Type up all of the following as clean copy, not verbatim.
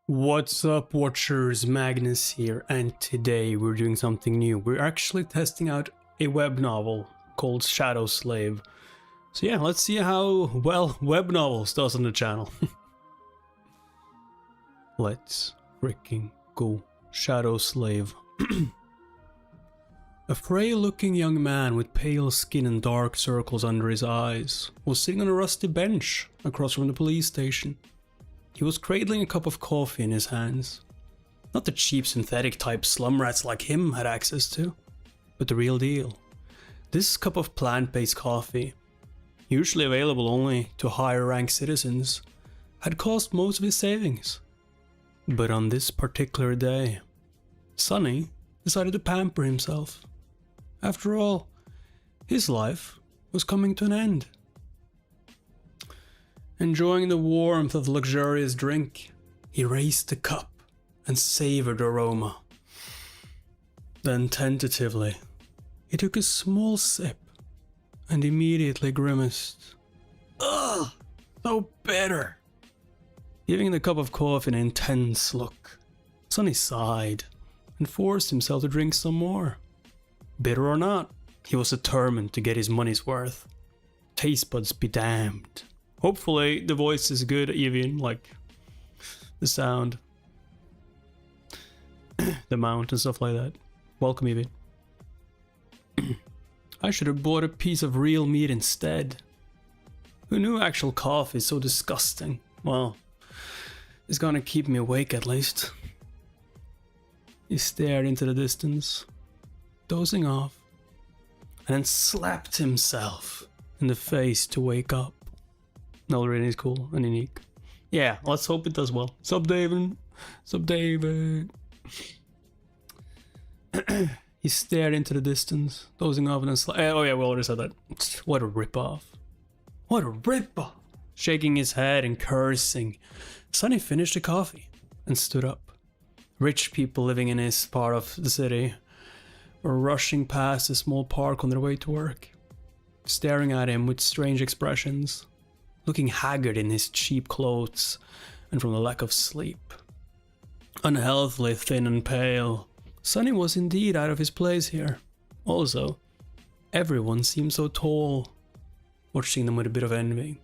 What's up, watchers? Magnus here, and today we're doing something new. We're actually testing out a web novel called Shadow Slave. So yeah, let's see how well web novels does on the channel. Let's freaking go. Shadow Slave. A frail-looking young man with pale skin and dark circles under his eyes was sitting on a rusty bench across from the police station. He was cradling a cup of coffee in his hands. Not the cheap synthetic type slum rats like him had access to, but the real deal. This cup of plant-based coffee, usually available only to higher ranked citizens, had cost most of his savings. But on this particular day, Sonny decided to pamper himself. After all, his life was coming to an end. Enjoying the warmth of the luxurious drink, he raised the cup and savored the aroma. Then tentatively, he took a small sip and immediately grimaced. Ugh, so bitter. Giving the cup of coffee an intense look, Sonny sighed and forced himself to drink some more. Bitter or not, he was determined to get his money's worth. Taste buds be damned. Hopefully the voice is good, even like the sound, the mount and stuff like that. Welcome, Evie. I should have bought a piece of real meat instead. Who knew actual coffee is so disgusting? Well, it's gonna keep me awake at least. He stared into the distance, dozing off, and then slapped himself in the face to wake up. No, really is cool and unique. Yeah, let's hope it does well. Sup, David? Sup, David? He stared into the distance, dozing off and then oh yeah, we already said that. What a ripoff. What a ripoff! Shaking his head and cursing, Sonny finished the coffee and stood up. Rich people living in his part of the city were rushing past a small park on their way to work, staring at him with strange expressions. Looking haggard in his cheap clothes and from the lack of sleep. Unhealthily thin and pale, Sonny was indeed out of his place here. Also, everyone seemed so tall. Watching them with a bit of envy,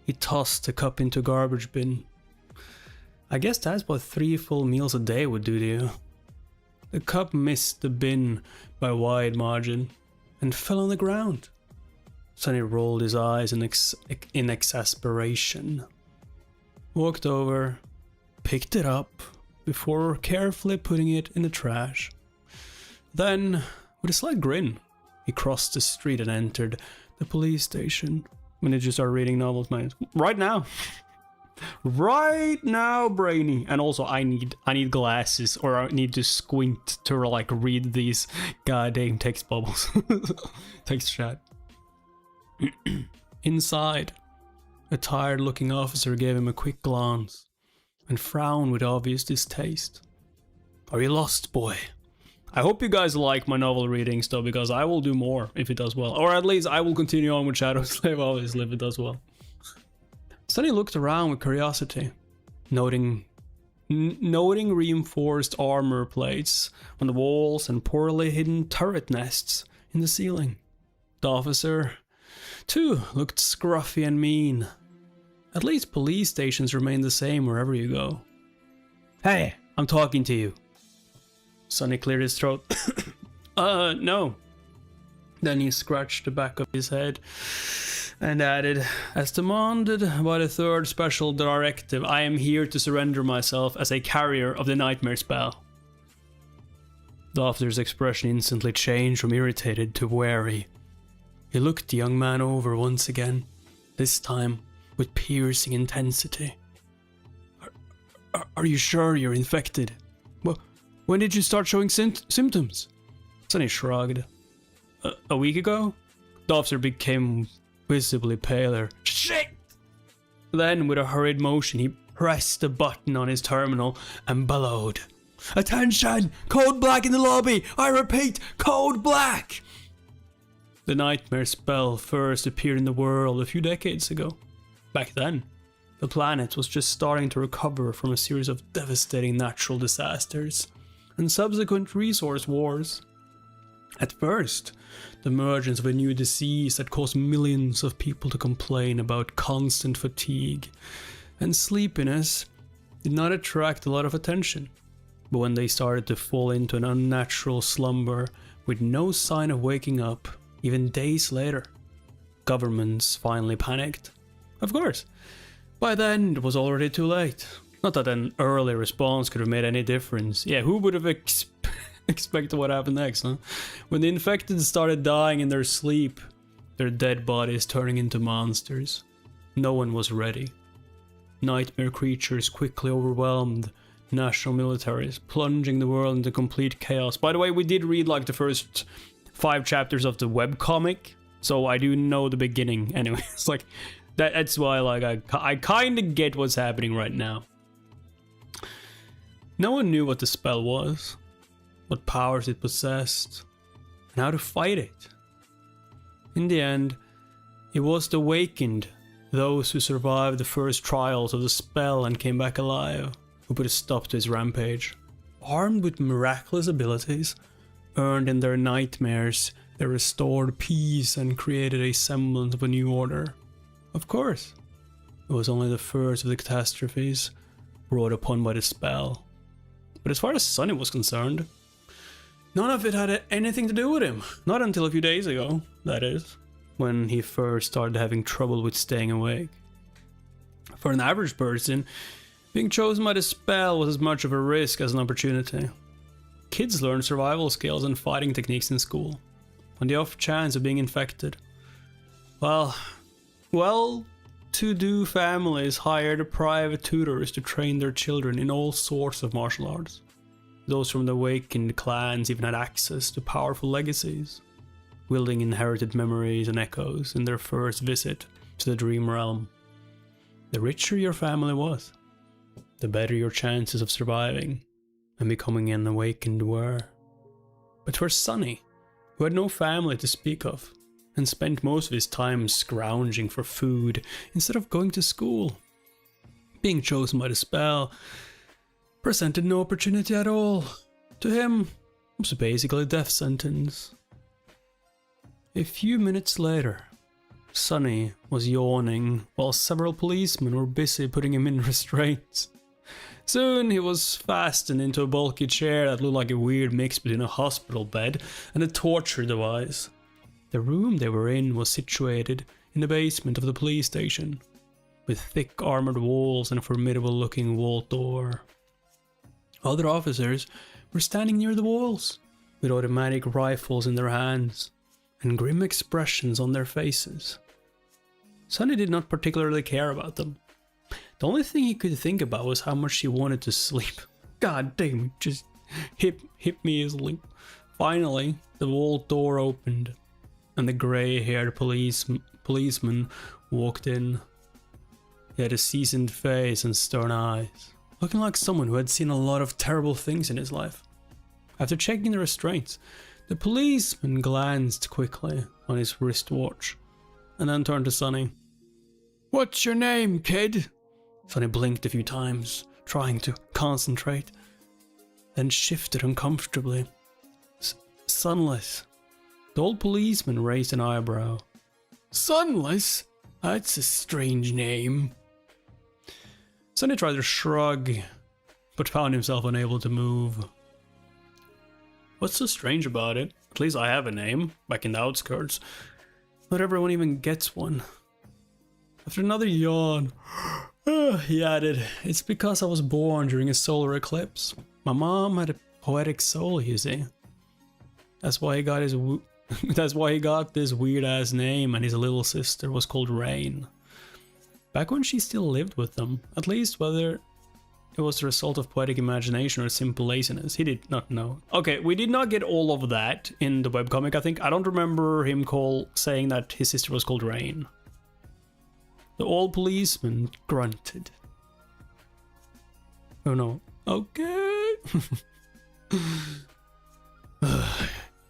he tossed the cup into a garbage bin. I guess that's what 3 full meals a day would do to you. The cup missed the bin by a wide margin and fell on the ground. Sonny rolled his eyes in exasperation, walked over, picked it up, before carefully putting it in the trash. Then, with a slight grin, he crossed the street and entered the police station. When did you start reading novels, man? Right now! Right now, brainy! And also, I need glasses, or I need to squint to like read these goddamn text bubbles. Text chat. Inside, a tired-looking officer gave him a quick glance and frowned with obvious distaste. Are you lost, boy? I hope you guys like my novel readings though, because I will do more if it does well. Or at least I will continue on with Shadow Slave obviously if it does well. Sonny looked around with curiosity, noting reinforced armor plates on the walls and poorly hidden turret nests in the ceiling. The officer too looked scruffy and mean. At least police stations remain the same wherever you go. Hey, I'm talking to you. Sonny cleared his throat. No. Then he scratched the back of his head and added, as demanded by the 3rd special directive, I am here to surrender myself as a carrier of the nightmare spell. The officer's expression instantly changed from irritated to wary. He looked the young man over once again, this time with piercing intensity. Are you sure you're infected? Well, when did you start showing symptoms? Sonny shrugged. A week ago? The officer became visibly paler. Shit! Then, with a hurried motion, he pressed a button on his terminal and bellowed. Attention! Code black in the lobby! I repeat, code black! The nightmare spell first appeared in the world a few decades ago. Back then, The planet was just starting to recover from a series of devastating natural disasters and subsequent resource wars. At first, the emergence of a new disease that caused millions of people to complain about constant fatigue and sleepiness did not attract a lot of attention. But when they started to fall into an unnatural slumber with no sign of waking up, even days later, governments finally panicked. Of course, by then it was already too late. Not that an early response could have made any difference. Yeah, who would have expected what happened next, huh? When the infected started dying in their sleep, their dead bodies turning into monsters, no one was ready. Nightmare creatures quickly overwhelmed national militaries, plunging the world into complete chaos. By the way, we did read like the first 5 chapters of the webcomic, so I do know the beginning anyway. It's like that's why like I kind of get what's happening right now. No one knew what the spell was, what powers it possessed, and how to fight it. In the end, it was the awakened, those who survived the first trials of the spell and came back alive, who put a stop to its rampage. Armed with miraculous abilities, earned in their nightmares, they restored peace and created a semblance of a new order. Of course, it was only the first of the catastrophes brought upon by the spell. But as far as Sonny was concerned, none of it had anything to do with him. Not until a few days ago, that is, when he first started having trouble with staying awake. For an average person, being chosen by the spell was as much of a risk as an opportunity. Kids learn survival skills and fighting techniques in school, on the off chance of being infected. Well-to-do families hired private tutors to train their children in all sorts of martial arts. Those from the awakened clans even had access to powerful legacies, wielding inherited memories and echoes in their first visit to the dream realm. The richer your family was, the better your chances of surviving and becoming an awakened were. But for Sonny, who had no family to speak of, and spent most of his time scrounging for food instead of going to school, being chosen by the spell presented no opportunity at all. To him, it was basically a death sentence. A few minutes later, Sonny was yawning while several policemen were busy putting him in restraints. Soon he was fastened into a bulky chair that looked like a weird mix between a hospital bed and a torture device. The room they were in was situated in the basement of the police station, with thick armored walls and a formidable looking vault door. Other officers were standing near the walls, with automatic rifles in their hands, and grim expressions on their faces. Sonny did not particularly care about them. The only thing he could think about was how much he wanted to sleep. God damn it, just hit me easily. Finally, the vault door opened, and the grey-haired policeman walked in. He had a seasoned face and stern eyes, looking like someone who had seen a lot of terrible things in his life. After checking the restraints, the policeman glanced quickly on his wristwatch, and then turned to Sonny. "What's your name, kid?" Sonny blinked a few times, trying to concentrate, then shifted uncomfortably. Sunless. The old policeman raised an eyebrow. "Sunless? That's a strange name." Sonny tried to shrug, but found himself unable to move. What's so strange about it? At least I have a name, back in the outskirts. Not everyone even gets one. After another yawn, he added, "It's because I was born during a solar eclipse. My mom had a poetic soul, you see. That's why he got this weird-ass name, and his little sister was called Rain. Back when she still lived with them, at least whether it was the result of poetic imagination or simple laziness, he did not know." Okay, we did not get all of that in the webcomic, I think. I don't remember him saying that his sister was called Rain. The old policeman grunted. Oh no. Okay.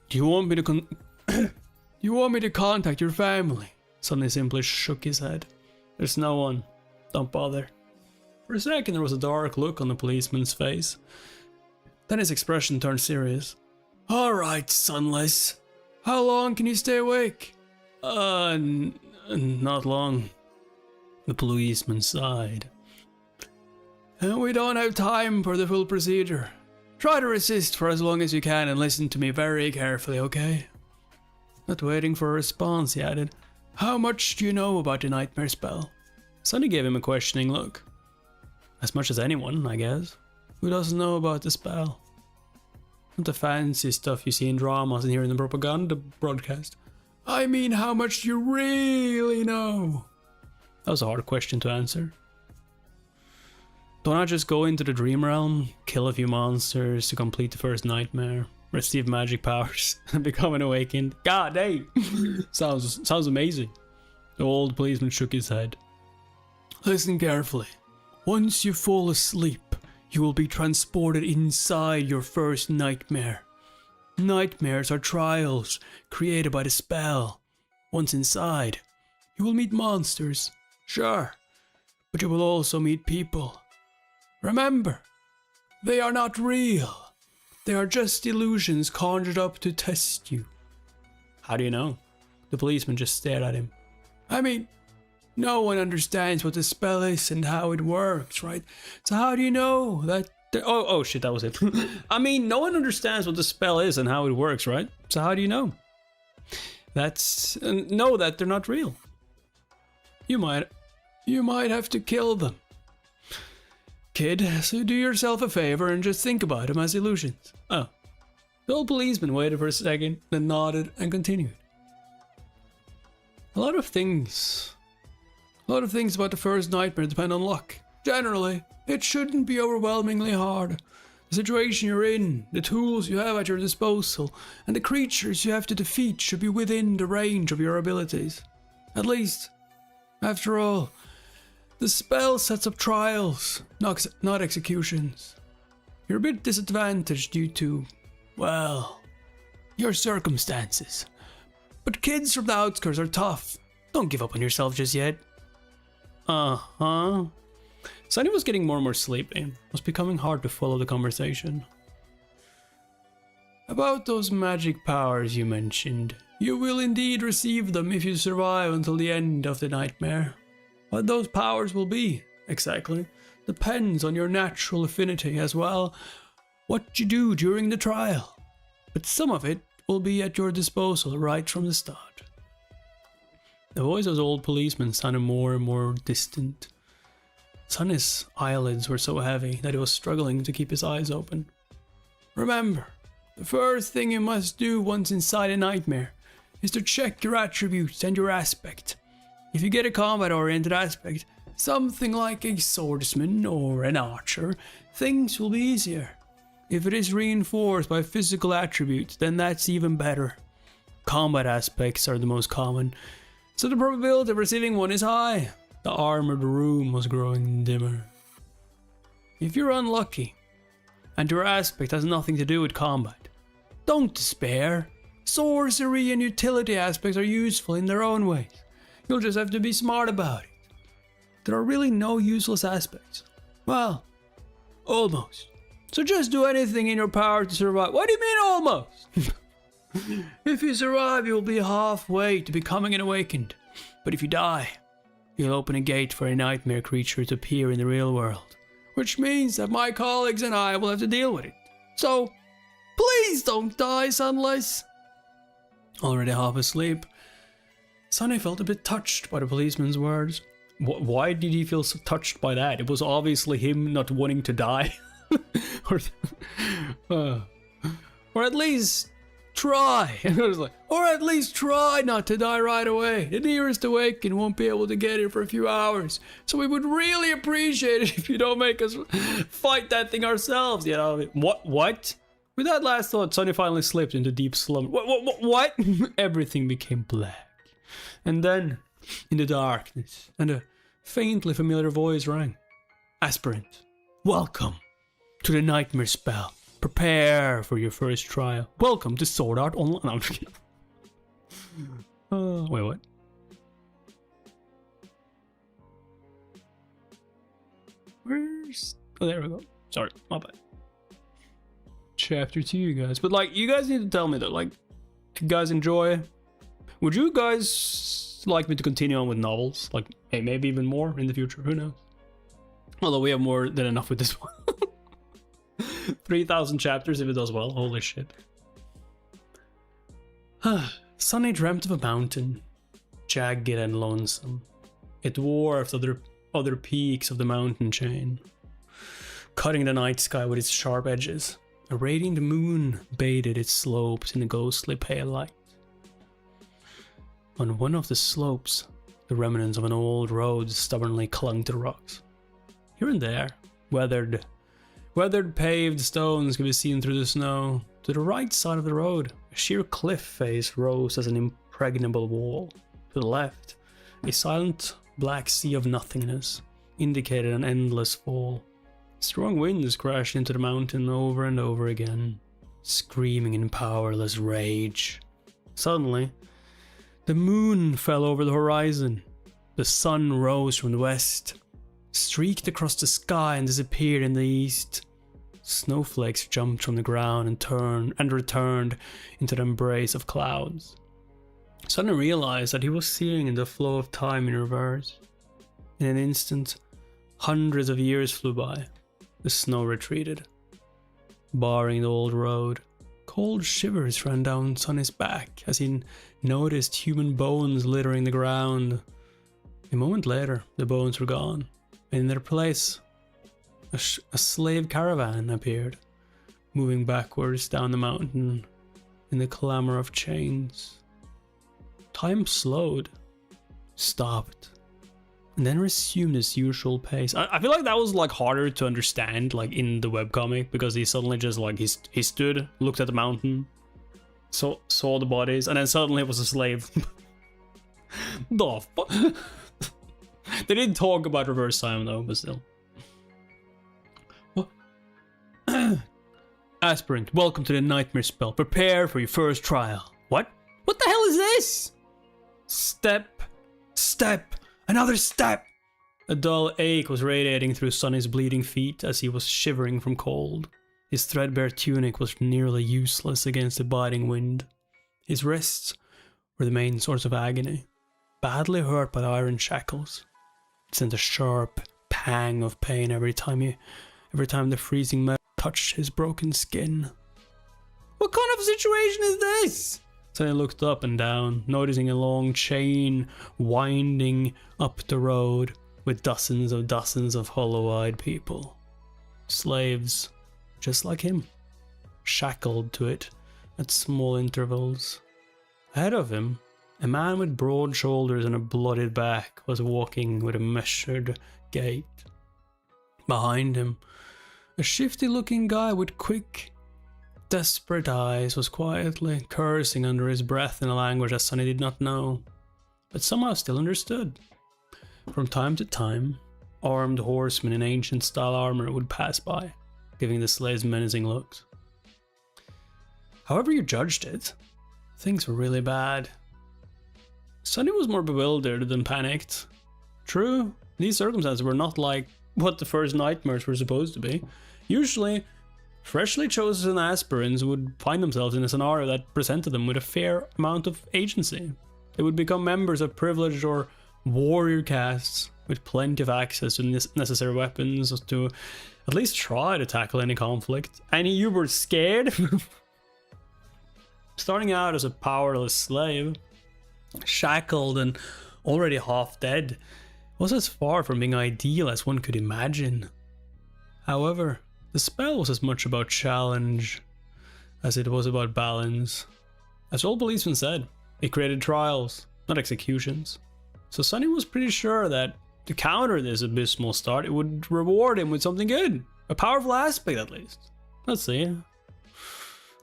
Do you want me to contact your family? Sonny simply shook his head. "There's no one. Don't bother. For a second there was a dark look on the policeman's face. Then his expression turned serious. Alright, Sunless. How long can you stay awake? Not long. The policeman sighed. We don't have time for the full procedure. Try to resist for as long as you can and listen to me very carefully, okay? Not waiting for a response, he added. How much do you know about the nightmare spell? Sonny gave him a questioning look. As much as anyone, I guess. Who doesn't know about the spell? Not the fancy stuff you see in dramas and hear in the propaganda broadcast. I mean, how much do you really know? That was a hard question to answer. Don't I just go into the dream realm, kill a few monsters to complete the first nightmare, receive magic powers, and become an awakened? God dang! Sounds amazing. The old policeman shook his head. Listen carefully. Once you fall asleep, you will be transported inside your first nightmare. Nightmares are trials created by the spell. Once inside, you will meet monsters, sure, but you will also meet people. Remember, they are not real. They are just illusions conjured up to test you. How do you know? The policeman just stared at him. I mean, no one understands what the spell is and how it works, right? So how do you know that... Oh shit, that was it. I mean, no one understands what the spell is and how it works, right? So how do you know? Know that they're not real. You might have to kill them. Kid, so do yourself a favor and just think about them as illusions. Oh. The old policeman waited for a second, then nodded and continued. A lot of things about the first nightmare depend on luck. Generally, it shouldn't be overwhelmingly hard. The situation you're in, the tools you have at your disposal, and the creatures you have to defeat should be within the range of your abilities. At least, after all, the spell sets up trials, not executions. You're a bit disadvantaged due to, well, your circumstances. But kids from the outskirts are tough. Don't give up on yourself just yet. Uh-huh. Sunny was getting more and more sleepy. It was becoming hard to follow the conversation. About those magic powers you mentioned, you will indeed receive them if you survive until the end of the nightmare. What those powers will be, exactly, depends on your natural affinity as well, what you do during the trial. But some of it will be at your disposal right from the start. The voice of the old policeman sounded more and more distant. Sonny's eyelids were so heavy that he was struggling to keep his eyes open. Remember, the first thing you must do once inside a nightmare is to check your attributes and your aspect. If you get a combat-oriented aspect, something like a swordsman or an archer, things will be easier. If it is reinforced by physical attributes, then that's even better. Combat aspects are the most common, so the probability of receiving one is high. The armored room was growing dimmer. If you're unlucky, and your aspect has nothing to do with combat, don't despair. Sorcery and utility aspects are useful in their own ways. You'll just have to be smart about it. There are really no useless aspects. Well, almost. So just do anything in your power to survive. What do you mean almost? If you survive, you'll be halfway to becoming an awakened. But if you die, you'll open a gate for a nightmare creature to appear in the real world. Which means that my colleagues and I will have to deal with it. So, please don't die, Sunless. Already half asleep, Sonny felt a bit touched by the policeman's words. Why did he feel so touched by that? It was obviously him not wanting to die. Or at least try. Or at least try not to die right away. The nearest awakened won't be able to get it for a few hours. So we would really appreciate it if you don't make us fight that thing ourselves. You know, what? With that last thought, Sonny finally slipped into deep slumber. What? Everything became black. And then, in the darkness, and a faintly familiar voice rang. Aspirant, welcome to the nightmare spell. Prepare for your first trial. Welcome to Sword Art Online. No, I'm just kidding. Wait, what? chapters? Oh, there we go. Sorry, my bad. Chapter 2, you guys. But like, you guys need to tell me that, like, if you guys enjoy, would you guys like me to continue on with novels? Like, hey, maybe even more in the future, who knows? Although we have more than enough with this one. 3,000 chapters if it does well, holy shit. Sunny dreamt of a mountain, jagged and lonesome. It dwarfed other peaks of the mountain chain, cutting the night sky with its sharp edges. A radiant moon bathed its slopes in a ghostly pale light. On one of the slopes, the remnants of an old road stubbornly clung to the rocks. Here and there, weathered paved stones could be seen through the snow. To the right side of the road, a sheer cliff face rose as an impregnable wall. To the left, a silent black sea of nothingness indicated an endless fall. Strong winds crashed into the mountain over and over again, screaming in powerless rage. Suddenly, the moon fell over the horizon. The sun rose from the west, streaked across the sky and disappeared in the east. Snowflakes jumped from the ground and returned into the embrace of clouds. Suddenly realized that he was seeing the flow of time in reverse. In an instant, hundreds of years flew by. The snow retreated, barring the old road. Cold shivers ran down Sonny's back as he noticed human bones littering the ground. A moment later, the bones were gone, and in their place, a slave caravan appeared, moving backwards down the mountain in the clamor of chains. Time slowed, stopped, and then resumed its usual pace. I feel like that was like harder to understand like in the webcomic, because he suddenly just like he stood, looked at the mountain, saw the bodies, and then suddenly it was a slave. The fuck? They didn't talk about reverse time though, but still. What? Aspirant, welcome to the nightmare spell. Prepare for your first trial. What? What the hell is this? Step, another step. A dull ache was radiating through Sonny's bleeding feet as he was shivering from cold. His threadbare tunic was nearly useless against the biting wind. His wrists were the main source of agony, badly hurt by the iron shackles. It sent a sharp pang of pain every time the freezing metal touched his broken skin. What kind of situation is this? Sonny looked up and down, noticing a long chain winding up the road with dozens of hollow-eyed people. Slaves, just like him, shackled to it at small intervals. Ahead of him, a man with broad shoulders and a bloodied back was walking with a measured gait. Behind him, a shifty-looking guy with quick, desperate eyes was quietly cursing under his breath in a language that Sonny did not know, but somehow still understood. From time to time, armed horsemen in ancient-style armor would pass by, giving the slaves menacing looks. However you judged it, things were really bad. Sonny was more bewildered than panicked. True, these circumstances were not like what the first nightmares were supposed to be. Usually, freshly chosen aspirants would find themselves in a scenario that presented them with a fair amount of agency. They would become members of privileged or warrior castes with plenty of access to necessary weapons to at least try to tackle any conflict. And you were scared? Starting out as a powerless slave, shackled and already half dead, was as far from being ideal as one could imagine. However, the spell was as much about challenge as it was about balance. As old policeman said, it created trials, not executions. So Sonny was pretty sure that to counter this abysmal start, it would reward him with something good. A powerful aspect at least. Let's see.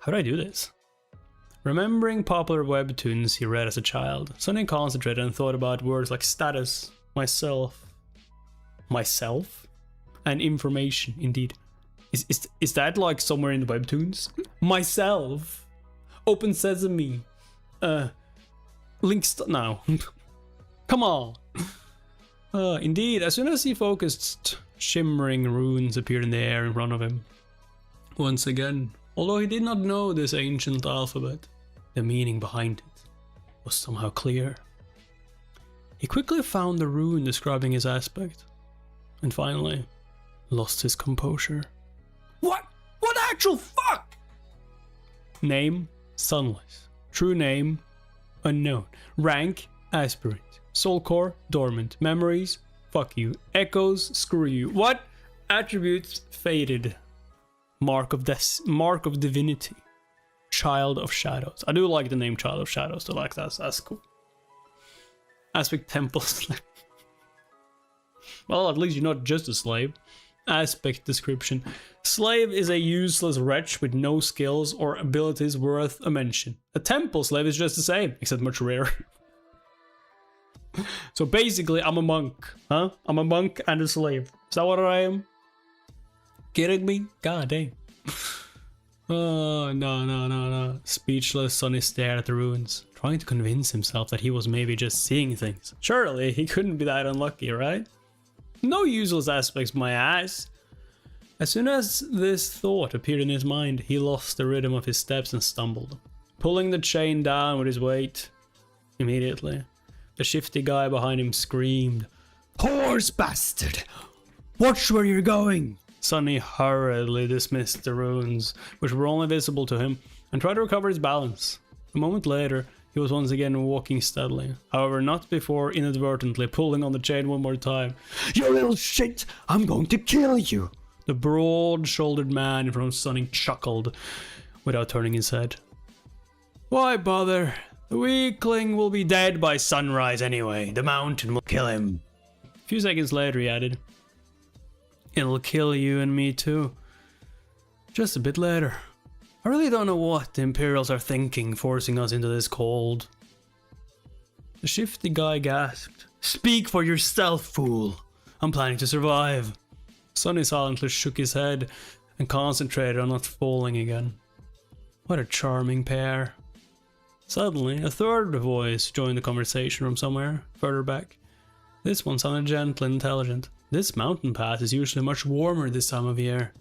How do I do this? Remembering popular webtoons he read as a child, Sonny concentrated and thought about words like status, myself, and information. Indeed, is that like somewhere in the webtoons? Myself, open sesame, links. No, come on. Indeed, as soon as he focused Shimmering runes appeared in the air in front of him. Once again, although he did not know this ancient alphabet, the meaning behind it was somehow clear. He quickly found the rune describing his aspect, and finally lost his composure. What? What actual fuck? Name, sunless. True name, unknown. Rank, aspirant. Soul core, dormant. Memories, fuck you. Echoes, screw you. What? Attributes, faded. Mark of divinity. Child of shadows. I do like the name Child of Shadows, so like that's cool. Aspect temple slave. Well, at least you're not just a slave. Aspect description. Slave is a useless wretch with no skills or abilities worth a mention. A temple slave is just the same, except much rarer. So basically, I'm a monk, huh? I'm a monk and a slave. Is that what I am? Kidding me? God damn. Oh, no. Speechless, Sonny stared at the ruins, trying to convince himself that he was maybe just seeing things. Surely, he couldn't be that unlucky, right? No useless aspects, my ass. As soon as this thought appeared in his mind, he lost the rhythm of his steps and stumbled, pulling the chain down with his weight. Immediately, the shifty guy behind him screamed, "Horse bastard! Watch where you're going!" Sonny hurriedly dismissed the runes, which were only visible to him, and tried to recover his balance. A moment later, he was once again walking steadily, however not before inadvertently pulling on the chain one more time. "You little shit! I'm going to kill you!" The broad-shouldered man in front of Sonny chuckled, without turning his head. "Why bother? The weakling will be dead by sunrise anyway. The mountain will kill him." A few seconds later he added, "It'll kill you and me too. Just a bit later. I really don't know what the Imperials are thinking, forcing us into this cold." The shifty guy gasped, "Speak for yourself, fool. I'm planning to survive." Sonny silently shook his head and concentrated on not falling again. What a charming pair. Suddenly, a third voice joined the conversation from somewhere further back. This one sounded gentle and intelligent. "This mountain pass is usually much warmer this time of year.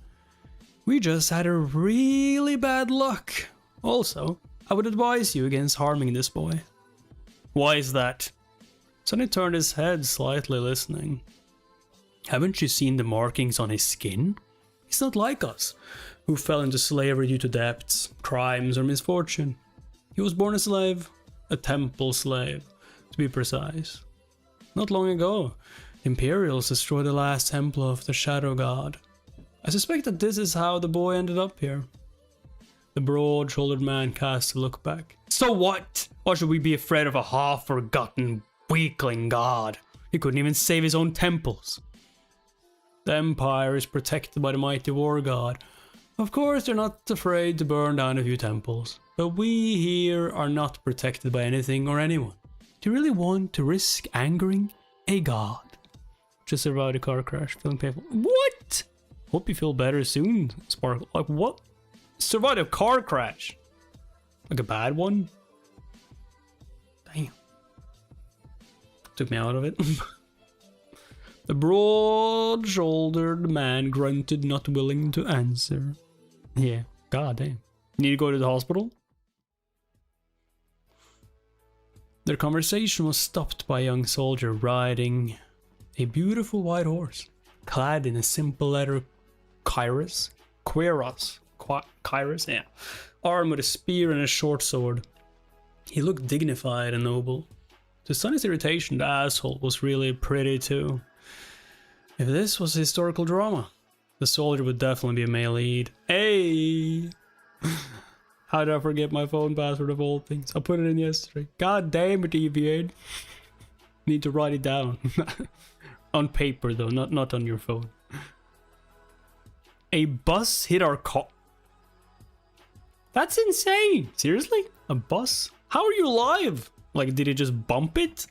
We just had a really bad luck. Also, I would advise you against harming this boy." "Why is that?" Sonny turned his head slightly, listening. "Haven't you seen the markings on his skin? He's not like us, who fell into slavery due to debts, crimes, or misfortune. He was born a slave, a temple slave, to be precise. Not long ago, the Imperials destroyed the last temple of the Shadow God. I suspect that this is how the boy ended up here." The broad-shouldered man cast a look back. "So what? Why should we be afraid of a half-forgotten weakling god? He couldn't even save his own temples. The Empire is protected by the mighty war god. Of course, they're not afraid to burn down a few temples. But we here are not protected by anything or anyone. Do you really want to risk angering a god? Just survived a car crash, feeling painful." What? Hope you feel better soon, Sparkle. Like what? Survived a car crash? Like a bad one? Damn. Took me out of it. The broad-shouldered man grunted, not willing to answer. Yeah, god damn. Need to go to the hospital? Their conversation was stopped by a young soldier riding a beautiful white horse, clad in a simple leather cuirass, yeah, armed with a spear and a short sword. He looked dignified and noble. To Sonny's irritation, the asshole was really pretty too. If this was a historical drama, the soldier would definitely be a male lead. Hey! How did I forget my phone password of all things? I put it in yesterday. God damn it, EVN. Need to write it down. On paper though, not on your phone. A bus hit our car. That's insane. Seriously? A bus? How are you alive? Like, did it just bump it?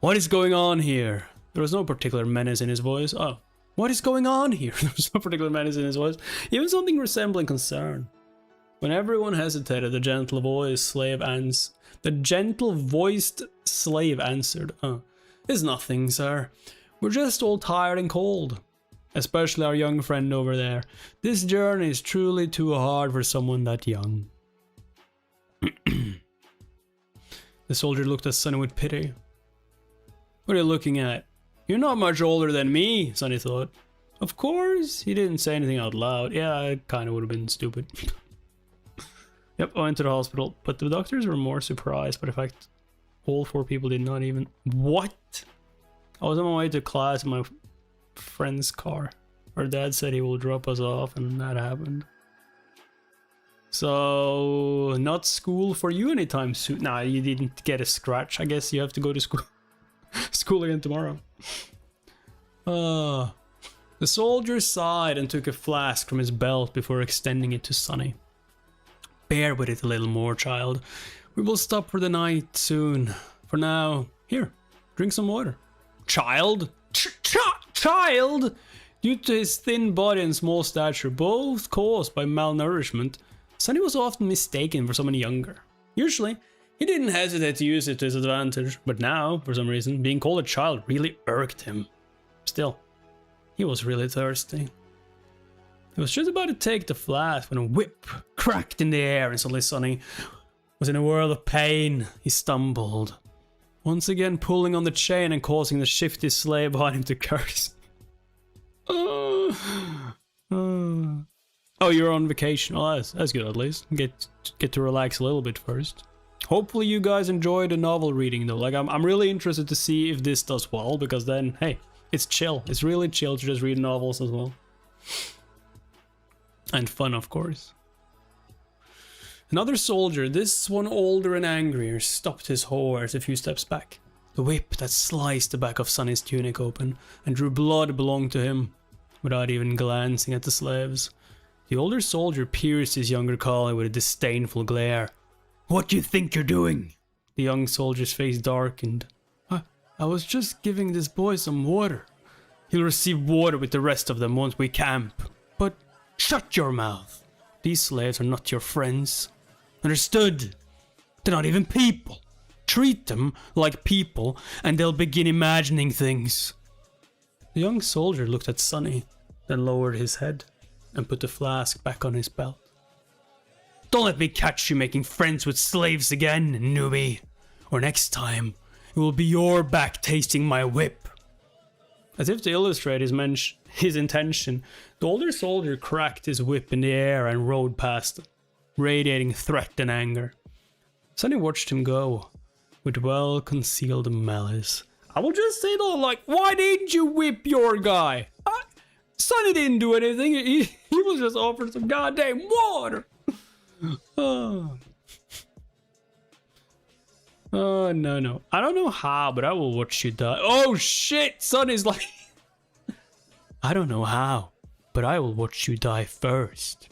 What is going on here? There was no particular menace in his voice. Oh, what is going on here? There was no particular menace in his voice. Even something resembling concern. When everyone hesitated, the gentle voiced slave answered. "Oh, it's nothing, sir. We're just all tired and cold. Especially our young friend over there. This journey is truly too hard for someone that young. The soldier looked at Sonny with pity. What are you looking at? You're not much older than me, Sonny thought. Of course, he didn't say anything out loud. Yeah, it kind of would have been stupid. Yep, I went to the hospital, but the doctors were more surprised by the fact all 4 people did not even... What? I was on my way to class in my friend's car. Our dad said he will drop us off, and that happened. So, not school for you anytime soon. Nah, you didn't get a scratch. I guess you have to go to school again tomorrow. The soldier sighed and took a flask from his belt before extending it to Sonny. Bear with it a little more, child. We will stop for the night soon. For now, here, drink some water. Child? Child? Due to his thin body and small stature, both caused by malnourishment, Sonny was often mistaken for someone younger. Usually, he didn't hesitate to use it to his advantage, but now, for some reason, being called a child really irked him. Still, he was really thirsty. He was just about to take the flask when a whip cracked in the air and suddenly Sonny was in a world of pain. He stumbled, once again pulling on the chain and causing the shifty slave behind him to curse. Oh, you're on vacation. Oh, that's good at least. Get to relax a little bit first. Hopefully you guys enjoy the novel reading though. Like I'm really interested to see if this does well, because then, hey, it's chill. It's really chill to just read novels as well. And fun, of course. Another soldier, this one older and angrier, stopped his horse a few steps back. The whip that sliced the back of Sonny's tunic open and drew blood belonged to him, without even glancing at the slaves. The older soldier pierced his younger colleague with a disdainful glare. What do you think you're doing? The young soldier's face darkened. I was just giving this boy some water. He'll receive water with the rest of them once we camp. But shut your mouth. These slaves are not your friends. Understood? They're not even people. Treat them like people and they'll begin imagining things. The young soldier looked at Sonny, then lowered his head and put the flask back on his belt. Don't let me catch you making friends with slaves again, newbie. Or next time, it will be your back tasting my whip. As if to illustrate his intention, the older soldier cracked his whip in the air and rode past him, radiating threat and anger. Sonny watched him go, with well-concealed malice. I will just say though, like, why didn't you whip your guy? Sonny didn't do anything, he was just offered some goddamn water. Oh, no. I don't know how, but I will watch you die. Oh shit, Sonny's like... I don't know how, but I will watch you die first.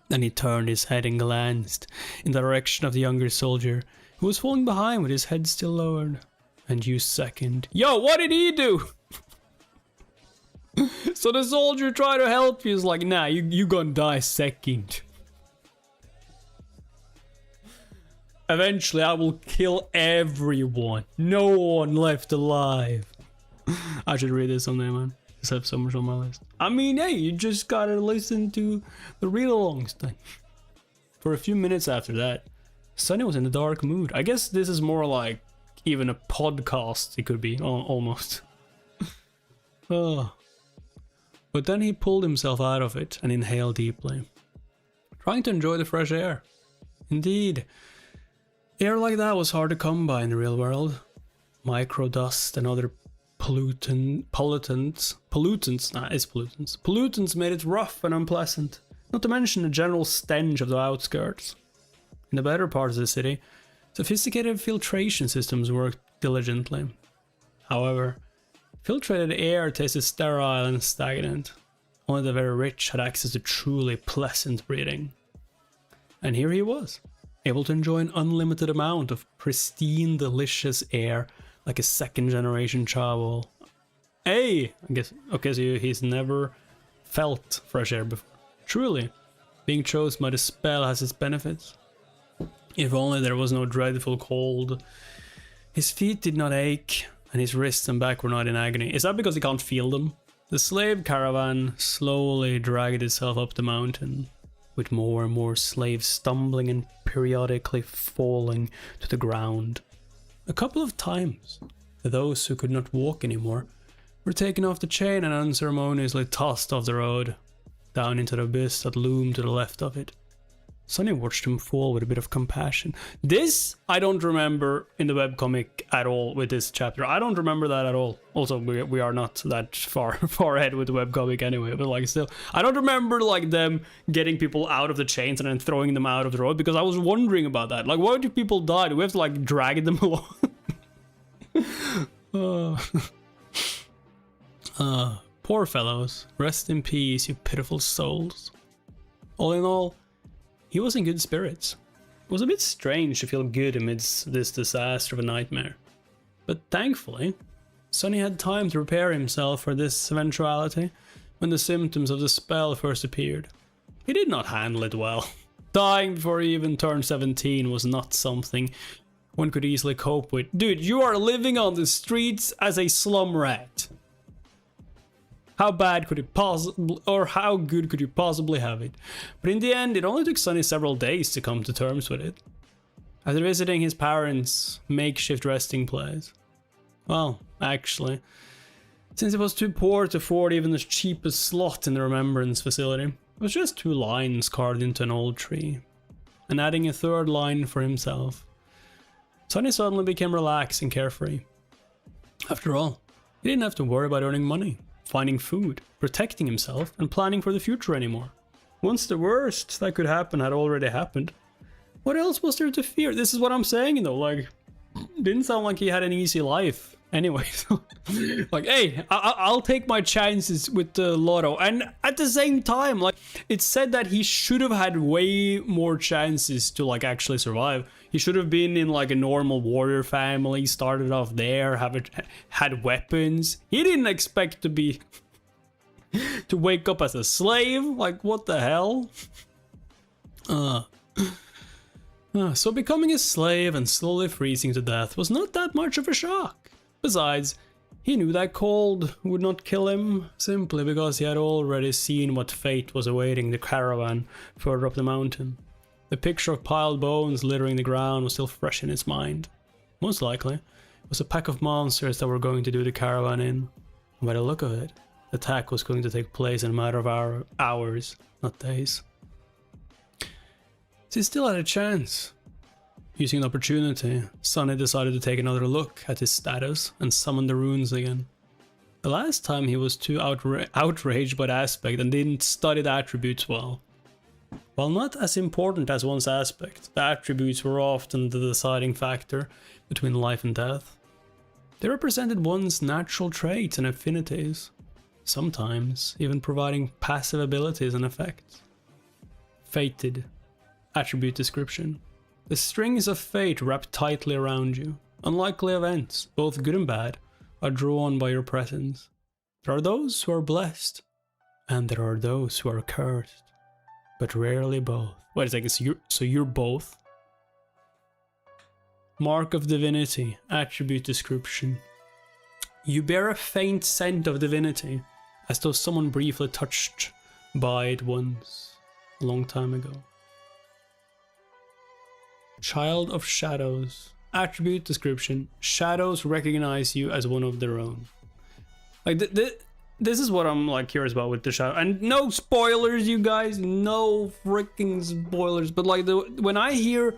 Then he turned his head and glanced in the direction of the younger soldier, who was falling behind with his head still lowered. And you second. Yo, what did he do? So the soldier tried to help you. He's like, nah, you gonna die second. Eventually, I will kill everyone. No one left alive. I should read this someday, man. Just have so much on my list. I mean, hey, you just gotta listen to the read-alongs thing. For a few minutes after that, Sonny was in a dark mood. I guess this is more like even a podcast, it could be, almost. Oh. But then he pulled himself out of it and inhaled deeply, trying to enjoy the fresh air. Indeed, air like that was hard to come by in the real world. Microdust and other pollutants made it rough and unpleasant, not to mention the general stench of the outskirts. In the better parts of the city, sophisticated filtration systems worked diligently. However, filtrated air tasted sterile and stagnant. Only the very rich had access to truly pleasant breathing. And here he was, able to enjoy an unlimited amount of pristine, delicious air like a second-generation chavo. Hey! I guess, okay, so he's never felt fresh air before. Truly, being chosen by the spell has its benefits. If only there was no dreadful cold. His feet did not ache, and his wrists and back were not in agony. Is that because he can't feel them? The slave caravan slowly dragged itself up the mountain, with more and more slaves stumbling and periodically falling to the ground. A couple of times, those who could not walk anymore were taken off the chain and unceremoniously tossed off the road, down into the abyss that loomed to the left of it. Sonny watched him fall with a bit of compassion. This, I don't remember in the webcomic at all with this chapter. I don't remember that at all. Also, we are not that far ahead with the webcomic anyway, but like still. I don't remember like them getting people out of the chains and then throwing them out of the road, because I was wondering about that. Like, why do people die? Do we have to like drag them along? Poor fellows. Rest in peace, you pitiful souls. All in all, he was in good spirits. It was a bit strange to feel good amidst this disaster of a nightmare. But thankfully, Sonny had time to prepare himself for this eventuality when the symptoms of the spell first appeared. He did not handle it well. Dying before he even turned 17 was not something one could easily cope with. Dude, you are living on the streets as a slum rat. How bad could it possibly, or how good could you possibly have it? But in the end, it only took Sonny several days to come to terms with it. After visiting his parents' makeshift resting place. Well, actually, since he was too poor to afford even the cheapest slot in the remembrance facility, it was just 2 lines carved into an old tree, and adding a 3rd line for himself. Sonny suddenly became relaxed and carefree. After all, he didn't have to worry about earning money, finding food, protecting himself, and planning for the future anymore. Once the worst that could happen had already happened, what else was there to fear? This is what I'm saying though, like, didn't sound like he had an easy life. Anyway, so, like, hey, I'll take my chances with the lotto. And at the same time, like, it's said that he should have had way more chances to, like, actually survive. He should have been in, like, a normal warrior family, started off there, had weapons. He didn't expect to be, to wake up as a slave. Like, what the hell? So becoming a slave and slowly freezing to death was not that much of a shock. Besides, he knew that cold would not kill him, simply because he had already seen what fate was awaiting the caravan further up the mountain. The picture of piled bones littering the ground was still fresh in his mind. Most likely, it was a pack of monsters that were going to do the caravan in. And by the look of it, the attack was going to take place in a matter of hours, not days. So he still had a chance. Using an opportunity, Sonny decided to take another look at his status and summon the runes again. The last time he was too outraged by the aspect and didn't study the attributes well. While not as important as one's aspect, the attributes were often the deciding factor between life and death. They represented one's natural traits and affinities, sometimes even providing passive abilities and effects. Fated. Attribute description. The strings of fate wrap tightly around you. Unlikely events, both good and bad, are drawn by your presence. There are those who are blessed, and there are those who are cursed, but rarely both. Wait a second, so you're both? Mark of divinity, attribute description. You bear a faint scent of divinity, as though someone briefly touched by it once, a long time ago. Child of Shadows. Attribute description. Shadows recognize you as one of their own. Like, this is what I'm, like, curious about with the shadow. And no spoilers, you guys. No freaking spoilers. But, like, when I hear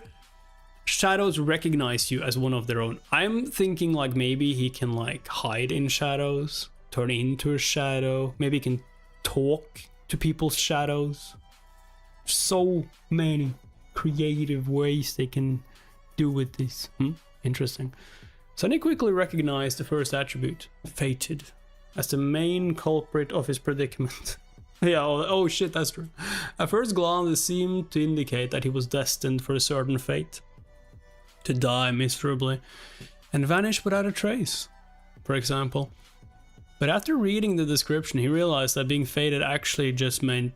shadows recognize you as one of their own, I'm thinking, like, maybe he can, like, hide in shadows, turn into a shadow. Maybe he can talk to people's shadows. So many creative ways they can do with this. Interesting. Sonny quickly recognized the first attribute, fated, as the main culprit of his predicament. Yeah, oh shit, that's true. At first glance, it seemed to indicate that he was destined for a certain fate. To die miserably and vanish without a trace, for example. But after reading the description, he realized that being fated actually just meant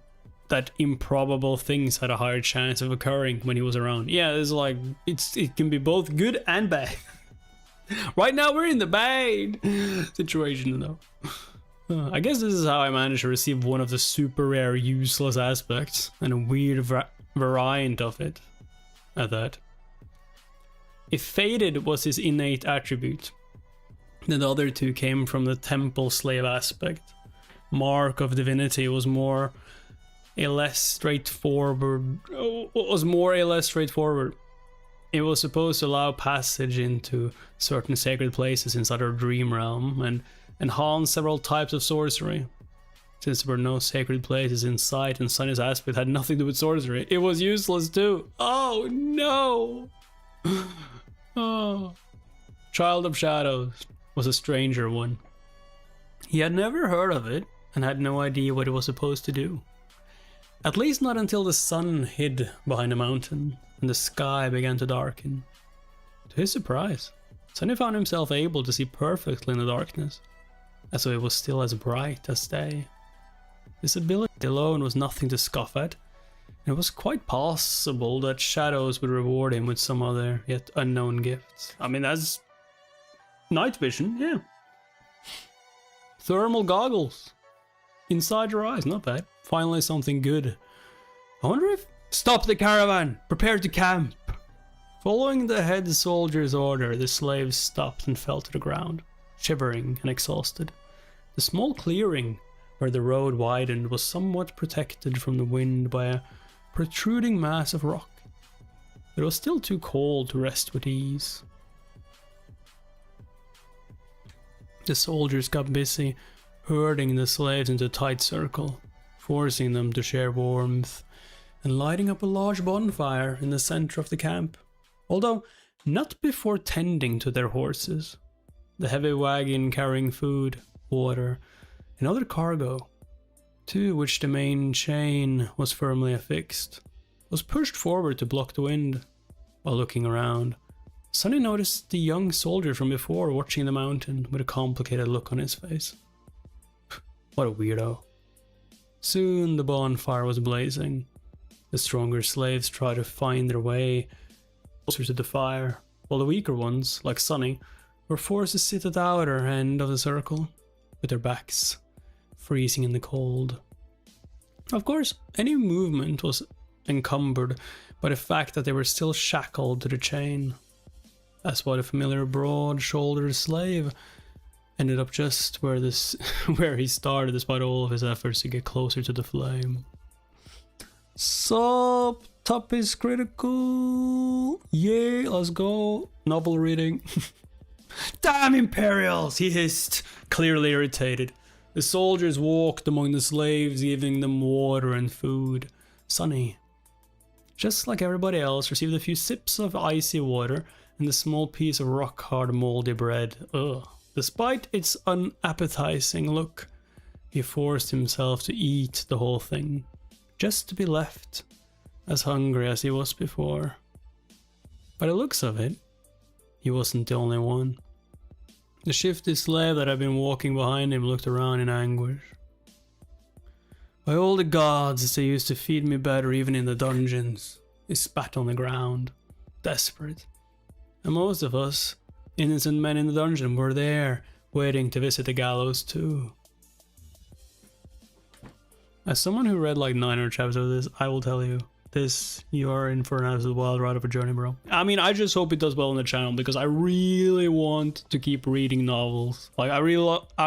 that improbable things had a higher chance of occurring when he was around. Yeah, it's like, it can be both good and bad. Right now we're in the bad situation though. I guess this is how I managed to receive one of the super rare useless aspects, and a weird variant of it at that. If Faded was his innate attribute, then the other two came from the temple slave aspect. Mark of Divinity was more or less straightforward. It was supposed to allow passage into certain sacred places inside our dream realm and enhance several types of sorcery. Since there were no sacred places in sight and Sunny's aspect had nothing to do with sorcery, it was useless too. Oh no! Oh. Child of Shadows was a stranger one. He had never heard of it and had no idea what it was supposed to do. At least not until the sun hid behind a mountain and the sky began to darken. To his surprise, Sunny found himself able to see perfectly in the darkness, as though it was still as bright as day. This ability alone was nothing to scoff at, and it was quite possible that Shadows would reward him with some other yet unknown gifts. I mean, that's night vision, yeah. Thermal goggles. Inside your eyes, not bad. Finally something good. I wonder if... Stop the caravan! Prepare to camp! Following the head soldier's order, the slaves stopped and fell to the ground, shivering and exhausted. The small clearing where the road widened was somewhat protected from the wind by a protruding mass of rock. It was still too cold to rest with ease. The soldiers got busy herding the slaves into a tight circle, forcing them to share warmth, and lighting up a large bonfire in the center of the camp, although not before tending to their horses. The heavy wagon carrying food, water, and other cargo, to which the main chain was firmly affixed, was pushed forward to block the wind. While looking around, Sunny noticed the young soldier from before watching the mountain with a complicated look on his face. What a weirdo. Soon the bonfire was blazing. The stronger slaves tried to find their way closer to the fire, while the weaker ones, like Sunny, were forced to sit at the outer end of the circle, with their backs freezing in the cold. Of course, any movement was encumbered by the fact that they were still shackled to the chain. That's why the familiar broad-shouldered slave ended up just where he started, despite all of his efforts to get closer to the flame. Sup, top is critical. Yeah, let's go. Novel reading. Damn Imperials, he hissed, clearly irritated. The soldiers walked among the slaves, giving them water and food. Sunny, just like everybody else, received a few sips of icy water and a small piece of rock-hard moldy bread. Ugh. Despite its unappetizing look, he forced himself to eat the whole thing, just to be left as hungry as he was before. By the looks of it, he wasn't the only one. The shifty slave that had been walking behind him looked around in anguish. By all the gods, they used to feed me better even in the dungeons. He spat on the ground, desperate. And most of us, innocent men in the dungeon, were there, waiting to visit the gallows too. As someone who read like 900 chapters of this, I will tell you, you are in for an absolute wild ride of a journey, bro. I mean, I just hope it does well on the channel, because I really want to keep reading novels. Like, I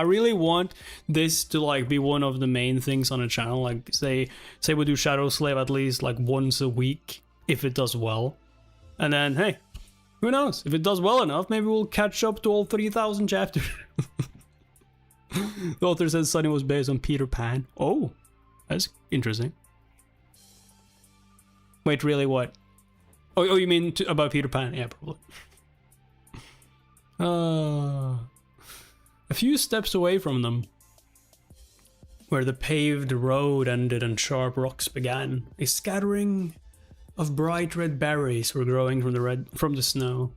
really want this to like be one of the main things on the channel. Like, say we do Shadow Slave at least like once a week, if it does well. And then, hey, who knows? If it does well enough, maybe we'll catch up to all 3,000 chapters. The author says Sunny was based on Peter Pan. Oh, that's interesting. Wait, really, what? Oh, you mean about Peter Pan? Yeah, probably. A few steps away from them, where the paved road ended and sharp rocks began, a scattering of bright red berries were growing from the snow.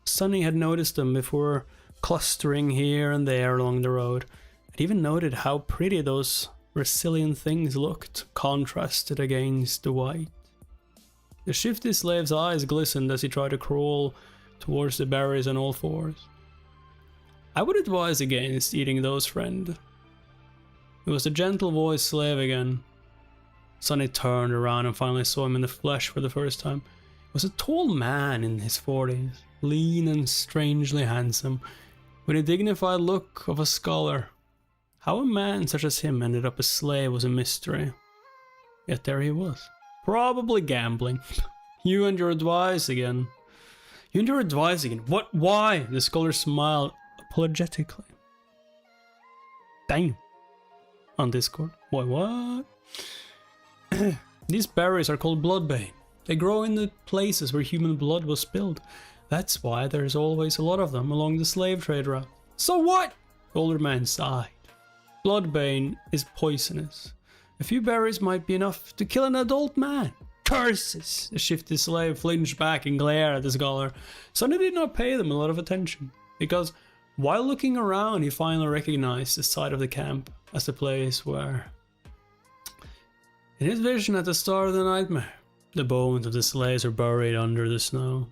Sunny had noticed them before, clustering here and there along the road, and even noted how pretty those resilient things looked, contrasted against the white. The shifty slave's eyes glistened as he tried to crawl towards the berries on all fours. I would advise against eating those, friend. It was the gentle voiced slave again. Sonny turned around and finally saw him in the flesh for the first time. It was a tall man in his 40s, lean and strangely handsome, with a dignified look of a scholar. How a man such as him ended up a slave was a mystery. Yet there he was, probably gambling. You and your advice again. You and your advice again. What? Why? The scholar smiled apologetically. Damn. On Discord. Why, what? These berries are called bloodbane. They grow in the places where human blood was spilled. That's why there's always a lot of them along the slave trade route. So what? The older man sighed. Bloodbane is poisonous. A few berries might be enough to kill an adult man. Curses! The shifty slave flinched back and glared at the scholar. Sonny did not pay them a lot of attention, because while looking around he finally recognized the site of the camp as the place where, in his vision at the start of the nightmare, the bones of the slaves were buried under the snow,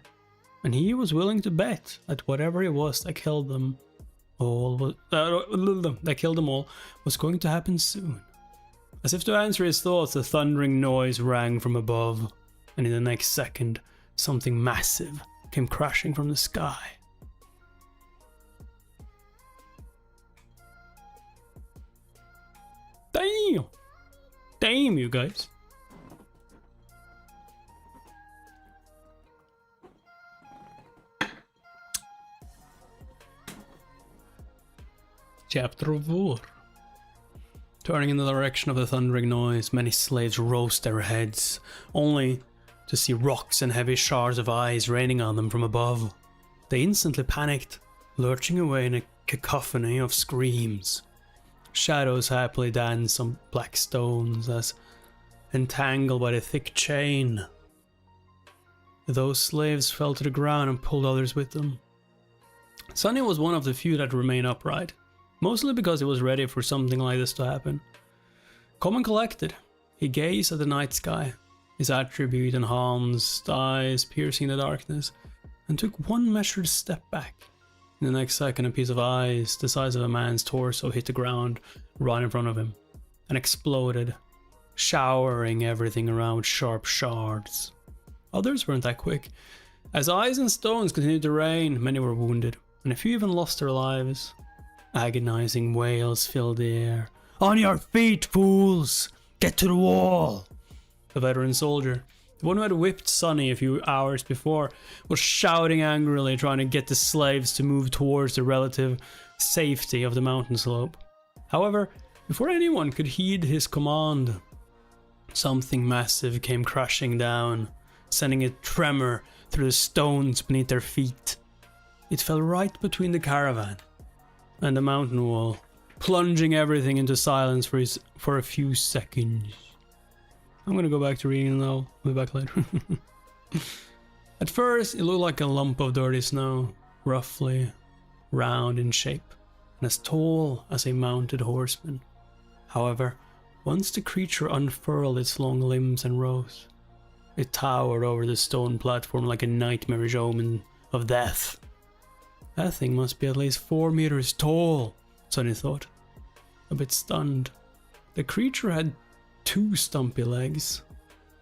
and he was willing to bet that whatever it was that killed them all was going to happen soon. As if to answer his thoughts, a thundering noise rang from above, and in the next second, something massive came crashing from the sky. Damn! Damn, you guys. Chapter 4. Turning in the direction of the thundering noise, many slaves rose their heads, only to see rocks and heavy shards of ice raining on them from above. They instantly panicked, lurching away in a cacophony of screams. Shadows happily danced on black stones as, entangled by the thick chain, those slaves fell to the ground and pulled others with them. Sonny was one of the few that remained upright, mostly because he was ready for something like this to happen. Calm and collected, he gazed at the night sky, his attribute enhanced eyes piercing the darkness, and took one measured step back. In the next second, a piece of ice the size of a man's torso hit the ground right in front of him and exploded, showering everything around with sharp shards. Others weren't that quick. As ice and stones continued to rain, many were wounded, and a few even lost their lives. Agonizing wails filled the air. "On your feet, fools! Get to the wall!" The veteran soldier, the one who had whipped Sonny a few hours before, was shouting angrily, trying to get the slaves to move towards the relative safety of the mountain slope. However, before anyone could heed his command, something massive came crashing down, sending a tremor through the stones beneath their feet. It fell right between the caravan and the mountain wall, plunging everything into silence for a few seconds. I'm gonna go back to reading now. I'll be back later. At first, it looked like a lump of dirty snow, roughly round in shape, and as tall as a mounted horseman. However, once the creature unfurled its long limbs and rose, it towered over the stone platform like a nightmarish omen of death. That thing must be at least 4 meters tall, Sonny thought, a bit stunned. The creature had 2 stumpy legs,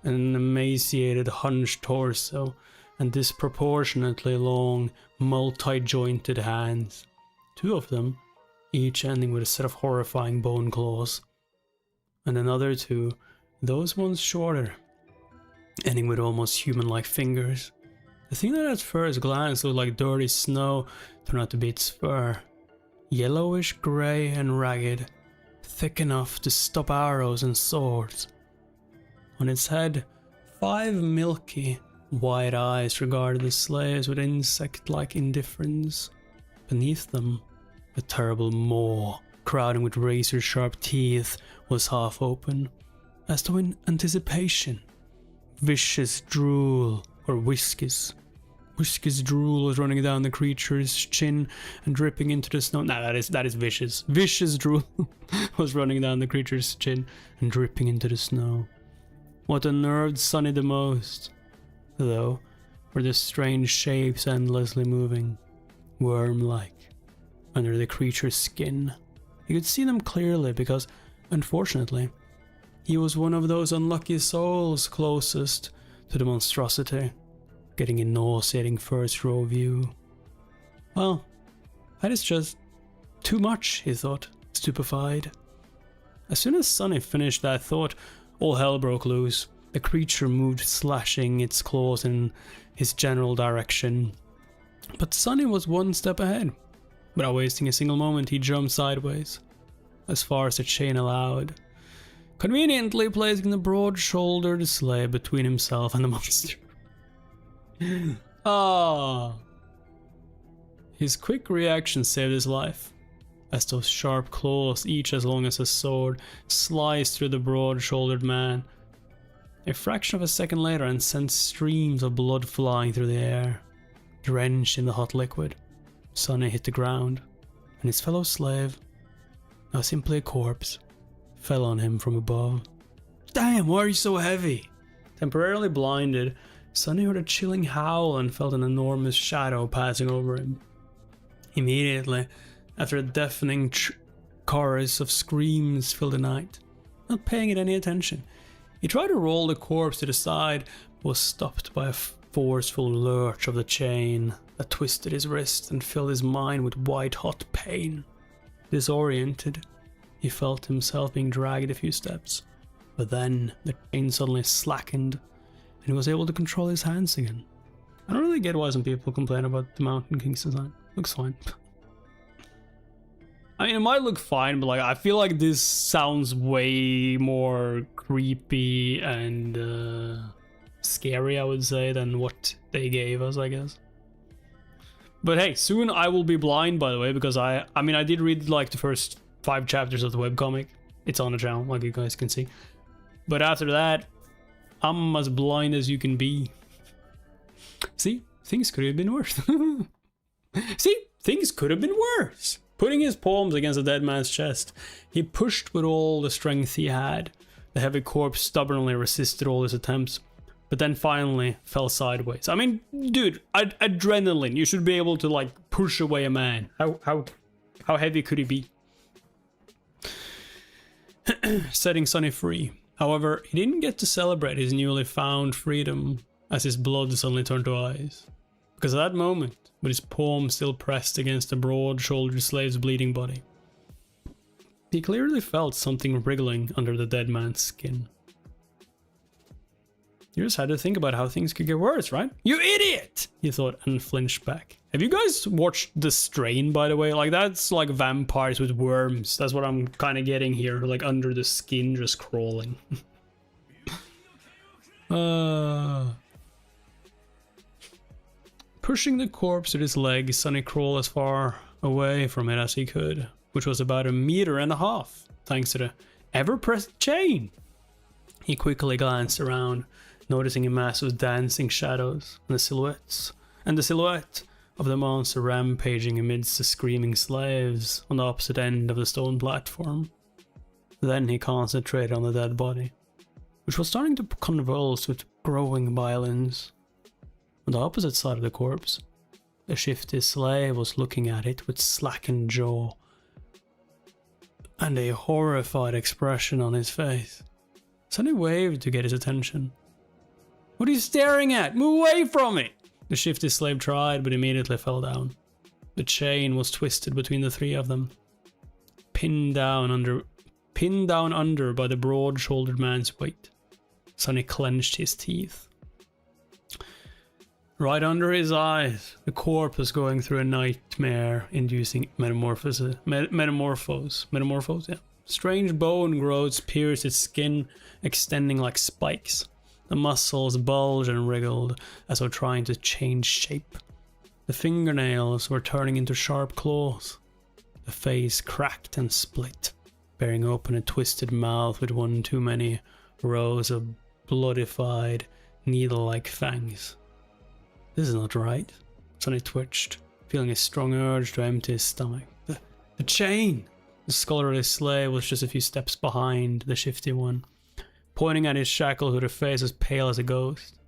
an emaciated hunched torso, and disproportionately long, multi-jointed hands. 2 of them, each ending with a set of horrifying bone claws, and another 2, those ones shorter, ending with almost human-like fingers. The thing that at first glance looked like dirty snow turned out to be its fur, yellowish grey and ragged, thick enough to stop arrows and swords. On its head, 5 milky, wide eyes regarded the slaves with insect-like indifference. Beneath them, a terrible maw, crowding with razor-sharp teeth, was half open, as though in anticipation. Vicious drool, or Viscous drool was running down the creature's chin and dripping into the snow. Nah, that is vicious. Vicious drool was running down the creature's chin and dripping into the snow. What unnerved Sonny the most, though, were the strange shapes endlessly moving, worm-like, under the creature's skin. He could see them clearly because, unfortunately, he was one of those unlucky souls closest to the monstrosity, getting a nauseating first row view. Well, that is just too much, he thought, stupefied. As soon as Sonny finished that thought, all hell broke loose. The creature moved, slashing its claws in his general direction. But Sonny was one step ahead. Without wasting a single moment, he jumped sideways, as far as the chain allowed, conveniently placing the broad-shouldered slave between himself and the monster. Ah! His quick reaction saved his life, as those sharp claws, each as long as a sword, sliced through the broad-shouldered man. A fraction of a second later and sent streams of blood flying through the air. Drenched in the hot liquid, Sonny hit the ground, and his fellow slave, now simply a corpse, fell on him from above. Damn, why are you so heavy? Temporarily blinded, Sonny heard a chilling howl and felt an enormous shadow passing over him. Immediately, after a deafening chorus of screams filled the night, not paying it any attention, he tried to roll the corpse to the side, but was stopped by a forceful lurch of the chain that twisted his wrist and filled his mind with white-hot pain. Disoriented, he felt himself being dragged a few steps, but then the chain suddenly slackened and he was able to control his hands again. I don't really get why some people complain about the Mountain King's design. Looks fine. I mean, it might look fine, but like I feel like this sounds way more creepy and scary, I would say, than what they gave us, I guess. But hey, soon I will be blind, by the way, because I mean, I did read like the first 5 chapters of the webcomic. It's on the channel, like you guys can see. But after that, I'm as blind as you can be. See, things could have been worse. See, things could have been worse. Putting his palms against the dead man's chest, he pushed with all the strength he had. The heavy corpse stubbornly resisted all his attempts, but then finally fell sideways. I mean, dude, adrenaline. You should be able to like push away a man. How heavy could he be? Setting Sonny free. However, he didn't get to celebrate his newly found freedom as his blood suddenly turned to ice. Because at that moment, with his palm still pressed against the broad-shouldered slave's bleeding body, he clearly felt something wriggling under the dead man's skin. You just had to think about how things could get worse, right? You idiot! He thought and flinched back. Have you guys watched The Strain, by the way? Like, that's like vampires with worms. That's what I'm kind of getting here. Like, under the skin, just crawling. Pushing the corpse with his legs, Sonny crawled as far away from it as he could, which was about 1.5 meters, thanks to the ever-present chain. He quickly glanced around, noticing a mass of dancing shadows and the silhouette of the monster rampaging amidst the screaming slaves on the opposite end of the stone platform. Then he concentrated on the dead body, which was starting to convulse with growing violence. On the opposite side of the corpse, the shifty slave was looking at it with slackened jaw and a horrified expression on his face. Sonny waved to get his attention. "What are you staring at? Move away from it!" The shifty slave tried, but immediately fell down. The chain was twisted between the 3 of them, pinned down under by the broad-shouldered man's weight. Sonny clenched his teeth. Right under his eyes, the corpse was going through a nightmare-inducing metamorphose, yeah. Strange bone growths pierced its skin, extending like spikes. The muscles bulged and wriggled as though trying to change shape. The fingernails were turning into sharp claws. The face cracked and split, bearing open a twisted mouth with one too many rows of bloodified, needle-like fangs. This is not right. Sonny twitched, feeling a strong urge to empty his stomach. The chain! The scholarly slave was just a few steps behind the shifty one, pointing at his shackles with a face as pale as a ghost.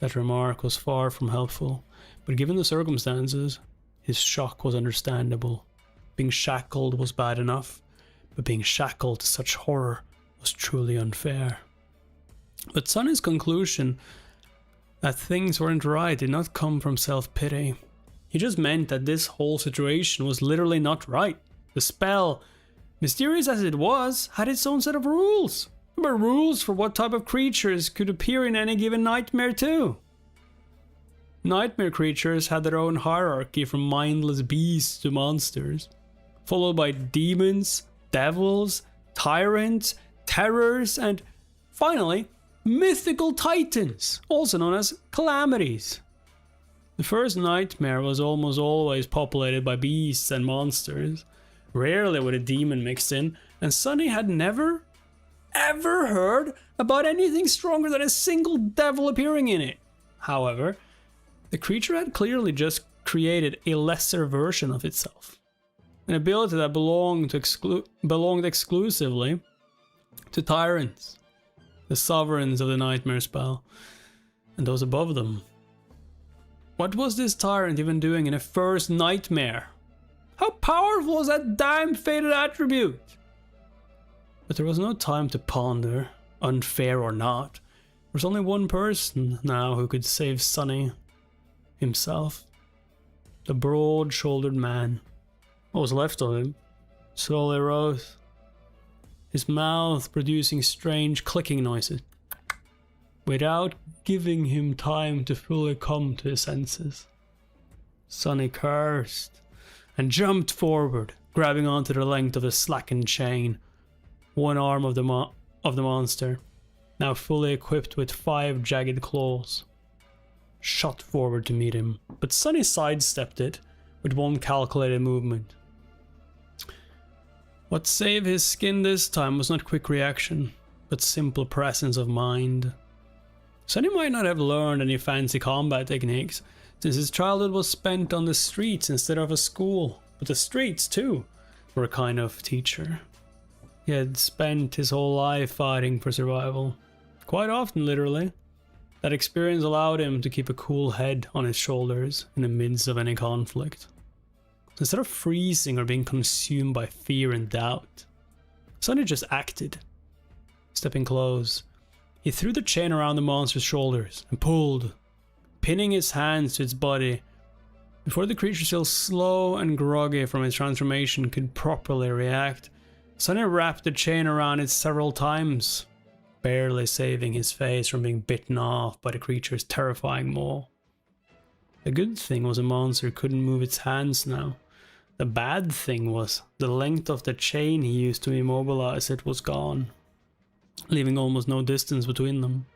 That remark was far from helpful, but given the circumstances, his shock was understandable. being shackled was bad enough, but being shackled to such horror was truly unfair. But Sonny's conclusion that things weren't right did not come from self-pity. He just meant that this whole situation was literally not right. The spell, mysterious as it was, had its own set of rules. There were rules for what type of creatures could appear in any given nightmare too. Nightmare creatures had their own hierarchy from mindless beasts to monsters, followed by demons, devils, tyrants, terrors, and finally, mythical titans, also known as calamities. The first nightmare was almost always populated by beasts and monsters, rarely with a demon mixed in, and Sonny had never, ever heard about anything stronger than a single devil appearing in it. However, the creature had clearly just created a lesser version of itself, an ability that belonged exclusively to tyrants, the sovereigns of the nightmare spell, and those above them. What was this tyrant even doing in a first nightmare? How powerful was that damn fated attribute? But there was no time to ponder, unfair or not. There was only one person now who could save Sonny. Himself. The broad-shouldered man. What was left of him slowly rose, his mouth producing strange clicking noises, without giving him time to fully come to his senses. Sonny cursed and jumped forward, grabbing onto the length of the slackened chain. One arm of the monster, now fully equipped with 5 jagged claws, shot forward to meet him, but Sonny sidestepped it with one calculated movement. What saved his skin this time was not quick reaction, but simple presence of mind. Sonny might not have learned any fancy combat techniques, since his childhood was spent on the streets instead of a school, but the streets, too, were a kind of teacher. He had spent his whole life fighting for survival, quite often literally. That experience allowed him to keep a cool head on his shoulders in the midst of any conflict. Instead of freezing or being consumed by fear and doubt, Sonny just acted. Stepping close, he threw the chain around the monster's shoulders and pulled, pinning his hands to its body. Before the creature, still slow and groggy from its transformation, could properly react, Sonny wrapped the chain around it several times, barely saving his face from being bitten off by the creature's terrifying maw. The good thing was the monster couldn't move its hands now. The bad thing was the length of the chain he used to immobilize it was gone, leaving almost no distance between them.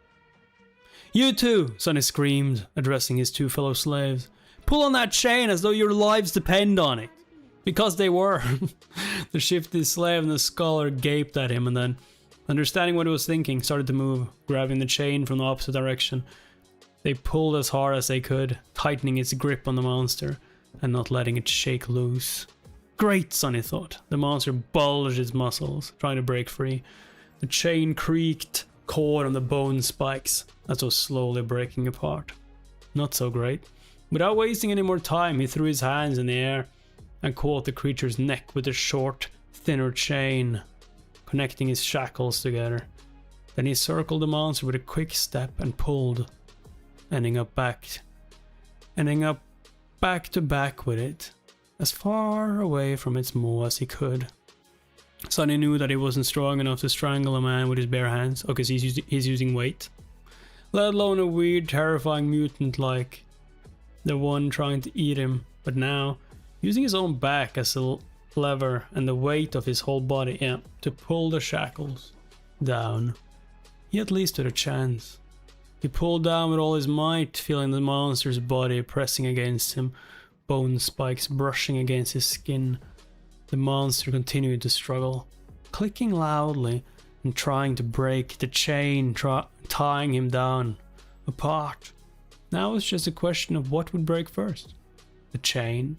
"You two!" Sonny screamed, addressing his 2 fellow slaves. "Pull on that chain as though your lives depend on it." Because they were. The shifty slave and the scholar gaped at him and then, understanding what he was thinking, started to move, grabbing the chain from the opposite direction. They pulled as hard as they could, tightening its grip on the monster and not letting it shake loose. Great, Sonny thought. The monster bulged its muscles, trying to break free. The chain creaked, caught on the bone spikes as it was slowly breaking apart. Not so great. Without wasting any more time, he threw his hands in the air and caught the creature's neck with a short, thinner chain, connecting his shackles together. Then he circled the monster with a quick step and pulled, ending up back to back with it, as far away from its maw as he could. Sonny knew that he wasn't strong enough to strangle a man with his bare hands, because he's using weight, let alone a weird, terrifying mutant like the one trying to eat him. But now, using his own back as a lever and the weight of his whole body to pull the shackles down, he at least had a chance. He pulled down with all his might, feeling the monster's body pressing against him, bone spikes brushing against his skin. The monster continued to struggle, clicking loudly and trying to break the chain, tying him down, apart. Now it's just a question of what would break first, the chain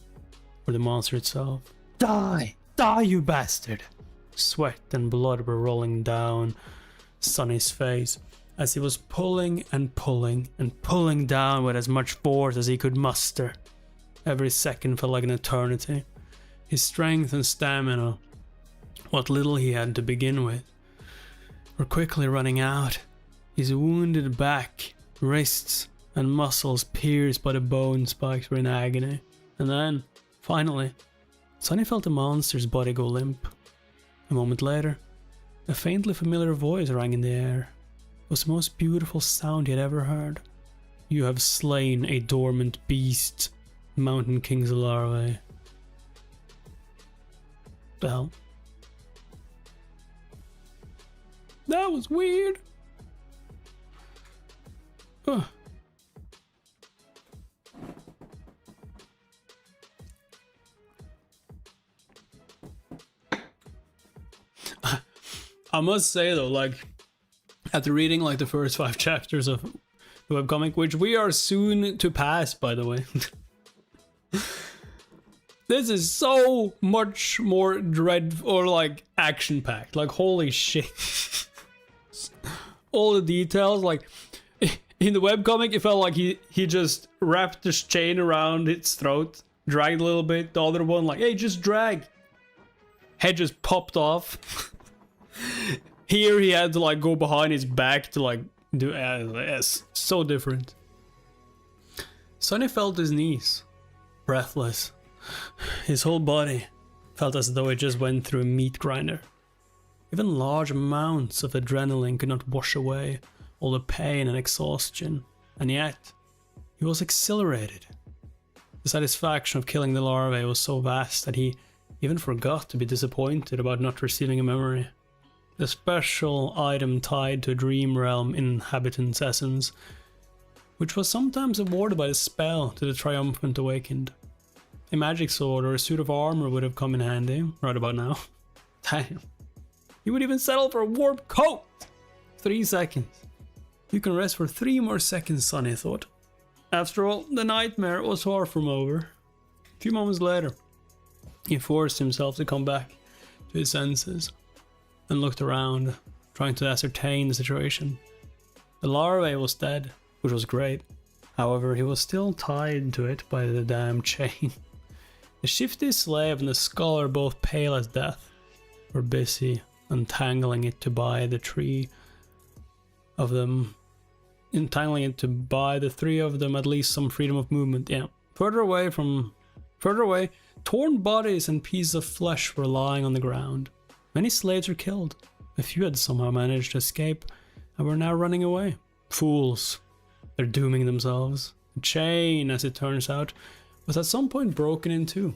or the monster itself. Die! Die, you bastard! Sweat and blood were rolling down Sonny's face as he was pulling and pulling and pulling down with as much force as he could muster. Every second felt like an eternity. His strength and stamina, what little he had to begin with, were quickly running out. His wounded back, wrists, and muscles pierced by the bone spikes were in agony. And then, finally, Sonny felt the monster's body go limp. A moment later, a faintly familiar voice rang in the air. It was the most beautiful sound he had ever heard. "You have slain a dormant beast, Mountain King's larvae." The hell? That was weird. Ugh. I must say though, like, after reading like the first 5 chapters of the webcomic, which we are soon to pass, by the way, this is so much more dreadful, or like action-packed. Like, holy shit. All the details, like in the webcomic, it felt like he just wrapped this chain around its throat, dragged a little bit. The other one, like, hey, just drag. Head just popped off. Here he had to like go behind his back to like do. Yes, so different. Sonny felt his knees, breathless. His whole body felt as though it just went through a meat grinder. Even large amounts of adrenaline could not wash away all the pain and exhaustion, and yet he was exhilarated. The satisfaction of killing the larvae was so vast that he even forgot to be disappointed about not receiving a memory. The special item tied to a dream realm inhabitant's essence, which was sometimes awarded by the spell to the triumphant awakened. A magic sword or a suit of armor would have come in handy right about now. Damn. You would even settle for a warp coat! 3 seconds. You can rest for 3 more seconds, Sonny thought. After all, the nightmare was far from over. A few moments later, he forced himself to come back to his senses and looked around, trying to ascertain the situation. The larvae was dead, which was great. However, he was still tied to it by the damn chain. The shifty slave and the scholar, both pale as death, were busy untangling it to buy the 3 of them. Entangling it to buy the 3 of them at least some freedom of movement. Yeah. Further away, torn bodies and pieces of flesh were lying on the ground. Many slaves were killed. A few had somehow managed to escape and were now running away. Fools. They're dooming themselves. The chain, as it turns out, was at some point broken in two.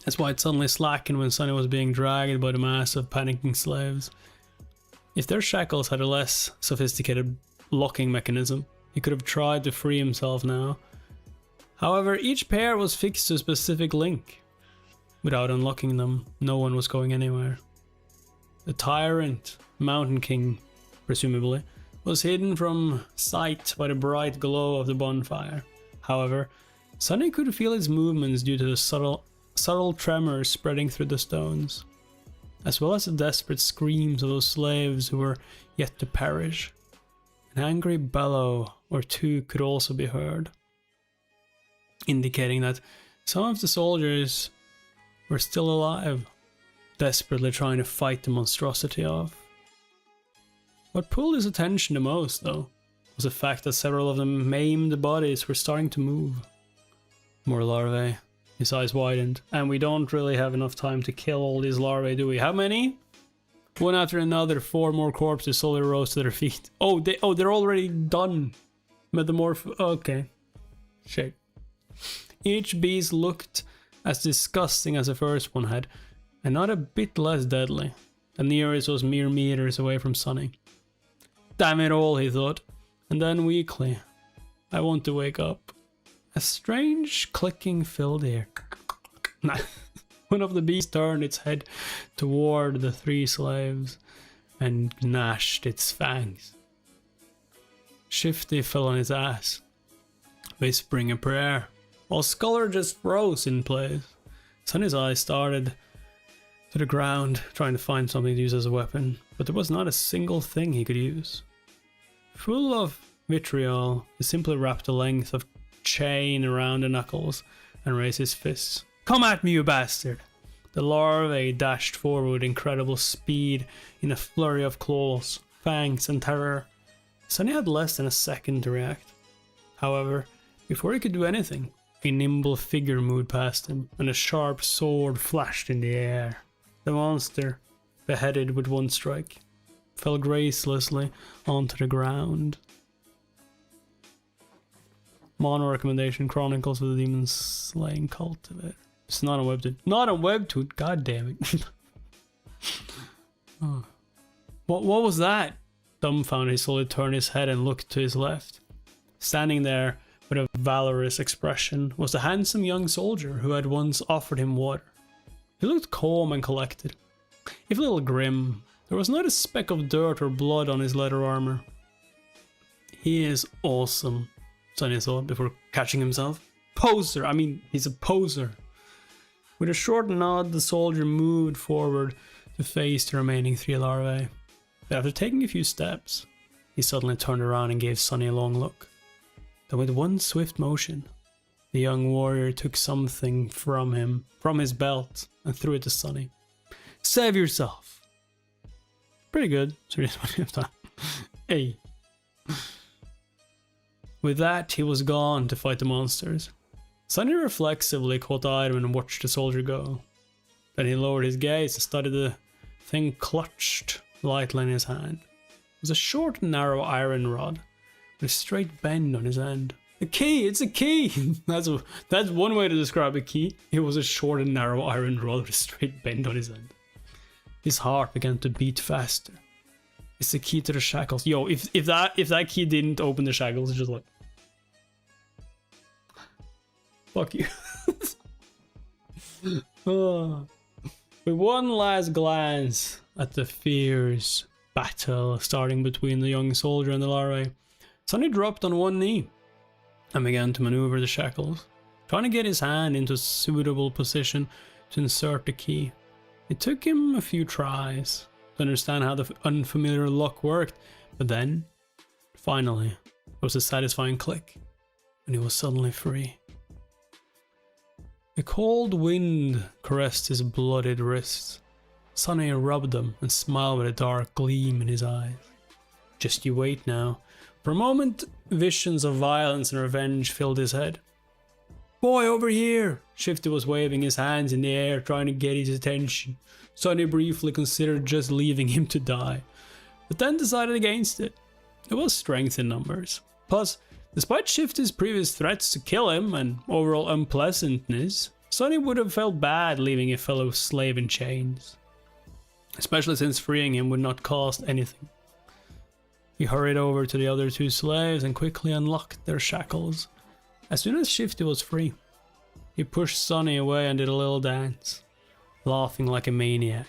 That's why it suddenly slackened when Sonny was being dragged by the mass of panicking slaves. If their shackles had a less sophisticated locking mechanism, he could have tried to free himself now. However, each pair was fixed to a specific link. Without unlocking them, no one was going anywhere. The Tyrant, Mountain King, presumably, was hidden from sight by the bright glow of the bonfire. However, Sonny could feel his movements due to the subtle tremors spreading through the stones, as well as the desperate screams of those slaves who were yet to perish. An angry bellow or two could also be heard, indicating that some of the soldiers were still alive, desperately trying to fight the monstrosity off. What pulled his attention the most, though, was the fact that several of the maimed bodies were starting to move. More larvae. His eyes widened. And we don't really have enough time to kill all these larvae, do we? How many? One after another, 4 more corpses slowly rose to their feet. Oh, they're already done. Okay. Shit. Each beast looked as disgusting as the first one had, and not a bit less deadly. The nearest was mere meters away from Sonny. Damn it all, he thought. And then weakly, I want to wake up. A strange clicking filled the air. One of the beasts turned its head toward the 3 slaves and gnashed its fangs. Shifty fell on his ass, whispering a prayer, while Scholar just froze in place. Sonny's eyes started to the ground, trying to find something to use as a weapon, but there was not a single thing he could use. Full of vitriol, he simply wrapped a length of chain around the knuckles and raised his fists. Come at me, you bastard! The larvae dashed forward with incredible speed in a flurry of claws, fangs, and terror. Sonny had less than a second to react. However, before he could do anything, a nimble figure moved past him, and a sharp sword flashed in the air. The monster, beheaded with one strike, fell gracelessly onto the ground. Mono recommendation: Chronicles of the Demon Slaying Cultivator. It's not on Webtoon. Not on Webtoon. God damn it. Oh. What was that? Dumbfounded, he slowly turned his head and looked to his left. Standing there with a valorous expression was the handsome young soldier who had once offered him water. He looked calm and collected, if a little grim. There was not a speck of dirt or blood on his leather armor. He is awesome, Sonny thought before catching himself. Poser! I mean, he's a poser. With a short nod, the soldier moved forward to face the remaining 3 larvae. But after taking a few steps, he suddenly turned around and gave Sonny a long look. Then with one swift motion, the young warrior took something from his belt, and threw it to Sonny. Save yourself! Pretty good. Seriously, hey. With that, he was gone to fight the monsters. Sonny reflexively caught the item and watched the soldier go. Then he lowered his gaze and studied the thing clutched lightly in his hand. It was a short and narrow iron rod with a straight bend on his end. A key! It's a key! That's one way to describe a key. It was a short and narrow iron rod with a straight bend on his end. His heart began to beat faster. It's the key to the shackles. Yo, if that key didn't open the shackles, it's just like, fuck you. Oh. With one last glance at the fierce battle starting between the young soldier and the larvae, Sonny dropped on one knee and began to maneuver the shackles, trying to get his hand into a suitable position to insert the key. It took him a few tries to understand how the unfamiliar lock worked, but then, finally, there was a satisfying click, and he was suddenly free. A cold wind caressed his bloodied wrists. Sonny rubbed them and smiled with a dark gleam in his eyes. Just you wait now. For a moment, visions of violence and revenge filled his head. Boy, over here! Shifty was waving his hands in the air, trying to get his attention. Sonny briefly considered just leaving him to die, but then decided against it. There was strength in numbers. Plus, despite Shifty's previous threats to kill him and overall unpleasantness, Sonny would have felt bad leaving a fellow slave in chains, especially since freeing him would not cost anything. He hurried over to the other 2 slaves and quickly unlocked their shackles. As soon as Shifty was free, he pushed Sonny away and did a little dance, laughing like a maniac.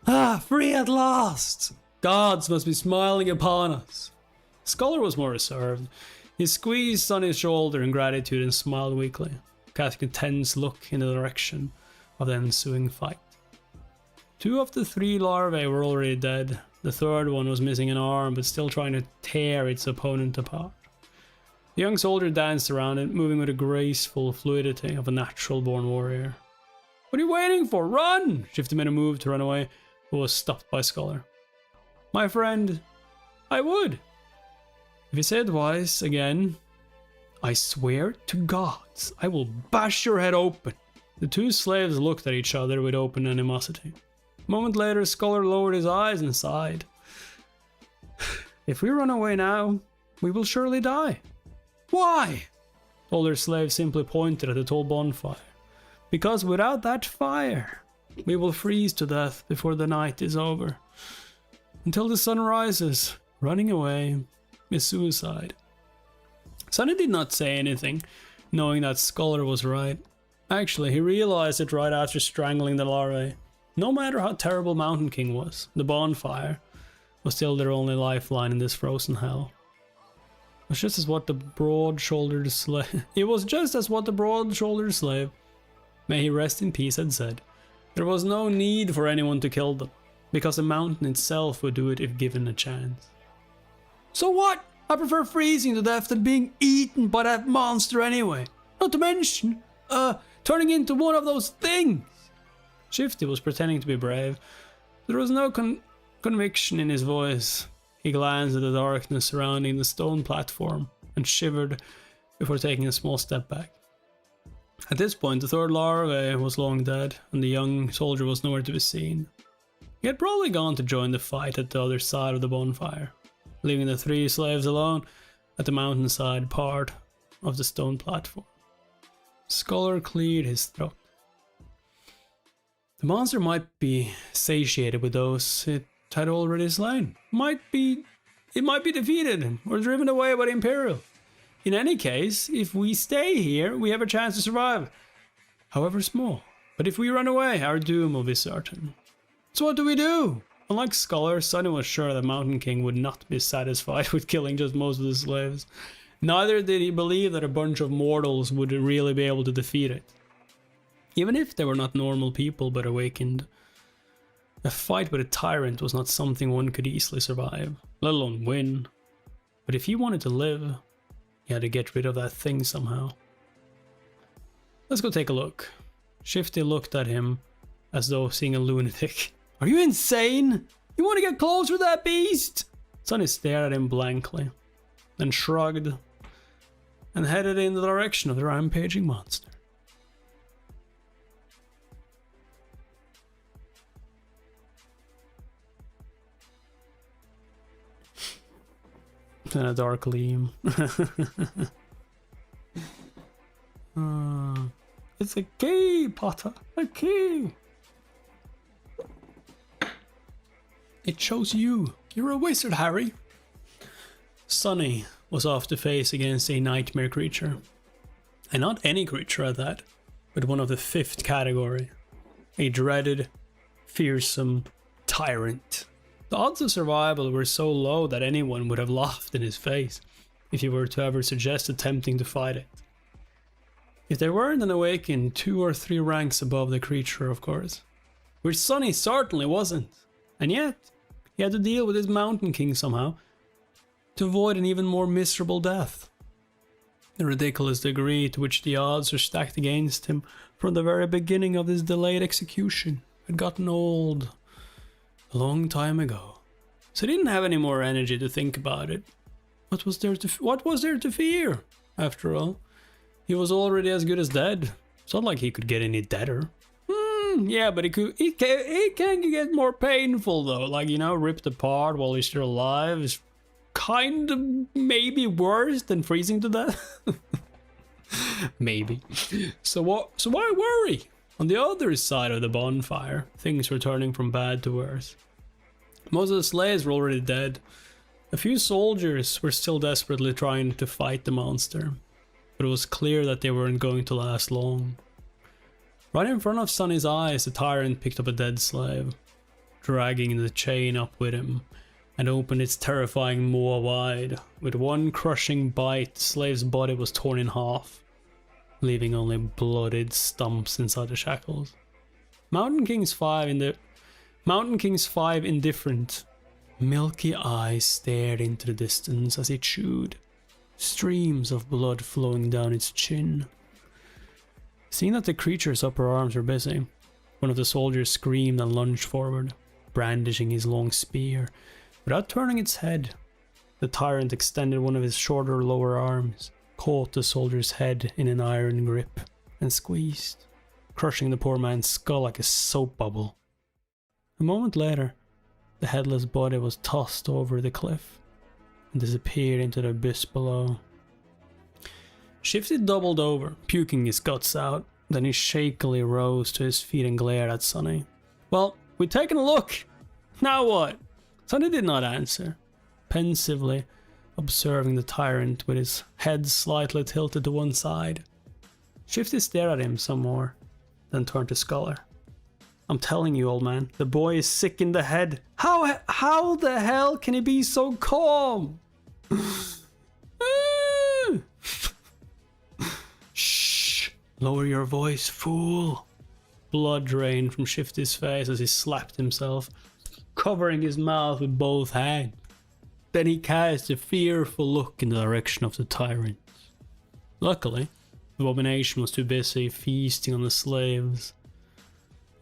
Ah, free at last! Gods must be smiling upon us. Scholar was more reserved. He squeezed Sonny's shoulder in gratitude and smiled weakly, casting a tense look in the direction of the ensuing fight. 2 of the 3 larvae were already dead. The third one was missing an arm, but still trying to tear its opponent apart. The young soldier danced around it, moving with a graceful fluidity of a natural-born warrior. What are you waiting for? Run! Shifty made a move to run away, but was stopped by Scholar. My friend, I would. If you say it twice again, I swear to gods, I will bash your head open. The 2 slaves looked at each other with open animosity. A moment later, Scholar lowered his eyes and sighed. If we run away now, we will surely die. Why? The older slave simply pointed at the tall bonfire. Because without that fire, we will freeze to death before the night is over. Until the sun rises, running away is suicide. Sonny did not say anything, knowing that Scholar was right. Actually, he realized it right after strangling the larvae. No matter how terrible Mountain King was, the bonfire was still their only lifeline in this frozen hell. It was just as what the broad-shouldered slave, may he rest in peace, had said. There was no need for anyone to kill them, because the mountain itself would do it if given a chance. So what? I prefer freezing to death than being eaten by that monster anyway. Not to mention, turning into one of those things. Shifty was pretending to be brave. There was no conviction in his voice. He glanced at the darkness surrounding the stone platform and shivered before taking a small step back. At this point, the third larvae was long dead, and the young soldier was nowhere to be seen. He had probably gone to join the fight at the other side of the bonfire, leaving the 3 slaves alone at the mountainside part of the stone platform. Scholar cleared his throat. The monster might be satiated with those it had already slain. It might be defeated or driven away by the Imperial. In any case, if we stay here, we have a chance to survive, however small. But if we run away, our doom will be certain. So what do we do? Unlike Scholar, Sonny was sure that Mountain King would not be satisfied with killing just most of the slaves. Neither did he believe that a bunch of mortals would really be able to defeat it. Even if they were not normal people but awakened, a fight with a tyrant was not something one could easily survive, let alone win. But if he wanted to live, he had to get rid of that thing somehow. Let's go take a look. Shifty looked at him as though seeing a lunatic. Are you insane? You want to get close with that beast? Sonny stared at him blankly, then shrugged and headed in the direction of the rampaging monster. And a dark gleam. It's a key, Potter. A key. It shows you. You're a wizard, Harry. Sonny was off to face against a nightmare creature. And not any creature at that, but one of the 5th category. A dreaded, fearsome tyrant. The odds of survival were so low that anyone would have laughed in his face if he were to ever suggest attempting to fight it. If they weren't an awakened 2 or 3 ranks above the creature, of course. Which Sonny certainly wasn't. And yet, he had to deal with his Mountain King somehow to avoid an even more miserable death. The ridiculous degree to which the odds are stacked against him from the very beginning of his delayed execution had gotten old a long time ago, so he didn't have any more energy to think about it. What was there to fear? After all, he was already as good as dead. It's not like he could get any deader. Yeah, but it can get more painful though. Like, you know, ripped apart while he's still alive is kind of maybe worse than freezing to death. Maybe. So why worry? On the other side of the bonfire, things were turning from bad to worse. Most of the slaves were already dead. A few soldiers were still desperately trying to fight the monster, but it was clear that they weren't going to last long. Right in front of Sonny's eyes, the tyrant picked up a dead slave, dragging the chain up with him, and opened its terrifying maw wide. With one crushing bite, the slave's body was torn in half, leaving only bloodied stumps inside the shackles. Mountain King's 5 indifferent, milky eyes stared into the distance as he chewed, streams of blood flowing down its chin. Seeing that the creature's upper arms were busy, one of the soldiers screamed and lunged forward, brandishing his long spear. Without turning its head, the tyrant extended one of his shorter lower arms, caught the soldier's head in an iron grip, and squeezed, crushing the poor man's skull like a soap bubble. A moment later, the headless body was tossed over the cliff and disappeared into the abyss below. Shifty doubled over, puking his guts out. Then he shakily rose to his feet and glared at Sonny. Well, we've taken a look. Now what? Sonny did not answer, pensively observing the tyrant with his head slightly tilted to one side. Shifty stared at him some more, then turned to Scholar. I'm telling you, old man, the boy is sick in the head. How the hell can he be so calm? Shh! Lower your voice, fool. Blood drained from Shifty's face as he slapped himself, covering his mouth with both hands. Then he cast a fearful look in the direction of the tyrant. Luckily, the abomination was too busy feasting on the slaves.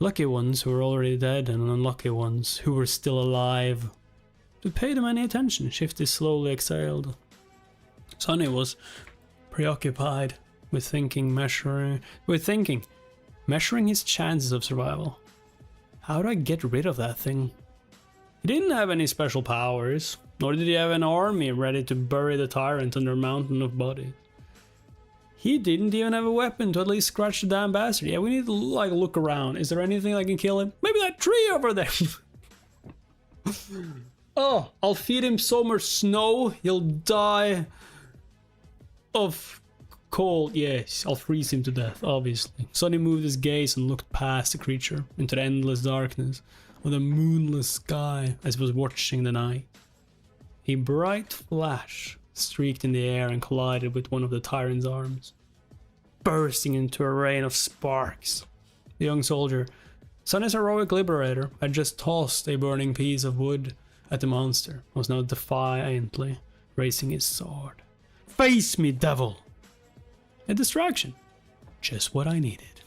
Lucky ones who were already dead and unlucky ones who were still alive. To pay them any attention, Shifty slowly exhaled. Sonny was preoccupied with measuring his chances of survival. How do I get rid of that thing? He didn't have any special powers, nor did he have an army ready to bury the Tyrant under a mountain of bodies. He didn't even have a weapon to at least scratch the damn bastard. Yeah, we need to like look around. Is there anything that can kill him? Maybe that tree over there. Oh, I'll feed him so much snow, he'll die of cold. Yes, I'll freeze him to death, obviously. Sonny moved his gaze and looked past the creature into the endless darkness of the moonless sky as he was watching the night. A bright flash streaked in the air and collided with one of the Tyrant's arms, bursting into a rain of sparks. The young soldier, Sonny's heroic liberator, had just tossed a burning piece of wood at the monster and was now defiantly raising his sword. Face me, devil! A distraction. Just what I needed.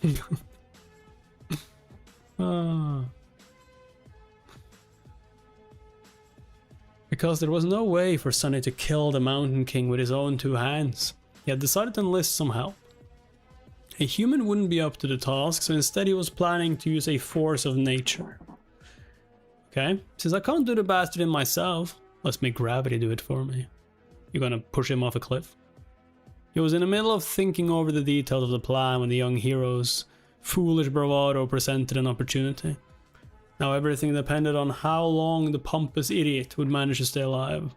Because there was no way for Sonny to kill the Mountain King with his own two hands, he had decided to enlist some help. A human wouldn't be up to the task, so instead he was planning to use a force of nature. Okay, since I can't do the bastard in myself, let's make gravity do it for me. You're gonna push him off a cliff? He was in the middle of thinking over the details of the plan when the young hero's foolish bravado presented an opportunity. Now everything depended on how long the pompous idiot would manage to stay alive.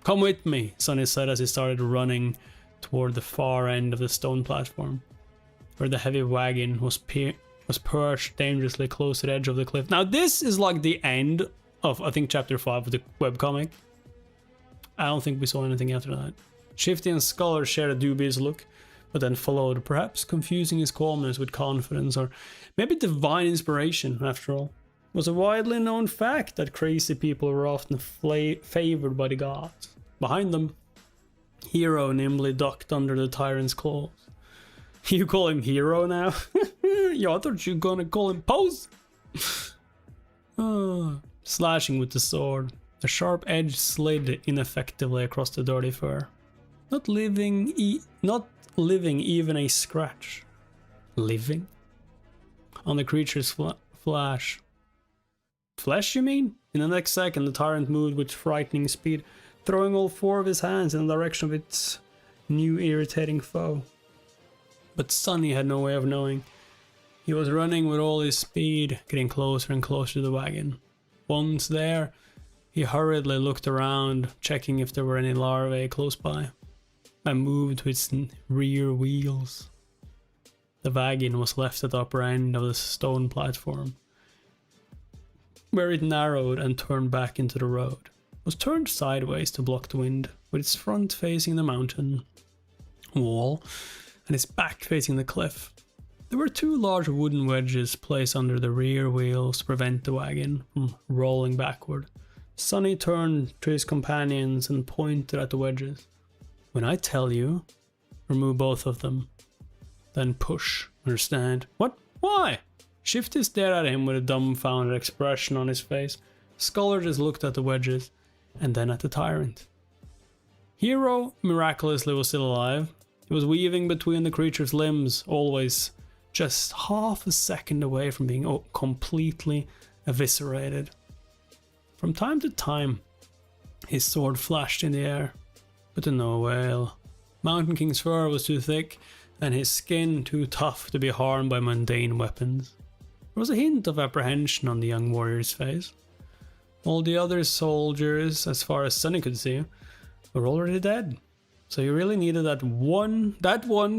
Come with me, Sonny said as he started running toward the far end of the stone platform, where the heavy wagon was perched dangerously close to the edge of the cliff. Now this is like the end of, I think, chapter 5 of the webcomic. I don't think we saw anything after that. Shifty and Scholar shared a dubious look, but then followed, perhaps confusing his calmness with confidence, or maybe divine inspiration, after all. It was a widely known fact that crazy people were often favored by the gods. Behind them, Hero nimbly ducked under the Tyrant's claws. You call him Hero now? Yeah, I thought you were gonna call him Pose. Slashing with the sword, the sharp edge slid ineffectively across the dirty fur, not leaving even a scratch. Living? On the creature's flesh, you mean? In the next second, the Tyrant moved with frightening speed, throwing all four of his hands in the direction of its new irritating foe. But Sonny had no way of knowing. He was running with all his speed, getting closer and closer to the wagon. Once there, he hurriedly looked around, checking if there were any larvae close by, and moved to its rear wheels. The wagon was left at the upper end of the stone platform, where it narrowed and turned back into the road. It was turned sideways to block the wind, with its front facing the mountain wall and its back facing the cliff. There were two large wooden wedges placed under the rear wheels to prevent the wagon from rolling backward. Sonny turned to his companions and pointed at the wedges. When I tell you, remove both of them. Then push, understand? What? Why? Shifty stared at him with a dumbfounded expression on his face. Scholar just looked at the wedges, and then at the Tyrant. Hero miraculously was still alive. He was weaving between the creature's limbs, always just half a second away from being completely eviscerated. From time to time, his sword flashed in the air, but to no avail. Mountain King's fur was too thick, and his skin too tough to be harmed by mundane weapons. There was a hint of apprehension on the young warrior's face. All the other soldiers, as far as Sonny could see, were already dead. So he really needed that one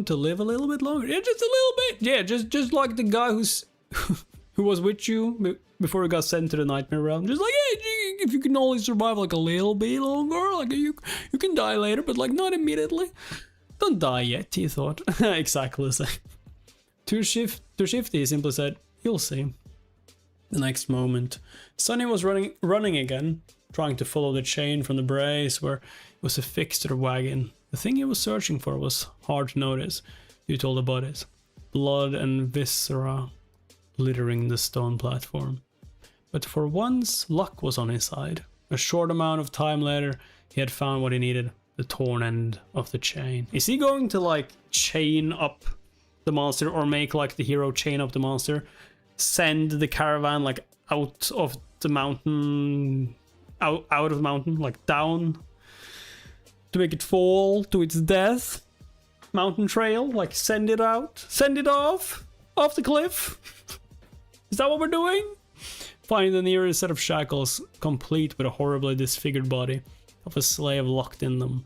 to live a little bit longer. Yeah, just a little bit. Yeah, just like the guy who was with you before he got sent to the Nightmare Realm. Just like, yeah, if you can only survive like a little bit longer, like you can die later, but like not immediately. Don't die yet, he thought. Exactly the same. To Shifty, he simply said, "You'll see." The next moment, Sonny was running again, trying to follow the chain from the brace where it was affixed to the wagon. The thing he was searching for was hard to notice due to all the bodies. Blood and viscera littering the stone platform. But for once, luck was on his side. A short amount of time later, he had found what he needed, the torn end of the chain. Is he going to like chain up the monster, or make like the hero chain up the monster, send the caravan like out of the mountain, out of the mountain, like down, to make it fall to its death? Mountain trail, like send it out, send it off the cliff. Is that what we're doing? Finding the nearest set of shackles, complete with a horribly disfigured body of a slave locked in them.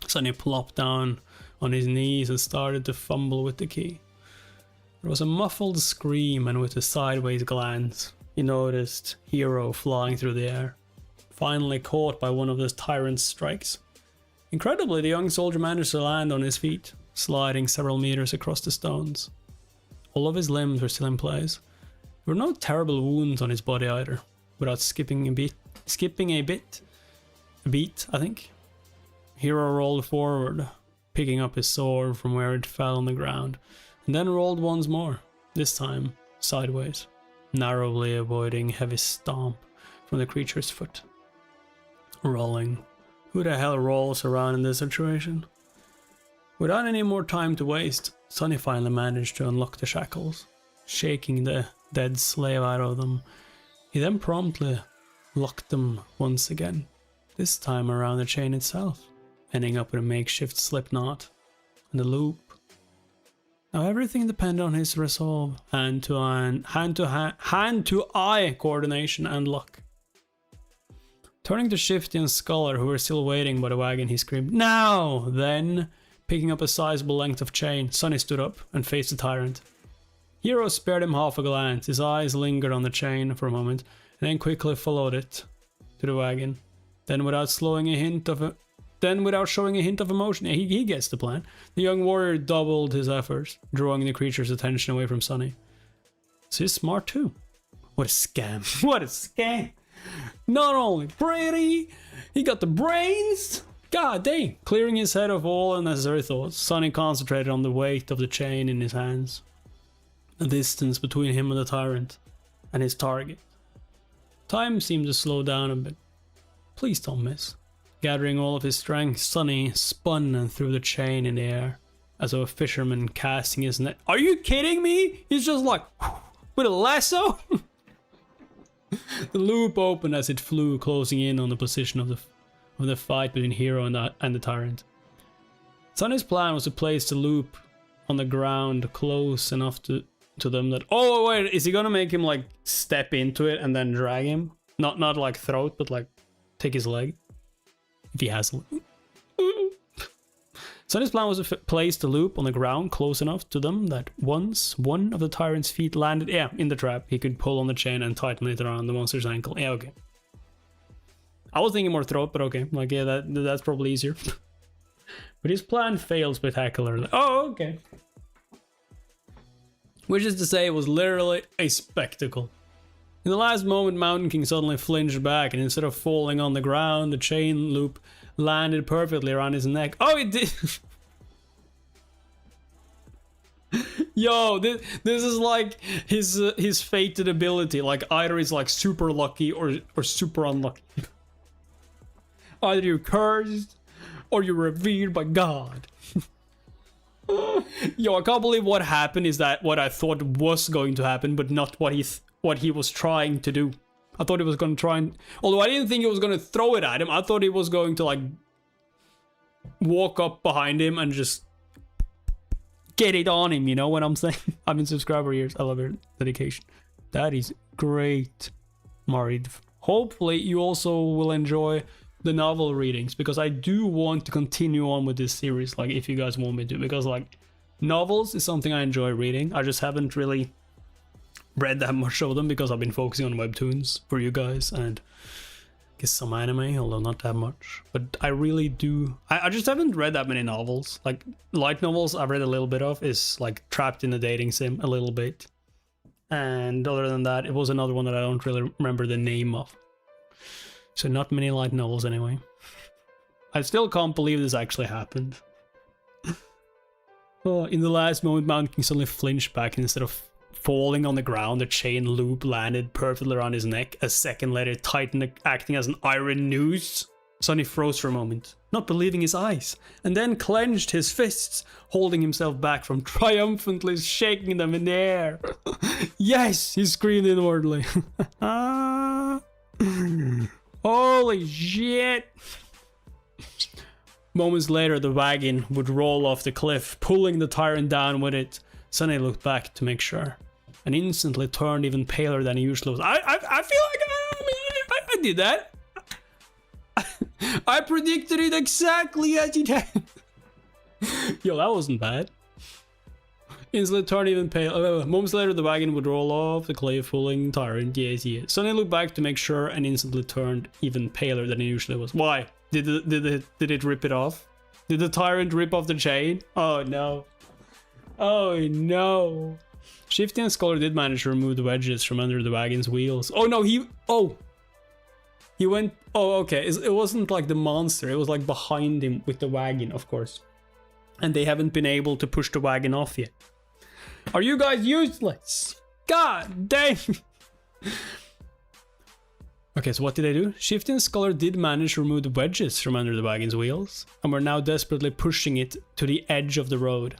Sonny plopped down on his knees and started to fumble with the key. There was a muffled scream, and with a sideways glance, he noticed Hero flying through the air, finally caught by one of the Tyrant's strikes. Incredibly, the young soldier managed to land on his feet, sliding several meters across the stones. All of his limbs were still in place. There were no terrible wounds on his body either, without skipping a beat, I think. Hero rolled forward, picking up his sword from where it fell on the ground, and then rolled once more, this time sideways, narrowly avoiding heavy stomp from the creature's foot. Rolling. Who the hell rolls around in this situation? Without any more time to waste, Sonny finally managed to unlock the shackles, shaking the dead slave out of them. He then promptly locked them once again, this time around the chain itself, ending up with a makeshift slip knot and a loop. Now everything depended on his resolve, hand-to-eye coordination and luck. Turning to Shifty and Scholar, who were still waiting by the wagon, he screamed, "Now!" Then, picking up a sizable length of chain, Sonny stood up and faced the Tyrant. Hero spared him half a glance. His eyes lingered on the chain for a moment, and then quickly followed it to the wagon. Then, without showing a hint of emotion, he gets the plan. The young warrior doubled his efforts, drawing the creature's attention away from Sonny. So he's smart too. What a scam! What a scam! Not only pretty, he got the brains. God dang! Clearing his head of all unnecessary thoughts, Sonny concentrated on the weight of the chain in his hands. The distance between him and the Tyrant, and his target. Time seemed to slow down a bit. Please don't miss. Gathering all of his strength, Sonny spun and threw the chain in the air, as though a fisherman casting his net. Are you kidding me? He's just like, with a lasso? The loop opened as it flew, closing in on the position of the fight between Hero and the Tyrant. Sonny's plan was to place the loop on the ground close enough to them that... Oh wait, is he gonna make him like step into it and then drag him? Not like throat, but like take his leg? If he has... Sonny's plan was to place the loop on the ground close enough to them that once one of the Tyrant's feet landed in the trap, he could pull on the chain and tighten it around the monster's ankle. Yeah, okay. I was thinking more throat, but okay. Like, yeah, that's probably easier. But his plan failed spectacularly. Oh, okay. Which is to say, it was literally a spectacle. In the last moment, Mountain King suddenly flinched back, and instead of falling on the ground, the chain loop landed perfectly around his neck. Oh, it did! Yo, this is like his fated ability. Like, either he's like super lucky or super unlucky. Either you're cursed or you're revered by God. Yo, I can't believe what happened is that what I thought was going to happen, but not what he was trying to do. I thought he was going to try and... Although I didn't think he was going to throw it at him, I thought he was going to, like, walk up behind him and just get it on him, you know what I'm saying? I've been subscriber years. I love your dedication. That is great, Marid. Hopefully you also will enjoy the novel readings, because I do want to continue on with this series, like, if you guys want me to, because, like, novels is something I enjoy reading. I just haven't really read that much of them because I've been focusing on webtoons for you guys and I guess some anime, although not that much. But I really do... I just haven't read that many novels. Like, light novels I've read a little bit of is, like, Trapped in a Dating Sim a little bit. And other than that, it was another one that I don't really remember the name of. So not many light novels anyway. I still can't believe this actually happened. Oh, in the last moment, Mountain King suddenly flinched back, and instead of falling on the ground, the chain loop landed perfectly around his neck. A second later, it tightened, acting as an iron noose. Sonny froze for a moment, not believing his eyes, and then clenched his fists, holding himself back from triumphantly shaking them in the air. Yes, he screamed inwardly. Holy shit. Moments later, the wagon would roll off the cliff, pulling the Tyrant down with it. Sonny looked back to make sure, and instantly turned even paler than he usually was. I feel like I did that. I predicted it exactly as it happened. Yo, that wasn't bad. Instantly turned even pale. Moments later, the wagon would roll off the cliff, pulling Tyrant. Yes. Sonny looked back to make sure, and instantly turned even paler than he usually was. Why? Did it rip it off? Did the Tyrant rip off the chain? Oh no. Oh no. Shifty and Scholar did manage to remove the wedges from under the wagon's wheels. Oh no, he went. Oh, okay. It wasn't like the monster. It was like behind him with the wagon, of course. And they haven't been able to push the wagon off yet. Are you guys useless? God dang. Okay, so what did they do? Shifty and Scholar did manage to remove the wedges from under the wagon's wheels, and were now desperately pushing it to the edge of the road.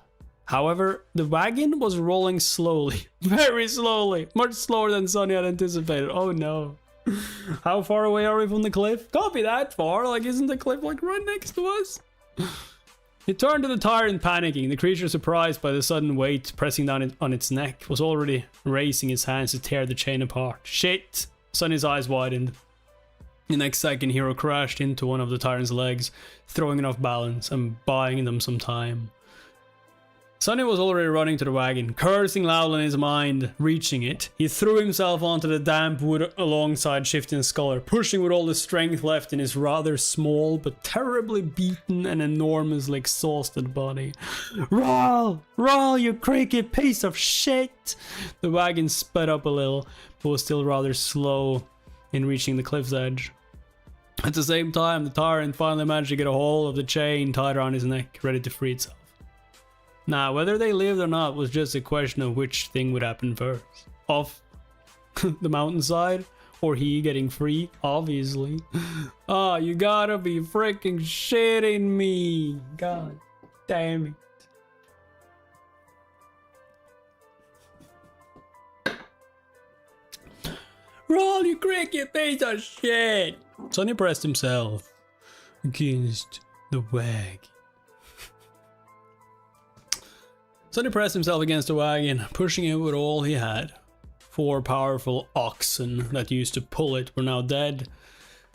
However, the wagon was rolling slowly, very slowly, much slower than Sonny had anticipated. Oh no. How far away are we from the cliff? Can't be that far, like isn't the cliff like right next to us? He turned to the Tyrant, panicking. The creature, surprised by the sudden weight pressing down on its neck, was already raising his hands to tear the chain apart. Shit! Sonny's eyes widened. The next second, Hero crashed into one of the Tyrant's legs, throwing it off balance and buying them some time. Sonny was already running to the wagon, cursing loudly in his mind, reaching it. He threw himself onto the damp wood alongside Shifty and Scholar, pushing with all the strength left in his rather small but terribly beaten and enormously exhausted body. Roll! Roll, you creaky piece of shit! The wagon sped up a little, but was still rather slow in reaching the cliff's edge. At the same time, the Tyrant finally managed to get a hold of the chain tied around his neck, ready to free itself. Now, whether they lived or not was just a question of which thing would happen first. Off the mountainside, or he getting free, obviously. Oh, you gotta be freaking shitting me. God damn it. Roll, you cricket piece of shit. Sonny pressed himself against the wagon. Sonny pressed himself against the wagon, pushing it with all he had. 4 powerful oxen that used to pull it were now dead,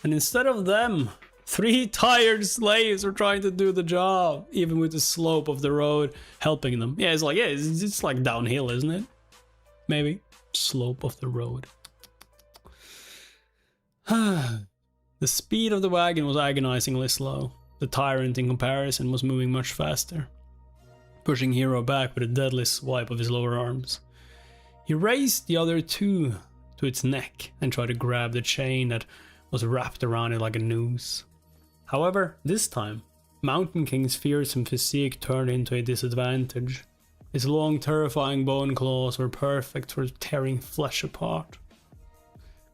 and instead of them, 3 tired slaves were trying to do the job, even with the slope of the road helping them. Yeah, it's like downhill, isn't it? Maybe. Slope of the road. The speed of the wagon was agonizingly slow. The Tyrant, in comparison, was moving much faster, pushing Hero back with a deadly swipe of his lower arms. He raised the other 2 to its neck and tried to grab the chain that was wrapped around it like a noose. However, this time, Mountain King's fearsome physique turned into a disadvantage. His long, terrifying bone claws were perfect for tearing flesh apart.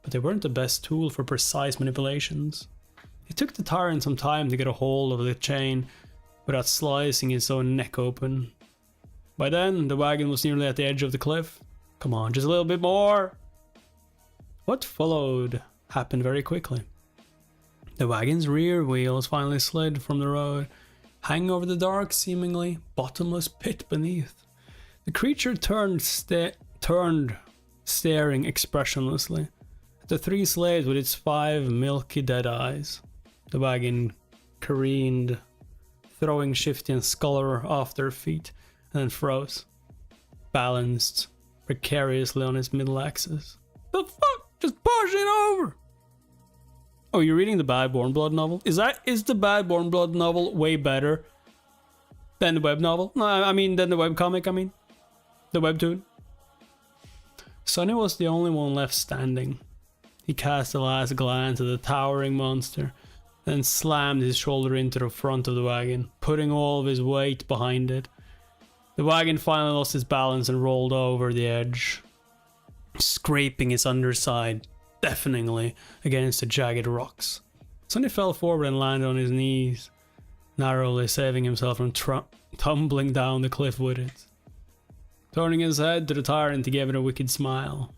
But they weren't the best tool for precise manipulations. It took the Tyrant some time to get a hold of the chain without slicing his own neck open. By then, the wagon was nearly at the edge of the cliff. Come on, just a little bit more! What followed happened very quickly. The wagon's rear wheels finally slid from the road, hanging over the dark, seemingly bottomless pit beneath. The creature turned staring expressionlessly at the 3 slaves with its 5 milky dead eyes. The wagon careened, throwing Shifty and Scholar off their feet, and then froze, balanced precariously on its middle axis. The fuck? Just push it over! Oh, you're reading the Bad Born Blood novel? Is the Bad Born Blood novel way better than the web novel? No, I mean, than the webcomic, I mean. The webtoon. Sonny was the only one left standing. He cast a last glance at the towering monster, then slammed his shoulder into the front of the wagon, putting all of his weight behind it. The The wagon finally lost its balance and rolled over the edge, scraping its underside deafeningly against the jagged rocks. Sonny fell forward and landed on his knees, narrowly saving himself from tumbling down the cliff with it. Turning his head to the Tyrant, he gave it a wicked smile.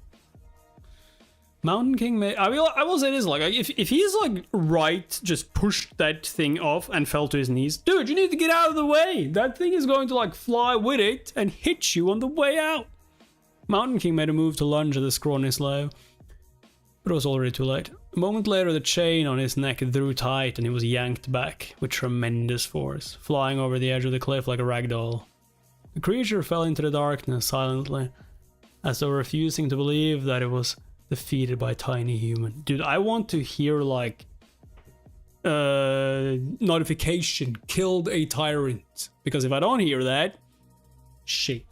Mountain King may... I will say this, like, if he's, like, right, just pushed that thing off and fell to his knees, dude, you need to get out of the way! That thing is going to, like, fly with it and hit you on the way out! Mountain King made a move to lunge at the scrawny slave, but it was already too late. A moment later, the chain on his neck drew tight and he was yanked back with tremendous force, flying over the edge of the cliff like a rag doll. The creature fell into the darkness silently, as though refusing to believe that it was defeated by a tiny human. Dude, I want to hear, like, notification, killed a tyrant. Because if I don't hear that, shit.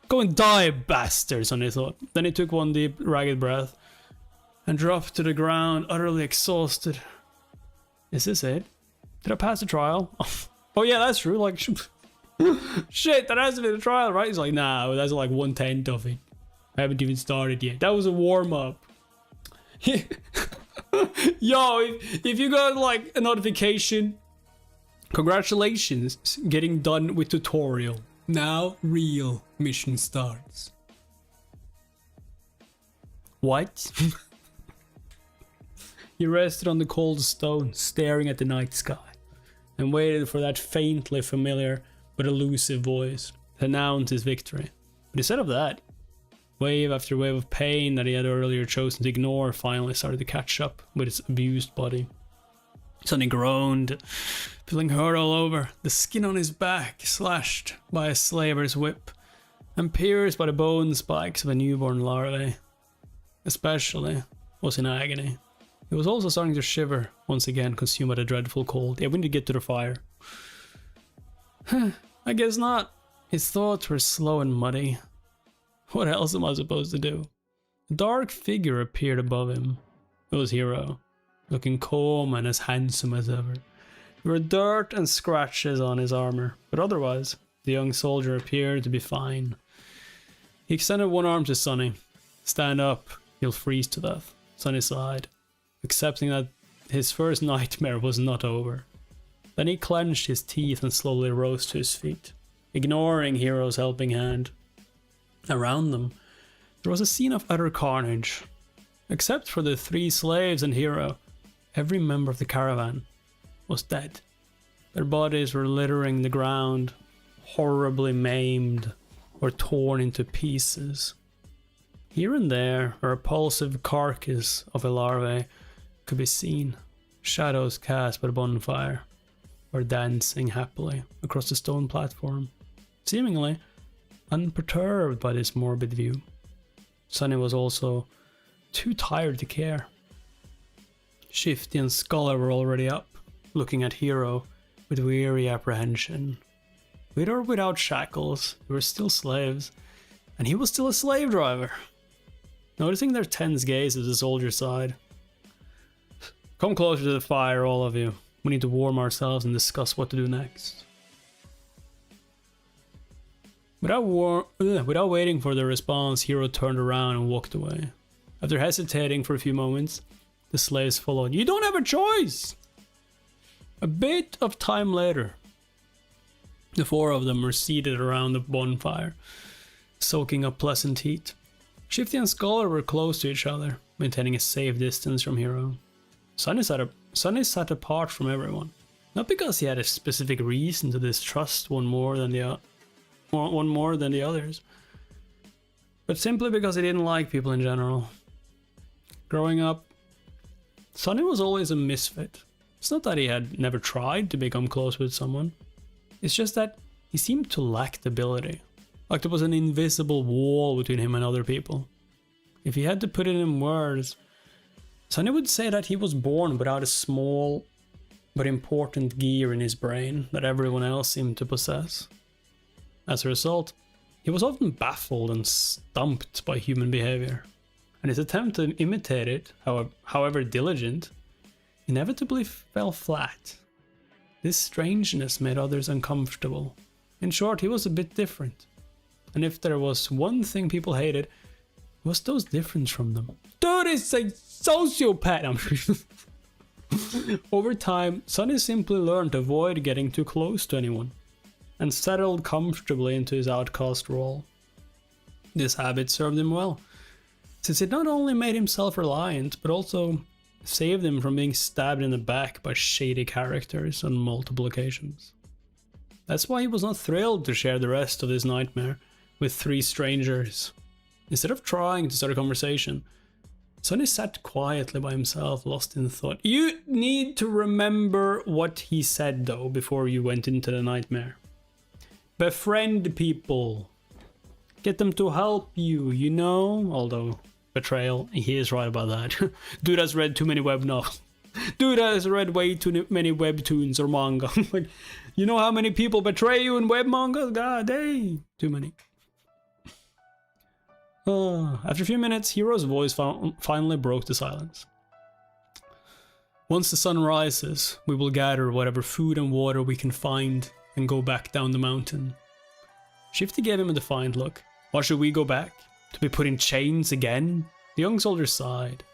Go and die, bastards, Sonny thought. Then he took one deep, ragged breath and dropped to the ground, utterly exhausted. Is this it? Did I pass the trial? Oh yeah, that's true, like... Shit, that has to be the trial, right? He's like, nah, that's like 1/10 of it. I haven't even started yet. That was a warm-up. Yo, if you got like a notification, congratulations, getting done with tutorial. Now real mission starts. What? He rested on the cold stone, staring at the night sky, and waited for that faintly familiar but elusive voice to announce his victory. But instead of that, wave after wave of pain that he had earlier chosen to ignore finally started to catch up with his abused body. Sonny groaned, feeling hurt all over, the skin on his back slashed by a slaver's whip and pierced by the bone spikes of a newborn larvae. Especially was in agony. He was also starting to shiver, once again consumed by the dreadful cold. Yeah, we need to get to the fire. I guess not. His thoughts were slow and muddy. What else am I supposed to do? A dark figure appeared above him. It was Hero, looking calm and as handsome as ever. There were dirt and scratches on his armor, but otherwise, the young soldier appeared to be fine. He extended one arm to Sonny. Stand up, you'll freeze to death. Sonny sighed, accepting that his first nightmare was not over. Then he clenched his teeth and slowly rose to his feet, ignoring Hero's helping hand. Around them, there was a scene of utter carnage. Except for the 3 slaves and Hero, every member of the caravan was dead. Their bodies were littering the ground, horribly maimed or torn into pieces. Here and there, a repulsive carcass of a larvae could be seen, shadows cast by the bonfire, or dancing happily across the stone platform, seemingly unperturbed by this morbid view. Sonny was also too tired to care. Shifty and Scholar were already up, looking at Hero with weary apprehension. With or without shackles, they were still slaves, and he was still a slave driver. Noticing their tense gazes, the soldier sighed. Come closer to the fire, all of you. We need to warm ourselves and discuss what to do next. Without waiting for the response, Hero turned around and walked away. After hesitating for a few moments, the slaves followed. You don't have a choice! A bit of time later, the 4 of them were seated around the bonfire, soaking up pleasant heat. Shifty and Scholar were close to each other, maintaining a safe distance from Hero. Sonny sat apart from everyone, not because he had a specific reason to distrust one more than the others, but simply because he didn't like people in general. Growing up, Sonny was always a misfit. It's not that he had never tried to become close with someone, it's just that he seemed to lack the ability, like there was an invisible wall between him and other people. If he had to put it in words, Sonny would say that he was born without a small but important gear in his brain that everyone else seemed to possess. As a result, he was often baffled and stumped by human behavior, and his attempt to imitate it, however diligent, inevitably fell flat. This strangeness made others uncomfortable. In short, he was a bit different. And if there was one thing people hated, it was those different from them. Dude is a sociopath! Over time, Sonny simply learned to avoid getting too close to anyone, and settled comfortably into his outcast role. This habit served him well, since it not only made him self-reliant, but also saved him from being stabbed in the back by shady characters on multiple occasions. That's why he was not thrilled to share the rest of this nightmare with 3 strangers. Instead of trying to start a conversation, Sonny sat quietly by himself, lost in thought. You need to remember what he said though before you went into the nightmare. Befriend people. Get them to help you, you know? Although, betrayal, he is right about that. Dude has read too many web novels. Dude has read way too many webtoons or manga. Like, you know how many people betray you in web manga? God dang, too many. After a few minutes, Hero's voice finally broke the silence. Once the sun rises, we will gather whatever food and water we can find and go back down the mountain. Shifty gave him a defiant look. Why should we go back? To be put in chains again? The young soldier sighed.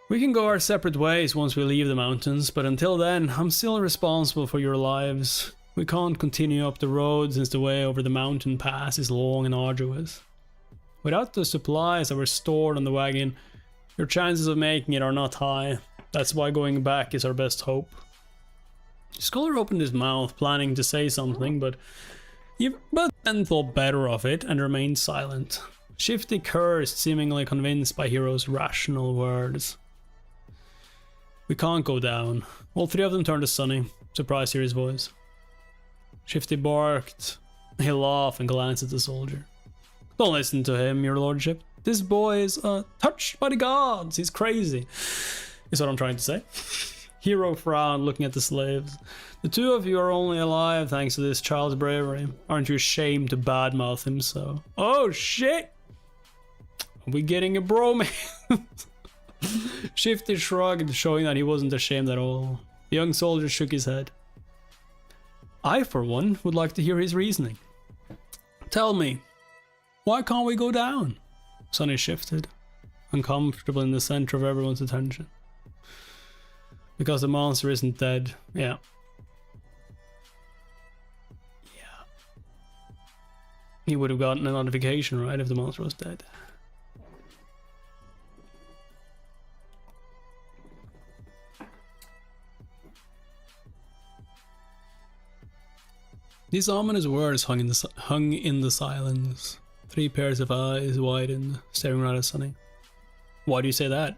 We can go our separate ways once we leave the mountains, but until then, I'm still responsible for your lives. We can't continue up the road since the way over the mountain pass is long and arduous. Without the supplies that were stored on the wagon, your chances of making it are not high. That's why going back is our best hope. The scholar opened his mouth, planning to say something, but then thought better of it and remained silent. Shifty cursed, seemingly convinced by Hero's rational words. We can't go down. All 3 of them turned to Sonny, surprised to hear his voice. Shifty barked. He laughed and glanced at the soldier. Don't listen to him, your lordship. This boy is touched by the gods. He's crazy, is what I'm trying to say. Hero frowned, looking at the slaves. The 2 of you are only alive thanks to this child's bravery. Aren't you ashamed to badmouth him so? Oh shit! Are we getting a bromance? Shifty shrugged, showing that he wasn't ashamed at all. The young soldier shook his head. I, for one, would like to hear his reasoning. Tell me, why can't we go down? Sonny shifted, uncomfortable in the center of everyone's attention. Because the monster isn't dead. Yeah. He would have gotten a notification, right, if the monster was dead. These ominous words hung in the silence. 3 pairs of eyes widened, staring right at Sonny. Why do you say that?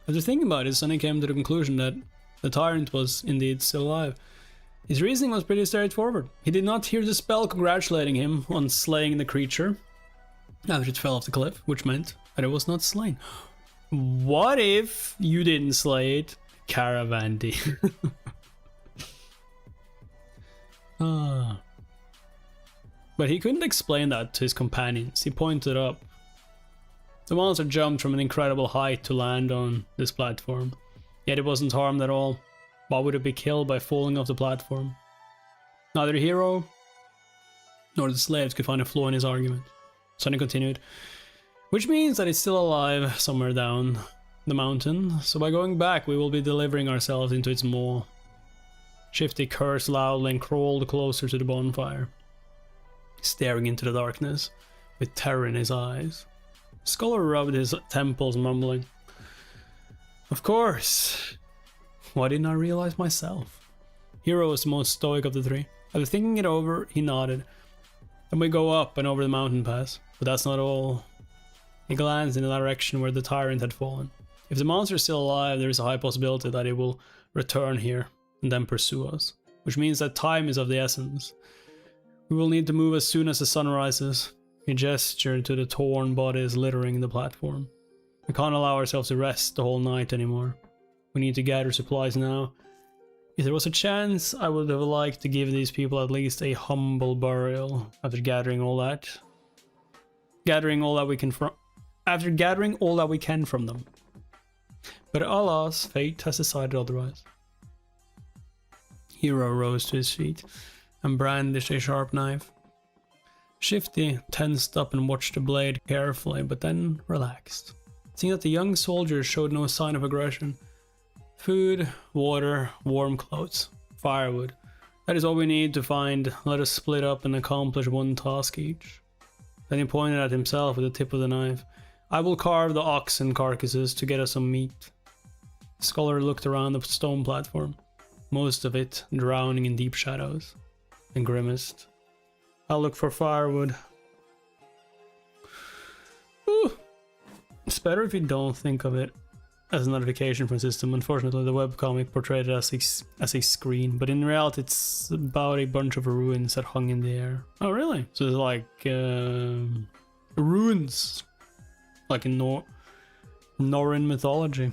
After thinking about it, Sonny came to the conclusion that the Tyrant was indeed still alive. His reasoning was pretty straightforward. He did not hear the spell congratulating him on slaying the creature after it fell off the cliff, which meant that it was not slain. What if you didn't slay it? Caravan did. But he couldn't explain that to his companions. He pointed up. The monster jumped from an incredible height to land on this platform. Yet it wasn't harmed at all. Why would it be killed by falling off the platform? Neither the hero nor the slaves could find a flaw in his argument. Sonny continued. Which means that it's still alive somewhere down the mountain. So by going back, we will be delivering ourselves into its maw. Shifty cursed loudly and crawled closer to the bonfire, staring into the darkness with terror in his eyes. Scholar rubbed his temples, mumbling. Of course. Why didn't I realize myself? Hero was the most stoic of the 3. After thinking it over, he nodded. Then we go up and over the mountain pass. But that's not all. He glanced in the direction where the Tyrant had fallen. If the monster is still alive, there is a high possibility that it will return here and then pursue us. Which means that time is of the essence. We will need to move as soon as the sun rises. He gestured to the torn bodies littering the platform. We can't allow ourselves to rest the whole night anymore. We need to gather supplies now. If there was a chance, I would have liked to give these people at least a humble burial after gathering all that. After gathering all that we can from them. But alas, fate has decided otherwise. Hero rose to his feet and brandished a sharp knife. Shifty tensed up and watched the blade carefully, but then relaxed, seeing that the young soldier showed no sign of aggression. Food, water, warm clothes, firewood. That is all we need to find. Let us split up and accomplish one task each. Then he pointed at himself with the tip of the knife. I will carve the oxen carcasses to get us some meat. The scholar looked around the stone platform, most of it drowning in deep shadows, and grimaced. I'll look for firewood. Ooh. It's better if you don't think of it as a notification from the system. Unfortunately, the webcomic portrayed it as a screen, but in reality it's about a bunch of ruins that hung in the air. Oh really? So it's like ruins, like in Norrøn mythology.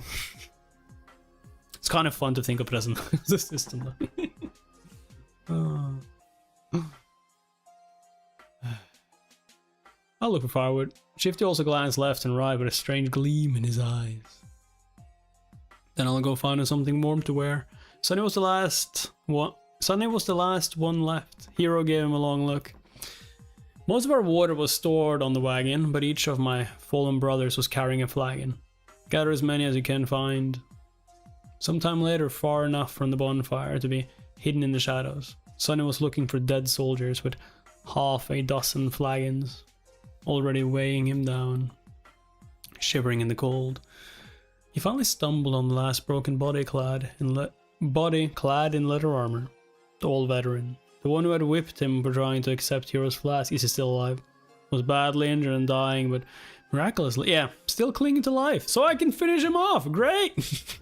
It's kind of fun to think of it as a system though. I'll look for firewood. Shifty also glanced left and right with a strange gleam in his eyes. Then I'll go find something warm to wear. Sunny was the last one left. Hero gave him a long look. Most of our water was stored on the wagon, but each of my fallen brothers was carrying a flagon. Gather as many as you can find. Sometime later, far enough from the bonfire to be hidden in the shadows, Sunny was looking for dead soldiers with half a dozen flagons, already weighing him down, shivering in the cold. He finally stumbled on the last broken body clad in leather armor, the old veteran, the one who had whipped him for trying to accept Hero's flask. Is he still alive? Was badly injured and dying, but miraculously, yeah, still clinging to life. So I can finish him off. Great!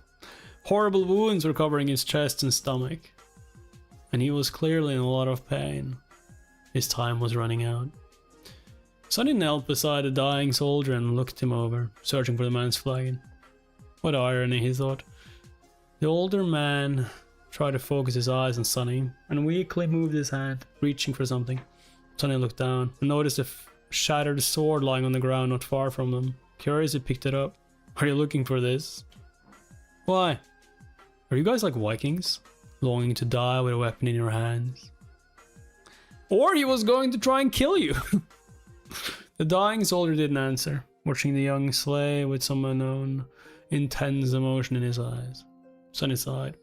Horrible wounds were covering his chest and stomach, and he was clearly in a lot of pain. His time was running out. Sonny knelt beside the dying soldier and looked him over, searching for the man's flagon. What irony, he thought. The older man tried to focus his eyes on Sonny and weakly moved his hand, reaching for something. Sonny looked down and noticed a shattered sword lying on the ground not far from them. Curious, he picked it up. Are you looking for this? Why? Are you guys like Vikings? Longing to die with a weapon in your hands? Or he was going to try and kill you! The dying soldier didn't answer, watching the young slay with some unknown, intense emotion in his eyes. Sonny sighed.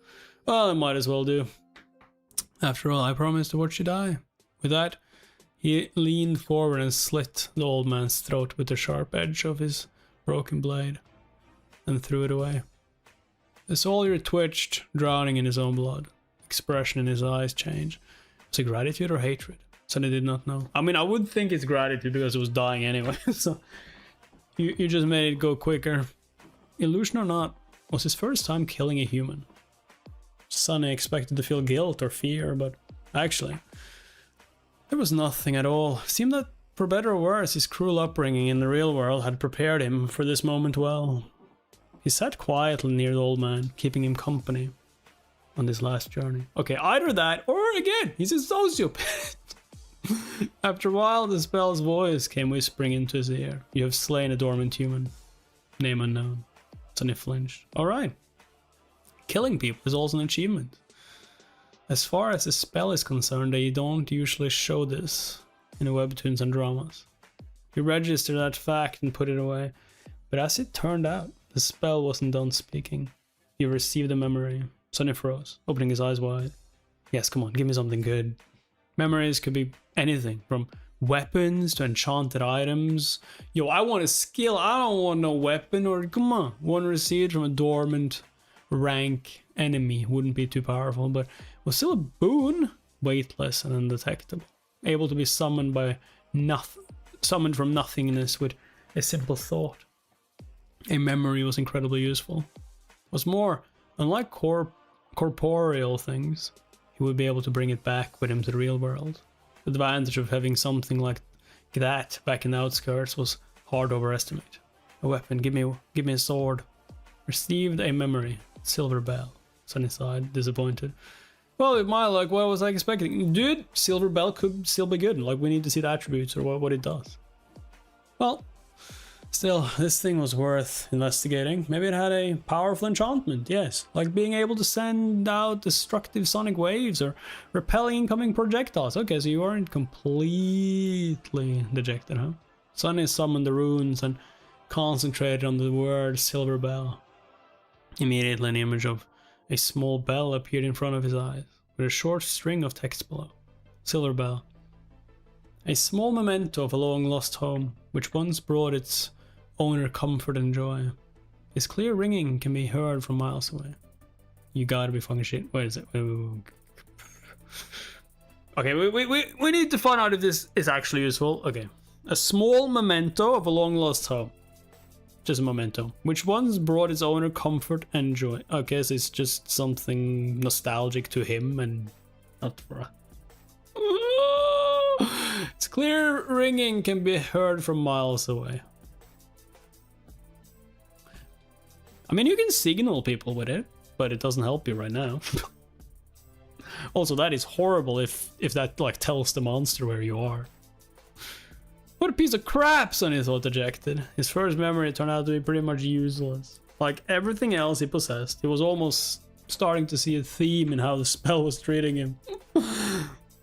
Well, I might as well do. After all, I promised to watch you die. With that, he leaned forward and slit the old man's throat with the sharp edge of his broken blade, and threw it away. The soldier twitched, drowning in his own blood. Expression in his eyes changed. Was it gratitude or hatred? Sonny did not know. I mean, I would think it's gratitude because it was dying anyway, so you just made it go quicker. Illusion or not, was his first time killing a human. Sonny expected to feel guilt or fear, but actually, there was nothing at all. It seemed that, for better or worse, his cruel upbringing in the real world had prepared him for this moment well. He sat quietly near the old man, keeping him company on this last journey. Okay, either that, or again, he's a sociopath. After a while, the spell's voice came whispering into his ear. You have slain a dormant human. Name unknown. Sonny flinched. Alright. Killing people is also an achievement. As far as the spell is concerned, they don't usually show this in the webtoons and dramas. You register that fact and put it away. But as it turned out, the spell wasn't done speaking. You received a memory. Sonny froze, opening his eyes wide. Yes, come on, give me something good. Memories could be anything, from weapons to enchanted items. Yo, I want a skill, I don't want no weapon, or come on, one received from a dormant rank enemy wouldn't be too powerful, but was still a boon, weightless and undetectable, able to be summoned by summoned from nothingness with a simple thought. A memory was incredibly useful. What's more, unlike corporeal things, he would be able to bring it back with him to the real world. The advantage of having something like that back in the outskirts was hard to overestimate. A weapon, give me a sword. Received a memory. Silver Bell. Sonny sighed, disappointed. Well, with my luck, what was I expecting? Dude, Silver Bell could still be good. Like, we need to see the attributes or what it does. Well, Still, this thing was worth investigating. Maybe it had a powerful enchantment, yes. Like being able to send out destructive sonic waves or repelling incoming projectiles. Okay, so you aren't completely dejected, huh? Sunny summoned the runes and concentrated on the word Silver Bell. Immediately an image of a small bell appeared in front of his eyes, with a short string of text below. Silver Bell. A small memento of a long-lost home, which once brought its owner comfort and joy. Its clear ringing can be heard from miles away. You gotta be fucking shit. Where is it? Okay, we need to find out if this is actually useful. Okay. A small memento of a long-lost home. Just a memento. Which once brought its owner comfort and joy. Okay, so it's just something nostalgic to him and not for us. Its clear ringing can be heard from miles away. I mean, you can signal people with it, but it doesn't help you right now. Also, that is horrible if that like tells the monster where you are. What a piece of crap, Sonny thought dejected. His first memory turned out to be pretty much useless. Like everything else he possessed, he was almost starting to see a theme in how the spell was treating him.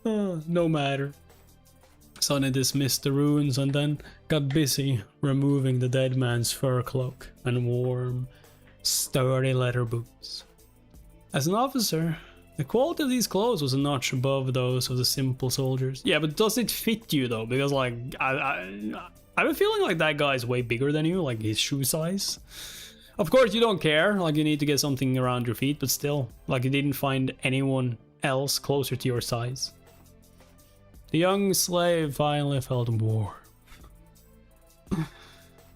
No matter. Sonny dismissed the runes and then got busy removing the dead man's fur cloak and warm, sturdy leather boots. As an officer, the quality of these clothes was a notch above those of the simple soldiers. Yeah, but does it fit you though? Because like, I have a feeling like that guy is way bigger than you, like his shoe size. Of course you don't care, like you need to get something around your feet, but still, like you didn't find anyone else closer to your size. The young slave finally felt warm.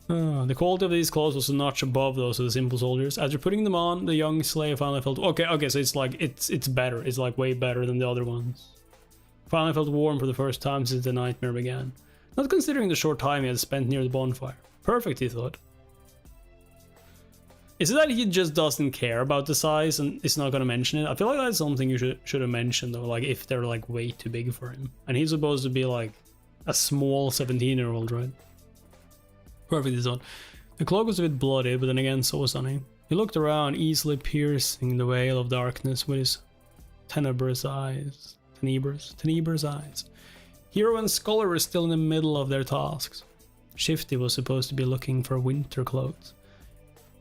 The quality of these clothes was a notch above those of the simple soldiers. After putting them on, the young slave finally felt... Okay, so it's like, it's better. It's like way better than the other ones. Finally felt warm for the first time since the nightmare began. Not considering the short time he had spent near the bonfire. Perfect, he thought. Is it that he just doesn't care about the size and is not gonna mention it? I feel like that's something you should have mentioned though, like if they're like way too big for him. And he's supposed to be like a small 17-year-old, right? Perfect, he thought. The cloak was a bit bloody, but then again, so was Sonny. He looked around, easily piercing the veil of darkness with his tenebrous eyes. Tenebrous eyes. Hero and Scholar were still in the middle of their tasks. Shifty was supposed to be looking for winter clothes,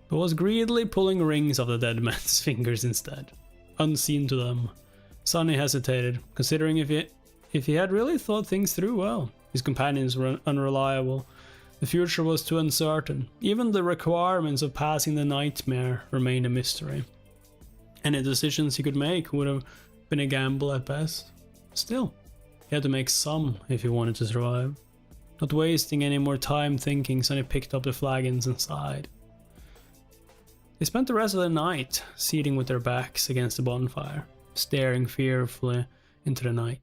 but was greedily pulling rings off the dead man's fingers instead. Unseen to them, Sonny hesitated, considering if he had really thought things through well. His companions were unreliable. The future was too uncertain. Even the requirements of passing the nightmare remained a mystery. Any decisions he could make would have been a gamble at best. Still, he had to make some if he wanted to survive. Not wasting any more time thinking, Sonny picked up the flagons and sighed. They spent the rest of the night seating with their backs against the bonfire, staring fearfully into the night.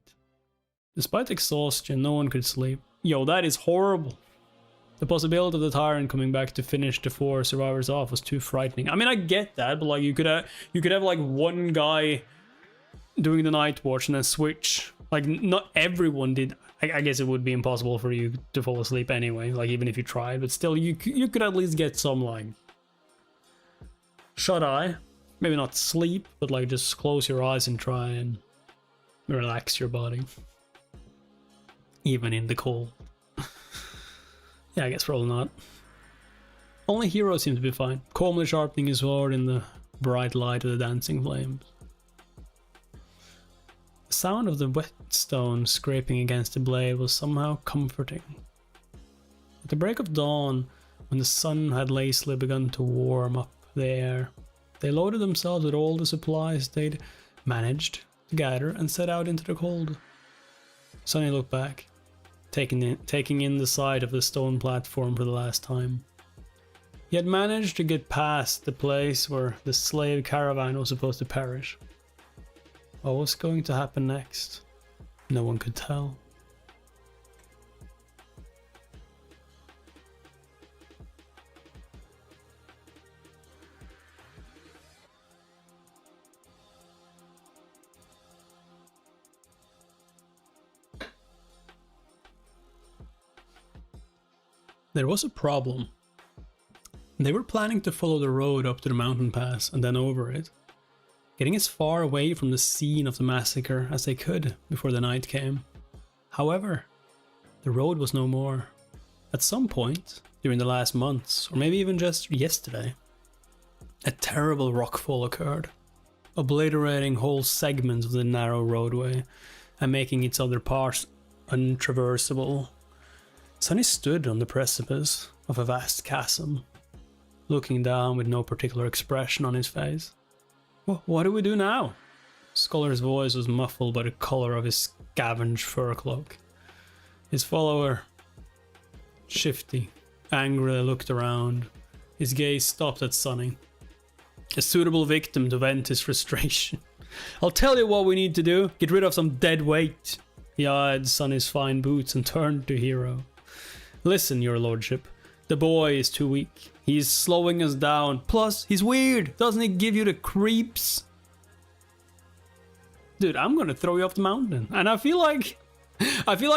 Despite exhaustion, no one could sleep. Yo, that is horrible. The possibility of the Tyrant coming back to finish the 4 survivors off was too frightening. I mean, I get that, but like you could have like one guy doing the night watch and then switch. Like not everyone did. I guess it would be impossible for you to fall asleep anyway, like even if you tried, but still you could at least get some like shut eye. Maybe not sleep, but like just close your eyes and try and relax your body. Even in the cold. Yeah, I guess probably not. Only Hero seemed to be fine, calmly sharpening his sword in the bright light of the dancing flames. The sound of the whetstone scraping against the blade was somehow comforting. At the break of dawn, when the sun had lazily begun to warm up the air, they loaded themselves with all the supplies they'd managed to gather and set out into the cold. Sonny looked back, taking in the sight of the stone platform for the last time. He had managed to get past the place where the slave caravan was supposed to perish. What was going to happen next? No one could tell. There was a problem They were planning to follow the road up to the mountain pass and then over it, getting as far away from the scene of the massacre as they could before the night came. However, the road was no more. At some point during the last months, or maybe even just yesterday, a terrible rockfall occurred, obliterating whole segments of the narrow roadway and making its other parts untraversable. Sonny stood on the precipice of a vast chasm, looking down with no particular expression on his face. What do we do now? Scholar's voice was muffled by the color of his scavenged fur cloak. His follower, Shifty, angrily looked around. His gaze stopped at Sonny, a suitable victim to vent his frustration. I'll tell you what we need to do. Get rid of some dead weight. He eyed Sonny's fine boots and turned to Hero. Listen, your lordship. The boy is too weak. He's slowing us down. Plus, he's weird. Doesn't he give you the creeps? Dude, I'm gonna throw you off the mountain. And I feel like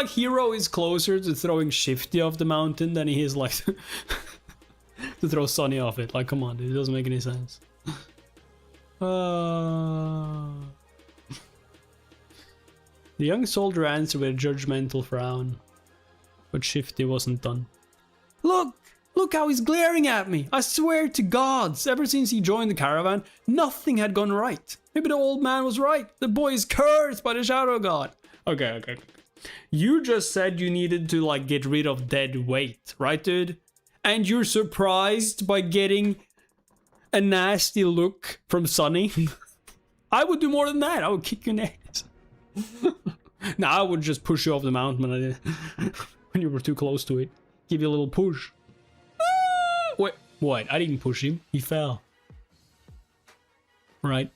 Hero is closer to throwing Shifty off the mountain than he is like to throw Sonny off it. Like, come on, dude. It doesn't make any sense. The young soldier answered with a judgmental frown, but Shifty wasn't done. Look how he's glaring at me. I swear to gods, ever since he joined the caravan, nothing had gone right. Maybe the old man was right. The boy is cursed by the shadow god. Okay. You just said you needed to like get rid of dead weight, right, dude? And you're surprised by getting a nasty look from Sonny? I would do more than that. I would kick your ass. Nah, I would just push you off the mountain when you were too close to it. Give you a little push. Wait, what? I didn't push him. He fell. Right?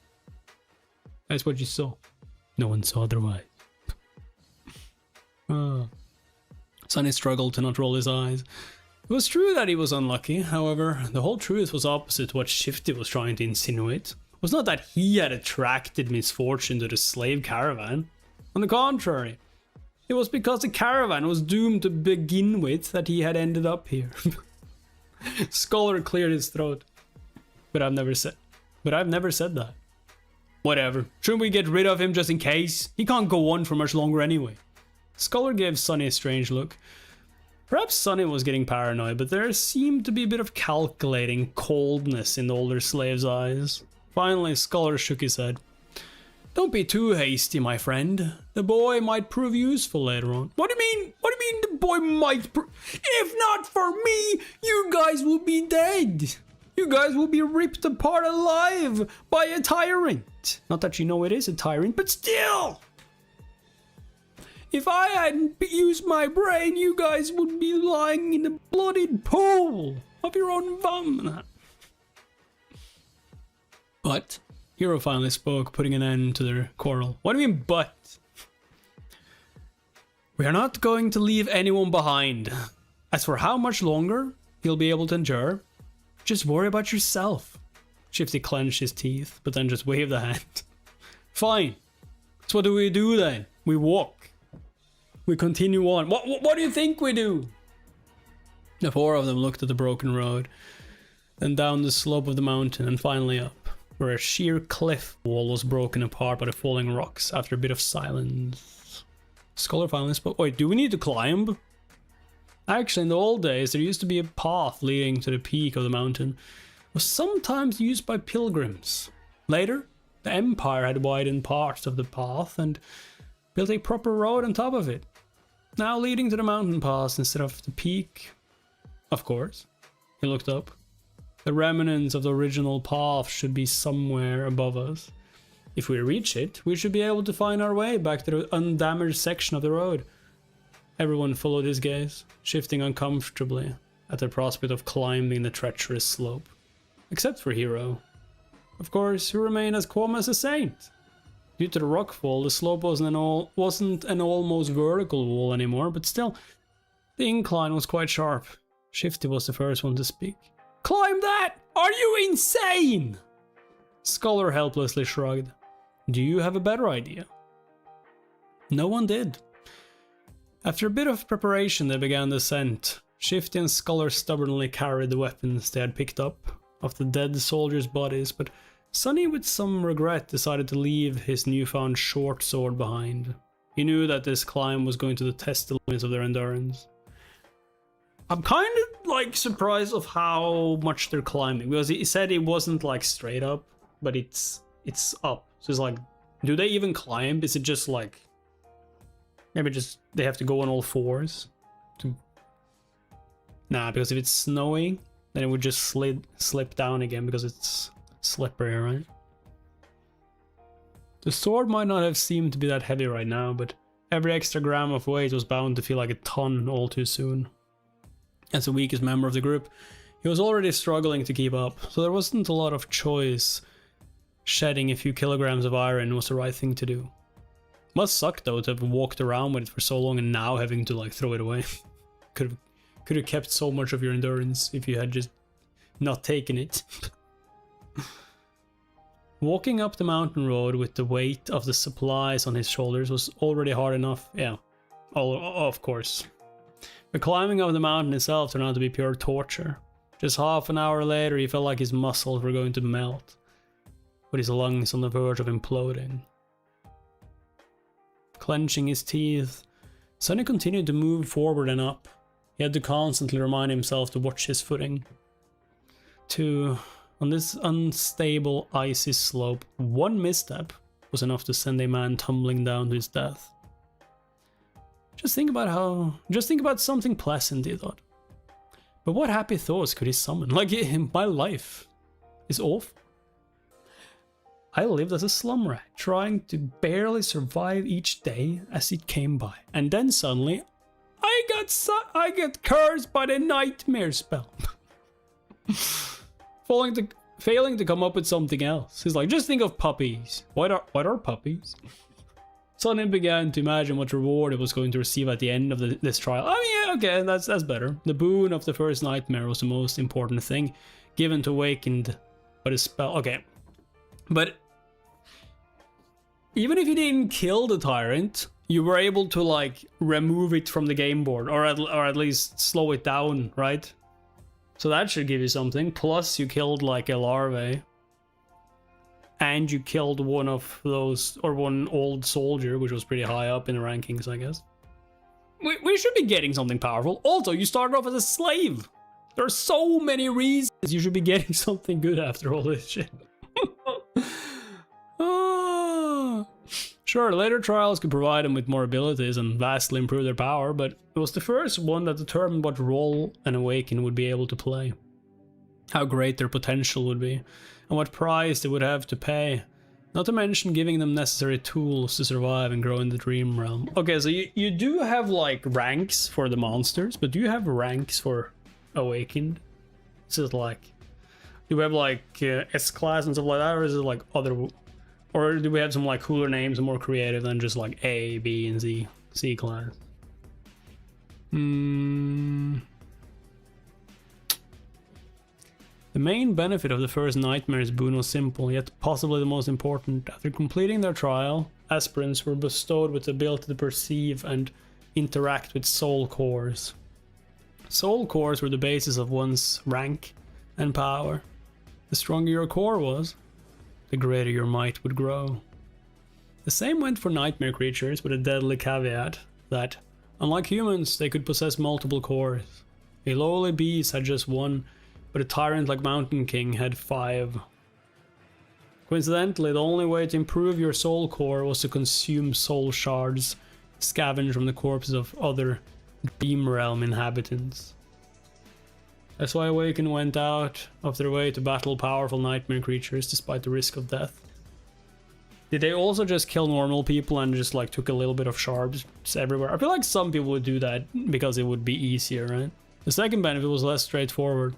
That's what you saw. No one saw otherwise. Sonny struggled to not roll his eyes. It was true that he was unlucky. However, the whole truth was opposite to what Shifty was trying to insinuate. It was not that he had attracted misfortune to the slave caravan. On the contrary, it was because the caravan was doomed to begin with that he had ended up here. Scholar cleared his throat. But I've never said that. Whatever. Shouldn't we get rid of him just in case? He can't go on for much longer anyway. Scholar gave Sonny a strange look. Perhaps Sonny was getting paranoid, but there seemed to be a bit of calculating coldness in the older slave's eyes. Finally, Scholar shook his head. Don't be too hasty, my friend. The boy might prove useful later on. What do you mean? What do you mean the boy might If not for me, you guys will be dead. You guys will be ripped apart alive by a tyrant. Not that you know it is a tyrant, but still. If I hadn't used my brain, you guys would be lying in a bloodied pool of your own vomit. But Hero finally spoke, putting an end to their quarrel. What do you mean, but? We are not going to leave anyone behind. As for how much longer you'll be able to endure, just worry about yourself. Shifty clenched his teeth, but then just waved a hand. Fine. So what do we do then? We walk. We continue on. What do you think we do? The four of them looked at the broken road, then down the slope of the mountain and finally up, where a sheer cliff wall was broken apart by the falling rocks after a bit of silence. Scholar finally spoke. Wait, do we need to climb? Actually, in the old days, there used to be a path leading to the peak of the mountain. It was sometimes used by pilgrims. Later, the Empire had widened parts of the path and built a proper road on top of it, now leading to the mountain pass instead of the peak. Of course. He looked up. The remnants of the original path should be somewhere above us. If we reach it, we should be able to find our way back to the undamaged section of the road. Everyone followed his gaze, shifting uncomfortably at the prospect of climbing the treacherous slope. Except for Hero. Of course, who remained as calm as a saint. Due to the rockfall, the slope wasn't an almost vertical wall anymore, but still, the incline was quite sharp. Shifty was the first one to speak. Climb that! Are you insane? Scholar helplessly shrugged. Do you have a better idea? No one did. After a bit of preparation, they began the ascent. Shifty and Scholar stubbornly carried the weapons they had picked up of the dead soldiers' bodies, but Sonny, with some regret, decided to leave his newfound short sword behind. He knew that this climb was going to test the limits of their endurance. I'm kind of like surprised of how much they're climbing, because he said it wasn't like straight up, but it's up. So it's like, do they even climb? Is it just like, maybe just they have to go on all fours? Nah, because if it's snowing, then it would just slip down again because it's slippery, right? The sword might not have seemed to be that heavy right now, but every extra gram of weight was bound to feel like a ton all too soon. As the weakest member of the group, he was already struggling to keep up, so there wasn't a lot of choice. Shedding a few kilograms of iron was the right thing to do. Must suck though to have walked around with it for so long and now having to like throw it away. Could have kept so much of your endurance if you had just not taken it. Walking up the mountain road with the weight of the supplies on his shoulders was already hard enough. Yeah, of course. The climbing of the mountain itself turned out to be pure torture. Just half an hour later, he felt like his muscles were going to melt, with his lungs on the verge of imploding. Clenching his teeth, Sonny continued to move forward and up. He had to constantly remind himself to watch his footing. On this unstable, icy slope, one misstep was enough to send a man tumbling down to his death. Just think about something pleasant, he thought. But what happy thoughts could he summon? Like, my life is awful. I lived as a slum rat, trying to barely survive each day as it came by. And then suddenly, I get cursed by the nightmare spell. Failing to come up with something else. He's like, just think of puppies. What are puppies? Sonny began to imagine what reward it was going to receive at the end of this trial. I mean, yeah, okay, that's better. The boon of the first nightmare was the most important thing given to Awakened by the spell. Okay, but even if you didn't kill the Tyrant, you were able to like remove it from the game board, or at least slow it down, right? So that should give you something. Plus you killed like a larvae. And you killed one of those, or one old soldier, which was pretty high up in the rankings, I guess. We should be getting something powerful. Also, you started off as a slave. There are so many reasons you should be getting something good after all this shit. Sure, later trials could provide them with more abilities and vastly improve their power, but it was the first one that determined what role an Awakened would be able to play. How great their potential would be, and what price they would have to pay. Not to mention giving them necessary tools to survive and grow in the Dream Realm. Okay, so you do have like ranks for the monsters, but do you have ranks for Awakened? Is it like, do we have like S-class and stuff like that, or is it like other, or do we have some like cooler names and more creative than just like A, B, and Z, C-class? The main benefit of the first Nightmare's boon was simple, yet possibly the most important. After completing their trial, aspirants were bestowed with the ability to perceive and interact with soul cores. Soul cores were the basis of one's rank and power. The stronger your core was, the greater your might would grow. The same went for nightmare creatures, with a deadly caveat that, unlike humans, they could possess multiple cores. A lowly beast had just one, but a tyrant like Mountain King had 5. Coincidentally, the only way to improve your soul core was to consume soul shards, scavenged from the corpses of other Dream Realm inhabitants. That's why Awakened went out of their way to battle powerful nightmare creatures despite the risk of death. Did they also just kill normal people and just like took a little bit of shards everywhere? I feel like some people would do that because it would be easier, right? The second benefit was less straightforward.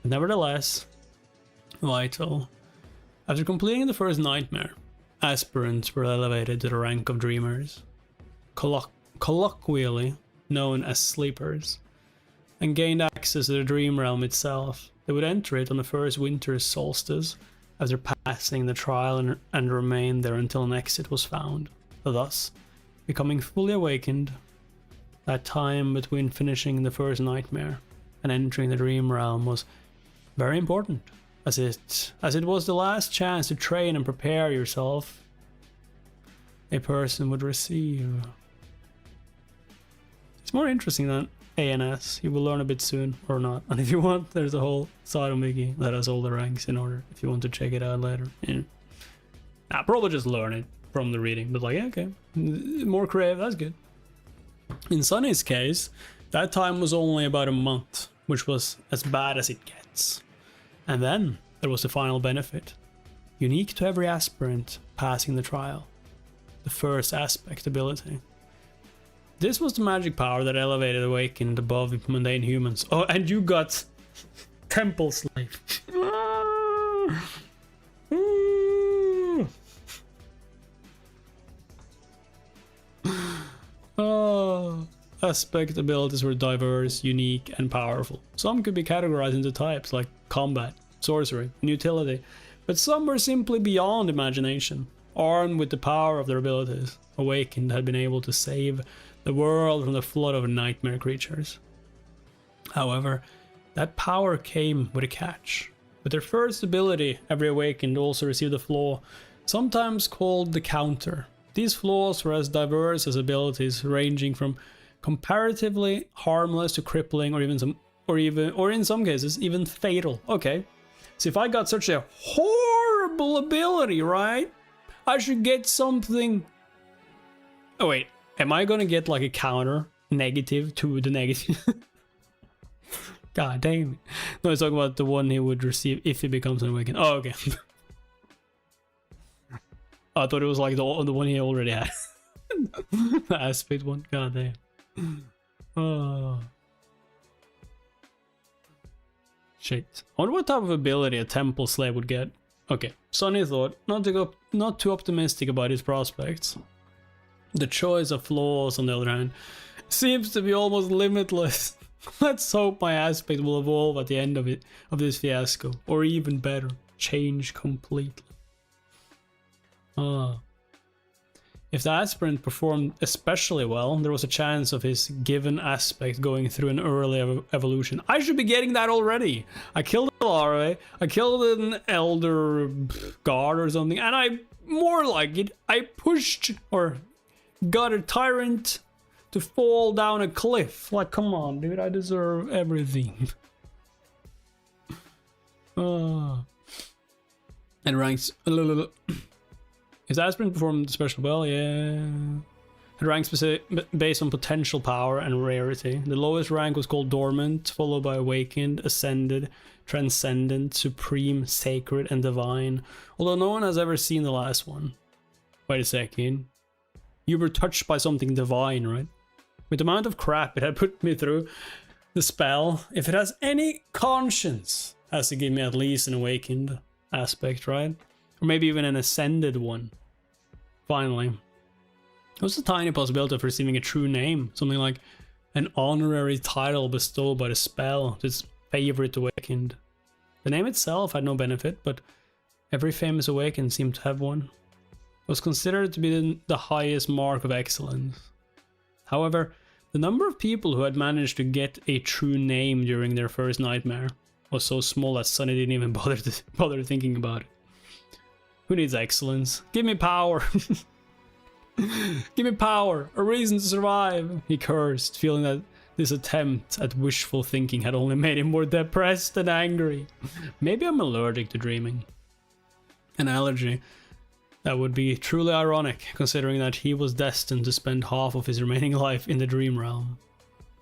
Nevertheless, vital. After completing the first nightmare, aspirants were elevated to the rank of dreamers, colloquially known as sleepers, and gained access to the dream realm itself. They would enter it on the first winter's solstice after passing the trial and remain there until an exit was found, thus becoming fully awakened That time between finishing the first nightmare and entering the dream realm was very important, as it was the last chance to train and prepare yourself a person would receive. It's more interesting than ANS. You will learn a bit soon, or not. And if you want, there's a whole side of Mickey that has all the ranks in order, if you want to check it out later. Yeah. I'll probably just learn it from the reading, but like, yeah, okay. More creative, that's good. In Sunny's case, that time was only about a month, which was as bad as it gets. And then there was the final benefit. Unique to every aspirant passing the trial. The first aspect ability. This was the magic power that elevated Awakened above mundane humans. Oh, and you got Temple Slave. Oh, aspect abilities were diverse, unique, and powerful. Some could be categorized into types like combat, sorcery, and utility, but some were simply beyond imagination. Armed with the power of their abilities, Awakened had been able to save the world from the flood of nightmare creatures. However, that power came with a catch. With their first ability, every Awakened also received a flaw, sometimes called the counter. These flaws were as diverse as abilities, ranging from comparatively harmless to crippling, or in some cases even fatal. Okay, so if I got such a horrible ability, right, I should get something. Oh wait, am I gonna get like a counter negative to the negative? God damn it. No, it's talking about the one he would receive if he becomes an Awakened. Oh, okay. I thought it was like the one he already had. The aspect one. God damn. Oh. Shit. I wonder what type of ability a Temple Slave would get. Okay, Sonny thought not too optimistic about his prospects. The choice of flaws, on the other hand, seems to be almost limitless. Let's hope my aspect will evolve at the end of this fiasco, or even better, change completely. If the aspirant performed especially well, there was a chance of his given aspect going through an early evolution. I should be getting that already. I killed a larvae, I killed an elder guard or something, and I, more like it, I pushed or got a tyrant to fall down a cliff. Like, come on, dude, I deserve everything. And ranks. If the aspirant performed especially well, yeah. It ranks based on potential power and rarity. The lowest rank was called Dormant, followed by Awakened, Ascended, Transcendent, Supreme, Sacred, and Divine. Although no one has ever seen the last one. Wait a second. You were touched by something divine, right? With the amount of crap it had put me through, the spell, if it has any conscience, has to give me at least an Awakened aspect, right? Or maybe even an Ascended one. Finally. What's the tiny possibility of receiving a true name? Something like an honorary title bestowed by the spell to its favorite Awakened. The name itself had no benefit, but every famous Awakened seemed to have one. It was considered to be the highest mark of excellence. However, the number of people who had managed to get a true name during their first nightmare was so small that Sunny didn't even bother thinking about it. Who needs excellence? Give me power! Give me power! A reason to survive! He cursed, feeling that this attempt at wishful thinking had only made him more depressed and angry. Maybe I'm allergic to dreaming. An allergy that would be truly ironic, considering that he was destined to spend half of his remaining life in the dream realm.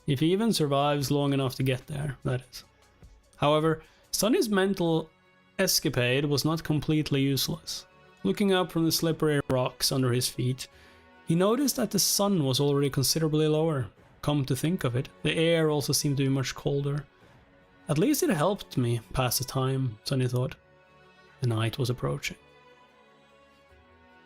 If he even survives long enough to get there, that is. However, Sunny's mental escapade was not completely useless. Looking up from the slippery rocks under his feet, he noticed that the sun was already considerably lower. Come to think of it, the air also seemed to be much colder. At least it helped me pass the time, Sunny thought. The night was approaching.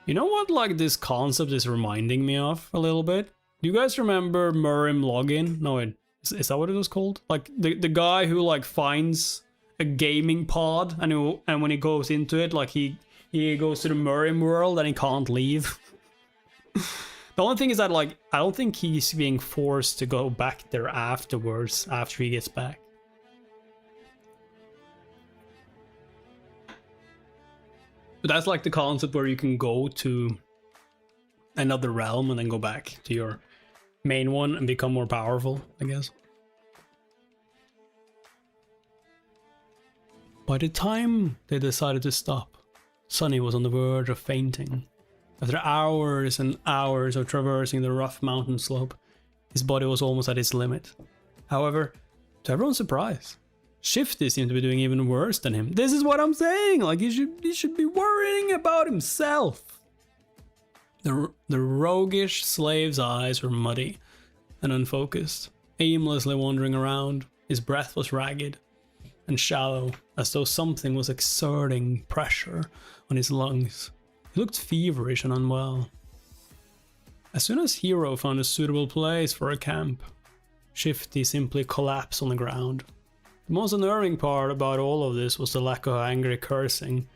You know what, like, this concept is reminding me of a little bit? Do you guys remember Murim Login? No, wait, is that what it was called? Like, the guy who, like, finds a gaming pod, and when he goes into it, like, he goes to the Murim world and he can't leave. The only thing is that, like, I don't think he's being forced to go back there afterwards, after he gets back. But that's like the concept where you can go to another realm and then go back to your main one and become more powerful, I guess. By the time they decided to stop, Sonny was on the verge of fainting. After hours and hours of traversing the rough mountain slope, his body was almost at its limit. However, to everyone's surprise, Shifty seemed to be doing even worse than him. This is what I'm saying! Like, he should be worrying about himself! The roguish slave's eyes were muddy and unfocused, aimlessly wandering around. His breath was ragged and shallow, as though something was exerting pressure on his lungs. He looked feverish and unwell. As soon as Hero found a suitable place for a camp, Shifty simply collapsed on the ground. The most unnerving part about all of this was the lack of angry cursing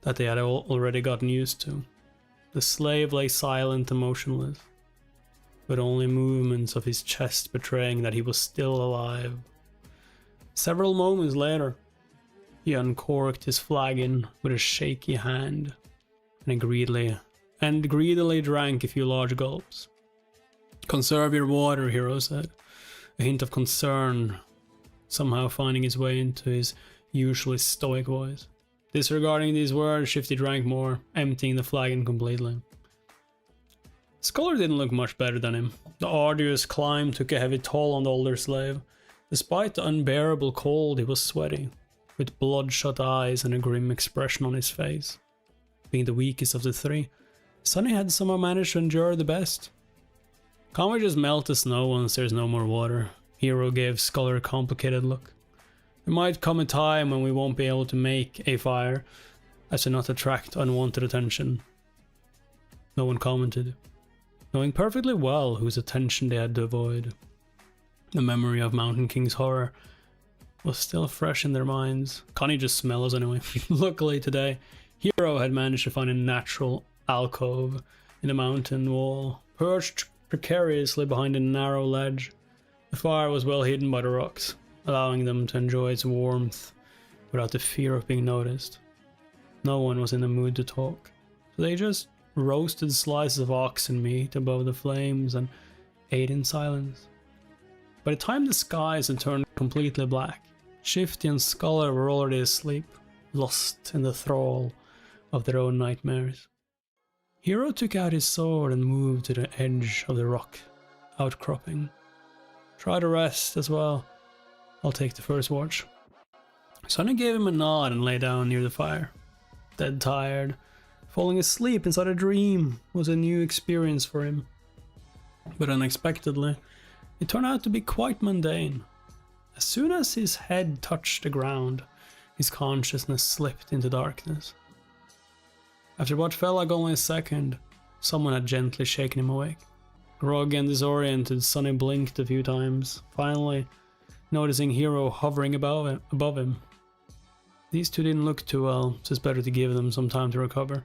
that they had already gotten used to. The slave lay silent and motionless, with only movements of his chest betraying that he was still alive. Several moments later, he uncorked his flagon with a shaky hand and greedily drank a few large gulps. "Conserve your water," Hero said, a hint of concern somehow finding its way into his usually stoic voice. Disregarding these words, Shifty drank more, emptying the flagon completely. Scholar didn't look much better than him. The arduous climb took a heavy toll on the older slave. Despite the unbearable cold, he was sweaty, with bloodshot eyes and a grim expression on his face. Being the weakest of the three, Sonny had somehow managed to endure the best. "Can't we just melt the snow once there's no more water?" Hero gave Scholar a complicated look. "There might come a time when we won't be able to make a fire, as to not attract unwanted attention." No one commented, knowing perfectly well whose attention they had to avoid. The memory of Mountain King's horror was still fresh in their minds. Connie just smells anyway. Luckily today, Hero had managed to find a natural alcove in the mountain wall, perched precariously behind a narrow ledge. The fire was well hidden by the rocks, allowing them to enjoy its warmth without the fear of being noticed. No one was in the mood to talk, so they just roasted slices of oxen meat above the flames and ate in silence. By the time the skies had turned completely black, Shifty and Scholar were already asleep, lost in the thrall of their own nightmares. Hero took out his sword and moved to the edge of the rock outcropping. "Try to rest as well. I'll take the first watch." Sonny gave him a nod and lay down near the fire. Dead tired, falling asleep inside a dream was a new experience for him. But unexpectedly, it turned out to be quite mundane. As soon as his head touched the ground, his consciousness slipped into darkness. After what felt like only a second, someone had gently shaken him awake. Groggy and disoriented, Sonny blinked a few times, finally noticing Hero hovering above him. These two didn't look too well, so it's better to give them some time to recover.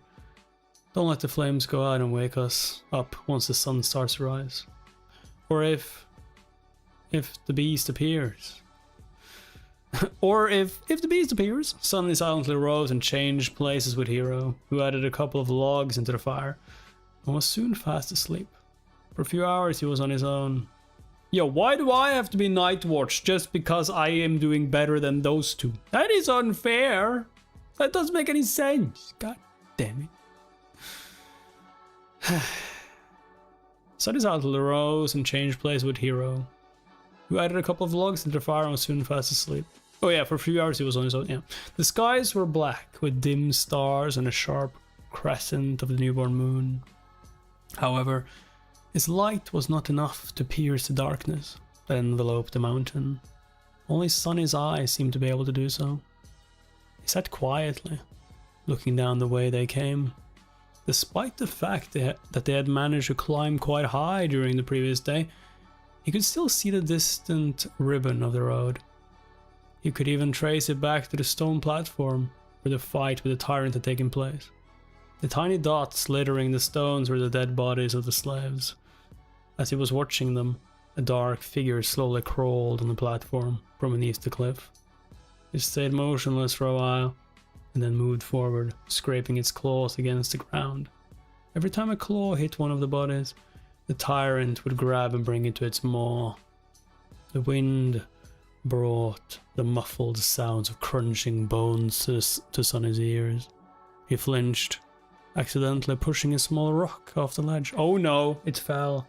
Don't let the flames go out and wake us up once the sun starts to rise. Or if the beast appears. Or if the beast appears. Sonny silently rose and changed places with Hero, who added a couple of logs into the fire, and was soon fast asleep. For a few hours he was on his own. Yo, why do I have to be night watch just because I am doing better than those two? That is unfair. That doesn't make any sense. God damn it. Sonny silently rose and changed places with Hero, who added a couple of logs into the fire and was soon fast asleep. Oh yeah, for a few hours he was on his own, yeah. The skies were black, with dim stars and a sharp crescent of the newborn moon. However, its light was not enough to pierce the darkness that enveloped the mountain. Only Sonny's eyes seemed to be able to do so. He sat quietly, looking down the way they came. Despite the fact that they had managed to climb quite high during the previous day, he could still see the distant ribbon of the road. He could even trace it back to the stone platform where the fight with the Tyrant had taken place. The tiny dots littering the stones were the dead bodies of the slaves. As he was watching them, a dark figure slowly crawled on the platform from beneath the cliff. It stayed motionless for a while, and then moved forward, scraping its claws against the ground. Every time a claw hit one of the bodies, the tyrant would grab and bring it to its maw. The wind brought the muffled sounds of crunching bones to Sonny's ears. He flinched, accidentally pushing a small rock off the ledge. Oh no, it fell,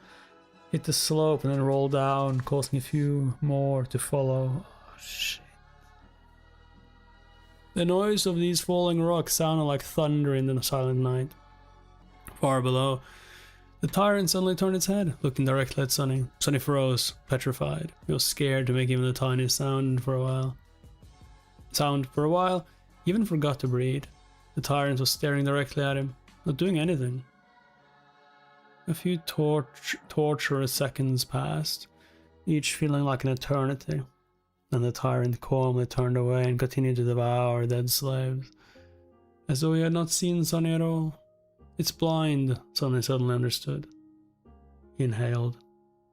hit the slope and then rolled down, causing a few more to follow. Oh shit. The noise of these falling rocks sounded like thunder in the silent night. Far below, the tyrant suddenly turned its head, looking directly at Sonny. Sonny froze, petrified. He was scared to make even the tiniest sound for a while. He even forgot to breathe. The tyrant was staring directly at him, not doing anything. A few torturous seconds passed, each feeling like an eternity. Then the tyrant calmly turned away and continued to devour dead slaves, as though he had not seen Sonny at all. It's blind, Sonny suddenly understood. He inhaled,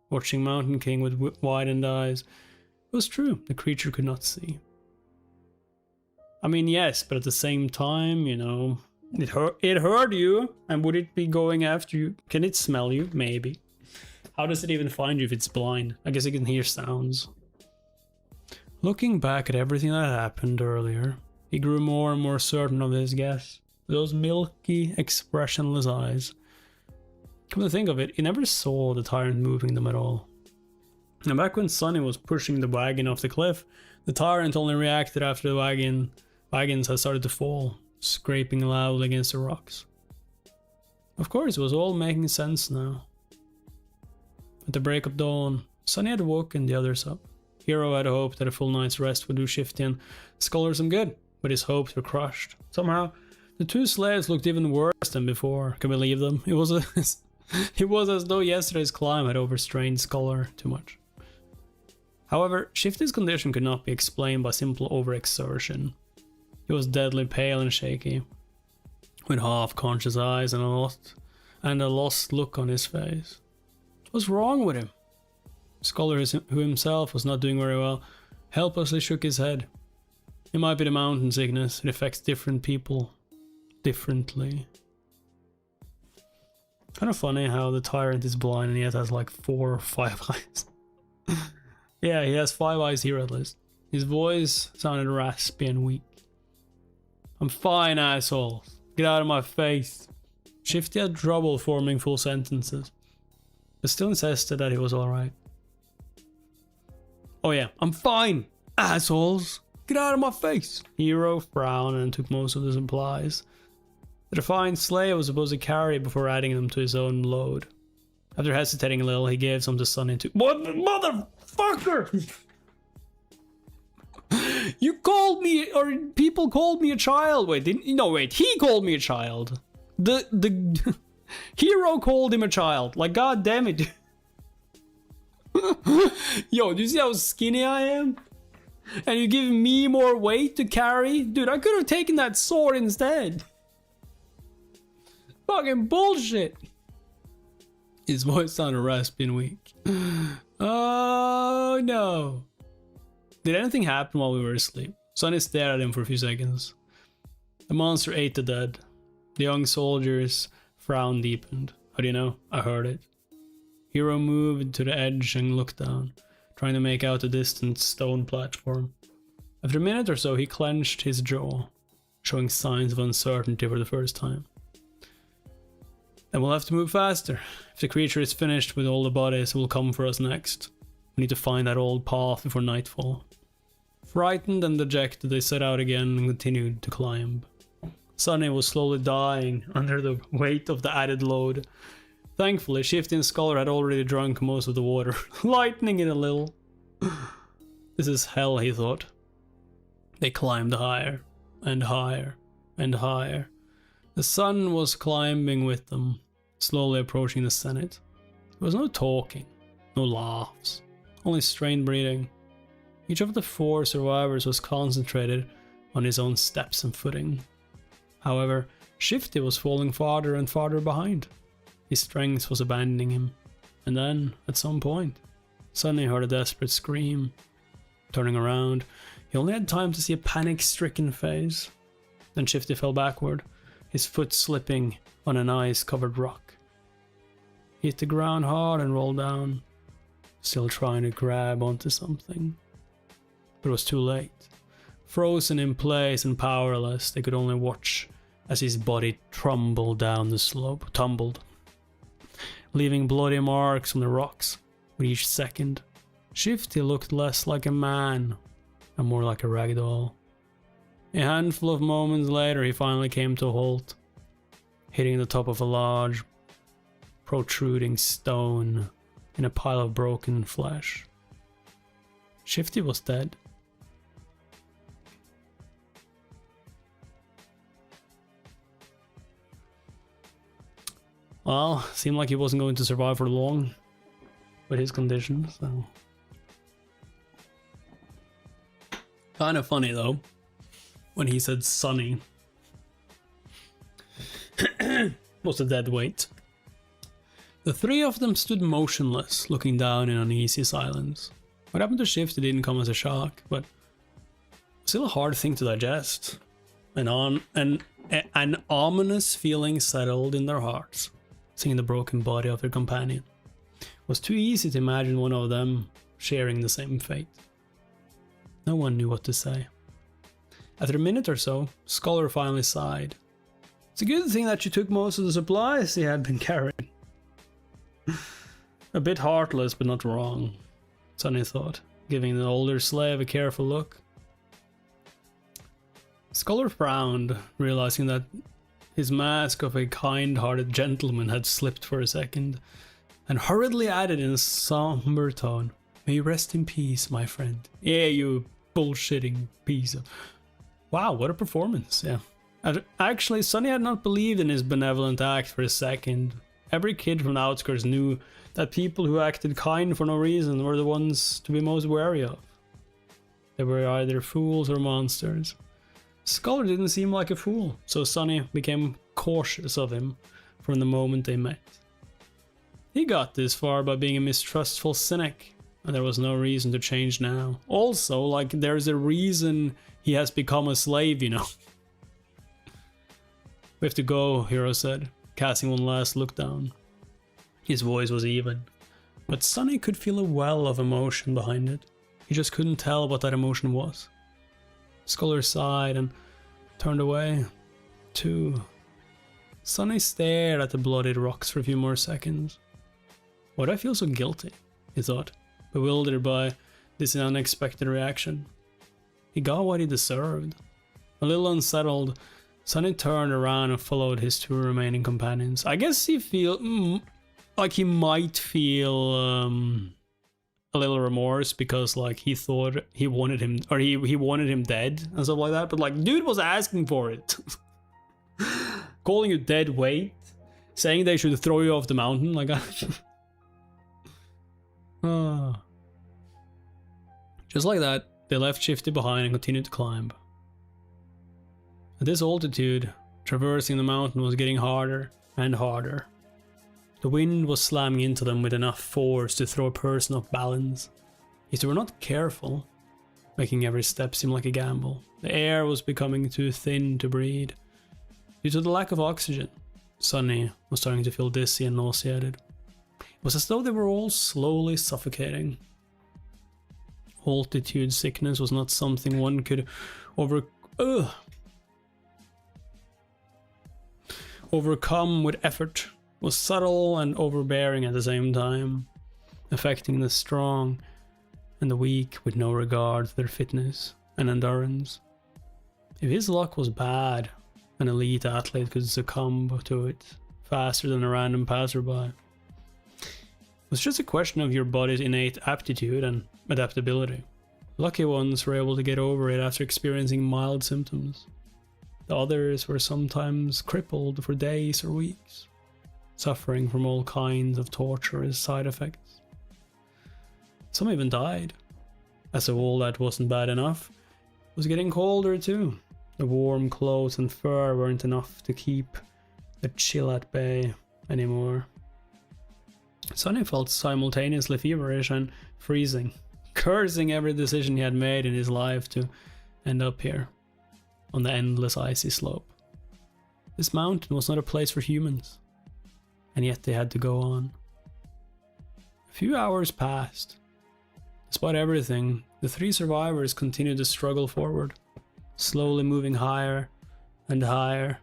watching Mountain King with widened eyes. It was true, the creature could not see. I mean, yes, but at the same time, you know, it heard you, and would it be going after you? Can it smell you? Maybe. How does it even find you if it's blind? I guess it can hear sounds. Looking back at everything that happened earlier, he grew more and more certain of his guess. Those milky, expressionless eyes. Come to think of it, he never saw the tyrant moving them at all. And back when Sonny was pushing the wagon off the cliff, the tyrant only reacted after the wagons had started to fall, scraping loudly against the rocks. Of course, it was all making sense now. At the break of dawn, Sonny had woken the others up. Hero had hoped that a full night's rest would do Shifty and Scholar some good, but his hopes were crushed. Somehow, the two slaves looked even worse than before. Can we leave them? It was as though yesterday's climb had overstrained Scholar too much. However, Shifty's condition could not be explained by simple overexertion. He was deadly pale and shaky, with half-conscious eyes and a lost look on his face. What's wrong with him? Scholar, who himself was not doing very well, helplessly shook his head. It might be the mountain sickness. It affects different people differently. Kind of funny how the tyrant is blind and yet has like 4 or 5 eyes. Yeah, he has 5 eyes here at least. His voice sounded raspy and weak. I'm fine, assholes. Get out of my face. Shifty had trouble forming full sentences, but still insisted that he was alright. Oh yeah, I'm fine, assholes. Get out of my face. Hero frowned and took most of the supplies the defiant slave was supposed to carry before adding them to his own load. After hesitating a little, he gave some to Sonny too. What motherfucker? You called me, or people called me a child. Wait, he called me a child. The hero called him a child. Like, god damn it. Yo, do you see how skinny I am? And you give me more weight to carry? Dude, I could have taken that sword instead. Fucking bullshit. His voice sounded raspy and weak. Oh no. Did anything happen while we were asleep? Sonny stared at him for a few seconds. The monster ate the dead. The young soldier's frown deepened. How do you know? I heard it. Hero moved to the edge and looked down, trying to make out the distant stone platform. After a minute or so, he clenched his jaw, showing signs of uncertainty for the first time. Then we'll have to move faster. If the creature is finished with all the bodies, it will come for us next. We need to find that old path before nightfall. Frightened and dejected, they set out again and continued to climb. Sonny was slowly dying under the weight of the added load. Thankfully, Shifty and Scholar had already drunk most of the water, lightening it a little. This is hell, he thought. They climbed higher, and higher, and higher. The sun was climbing with them, slowly approaching the Senate. There was no talking, no laughs, only strained breathing. Each of the 4 survivors was concentrated on his own steps and footing. However, Shifty was falling farther and farther behind. His strength was abandoning him. And then, at some point, Sonny heard a desperate scream. Turning around, he only had time to see a panic-stricken face. Then Shifty fell backward, his foot slipping on an ice-covered rock. He hit the ground hard and rolled down, still trying to grab onto something. But it was too late. Frozen in place and powerless, they could only watch as his body tumbled down the slope, leaving bloody marks on the rocks with each second. Shifty looked less like a man and more like a ragdoll. A handful of moments later, he finally came to a halt, hitting the top of a large, protruding stone in a pile of broken flesh. Shifty was dead. Well, seemed like he wasn't going to survive for long with his condition, so. Kind of funny though, when he said Sonny was a dead weight. The three of them stood motionless, looking down in uneasy silence. What happened to Shifty didn't come as a shock, but still a hard thing to digest. An ominous feeling settled in their hearts, seeing the broken body of their companion. It was too easy to imagine one of them sharing the same fate. No one knew what to say. After a minute or so, Scholar finally sighed. It's a good thing that you took most of the supplies he had been carrying. A bit heartless, but not wrong, Sonny thought, giving the older slave a careful look. Scholar frowned, realizing that his mask of a kind-hearted gentleman had slipped for a second, and hurriedly added in a somber tone, "May you rest in peace, my friend." Yeah, you bullshitting piece of... Wow, what a performance, yeah. Actually, Sonny had not believed in his benevolent act for a second. Every kid from the outskirts knew that people who acted kind for no reason were the ones to be most wary of. They were either fools or monsters. Scholar didn't seem like a fool, so Sonny became cautious of him from the moment they met. He got this far by being a mistrustful cynic, and there was no reason to change now. Also, like, there's a reason he has become a slave, you know. We have to go, Hero said, casting one last look down. His voice was even, but Sonny could feel a well of emotion behind it. He just couldn't tell what that emotion was. Scholar sighed and turned away, too. Sonny stared at the bloodied rocks for a few more seconds. Why do I feel so guilty? He thought, bewildered by this unexpected reaction. He got what he deserved. A little unsettled, Sonny turned around and followed his two remaining companions. I guess he like he might feel a little remorse because like he thought he wanted him, or he wanted him dead and stuff like that. But like, dude was asking for it. Calling you dead weight, saying they should throw you off the mountain. Like, just like that, they left Shifty behind and continued to climb. At this altitude, traversing the mountain was getting harder and harder. The wind was slamming into them with enough force to throw a person off balance. If they were not careful, making every step seem like a gamble. The air was becoming too thin to breathe. Due to the lack of oxygen, Sonny was starting to feel dizzy and nauseated. It was as though they were all slowly suffocating. Altitude sickness was not something one could overcome with effort. It was subtle and overbearing at the same time, affecting the strong and the weak with no regard to their fitness and endurance. If his luck was bad, an elite athlete could succumb to it faster than a random passerby. It was just a question of your body's innate aptitude and adaptability. Lucky ones were able to get over it after experiencing mild symptoms. The others were sometimes crippled for days or weeks, suffering from all kinds of torturous side effects. Some even died. As if all that wasn't bad enough, it was getting colder too. The warm clothes and fur weren't enough to keep the chill at bay anymore. Sonny felt simultaneously feverish and freezing, cursing every decision he had made in his life to end up here, on the endless icy slope. This mountain was not a place for humans, and yet they had to go on. A few hours passed. Despite everything, the three survivors continued to struggle forward, slowly moving higher and higher.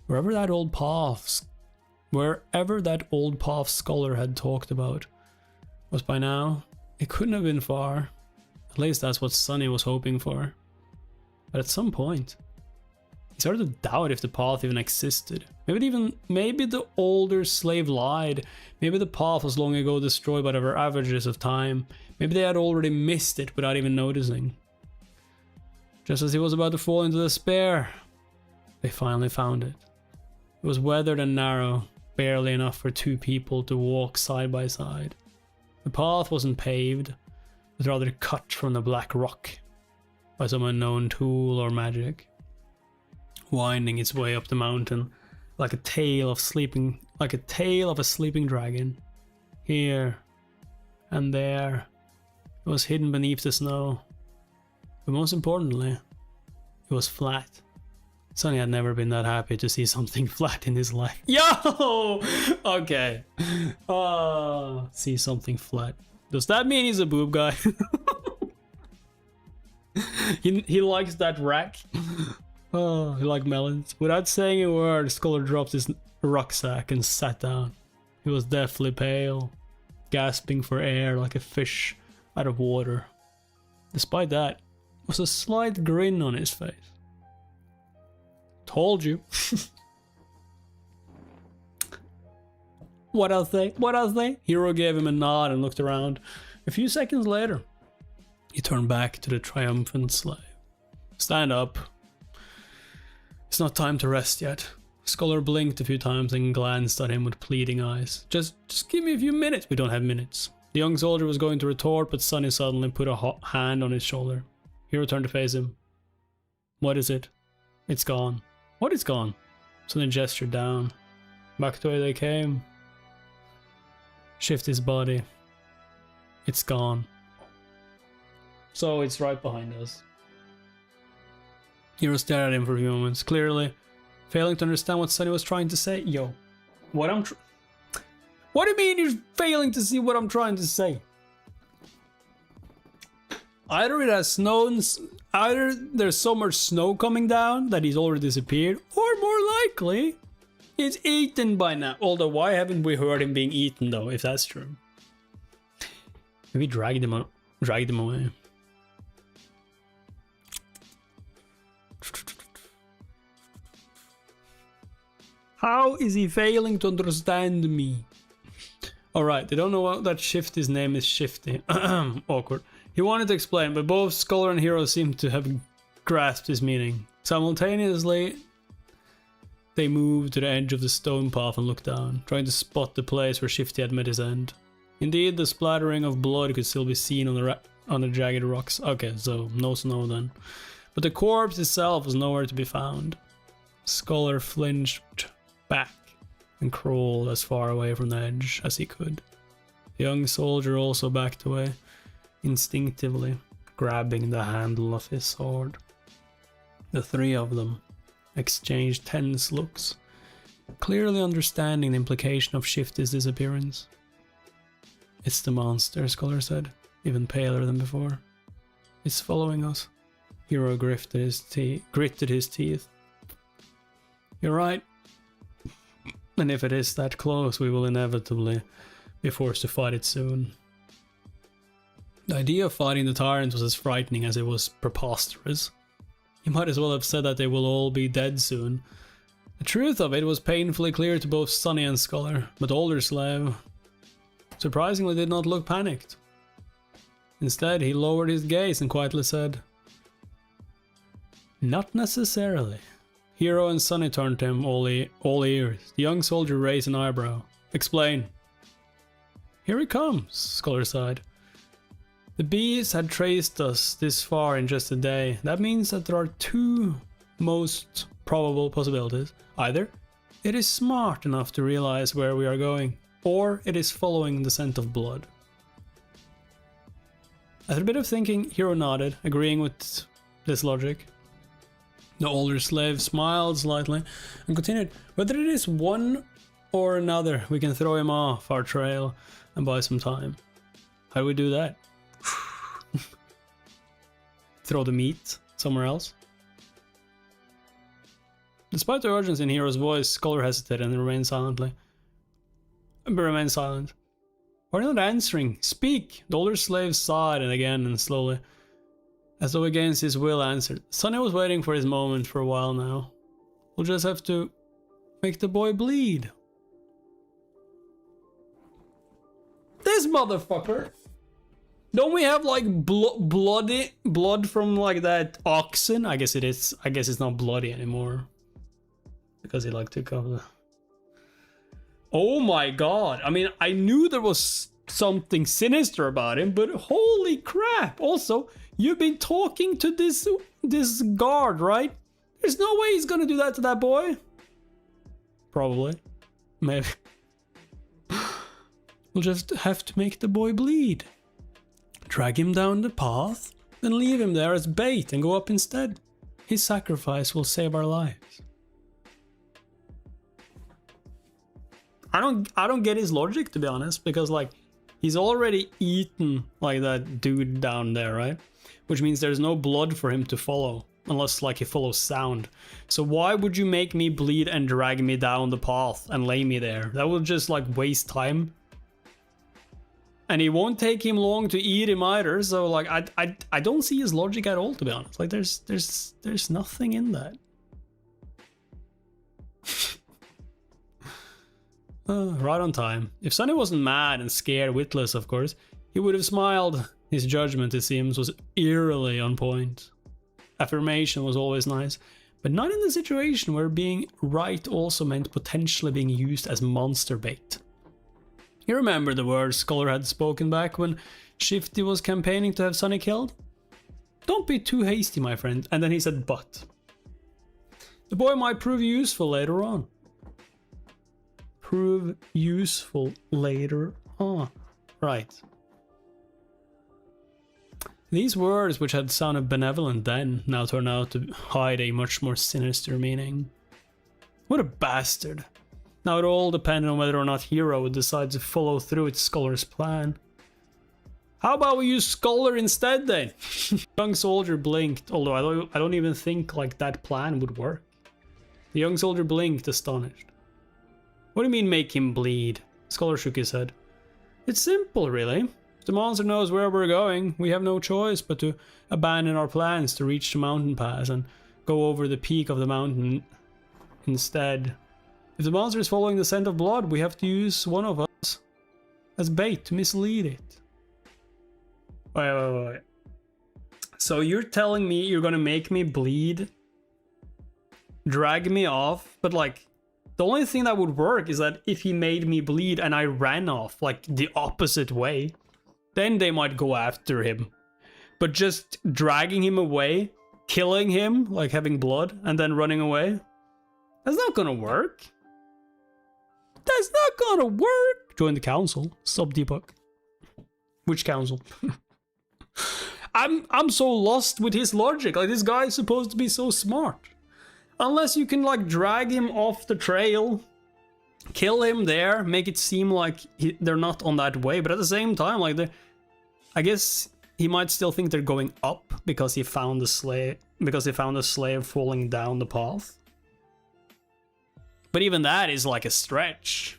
Wherever that old path Scholar had talked about was by now, it couldn't have been far. At least that's what Sonny was hoping for. But at some point, he started to doubt if the path even existed. Maybe the older slave lied. Maybe the path was long ago destroyed by the ravages of time. Maybe they had already missed it without even noticing. Just as he was about to fall into despair, they finally found it. It was weathered and narrow, barely enough for two people to walk side by side. The path wasn't paved, but rather cut from the black rock by some unknown tool or magic, winding its way up the mountain like a tail of a sleeping dragon. Here and there, it was hidden beneath the snow, but most importantly, it was flat. Sonny had never been that happy to see something flat in his life. Yo! Okay. See something flat. Does that mean he's a boob guy? he likes that rack. Oh, he liked melons. Without saying a word, Scholar dropped his rucksack and sat down. He was deathly pale, gasping for air like a fish out of water. Despite that, there was a slight grin on his face. Told you. What else they? What else they? Hero gave him a nod and looked around. A few seconds later, he turned back to the triumphant slave. Stand up. It's not time to rest yet. Scholar blinked a few times and glanced at him with pleading eyes. Just give me a few minutes. We don't have minutes. The young soldier was going to retort, but Sonny suddenly put a hand on his shoulder. Hero turned to face him. What is it? It's gone. What is gone? Sonny gestured down. Back the way they came. Shift his body. It's gone. So it's right behind us. Hero stared at him for a few moments, clearly failing to understand what Sonny was trying to say. Yo, what do you mean you're failing to see what I'm trying to say? Either it has snowed, either there's so much snow coming down that he's already disappeared, or more likely, he's eaten by now. Although, why haven't we heard him being eaten though, if that's true? Maybe dragged him away. How is he failing to understand me? Alright, they don't know what that Shifty's name is. Shifty. Awkward. He wanted to explain, but both Scholar and Hero seemed to have grasped his meaning. Simultaneously, they moved to the edge of the stone path and looked down, trying to spot the place where Shifty had met his end. Indeed, the splattering of blood could still be seen on the jagged rocks. Okay, so no snow then. But the corpse itself was nowhere to be found. Scholar flinched back and crawled as far away from the edge as he could. The young soldier also backed away, instinctively grabbing the handle of his sword. The three of them exchanged tense looks, clearly understanding the implication of Shifty's disappearance. It's the monster, Scholar said, even paler than before. It's following us. Hero gritted his teeth. You're right. And if it is that close, we will inevitably be forced to fight it soon. The idea of fighting the Tyrant was as frightening as it was preposterous. You might as well have said that they will all be dead soon. The truth of it was painfully clear to both Sonny and Scholar, but the older slave surprisingly did not look panicked. Instead, he lowered his gaze and quietly said, "Not necessarily." Hero and Sonny turned to him, all ears. The young soldier raised an eyebrow. Explain. Here he comes, Scholar sighed. The bees had traced us this far in just a day. That means that there are two most probable possibilities. Either it is smart enough to realize where we are going, or it is following the scent of blood. After a bit of thinking, Hero nodded, agreeing with this logic. The older slave smiled slightly and continued, whether it is one or another, we can throw him off our trail and buy some time. How do we do that? Throw the meat somewhere else? Despite the urgency in Hero's voice, Scholar hesitated and remained silent. Why not answering? Speak! The older slave sighed and again and slowly, as though against his will, answered. Sonny was waiting for his moment for a while now. We'll just have to make the boy bleed. This motherfucker! Don't we have like blood from like that oxen? I guess it is. I guess it's not bloody anymore. Because he like took off the... Oh my god. I mean, I knew there was something sinister about him, but holy crap. Also, you've been talking to this guard, right? There's no way he's gonna do that to that boy. Probably. Maybe. We'll just have to make the boy bleed. Drag him down the path, then leave him there as bait and go up instead. His sacrifice will save our lives. I don't get his logic, to be honest, because like he's already eaten like that dude down there, right? Which means there's no blood for him to follow, unless like he follows sound. So why would you make me bleed and drag me down the path and lay me there? That would just like waste time. And it won't take him long to eat him either, so like I don't see his logic at all, to be honest. Like there's nothing in that. Right on time. If Sonny wasn't mad and scared witless, of course, he would have smiled. His judgment, it seems, was eerily on point. Affirmation was always nice, but not in the situation where being right also meant potentially being used as monster bait. You remember the words Scholar had spoken back when Shifty was campaigning to have Sonny killed? Don't be too hasty, my friend. And then he said, but. The boy might prove useful later on. Prove useful later on. Right. These words, which had sounded benevolent then, now turn out to hide a much more sinister meaning. What a bastard. Now it all depended on whether or not Hero would decide to follow through with Scholar's plan. How about we use Scholar instead then? Young soldier blinked, although I don't even think like that plan would work. The young soldier blinked, astonished. What do you mean make him bleed? Scholar shook his head. It's simple, really. If the monster knows where we're going, we have no choice but to abandon our plans to reach the mountain pass and go over the peak of the mountain instead. If the monster is following the scent of blood, we have to use one of us as bait to mislead it. Wait. So you're telling me you're gonna make me bleed, drag me off, but like, the only thing that would work is that if he made me bleed and I ran off, like the opposite way, then they might go after him. But just dragging him away, killing him, like having blood, and then running away, that's not gonna work. That's not gonna work! Join the council. Sub debug. Which council? I'm so lost with his logic. Like, this guy is supposed to be so smart. Unless you can like drag him off the trail, kill him there, make it seem like they're not on that way, but at the same time, like I guess he might still think they're going up because he found the slave falling down the path. But even that is like a stretch,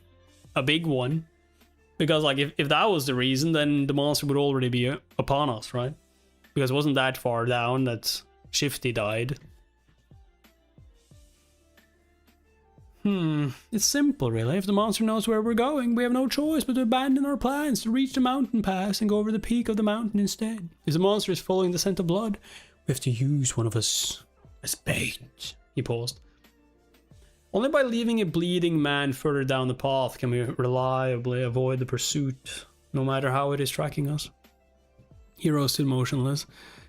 a big one, because like if that was the reason, then the monster would already be upon us, right? Because it wasn't that far down that Shifty died. It's simple, really. If the monster knows where we're going, we have no choice but to abandon our plans to reach the mountain pass and go over the peak of the mountain instead. If the monster is following the scent of blood, we have to use one of us as bait. He paused. Only by leaving a bleeding man further down the path can we reliably avoid the pursuit, no matter how it is tracking us. Hero stood motionless,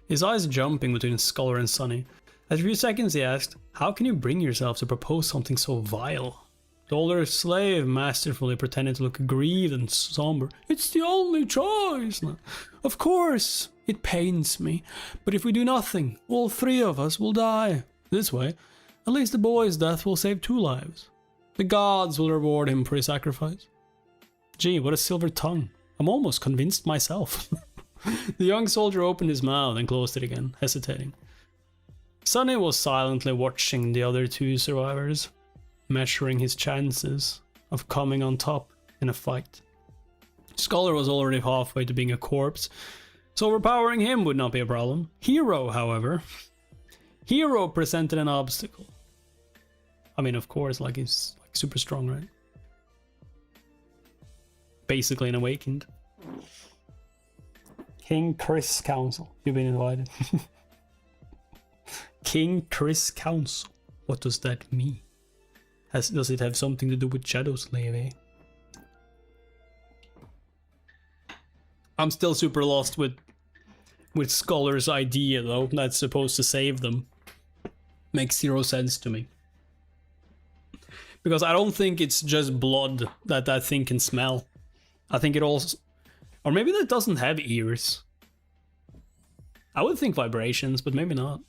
his eyes jumping between Scholar and Sonny, After a few seconds he asked, "How can you bring yourself to propose something so vile?" The older slave masterfully pretended to look aggrieved and somber. "It's the only choice." "Of course, it pains me, but if we do nothing, all three of us will die. This way, at least the boy's death will save 2 lives. The gods will reward him for his sacrifice." Gee, what a silver tongue. I'm almost convinced myself. The young soldier opened his mouth and closed it again, hesitating. Sonny was silently watching the other 2 survivors, measuring his chances of coming on top in a fight. Scholar was already halfway to being a corpse, so overpowering him would not be a problem. Hero, however, Hero presented an obstacle. I mean, of course, like he's like super strong, right? Basically an awakened. King Chris Council, you've been invited. King Chris Council, what does that mean? Does it have something to do with Shadow Slave, eh? I'm still super lost with Scholar's idea, though, that's supposed to save them. Makes 0 sense to me. Because I don't think it's just blood that thing can smell. I think it also... Or maybe that doesn't have ears. I would think vibrations, but maybe not.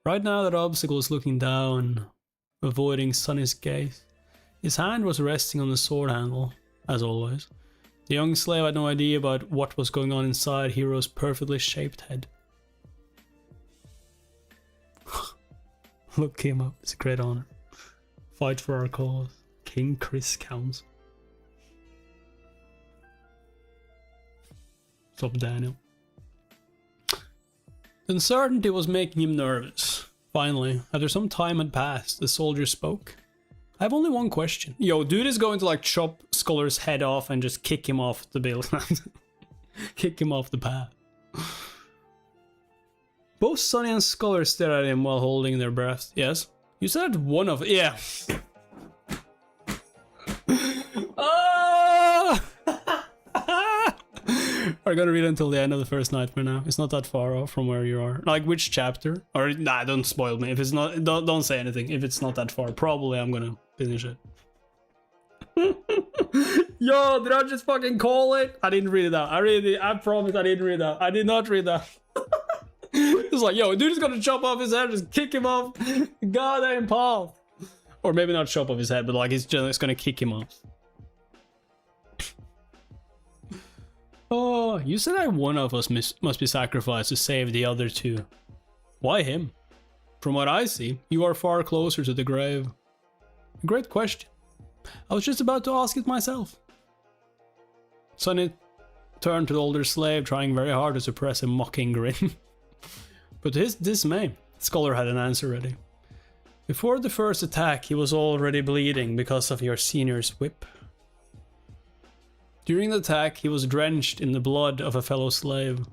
Right now that obstacle is looking down, avoiding Sonny's gaze. His hand was resting on the sword handle, as always. The young slave had no idea about what was going on inside Hero's perfectly shaped head. Look him up, it's a great honor. Fight for our cause. King Chris Council. What's up, Daniel? The uncertainty was making him nervous. Finally, after some time had passed, the soldier spoke. "I have only one question." Yo, dude is going to like chop Scholar's head off and just kick him off the build. Kick him off the path. Both Sonny and Scholar stared at him while holding their breaths. "Yes? You said one of... Yeah. I'm gonna read until the end of the first nightmare now. It's not that far off from where you are. Like, which chapter? Or, nah, don't spoil me. If it's not... Don't say anything. If it's not that far, probably I'm gonna finish it. Yo, did I just fucking call it? I didn't read it out. I promise I didn't read that. I did not read that. It's like, yo, dude is gonna chop off his head, just kick him off goddamn path. Or maybe not chop off his head, but like he's just gonna kick him off. Oh, you said that one of us must be sacrificed to save the other 2. Why him? From what I see, you are far closer to the grave. Great question. I was just about to ask it myself. Sonny turned to the older slave, trying very hard to suppress a mocking grin. But to his dismay, Scholar had an answer ready. Before the first attack, he was already bleeding because of your senior's whip. During the attack, he was drenched in the blood of a fellow slave.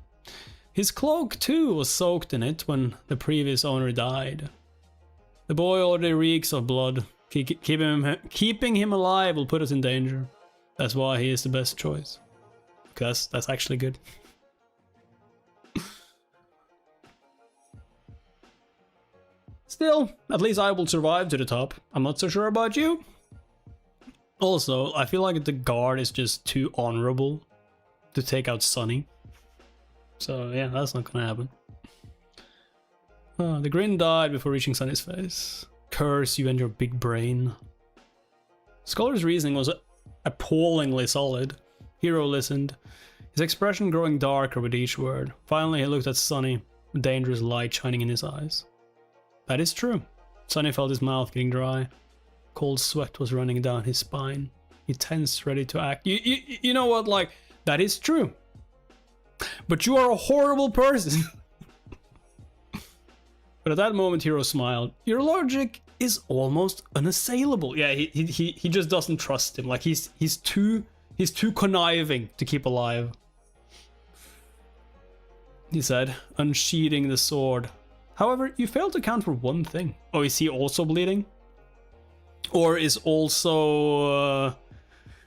His cloak, too, was soaked in it when the previous owner died. The boy already reeks of blood. Keeping him alive will put us in danger. That's why he is the best choice. Because that's actually good. Still, at least I will survive to the top. I'm not so sure about you. Also, I feel like the guard is just too honorable to take out Sonny. So yeah, that's not gonna happen. The grin died before reaching Sonny's face. Curse you and your big brain. Scholar's reasoning was appallingly solid. Hero listened, his expression growing darker with each word. Finally, he looked at Sonny, a dangerous light shining in his eyes. That is true. Sonny felt his mouth getting dry. Cold sweat was running down his spine. He tensed, ready to act. You know what, like, that is true. But you are a horrible person. But at that moment, Hero smiled. Your logic is almost unassailable. Yeah, he just doesn't trust him. Like, he's too conniving to keep alive. He said, unsheathing the sword. However, you failed to account for one thing. Oh, is he also bleeding? Or is also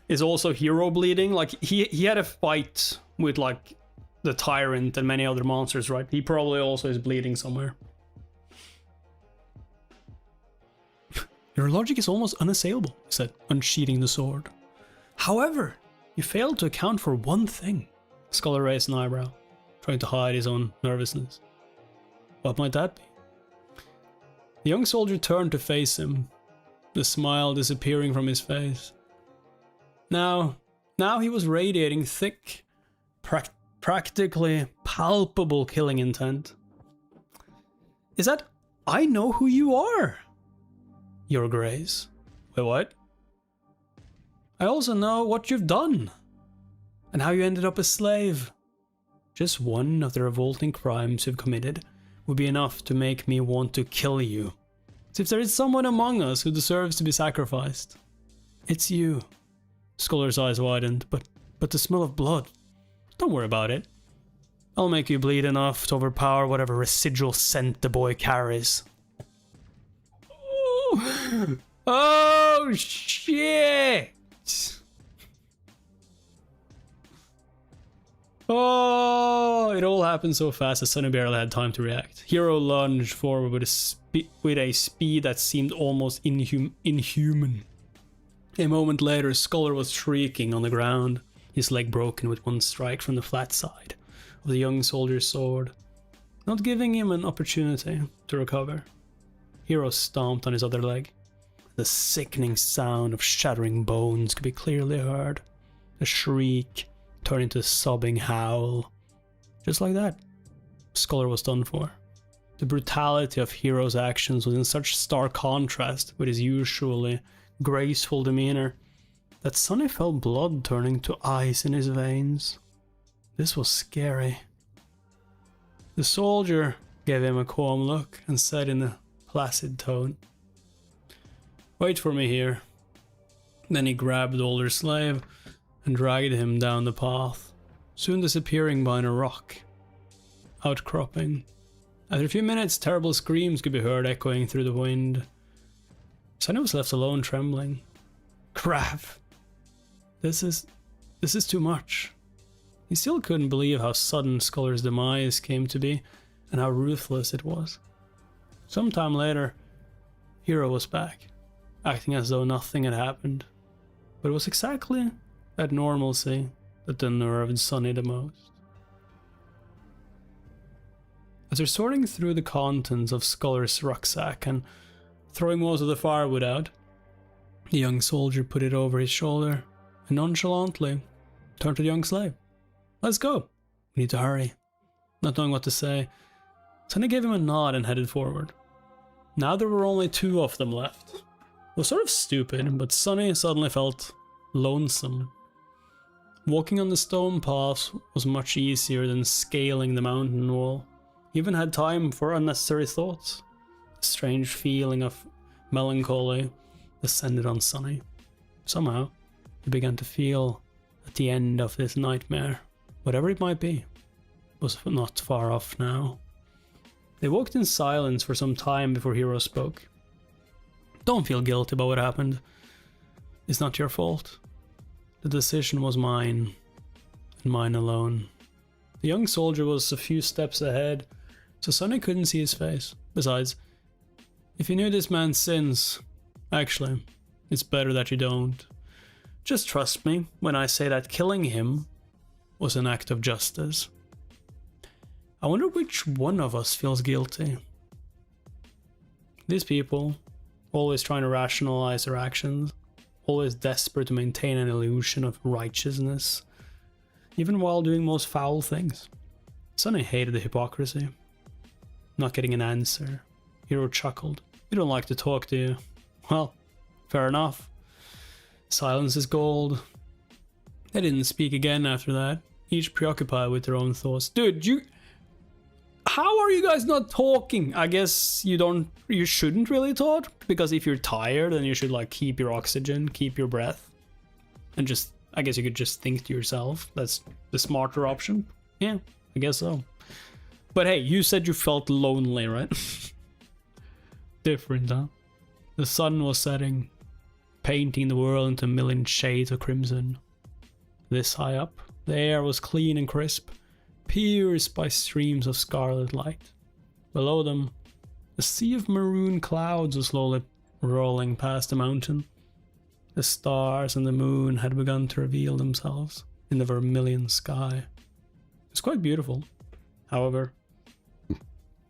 Hero bleeding? Like, he had a fight with, like, the Tyrant and many other monsters, right? He probably also is bleeding somewhere. Your logic is almost unassailable, he said, unsheathing the sword. However, you failed to account for one thing. Scholar raised an eyebrow, trying to hide his own nervousness. What might that be? The young soldier turned to face him, the smile disappearing from his face. Now he was radiating thick, practically palpable killing intent. Is that, I know who you are, Your Grace. Wait, what? I also know what you've done, and how you ended up a slave. Just one of the revolting crimes you've committed would be enough to make me want to kill you. As if there is someone among us who deserves to be sacrificed. It's you. Scholar's eyes widened, but the smell of blood. Don't worry about it. I'll make you bleed enough to overpower whatever residual scent the boy carries. Oh shit! Oh, it all happened so fast that Sonny barely had time to react. Hero lunged forward with a speed that seemed almost inhuman. A moment later, Scholar was shrieking on the ground, his leg broken with one strike from the flat side of the young soldier's sword, not giving him an opportunity to recover. Hero stomped on his other leg. The sickening sound of shattering bones could be clearly heard. The shriek turned into a sobbing howl. Just like that, Scholar was done for. The brutality of Hero's actions was in such stark contrast with his usually graceful demeanor that Sonny felt blood turning to ice in his veins. This was scary. The soldier gave him a calm look and said in a placid tone, "Wait for me here." Then he grabbed the older slave and dragged him down the path, soon disappearing behind a rock outcropping. After a few minutes, terrible screams could be heard echoing through the wind. Sonny was left alone, trembling. Crap! This is too much. He still couldn't believe how sudden Scholar's demise came to be, and how ruthless it was. Sometime later, Hero was back, acting as though nothing had happened. But it was exactly that normalcy that unnerved Sonny the most. After sorting through the contents of Scholar's rucksack and throwing most of the firewood out, the young soldier put it over his shoulder and nonchalantly turned to the young slave. "Let's go. We need to hurry." Not knowing what to say, Sonny gave him a nod and headed forward. Now there were only two of them left. It was sort of stupid, but Sonny suddenly felt lonesome. Walking on the stone paths was much easier than scaling the mountain wall. He even had time for unnecessary thoughts. A strange feeling of melancholy descended on Sonny. Somehow, he began to feel that the end of this nightmare, whatever it might be, was not far off now. They walked in silence for some time before Hero spoke. "Don't feel guilty about what happened. It's not your fault. The decision was mine, and mine alone." The young soldier was a few steps ahead, so Sonny couldn't see his face. Besides, if you knew this man's sins, actually, it's better that you don't. Just trust me when I say that killing him was an act of justice. I wonder which one of us feels guilty. These people, always trying to rationalize their actions, always desperate to maintain an illusion of righteousness, even while doing most foul things. Sonny hated the hypocrisy. Not getting an answer, Hero chuckled. "You don't like to talk, do you? Well, fair enough. Silence is gold." They didn't speak again after that, each preoccupied with their own thoughts. Dude, how are you guys not talking? I guess you shouldn't really talk, because if you're tired, then you should like keep your oxygen, keep your breath, and just, I guess you could just think to yourself. That's the smarter option. Yeah, I guess so. But hey, you said you felt lonely, right? Different, huh? The sun was setting, painting the world into a million shades of crimson. This high up, the air was clean and crisp, pierced by streams of scarlet light. Below them, a sea of maroon clouds was slowly rolling past the mountain. The stars and the moon had begun to reveal themselves in the vermilion sky. It was quite beautiful. However,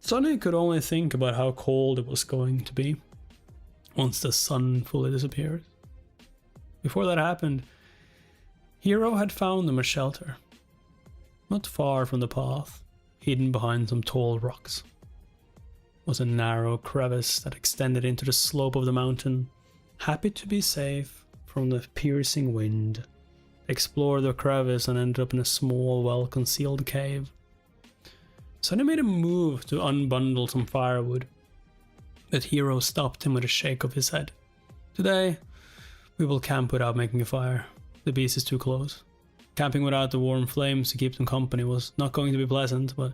Sunny could only think about how cold it was going to be once the sun fully disappeared. Before that happened, Hero had found them a shelter, not far from the path, hidden behind some tall rocks. Was a narrow crevice that extended into the slope of the mountain. Happy to be safe from the piercing wind, explored the crevice and ended up in a small, well-concealed cave. Sunny made a move to unbundle some firewood, but Hero stopped him with a shake of his head. Today, we will camp without making a fire. The beast is too close. Camping without the warm flames to keep them company was not going to be pleasant, but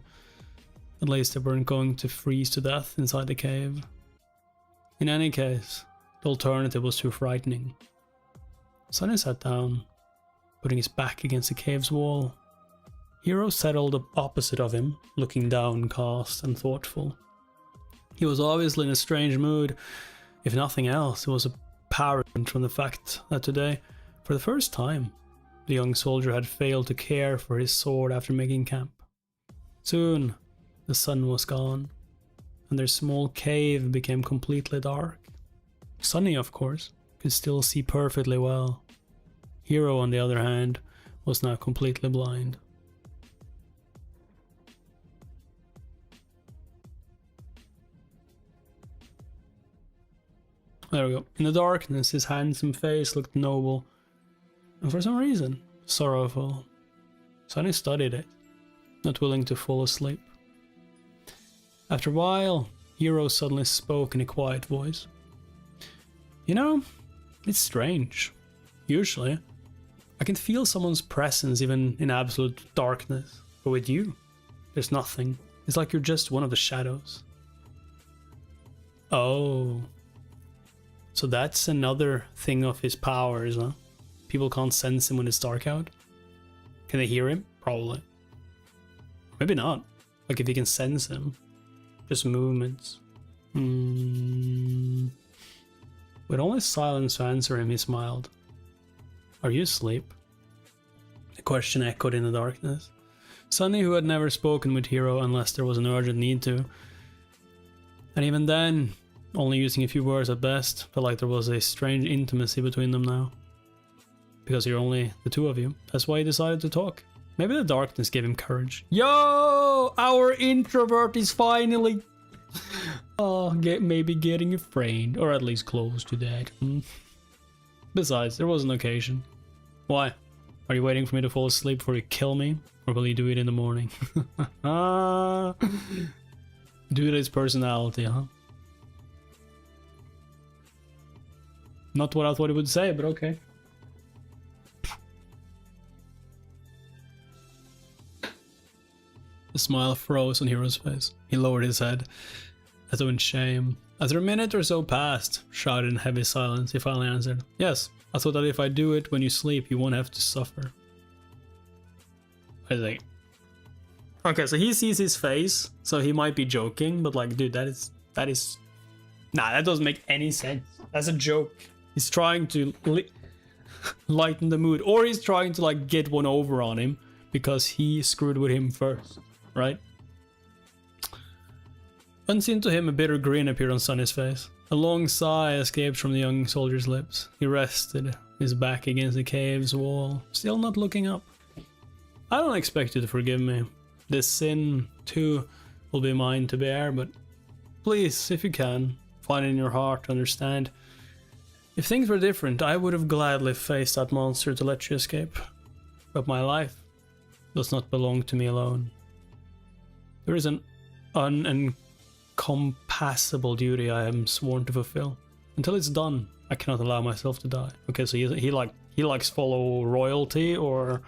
at least they weren't going to freeze to death inside the cave. In any case, the alternative was too frightening. Sunny sat down, putting his back against the cave's wall. Hero settled up opposite of him, looking downcast and thoughtful. He was obviously in a strange mood. If nothing else, it was apparent from the fact that today, for the first time, the young soldier had failed to care for his sword after making camp. Soon, the sun was gone, and their small cave became completely dark. Sunny, of course, could still see perfectly well. Hero, on the other hand, was now completely blind. There we go. In the darkness, his handsome face looked noble, and for some reason, sorrowful. Sunny studied it, not willing to fall asleep. After a while, Hero suddenly spoke in a quiet voice. You know, it's strange. Usually, I can feel someone's presence even in absolute darkness, but with you, there's nothing. It's like you're just one of the shadows. Oh. So that's another thing of his powers, huh? People can't sense him when it's dark out. Can they hear him? Probably. Maybe not. Like if you can sense him. Just movements. With only silence to answer him, he smiled. Are you asleep? The question echoed in the darkness. Sunny, who had never spoken with Hero unless there was an urgent need to, and even then, only using a few words at best, felt like there was a strange intimacy between them now. Because you're only the two of you. That's why he decided to talk. Maybe the darkness gave him courage. Yo! Our introvert is finally... maybe getting a friend. Or at least close to that. Besides, there was an occasion. Why? Are you waiting for me to fall asleep before you kill me? Or will you do it in the morning? Due to his personality, huh? Not what I thought he would say, but okay. The smile froze on Hero's face. He lowered his head, as though in shame. After a minute or so passed, shrouded in heavy silence, he finally answered, Yes, I thought that if I do it when you sleep, you won't have to suffer. Wait a second. Okay, so he sees his face, so he might be joking, but like, dude, that is... Nah, that doesn't make any sense. That's a joke. He's trying to lighten the mood, or he's trying to like get one over on him because he screwed with him first, right? Unseen to him, a bitter grin appeared on Sunny's face. A long sigh escaped from the young soldier's lips. He rested his back against the cave's wall, still not looking up. I don't expect you to forgive me. This sin, too, will be mine to bear, but please, if you can, find in your heart to understand. If things were different, I would have gladly faced that monster to let you escape. But my life does not belong to me alone. There is an unencompassable duty I am sworn to fulfill. Until it's done, I cannot allow myself to die. Okay, so he likes follow royalty, or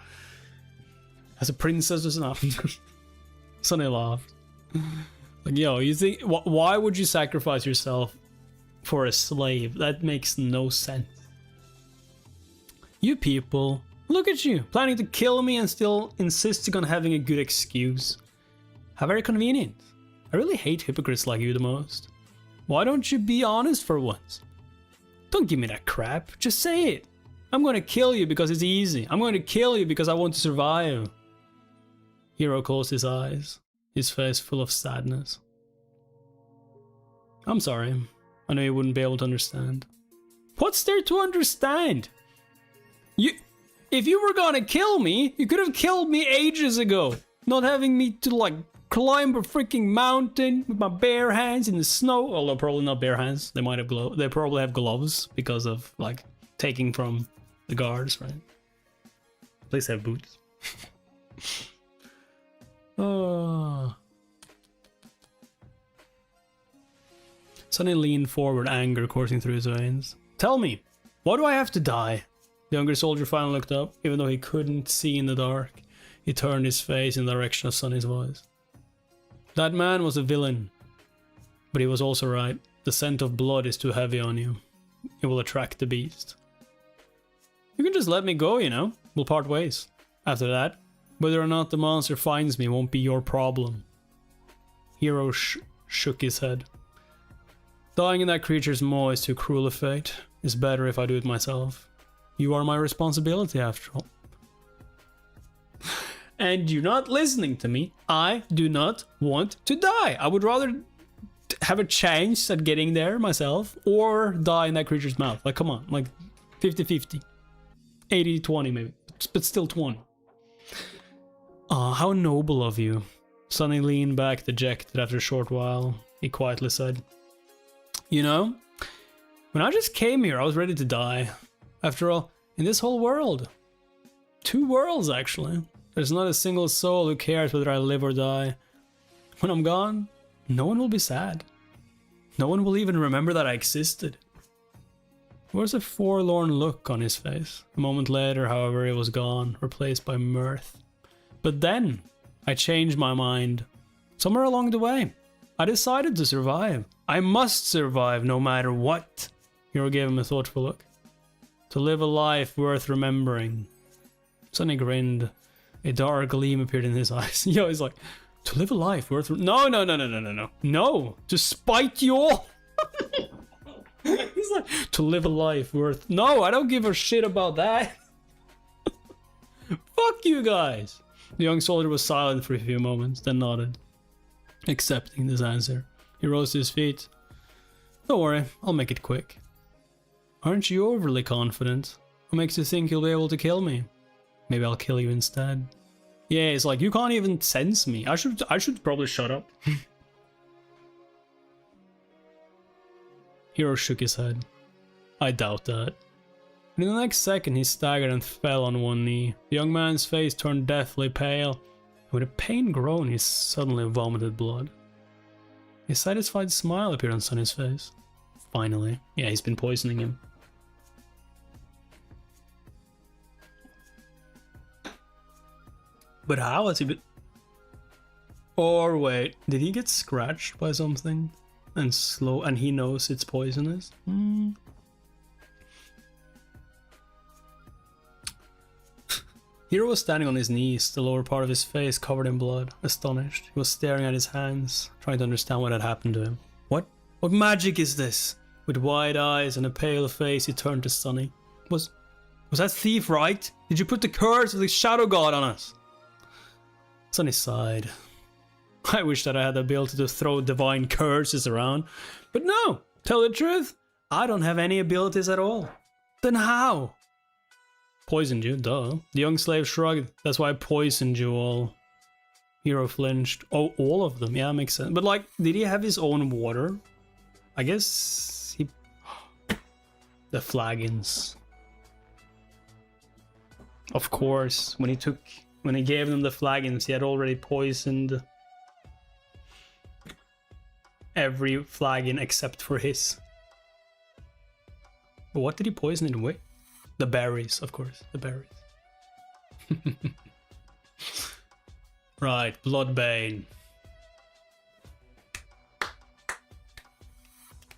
as a princess or something. Sunny laughed. Like, yo, you think why would you sacrifice yourself for a slave? That makes no sense. You people Look at you, planning to kill me and still insisting on having a good excuse. How very convenient. I really hate hypocrites like you the most. Why don't you be honest for once? Don't give me that crap, just say it. I'm gonna kill you because it's easy. I'm going to kill you because I want to survive. Hero closed his eyes, his face full of sadness. I'm sorry. I know you wouldn't be able to understand. What's there to understand? If you were gonna kill me, you could have killed me ages ago. Not having me to like climb a freaking mountain with my bare hands in the snow. Although probably not bare hands. They might have they probably have gloves because of like taking from the guards, right? Please have boots. Oh. Sonny leaned forward, anger coursing through his veins. Tell me, why do I have to die? The younger soldier finally looked up, even though he couldn't see in the dark. He turned his face in the direction of Sonny's voice. That man was a villain, but he was also right. The scent of blood is too heavy on you. It will attract the beast. You can just let me go, you know? We'll part ways. After that, whether or not the monster finds me won't be your problem. Hero shook his head. Dying in that creature's maw is too cruel a fate. It's better if I do it myself. You are my responsibility, after all. And you're not listening to me. I do not want to die. I would rather have a chance at getting there myself or die in that creature's mouth. Like, come on. Like, 50-50. 80-20 maybe. But still 20. Ah, how noble of you. Sonny leaned back, dejected after a short while. He quietly said, you know, when I just came here, I was ready to die. After all, in this whole world, 2 worlds actually, there's not a single soul who cares whether I live or die. When I'm gone, no one will be sad. No one will even remember that I existed. There was a forlorn look on his face. A moment later, however, it was gone, replaced by mirth. But then, I changed my mind. Somewhere along the way, I decided to survive. I must survive no matter what. Hero gave him a thoughtful look. To live a life worth remembering. Sonny grinned. A dark gleam appeared in his eyes. Yo, he's like, to live a life worth... No. No, to spite you all. He's like, to live a life worth... No, I don't give a shit about that. Fuck you guys. The young soldier was silent for a few moments, then nodded, accepting this answer. He rose to his feet. Don't worry, I'll make it quick. Aren't you overly confident? What makes you think you'll be able to kill me? Maybe I'll kill you instead. Yeah, it's like, you can't even sense me. I should probably shut up. Hero shook his head. I doubt that. And in the next second, he staggered and fell on one knee. The young man's face turned deathly pale, and with a pained groan, he suddenly vomited blood. A satisfied smile appeared on Sonny's face. Finally. Yeah, he's been poisoning him. But how has he been... Or wait, did he get scratched by something? And he knows it's poisonous? Hero was standing on his knees, the lower part of his face covered in blood, astonished. He was staring at his hands, trying to understand what had happened to him. What magic is this? With wide eyes and a pale face, he turned to Sonny. Was that thief right? Did you put the curse of the Shadow God on us? Sonny sighed. I wish that I had the ability to throw divine curses around. But no, tell the truth, I don't have any abilities at all. Then how? Poisoned you, duh. The young slave shrugged. That's why I poisoned you all. Hero flinched. Oh, all of them. Yeah, makes sense. But like, did he have his own water? I guess he... The flagons. Of course, when he gave them the flagons, he had already poisoned every flagon except for his. But what did he poison it with? The berries, of course. The berries. Right, Bloodbane.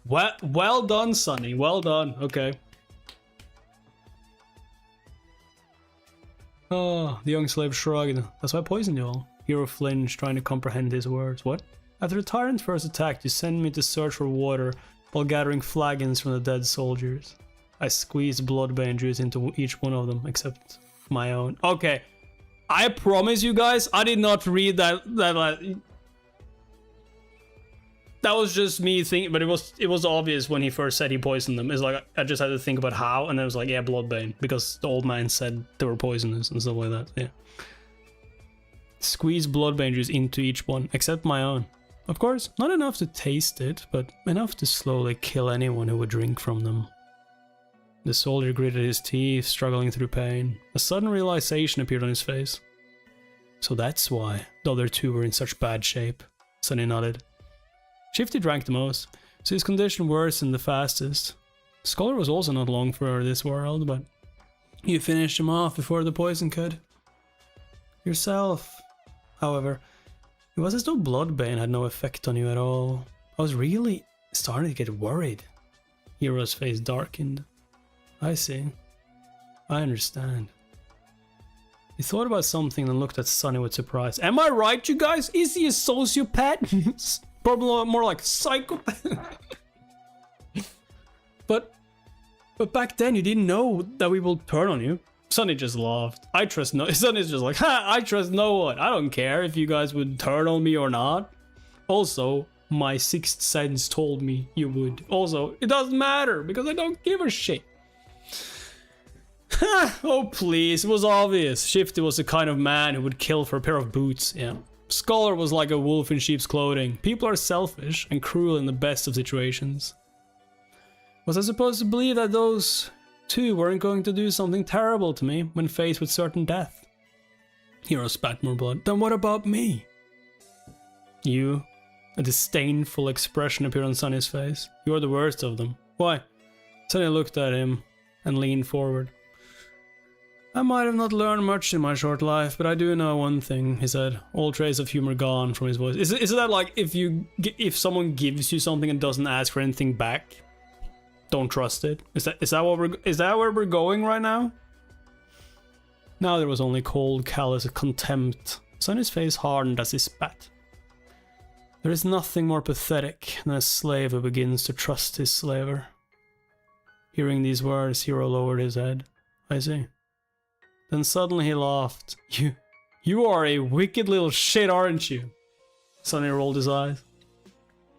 Well done, Sonny. Well done. Okay. Oh, the young slave shrugged. That's why I poisoned you all. Hero flinched, trying to comprehend his words. What? After the Tyrant first attacked, you sent me to search for water while gathering flagons from the dead soldiers. I squeezed bloodbane juice into each one of them, except my own. Okay, I promise you guys, I did not read that was just me thinking, but it was obvious when he first said he poisoned them. It's like, I just had to think about how, and then it was like, yeah, bloodbane, because the old man said they were poisonous and stuff like that, yeah. Squeeze bloodbane juice into each one, except my own. Of course, not enough to taste it, but enough to slowly kill anyone who would drink from them. The soldier gritted his teeth, struggling through pain. A sudden realization appeared on his face. So that's why the other two were in such bad shape. Sonny nodded. Shifty drank the most, so his condition worsened the fastest. Scholar was also not long for this world, but you finished him off before the poison could. Yourself, however, it was as though bloodbane had no effect on you at all. I was really starting to get worried. Hero's face darkened. I see. I understand. He thought about something and looked at Sonny with surprise. Am I right, you guys? Is he a sociopath? Probably more like psychopath. but back then you didn't know that we will turn on you. Sonny just laughed. I trust no. Sonny's just like, ha! I trust no one. I don't care if you guys would turn on me or not. Also, my sixth sense told me you would. Also, it doesn't matter because I don't give a shit. Oh please, it was obvious. Shifty was the kind of man who would kill for a pair of boots. Yeah. Scholar was like a wolf in sheep's clothing. People are selfish and cruel in the best of situations. Was I supposed to believe that those two weren't going to do something terrible to me when faced with certain death? Hero spat more blood. Then what about me? You? A disdainful expression appeared on Sonny's face. You're the worst of them. Why? Sonny looked at him and leaned forward. I might have not learned much in my short life, but I do know one thing, he said, all trace of humor gone from his voice. Is it that like if someone gives you something and doesn't ask for anything back, don't trust it? Is that where we're going right now? Now there was only cold, callous contempt. Sonny's face hardened as he spat. There is nothing more pathetic than a slave who begins to trust his slaver. Hearing these words, Hero lowered his head. I see. Then suddenly he laughed. You are a wicked little shit, aren't you? Sonny rolled his eyes.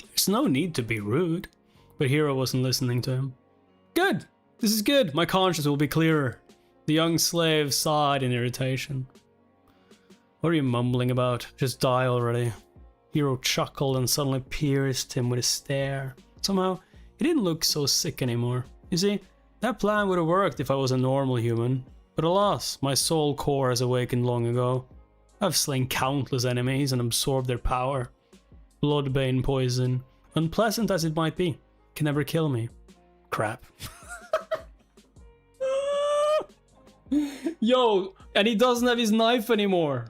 There's no need to be rude. But Hero wasn't listening to him. Good! This is good. My conscience will be clearer. The young slave sighed in irritation. What are you mumbling about? Just die already. Hero chuckled and suddenly pierced him with a stare. Somehow, he didn't look so sick anymore. You see, that plan would have worked if I was a normal human. But alas, my soul core has awakened long ago. I've slain countless enemies and absorbed their power. Bloodbane poison, unpleasant as it might be, can never kill me. Crap. Yo, and he doesn't have his knife anymore.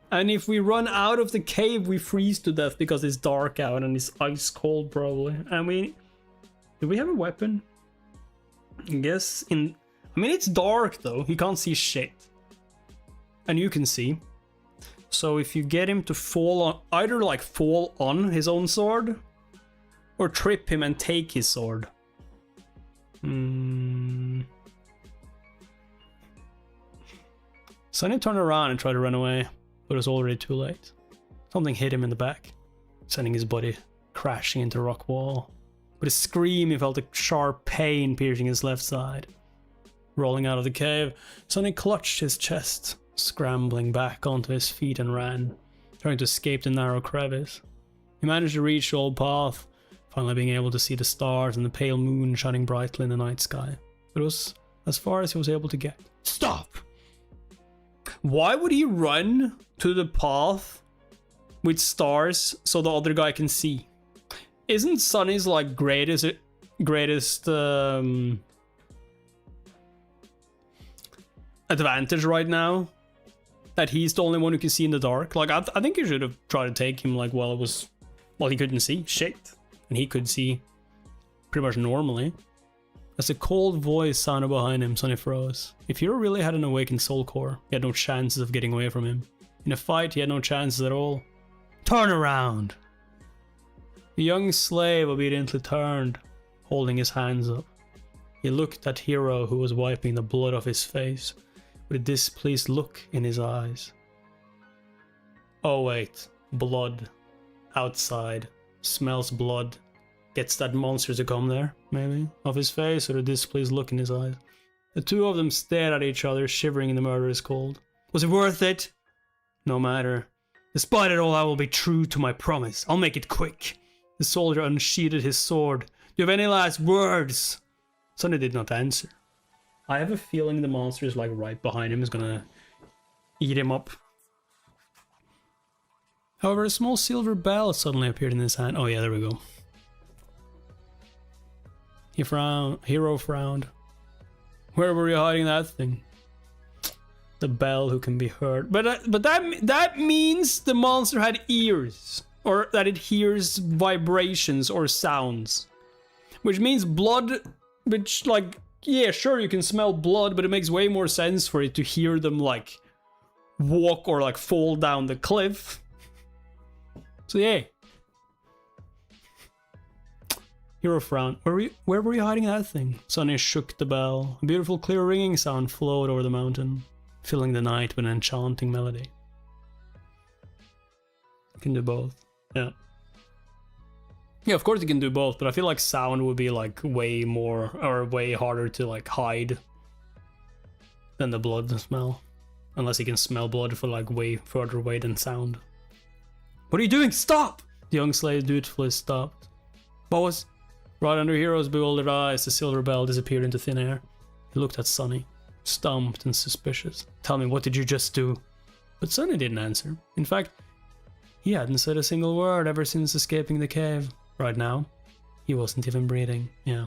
And if we run out of the cave, we freeze to death because it's dark out and it's ice cold probably. Do we have a weapon? I guess it's dark though. He can't see shit. And you can see. So if you get him to fall on, either like fall on his own sword, or trip him and take his sword. Sonny turned around and tried to run away, but it was already too late. Something hit him in the back, sending his body crashing into a rock wall. With a scream, he felt a sharp pain piercing his left side. Rolling out of the cave, Sonny clutched his chest, scrambling back onto his feet and ran, trying to escape the narrow crevice. He managed to reach the old path, finally being able to see the stars and the pale moon shining brightly in the night sky. But it was as far as he was able to get. Stop! Why would he run to the path with stars so the other guy can see? Isn't Sonny's like greatest advantage right now that he's the only one who can see in the dark? Like I think you should have tried to take him like while he couldn't see shit and he could see pretty much normally. As a cold voice sounded behind him, Sonny froze. If Hero really had an awakened soul core, he had no chances of getting away from him. In a fight, he had no chances at all. Turn around! The young slave obediently turned, holding his hands up. He looked at Hero, who was wiping the blood off his face, with a displeased look in his eyes. Oh wait, blood. Outside. Smells blood. Gets that monster to come there, maybe? Off his face, or a displeased look in his eyes. The two of them stared at each other, shivering in the murderous cold. Was it worth it? No matter. Despite it all, I will be true to my promise. I'll make it quick. The soldier unsheathed his sword. Do you have any last words? Sonny did not answer. I have a feeling the monster is like right behind him, is gonna eat him up. However, a small silver bell suddenly appeared in his hand. Oh yeah, there we go. He frowned. Hero frowned. Where were you hiding that thing? The bell who can be heard. But that means the monster had ears, or that it hears vibrations or sounds, which means blood. Which, like, yeah, sure, you can smell blood, but it makes way more sense for it to hear them like walk or like fall down the cliff. So yeah. Hero frowned. Where were you hiding that thing? Sonny shook the bell. A beautiful clear ringing sound flowed over the mountain, filling the night with an enchanting melody. You can do both. Yeah. Yeah, of course you can do both, but I feel like sound would be like way more, or way harder to like hide than the blood smell. Unless you can smell blood for like way further away than sound. What are you doing? Stop! The young slave dutifully stopped. What was... Right under Hero's bewildered eyes, the silver bell disappeared into thin air. He looked at Sonny, stumped and suspicious. Tell me, what did you just do? But Sonny didn't answer. In fact, he hadn't said a single word ever since escaping the cave. Right now, he wasn't even breathing. Yeah.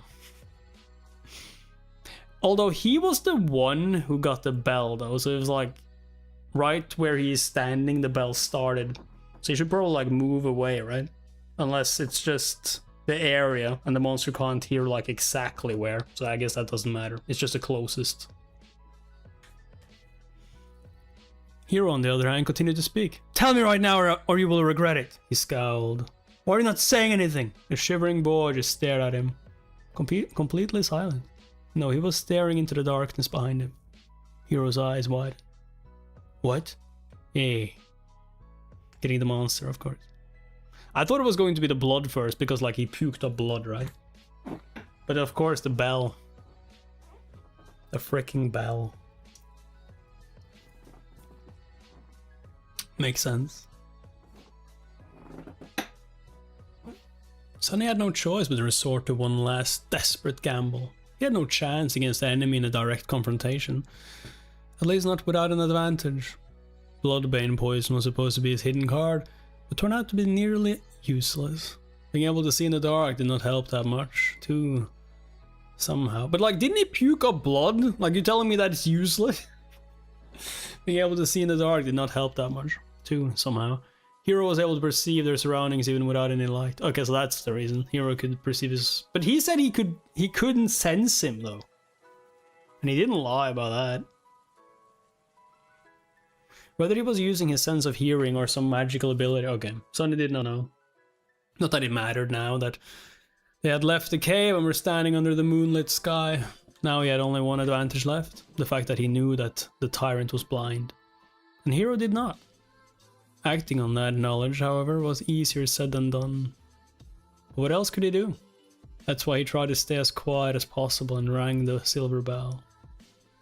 Although he was the one who got the bell though, so it was like right where he's standing, the bell started. So you should probably like move away, right? Unless it's just the area and the monster can't hear like exactly where. So I guess that doesn't matter. It's just the closest. Hero, on the other hand, continued to speak. Tell me right now or you will regret it. He scowled. Why are you not saying anything? The shivering boy just stared at him. Completely silent. No, he was staring into the darkness behind him. Hero's eyes wide. What? Hey. Getting the monster, of course. I thought it was going to be the blood first, because like he puked up blood, right? But of course the bell. The freaking bell. Makes sense. Sonny had no choice but to resort to one last desperate gamble. He had no chance against the enemy in a direct confrontation. At least not without an advantage. Bloodbane poison was supposed to be his hidden card, but turned out to be nearly useless. Being able to see in the dark did not help that much, too. Somehow. But like, didn't he puke up blood? Like, you're telling me that it's useless? Being able to see in the dark did not help that much, too, somehow. Hero was able to perceive their surroundings even without any light. Okay, so that's the reason. Hero could perceive his... But he said he couldn't sense him, though. And he didn't lie about that. Whether he was using his sense of hearing or some magical ability... Okay, Sonny did not know. Not that it mattered now that they had left the cave and were standing under the moonlit sky. Now he had only one advantage left. The fact that he knew that the Tyrant was blind. And Hero did not. Acting on that knowledge, however, was easier said than done. What else could he do? That's why he tried to stay as quiet as possible and rang the silver bell.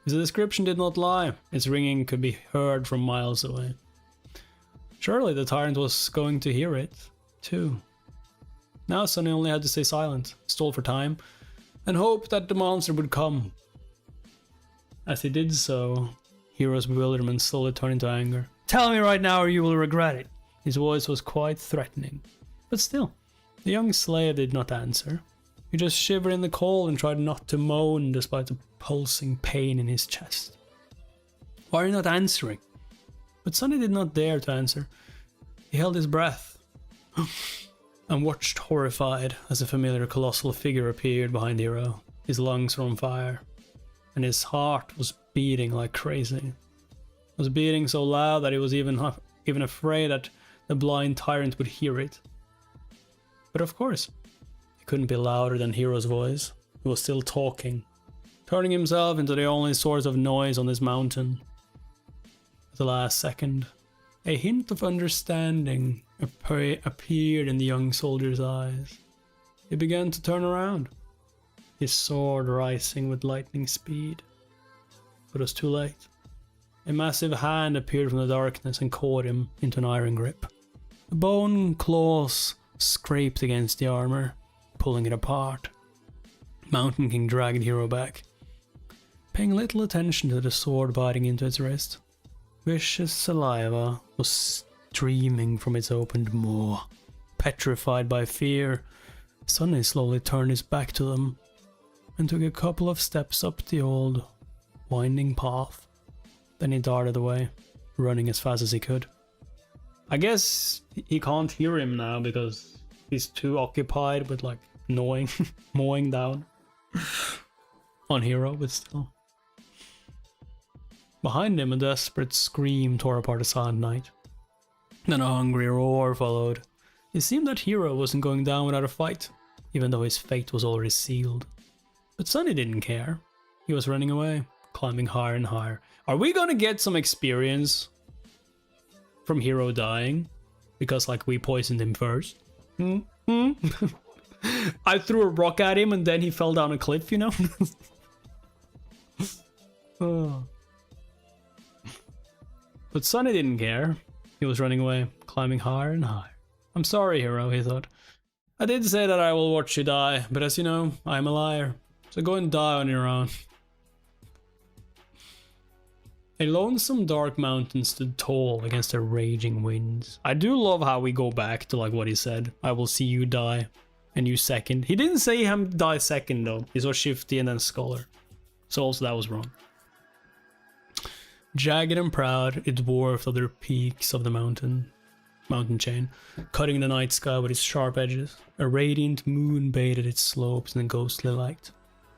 His description did not lie. Its ringing could be heard from miles away. Surely the Tyrant was going to hear it, too. Now Sonny only had to stay silent, stall for time, and hope that the monster would come. As he did so, Hero's bewilderment slowly turned into anger. Tell me right now or you will regret it. His voice was quite threatening. But still, the young slave did not answer. He just shivered in the cold and tried not to moan despite the pulsing pain in his chest. Why are you not answering? But Sonny did not dare to answer. He held his breath and watched horrified as a familiar colossal figure appeared behind Hero. His lungs were on fire, and his heart was beating like crazy. It was beating so loud that he was even afraid that the blind Tyrant would hear it. But of course, it couldn't be louder than Hero's voice. He was still talking, turning himself into the only source of noise on this mountain. At the last second, a hint of understanding appeared in the young soldier's eyes. He began to turn around, his sword rising with lightning speed. But it was too late. A massive hand appeared from the darkness and caught him into an iron grip. The bone claws scraped against the armor, pulling it apart. Mountain King dragged Hero back, paying little attention to the sword biting into its wrist. Vicious saliva was streaming from its opened maw. Petrified by fear, Sonny slowly turned his back to them and took a couple of steps up the old, winding path. Then he darted away, running as fast as he could. I guess he can't hear him now because he's too occupied with like mowing down on Hero, but still. Behind him, a desperate scream tore apart the silent night. Then a hungry roar followed. It seemed that Hero wasn't going down without a fight, even though his fate was already sealed. But Sonny didn't care. He was running away, climbing higher and higher. Are we gonna get some experience from Hero dying? Because like we poisoned him first? I threw a rock at him and then he fell down a cliff, you know? Oh. But Sonny didn't care. He was running away, climbing higher and higher. I'm sorry, Hero, he thought. I did say that I will watch you die, but as you know, I'm a liar. So go and die on your own. A lonesome dark mountain stood tall against the raging winds. I do love how we go back to like what he said. I will see you die, and you second. He didn't say him die second though. He saw Shifty and then Scholar. So also that was wrong. Jagged and proud, it dwarfed other peaks of the mountain chain, cutting the night sky with its sharp edges. A radiant moon bathed its slopes in a ghostly light.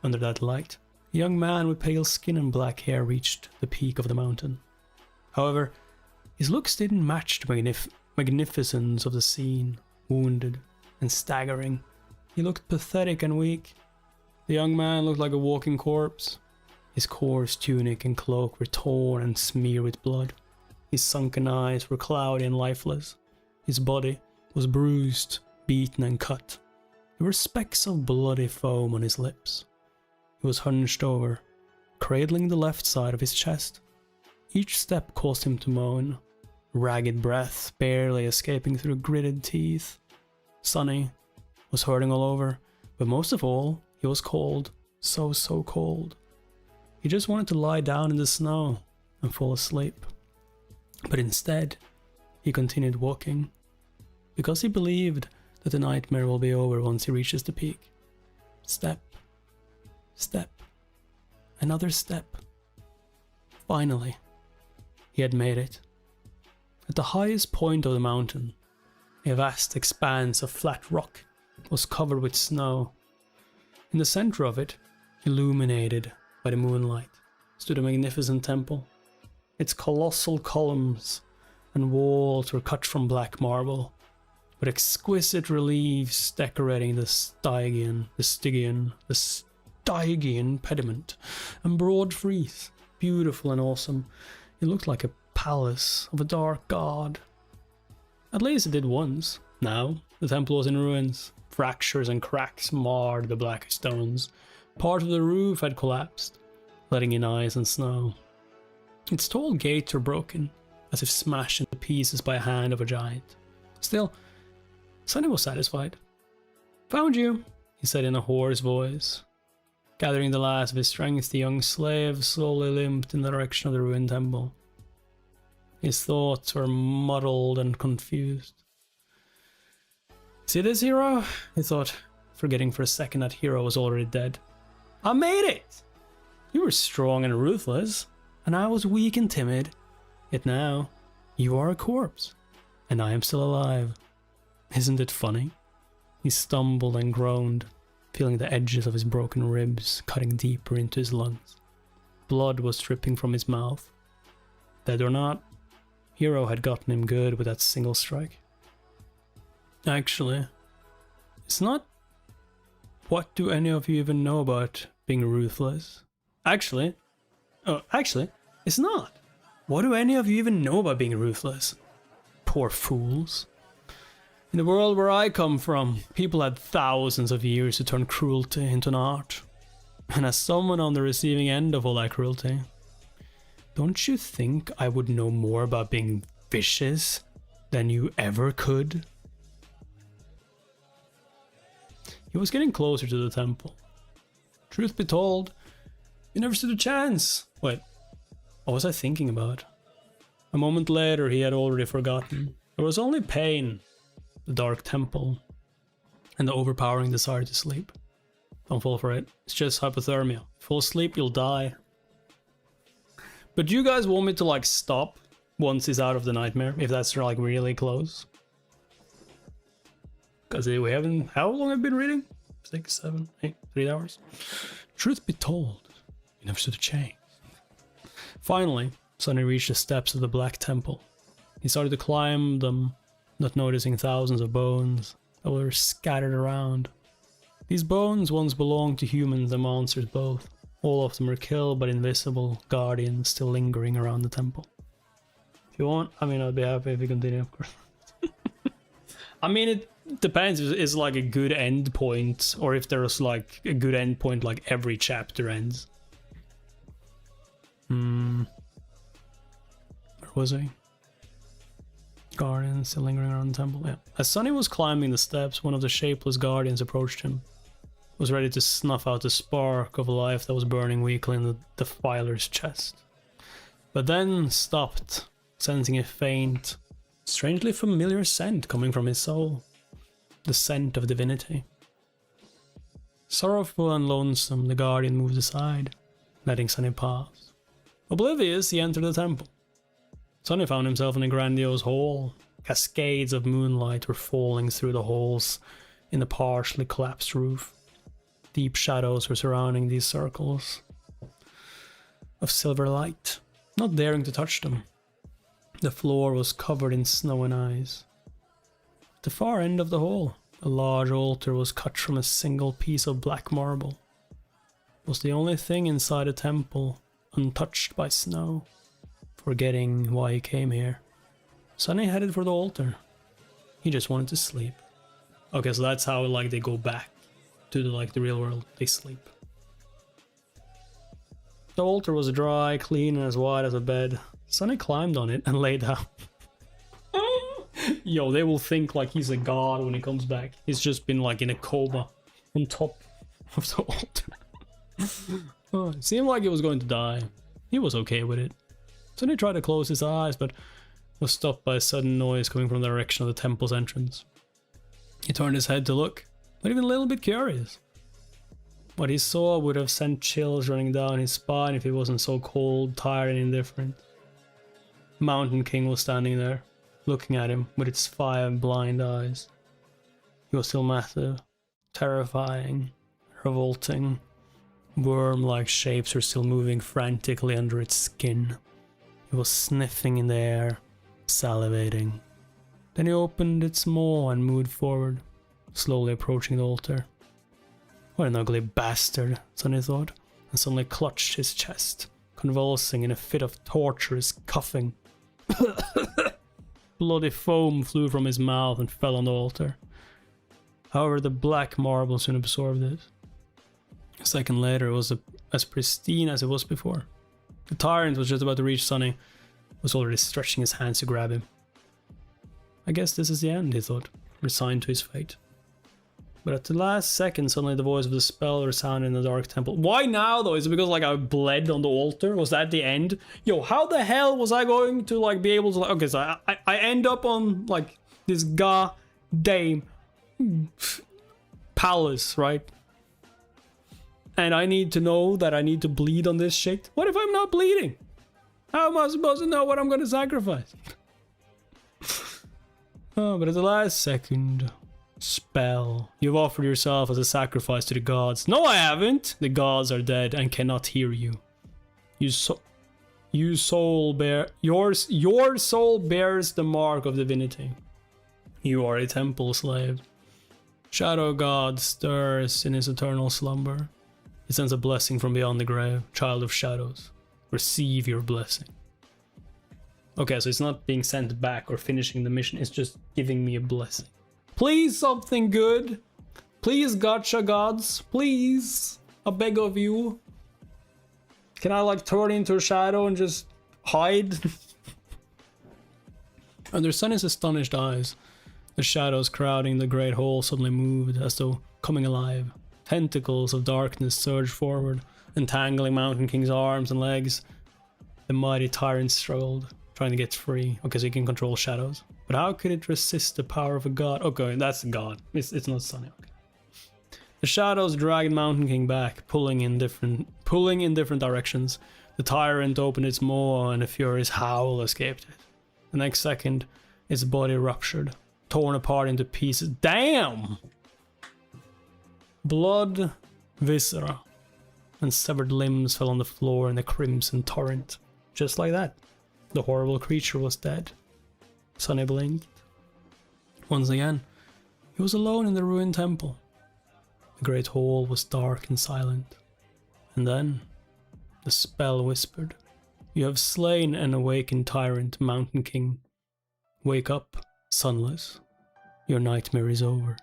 Under that light, a young man with pale skin and black hair reached the peak of the mountain. However, his looks didn't match the magnificence of the scene. Wounded and staggering, he looked pathetic and weak. The young man looked like a walking corpse. His coarse tunic and cloak were torn and smeared with blood. His sunken eyes were cloudy and lifeless. His body was bruised, beaten and cut. There were specks of bloody foam on his lips. He was hunched over, cradling the left side of his chest. Each step caused him to moan, ragged breath barely escaping through gritted teeth. Sonny was hurting all over, but most of all, he was cold, so cold. He just wanted to lie down in the snow and fall asleep. But instead, he continued walking, because he believed that the nightmare will be over once he reaches the peak. Step, step, another step. Finally, he had made it. At the highest point of the mountain, a vast expanse of flat rock was covered with snow. In the center of it, illuminated by the moonlight, stood a magnificent temple. Its colossal columns and walls were cut from black marble, with exquisite reliefs decorating the Stygian pediment and broad frieze. Beautiful and awesome, it looked like a palace of a dark god. At least it did once. Now, the temple was in ruins. Fractures and cracks marred the black stones. Part of the roof had collapsed, letting in ice and snow. Its tall gates were broken, as if smashed into pieces by a hand of a giant. Still, Sonny was satisfied. "Found you," he said in a hoarse voice. Gathering the last of his strength, the young slave slowly limped in the direction of the ruined temple. His thoughts were muddled and confused. "See this, Hero?" he thought, forgetting for a second that Hero was already dead. "I made it! You were strong and ruthless, and I was weak and timid. Yet now, you are a corpse, and I am still alive. Isn't it funny?" He stumbled and groaned. feeling the edges of his broken ribs cutting deeper into his lungs. Blood was dripping from his mouth. Dead or not, Hero had gotten him good with that single strike. Actually, it's not... What do any of you even know about being ruthless? Actually, it's not. What do any of you even know about being ruthless? Poor fools. In the world where I come from, people had thousands of years to turn cruelty into an art. And as someone on the receiving end of all that cruelty, don't you think I would know more about being vicious than you ever could? He was getting closer to the temple. Truth be told, he never stood a chance. Wait, what was I thinking about? A moment later, he had already forgotten. There was only pain, the dark temple, and the overpowering desire to sleep. Don't fall for it. It's just hypothermia. Fall asleep, you'll die. But do you guys want me to like stop once he's out of the nightmare? If that's like really close? Because we haven't... How long have I been reading? 6, 7, 8, 3 hours? Truth be told, you never stood a chance. Finally, Sonny reached the steps of the Black Temple. He started to climb them, not noticing thousands of bones that were scattered around. These bones once belonged to humans and monsters both. All of them were killed by invisible guardians still lingering around the temple. If you want, I mean, I'd be happy if you continue, of course. I mean, it depends. It's like a good end point, or if there's like a good end point, like every chapter ends. Where was I? Guardians still lingering around the temple. Yeah. As Sonny was climbing the steps, one of the shapeless guardians approached him. Was ready to snuff out the spark of life that was burning weakly in the defiler's chest. But then stopped, sensing a faint, strangely familiar scent coming from his soul. The scent of divinity. Sorrowful and lonesome, the guardian moved aside, letting Sonny pass. Oblivious, he entered the temple. Sonny found himself in a grandiose hall. Cascades of moonlight were falling through the holes in the partially collapsed roof. Deep shadows were surrounding these circles of silver light, not daring to touch them. The floor was covered in snow and ice. At the far end of the hall, a large altar was cut from a single piece of black marble. It was the only thing inside the temple untouched by snow. Forgetting why he came here, Sonny headed for the altar. He just wanted to sleep. Okay, so that's how like they go back to the real world. They sleep. The altar was dry, clean, and as wide as a bed. Sonny climbed on it and lay down. Yo, they will think like he's a god when he comes back. He's just been like in a coma on top of the altar. Oh, it seemed like he was going to die. He was okay with it. Sonny tried to close his eyes, but was stopped by a sudden noise coming from the direction of the temple's entrance. He turned his head to look, not even a little bit curious. What he saw would have sent chills running down his spine if he wasn't so cold, tired, and indifferent. Mountain King was standing there, looking at him with its 5 blind eyes. He was still massive, terrifying, revolting. Worm-like shapes were still moving frantically under its skin. He was sniffing in the air, salivating. Then he opened its maw and moved forward, slowly approaching the altar. What an ugly bastard, Sonny thought, and suddenly clutched his chest, convulsing in a fit of torturous coughing. Bloody foam flew from his mouth and fell on the altar. However, the black marble soon absorbed it. A second later, it was as pristine as it was before. The Tyrant was just about to reach Sonny, was already stretching his hands to grab him. I guess this is the end, he thought, resigned to his fate. But at the last second, suddenly the voice of the spell resounded in the dark temple. Why now, though? Is it because, like, I bled on the altar? Was that the end? Yo, how the hell was I going to, like, be able to... Okay, so I end up on, like, this goddamn palace, right? And I need to know that I need to bleed on this shit? What if I'm not bleeding? How am I supposed to know what I'm going to sacrifice? Oh, but at the last second... Spell. You've offered yourself as a sacrifice to the gods. No, I haven't! The gods are dead and cannot hear you. Your soul bears the mark of divinity. You are a temple slave. Shadow God stirs in his eternal slumber. He sends a blessing from beyond the grave. Child of shadows, receive your blessing. Okay, so it's not being sent back or finishing the mission, it's just giving me a blessing. Please, something good. Please, gotcha gods. Please. I beg of you. Can I like turn into a shadow and just hide? Under Sunny's astonished eyes, the shadows crowding the great hall suddenly moved as though coming alive. Tentacles of darkness surged forward, entangling Mountain King's arms and legs. The mighty Tyrant struggled, trying to get free. Okay, so he can control shadows. But how could it resist the power of a god? Okay, that's a god. It's not Sunny. Okay. The shadows dragged Mountain King back, pulling in different directions. The Tyrant opened its maw and a furious howl escaped it. The next second, its body ruptured, torn apart into pieces. Damn! Blood, viscera, and severed limbs fell on the floor in the crimson torrent. Just like that, the horrible creature was dead. Sunny blinked. Once again, he was alone in the ruined temple. The great hall was dark and silent. And then, the spell whispered, "You have slain an awakened tyrant, Mountain King. Wake up, sunless. Your nightmare is over.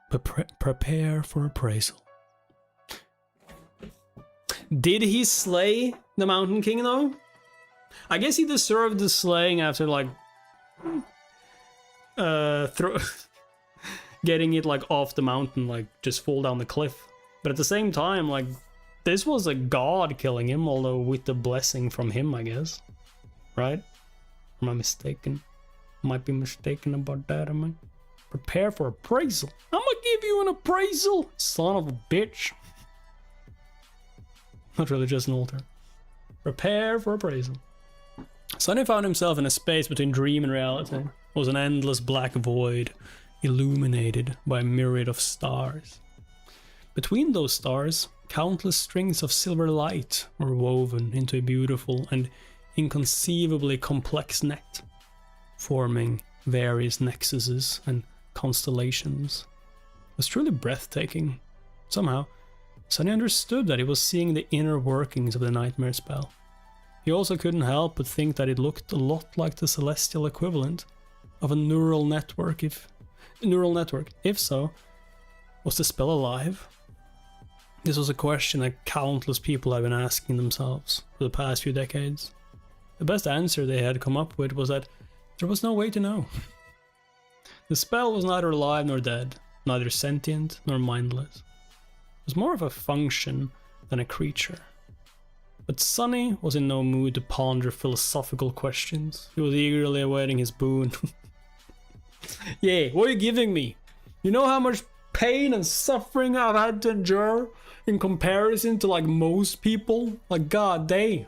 Prepare for appraisal." Did he slay the Mountain King though? I guess he deserved the slaying after like getting it like off the mountain, like just fall down the cliff. But at the same time, like this was a god killing him, although with the blessing from him, I guess. Right? Am I mistaken? Might be mistaken about that, am I? Prepare for appraisal. I'm gonna give you an appraisal, son of a bitch. Not really, just an altar. Prepare for appraisal. Sunny found himself in a space between dream and reality. It was an endless black void, illuminated by a myriad of stars. Between those stars, countless strings of silver light were woven into a beautiful and inconceivably complex net, forming various nexuses and constellations. It was truly breathtaking. Somehow, Sunny understood that he was seeing the inner workings of the nightmare spell. He also couldn't help but think that it looked a lot like the celestial equivalent of a neural network. If so, was the spell alive? This was a question that countless people had been asking themselves for the past few decades. The best answer they had come up with was that there was no way to know. The spell was neither alive nor dead, neither sentient nor mindless. It was more of a function than a creature. But Sunny was in no mood to ponder philosophical questions. He was eagerly awaiting his boon. Yeah, what are you giving me? You know how much pain and suffering I've had to endure in comparison to like most people? Like god damn.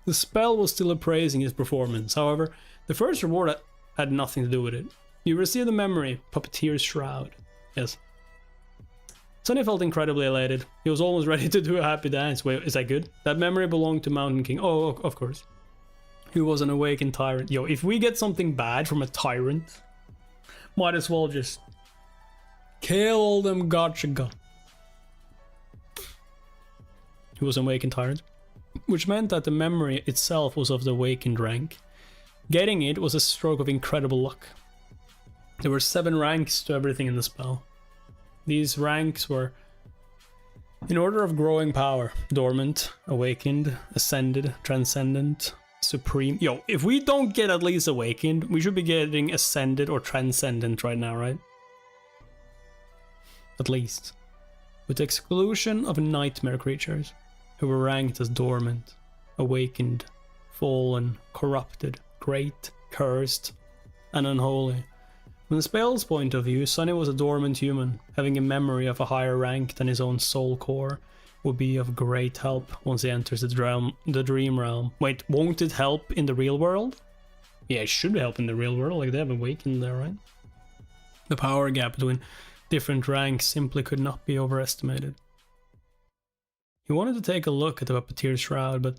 The spell was still appraising his performance. However, the first reward had nothing to do with it. You received the memory, Puppeteer's Shroud. Yes. Sunny felt incredibly elated. He was almost ready to do a happy dance. Wait, is that good? That memory belonged to Mountain King. Oh, of course. Who was an awakened tyrant. Yo, if we get something bad from a tyrant, might as well just kill all them gotcha. He was an awakened tyrant, which meant that the memory itself was of the awakened rank. Getting it was a stroke of incredible luck. There were 7 ranks to everything in the spell. These ranks were in order of growing power: dormant, awakened, ascended, transcendent, supreme. Yo, if we don't get at least awakened, we should be getting ascended or transcendent right now, right? At least. With the exclusion of nightmare creatures, who were ranked as dormant, awakened, fallen, corrupted, great, cursed, and unholy. From the spell's point of view, Sunny was a dormant human. Having a memory of a higher rank than his own soul core would be of great help once he enters the dream realm. Wait, won't it help in the real world? Yeah, it should help in the real world, like they have awakened there, right? The power gap between different ranks simply could not be overestimated. He wanted to take a look at the Puppeteer's shroud, but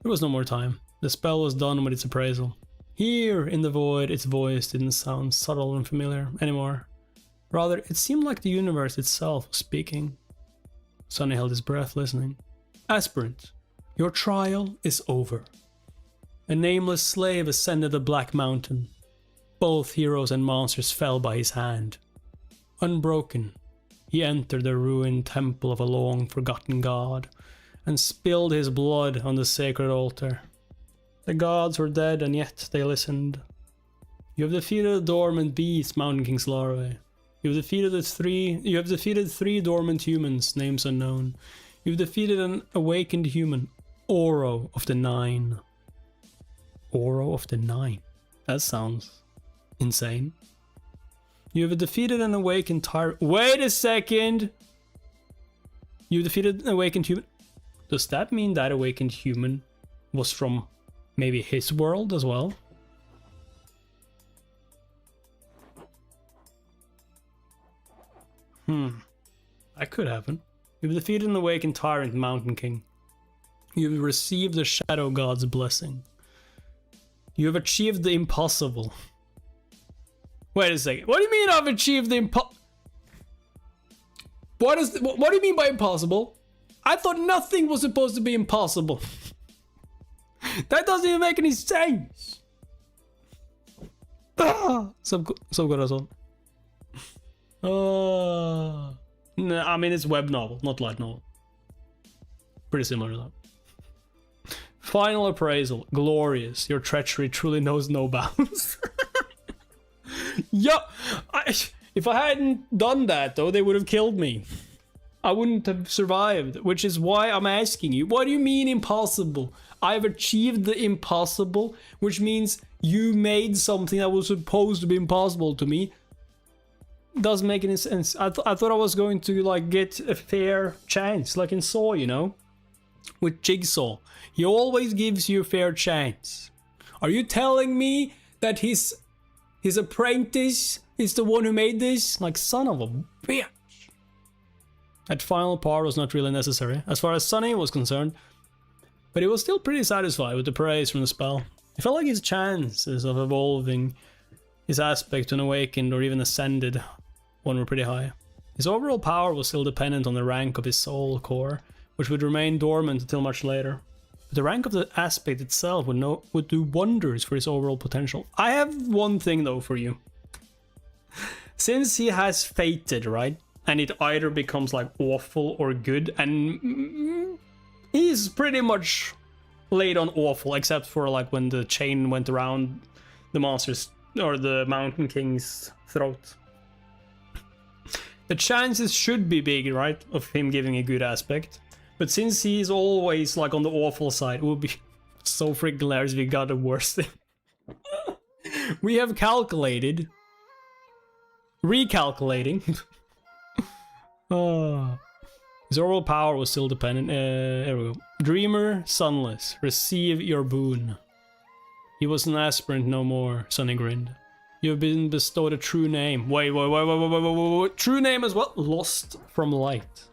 there was no more time. The spell was done with its appraisal. Here, in the void, its voice didn't sound subtle and familiar anymore. Rather, it seemed like the universe itself was speaking. Sonny held his breath, listening. Aspirant, your trial is over. A nameless slave ascended the Black Mountain. Both heroes and monsters fell by his hand. Unbroken, he entered the ruined temple of a long-forgotten god, and spilled his blood on the sacred altar. The gods were dead, and yet they listened. You have defeated a dormant beast, Mountain King Slarway. You have defeated three dormant humans, names unknown. You've defeated an awakened human, Oro of the Nine. Oro of the Nine? That sounds insane. You have defeated an awakened Tyrant. Wait a second! You defeated an awakened human. Does that mean that awakened human was from maybe his world as well? That could happen. You've defeated an awakened Tyrant, Mountain King. You've received the Shadow God's blessing. You have achieved the impossible. Wait a second. What do you mean I've achieved the what do you mean by impossible? I thought nothing was supposed to be impossible. That doesn't even make any sense. So good as well. No, I mean it's web novel, not light novel. Pretty similar to that. Final appraisal. Glorious. Your treachery truly knows no bounds. Yeah, if I hadn't done that though, they would have killed me. I wouldn't have survived, which is why I'm asking you, what do you mean impossible? I've achieved the impossible, which means you made something that was supposed to be impossible to me. Doesn't make any sense. I thought I was going to like get a fair chance, like in Saw, you know? With Jigsaw. He always gives you a fair chance. Are you telling me that his apprentice is the one who made this? Like, son of a bitch. That final part was not really necessary, as far as Sonny was concerned. But he was still pretty satisfied with the praise from the spell. He felt like his chances of evolving his aspect to an awakened or even ascended one were pretty high. His overall power was still dependent on the rank of his soul core, which would remain dormant until much later. But the rank of the aspect itself would do wonders for his overall potential. I have one thing though for you. Since he has fated, right? And it either becomes like awful or good, and he's pretty much laid on awful, except for like when the chain went around the monster's or the Mountain King's throat. The chances should be big, right, of him giving a good aspect. But since he's always like on the awful side, it would be so freaking hilarious if we got the worst thing. We have calculated. Recalculating. His overall power was still dependent. There we go. Dreamer, Sunless, receive your boon. He was an aspirant no more, Sonny grinned. You have been bestowed a true name. Wait. True name as well? Lost from Light.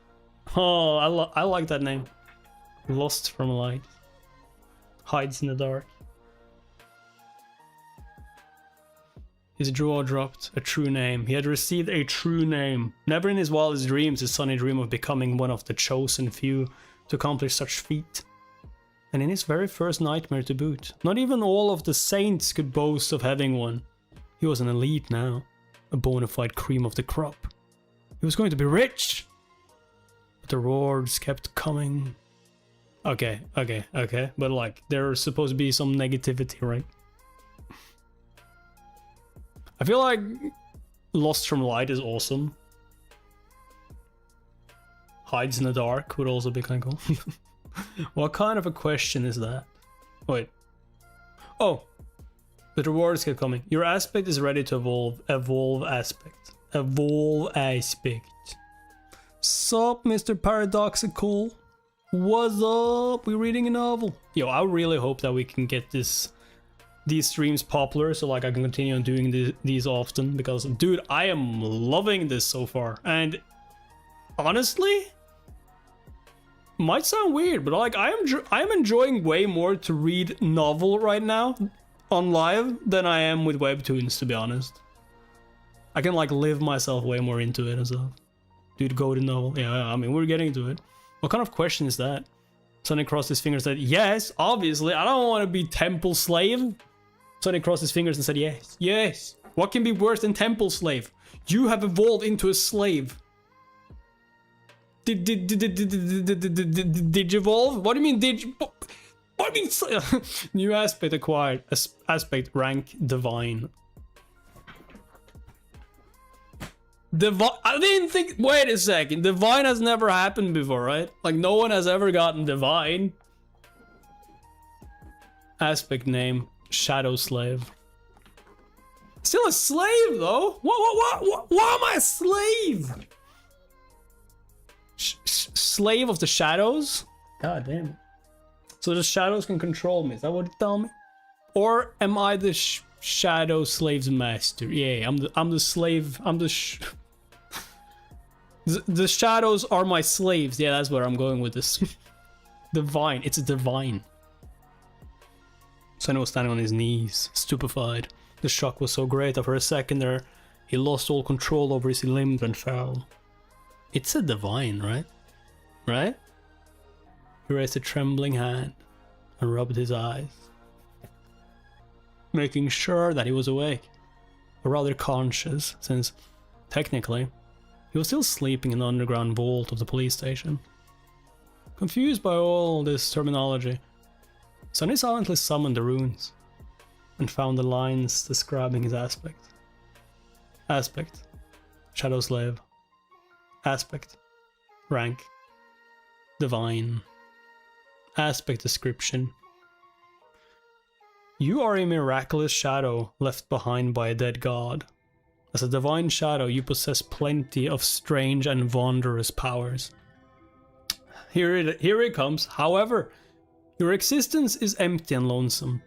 Oh, I like that name. Lost from Light. Hides in the dark. His jaw dropped. A true name. He had received a true name. Never in his wildest dreams did Sonny dream of becoming one of the chosen few to accomplish such feat. And in his very first nightmare to boot. Not even all of the saints could boast of having one. He was an elite now. A bona fide cream of the crop. He was going to be rich! But the rewards kept coming. Okay. But like, there's supposed to be some negativity, right? I feel like Lost from Light is awesome. Hides in the dark would also be kind of cool. What kind of a question is that? Wait. Oh. The rewards kept coming. Your aspect is ready to evolve. Evolve aspect. Evolve aspect. Sup, Mr. Paradoxical? What's up? We're reading a novel. Yo, I really hope that we can get this these streams popular, so like I can continue on doing these often, because dude, I am loving this so far. And honestly, might sound weird, but like I'm enjoying way more to read novel right now on live than I am with webtoons, to be honest. I can like live myself way more into it and stuff. Dude, go to novel. Yeah, I mean, we're getting to it. What kind of question is that? Sonny crossed his fingers and said, yes, obviously, I don't want to be temple slave. Sonny crossed his fingers and said, yes, yes. What can be worse than temple slave? You have evolved into a slave. Did you evolve? What do you mean, did you? What do you mean? New aspect acquired. Aspect rank divine. Divine. I didn't think. Wait a second. Divine has never happened before, right? Like, no one has ever gotten divine. Aspect name Shadow Slave. Still a slave, though. What? Why am I a slave? Slave of the shadows? God damn it. So the shadows can control me. Is that what you tell me? Or am I the shadow slave's master? Yeah, I'm the slave. I'm the the shadows are my slaves. Yeah, that's where I'm going with this. Divine. It's a divine. Sonny was standing on his knees, stupefied. The shock was so great that for a second there, he lost all control over his limbs and fell. It's a divine, right? Right? He raised a trembling hand and rubbed his eyes, making sure that he was awake, or rather conscious, since, technically, he was still sleeping in the underground vault of the police station. Confused by all this terminology, Sonny silently summoned the runes, and found the lines describing his aspect. Aspect. Shadow Slave. Aspect. Rank. Divine. Aspect description. You are a miraculous shadow left behind by a dead god. As a divine shadow, you possess plenty of strange and wondrous powers. Here it comes. However, your existence is empty and lonesome.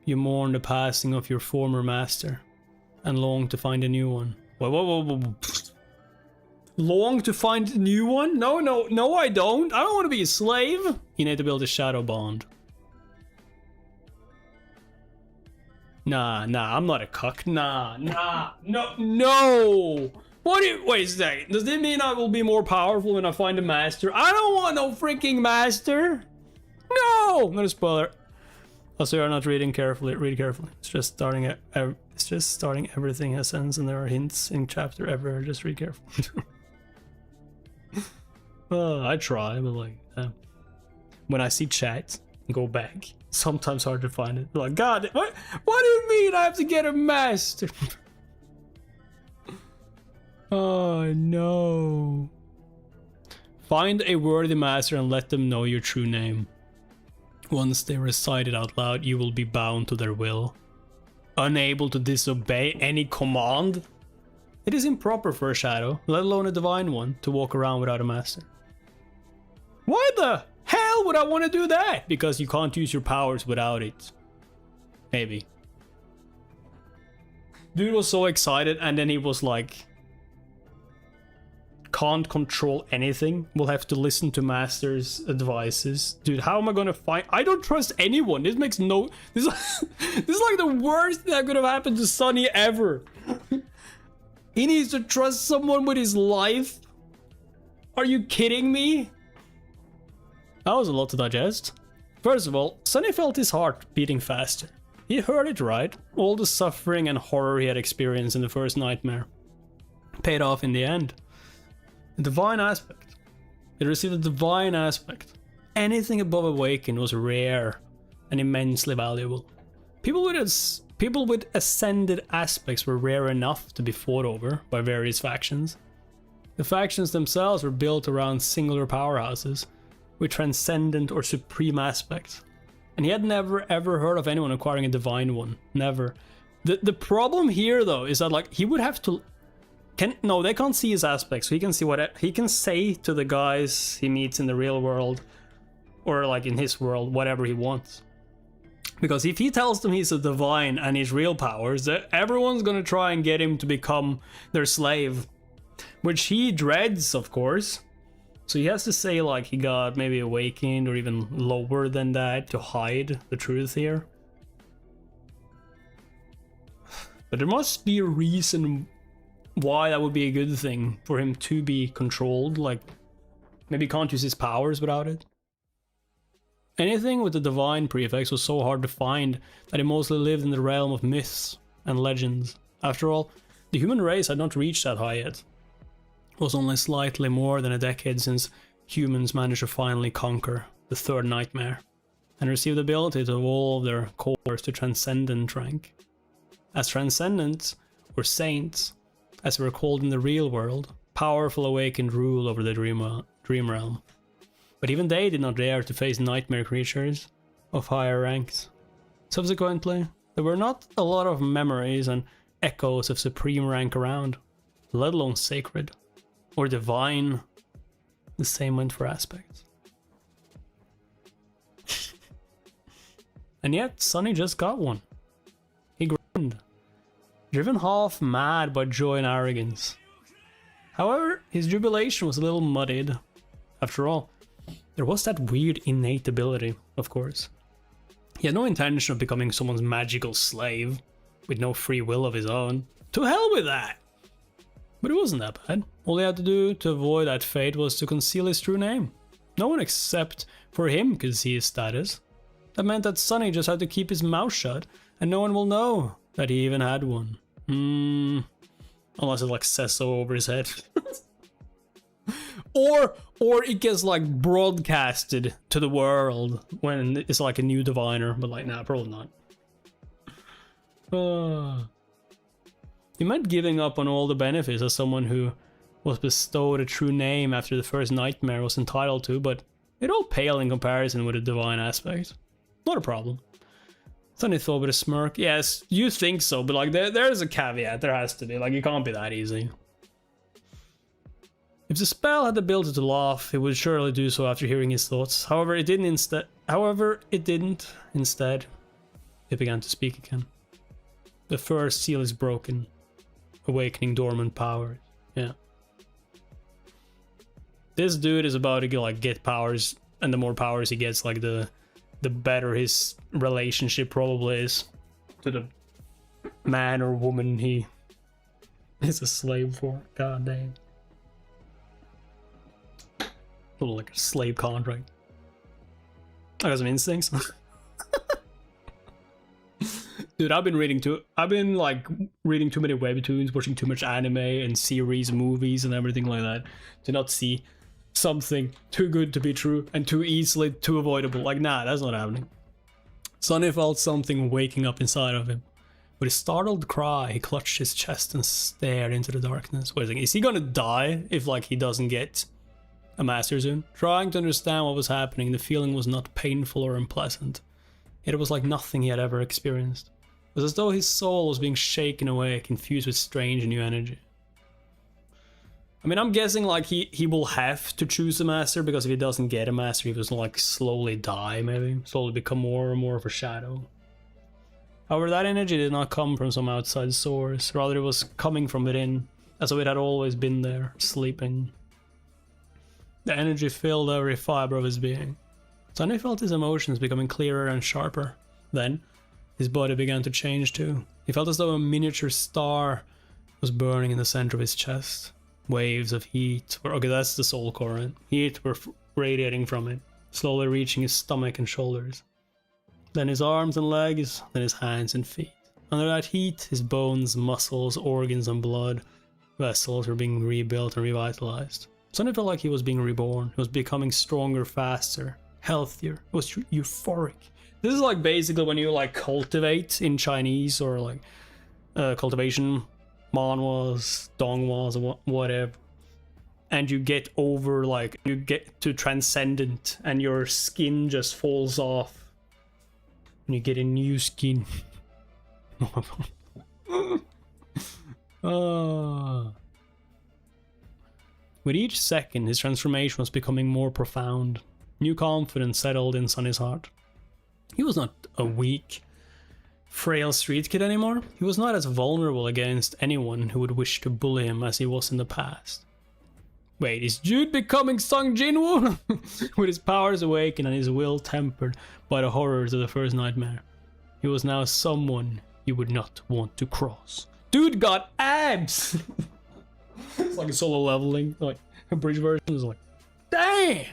You mourn the passing of your former master, and long to find a new one. Whoa. Long to find a new one? No, I don't. I don't want to be a slave. You need to build a shadow bond. Nah, I'm not a cuck. No. Wait a second. Does this mean I will be more powerful when I find a master? I don't want no freaking master. No, I'm gonna spoiler. Also, you're not reading carefully. Read carefully. It's just starting. It's just starting. Everything has sense, and there are hints in chapter ever. Just read carefully. I try, but like, when I see chat, go back. Sometimes hard to find it. Like, God, what do you mean I have to get a master? Oh no. Find a worthy master and let them know your true name. Once they recite it out loud, you will be bound to their will. Unable to disobey any command? It is improper for a shadow, let alone a divine one, to walk around without a master. Why the hell would I want to do that? Because you can't use your powers without it. Maybe. Dude was so excited, and then he was like, can't control anything, will have to listen to master's advices. Dude, how am I gonna find? I don't trust anyone. This makes no... This is like the worst thing that could have happened to Sonny ever. He needs to trust someone with his life? Are you kidding me? That was a lot to digest. First of all, Sonny felt his heart beating faster. He heard it right. All the suffering and horror he had experienced in the first nightmare paid off in the end. A divine aspect. It received a divine aspect. Anything above awakened was rare and immensely valuable. People with ascended aspects were rare enough to be fought over by various factions. The factions themselves were built around singular powerhouses with transcendent or supreme aspects. And he had never ever heard of anyone acquiring a divine one. Never. The problem here though is that like he would have to... No, they can't see his aspects, so he can see what he can say to the guys he meets in the real world, or like in his world, whatever he wants. Because if he tells them he's a divine and his real powers, everyone's gonna try and get him to become their slave. Which he dreads, of course. So he has to say like he got maybe awakened or even lower than that to hide the truth here. But there must be a reason why that would be a good thing for him to be controlled. Like, maybe he can't use his powers without it. Anything with the divine prefix was so hard to find that it mostly lived in the realm of myths and legends. After all, the human race had not reached that high yet. It was only slightly more than a decade since humans managed to finally conquer the third nightmare and receive the ability to evolve their cores to transcendent rank. As transcendents, or saints, as they were called in the real world, powerful awakened rule over the dream realm. But even they did not dare to face nightmare creatures of higher ranks. Subsequently, there were not a lot of memories and echoes of supreme rank around, let alone sacred, or divine. The same went for aspects. And yet, Sonny just got one. He grinned, driven half mad by joy and arrogance. However, his jubilation was a little muddied. After all, there was that weird innate ability, of course. He had no intention of becoming someone's magical slave, with no free will of his own. To hell with that! But it wasn't that bad. All he had to do to avoid that fate was to conceal his true name. No one except for him could see his status. That meant that Sonny just had to keep his mouth shut, and no one will know that he even had one. Unless it like says so over his head. Or it gets like broadcasted to the world when it's like a new diviner, but like nah, probably not. He meant giving up on all the benefits as someone who was bestowed a true name after the first nightmare was entitled to, but it all paled in comparison with the divine aspect. Not a problem. Sonny thought with a smirk. Yes, you think so, but like there's a caveat. There has to be. Like, it can't be that easy. If the spell had the ability to laugh, it would surely do so after hearing his thoughts. However, it didn't. Instead, it began to speak again. The first seal is broken, awakening dormant powers. Yeah. This dude is about to like get powers, and the more powers he gets, like the better his relationship probably is to the man or woman he is a slave for. God damn. Little like a slave contract. I got some instincts. Dude, I've been reading too many webtoons, watching too much anime and series, movies and everything like that to not see something too good to be true and too easily too avoidable. Like, nah, that's not happening. Sonny felt something waking up inside of him. With a startled cry, he clutched his chest and stared into the darkness. Wait a second, is he gonna die if like he doesn't get a master soon? Trying to understand what was happening, the feeling was not painful or unpleasant. Yet it was like nothing he had ever experienced. It was as though his soul was being shaken away, confused with strange new energy. I mean, I'm guessing like he will have to choose a master, because if he doesn't get a master, he will like slowly die, maybe. Slowly become more and more of a shadow. However, that energy did not come from some outside source. Rather, it was coming from within, as though it had always been there, sleeping. The energy filled every fiber of his being. Sonny felt his emotions becoming clearer and sharper. Then, his body began to change too. He felt as though a miniature star was burning in the center of his chest. Waves of heat were, okay, that's the soul current. Heat were radiating from it, slowly reaching his stomach and shoulders. Then his arms and legs, then his hands and feet. Under that heat, his bones, muscles, organs and blood vessels were being rebuilt and revitalized. Sonny felt like he was being reborn. He was becoming stronger, faster, healthier. It was euphoric. This is like basically when you like cultivate in Chinese, or like cultivation, manhwas, donghwas, or whatever, and you get over, like, you get to transcendent and your skin just falls off and you get a new skin. With each second, his transformation was becoming more profound. New confidence settled in Sonny's heart. He was not a weak, frail street kid anymore. He was not as vulnerable against anyone who would wish to bully him as he was in the past. Wait, is Jude becoming Sung Jinwoo? With his powers awakened and his will tempered by the horrors of the first nightmare. He was now someone you would not want to cross. Dude got abs! It's like a solo leveling, like a bridge version is like, damn!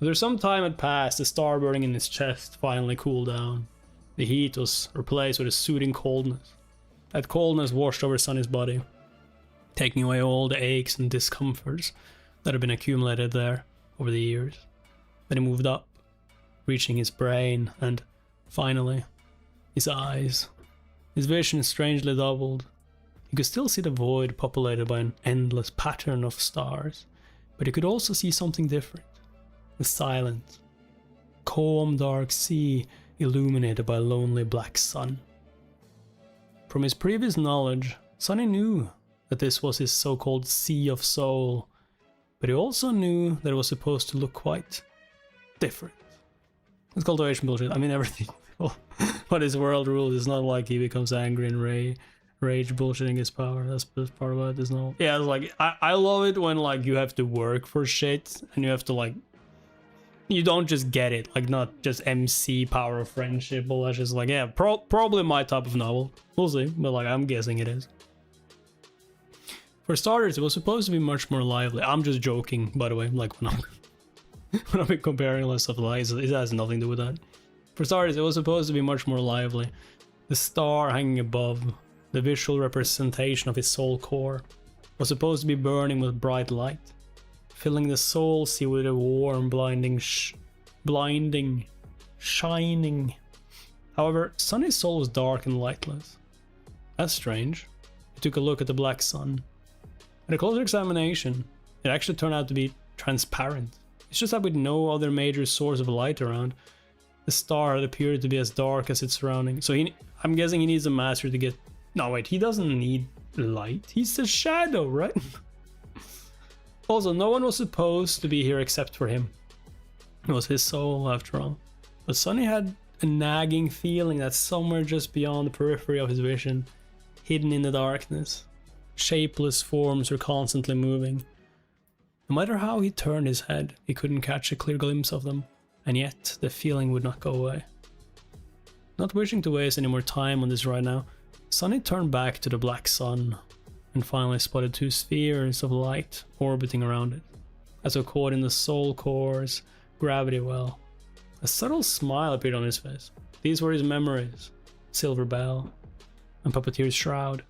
After some time had passed, the star burning in his chest finally cooled down. The heat was replaced with a soothing coldness. That coldness washed over Sunny's body, taking away all the aches and discomforts that had been accumulated there over the years. Then he moved up, reaching his brain and, finally, his eyes. His vision strangely doubled. He could still see the void populated by an endless pattern of stars, but he could also see something different. The silent, calm dark sea illuminated by a lonely black sun. From his previous knowledge, Sunny knew that this was his so-called Sea of Soul, but he also knew that it was supposed to look quite different. It's cultivation bullshit. I mean, everything. What his world rules is not like he becomes angry and rage bullshitting his power. That's part about this novel. Yeah, it's like I love it when like you have to work for shit and you have to like, you don't just get it, like not just MC power of friendship, but that's just like, yeah, probably my type of novel. We'll see, but like I'm guessing it is. For starters, it was supposed to be much more lively. I'm just joking, by the way, like when I'm comparing all this stuff, like it has nothing to do with that. For starters, it was supposed to be much more lively. The star hanging above, the visual representation of his soul core, was supposed to be burning with bright light, filling the soul sea with a warm, blinding, shining. However, Sunny's soul was dark and lightless. That's strange. He took a look at the black sun. At a closer examination, it actually turned out to be transparent. It's just that with no other major source of light around, the star had appeared to be as dark as its surroundings. So I'm guessing he needs a master to get... No, wait, he doesn't need light. He's the shadow, right? Also, no one was supposed to be here except for him. It was his soul, after all. But Sunny had a nagging feeling that somewhere just beyond the periphery of his vision, hidden in the darkness, shapeless forms were constantly moving. No matter how he turned his head, he couldn't catch a clear glimpse of them, and yet the feeling would not go away. Not wishing to waste any more time on this right now, Sunny turned back to the black sun and finally spotted two spheres of light orbiting around it, as though caught in the soul core's gravity well. A subtle smile appeared on his face. These were his memories, Silver Bell, and Puppeteer's Shroud.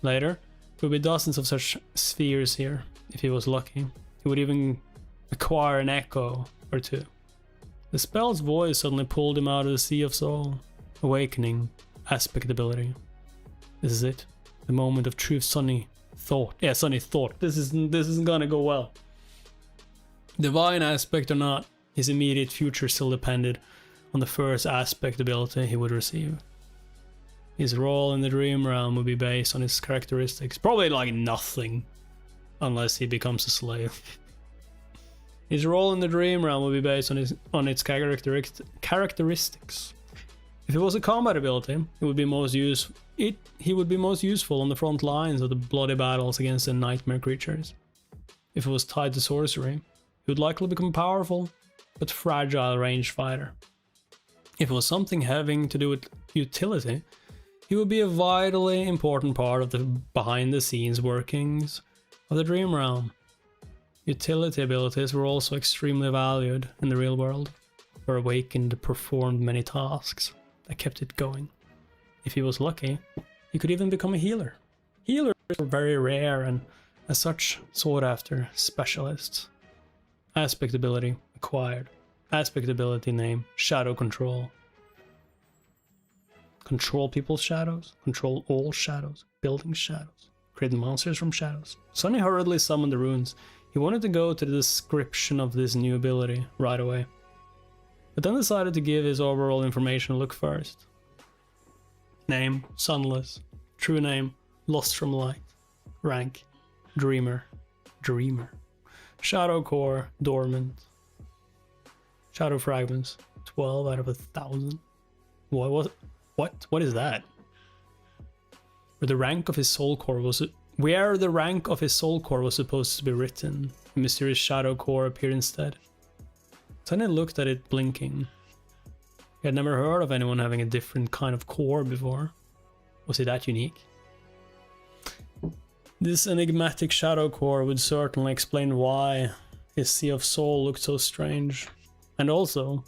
Later, there would be dozens of such spheres here. If he was lucky, he would even acquire an echo or two. The spell's voice suddenly pulled him out of the Sea of Soul, awakening aspect ability. This is it. The moment of truth. Sunny thought. Yeah, Sunny thought. This isn't gonna go well. Divine aspect or not, his immediate future still depended on the first aspect ability he would receive. His role in the dream realm would be based on his characteristics. Probably like nothing, unless he becomes a slave. His role in the dream realm would be based on its characteristics. If it was a combat ability, he would be most useful on the front lines of the bloody battles against the nightmare creatures. If it was tied to sorcery, he would likely become powerful but fragile ranged fighter. If it was something having to do with utility, he would be a vitally important part of the behind-the-scenes workings of the dream realm. Utility abilities were also extremely valued in the real world, where Awakened performed many tasks that kept it going. If he was lucky, he could even become a healer. Healers were very rare and, as such, sought after specialists. Aspect ability acquired. Aspect ability name Shadow Control. Control people's shadows, control all shadows, building shadows, create monsters from shadows. Sunny hurriedly summoned the runes. He wanted to go to the description of this new ability right away, but then decided to give his overall information a look first. Name, Sunless. True name, Lost from Light. Rank, Dreamer. Shadow Core, Dormant. Shadow fragments. 12 out of 1,000. What is that? Where the rank of his soul core was supposed to be written. A mysterious shadow core appeared instead. Sunny looked at it, blinking. He had never heard of anyone having a different kind of core before. Was it that unique? This enigmatic shadow core would certainly explain why his sea of soul looked so strange. And also,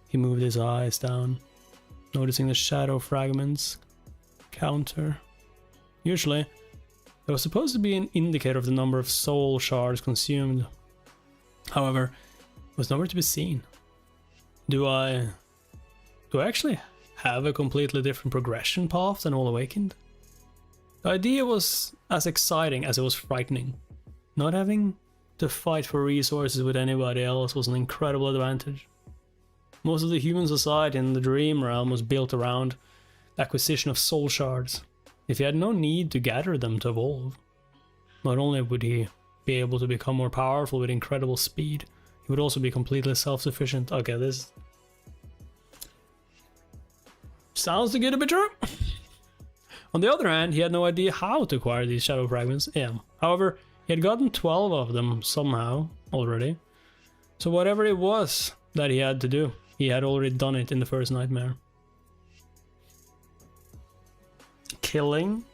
he moved his eyes down, noticing the shadow fragments counter. Usually, there was supposed to be an indicator of the number of soul shards consumed. However, it was nowhere to be seen. Do I actually have a completely different progression path than All Awakened? The idea was as exciting as it was frightening. Not having to fight for resources with anybody else was an incredible advantage. Most of the human society in the dream realm was built around the acquisition of soul shards. If he had no need to gather them to evolve, not only would he be able to become more powerful with incredible speed, he would also be completely self-sufficient. Okay, this sounds too good to be true. On the other hand, he had no idea how to acquire these shadow fragments. However, he had gotten 12 of them somehow already. So whatever it was that he had to do, he had already done it in the first nightmare. Killing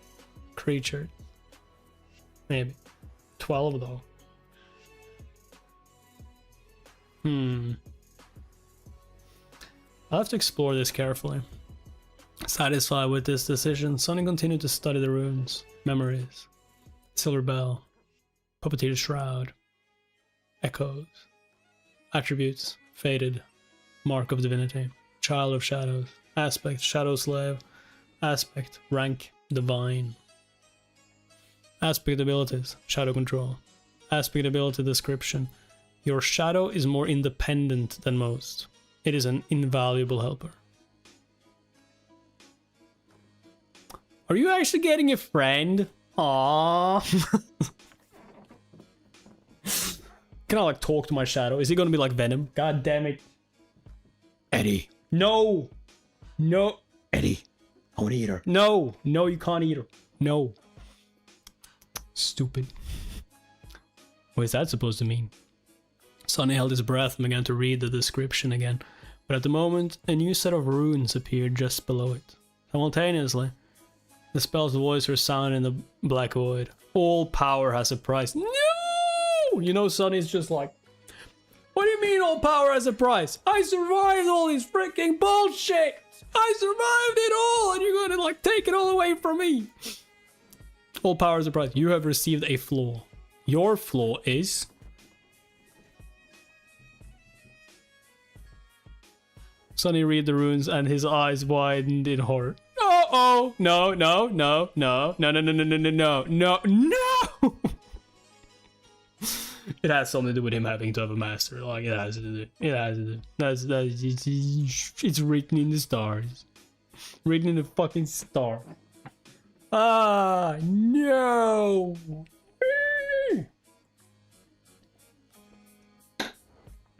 creatures. Maybe. 12 though. I'll have to explore this carefully. Satisfied with this decision, Sonny continued to study the runes, memories, Silver Bell, Puppeteer's Shroud, Echoes, Attributes, Faded, Mark of Divinity, Child of Shadows, Aspect, Shadow Slave, Aspect, Rank, Divine, Aspect Abilities, Shadow Control, Aspect Ability Description. Your shadow is more independent than most. It is an invaluable helper. Are you actually getting a friend? Aww. Can I like talk to my shadow? Is he gonna be like Venom? God damn it. Eddie. No. No. Eddie. I wanna eat her. No. No, you can't eat her. No. Stupid. What is that supposed to mean? Sonny held his breath and began to read the description again. But at the moment, a new set of runes appeared just below it. Simultaneously, the spell's voice resounded in the black void. All power has a price. No! You know, Sonny's just like, what do you mean all power has a price? I survived all this freaking bullshit! I survived it all, and you're gonna like take it all away from me! All power has a price. You have received a flaw. Your flaw is... Sonny read the runes and his eyes widened in horror. Oh, no, no, no, no, no, no, no, no, no, no, no, no! It has something to do with him having to have a master. Like, it has to do. It has to do. It's written in the stars. Written in the fucking star. Ah, no!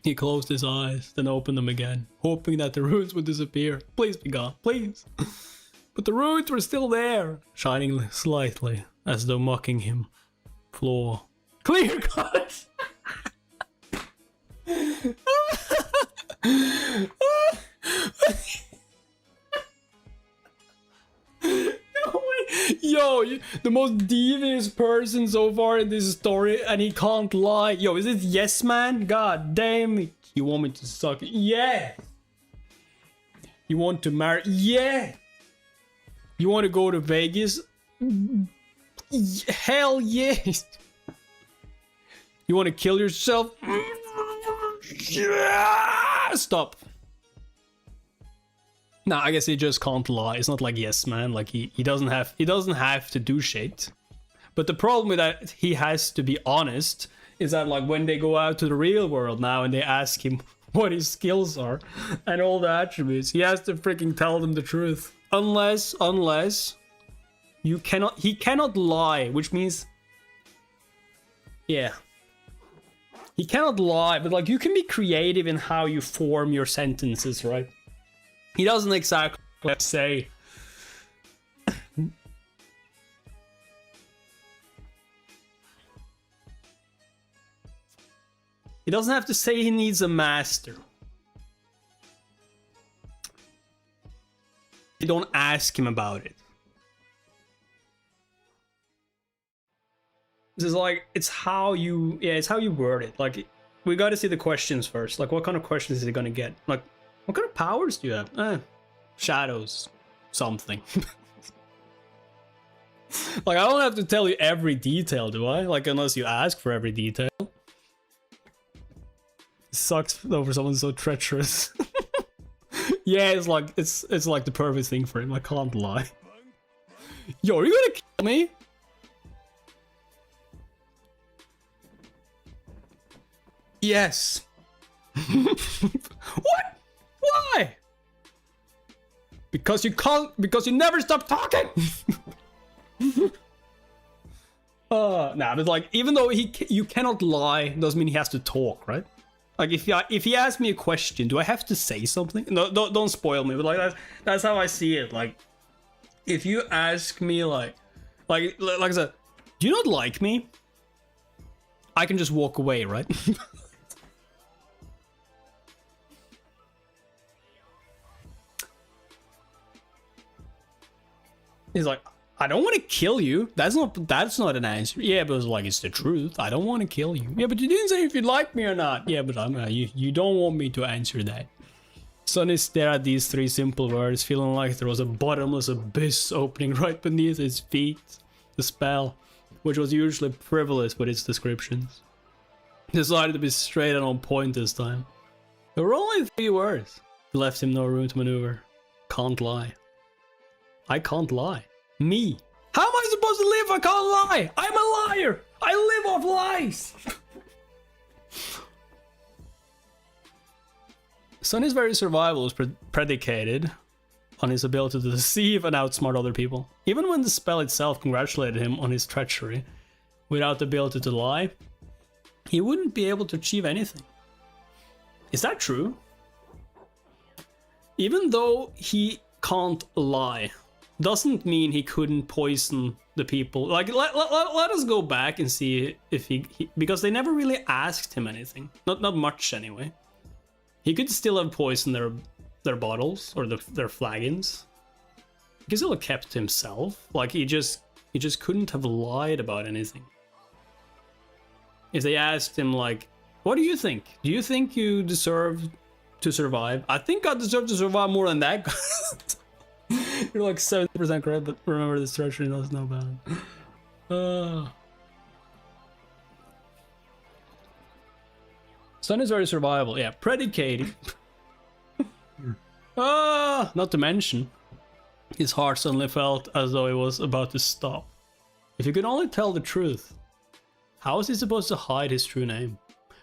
He closed his eyes, then opened them again, hoping that the runes would disappear. Please be gone, please. But the runes were still there, shining slightly, as though mocking him. Flaw. Clear cut! Yo, the most devious person so far in this story, and he can't lie. Yo, is it yes, man? God damn it. You want me to suck it? Yeah. You want to marry? Yeah. You want to go to Vegas? Hell yes. You want to kill yourself? Stop. Nah, I guess he just can't lie. It's not like yes man, like he doesn't have to do shit. But the problem with that, he has to be honest, is that like when they go out to the real world now and they ask him what his skills are and all the attributes, he has to freaking tell them the truth. Unless he cannot lie, which means yeah. He cannot lie, but like you can be creative in how you form your sentences, right? He doesn't exactly say. He doesn't have to say he needs a master. You don't ask him about it. This is like, it's how you, it's how you word it. Like, we got to see the questions first. Like, what kind of questions is he gonna get? Like, what kind of powers do you have? Shadows. Something. Like, I don't have to tell you every detail, do I? Like, unless you ask for every detail. It sucks though for someone so treacherous. Yeah, it's like the perfect thing for him. I can't lie. Yo, are you gonna kill me? Yes. What? Why? Because you can't. Because you never stop talking. Nah, but like, even though you cannot lie, doesn't mean he has to talk, right? Like, if he asks me a question, do I have to say something? No, don't spoil me. But like, that's how I see it. Like, if you ask me, like I said, do you not like me? I can just walk away, right? He's like, I don't want to kill you. That's not an answer. Yeah, but it's like, it's the truth. I don't want to kill you. Yeah, but you didn't say if you like me or not. Yeah, but you don't want me to answer that. Sonny stared at these three simple words, feeling like there was a bottomless abyss opening right beneath his feet. The spell, which was usually frivolous with its descriptions, decided to be straight and on point this time. There were only 3 words. It left him no room to maneuver. Can't lie. I can't lie. Me. How am I supposed to live if I can't lie? I'm a liar. I live off lies. Sonny's very survival was predicated on his ability to deceive and outsmart other people. Even when the spell itself congratulated him on his treachery, without the ability to lie, he wouldn't be able to achieve anything. Is that true? Even though he can't lie, doesn't mean he couldn't poison the people. Like, let us go back and see if he because they never really asked him anything. Not much anyway. He could still have poisoned their bottles or their flagons. He could still have kept to himself. Like, he just couldn't have lied about anything. If they asked him, like, what do you think? Do you think you deserve to survive? I think I deserve to survive more than that. You're like 70% correct, but remember this treachery knows no bound. Sun is very survival, yeah, predicated. Not to mention, his heart suddenly felt as though it was about to stop. If he could only tell the truth, how is he supposed to hide his true name?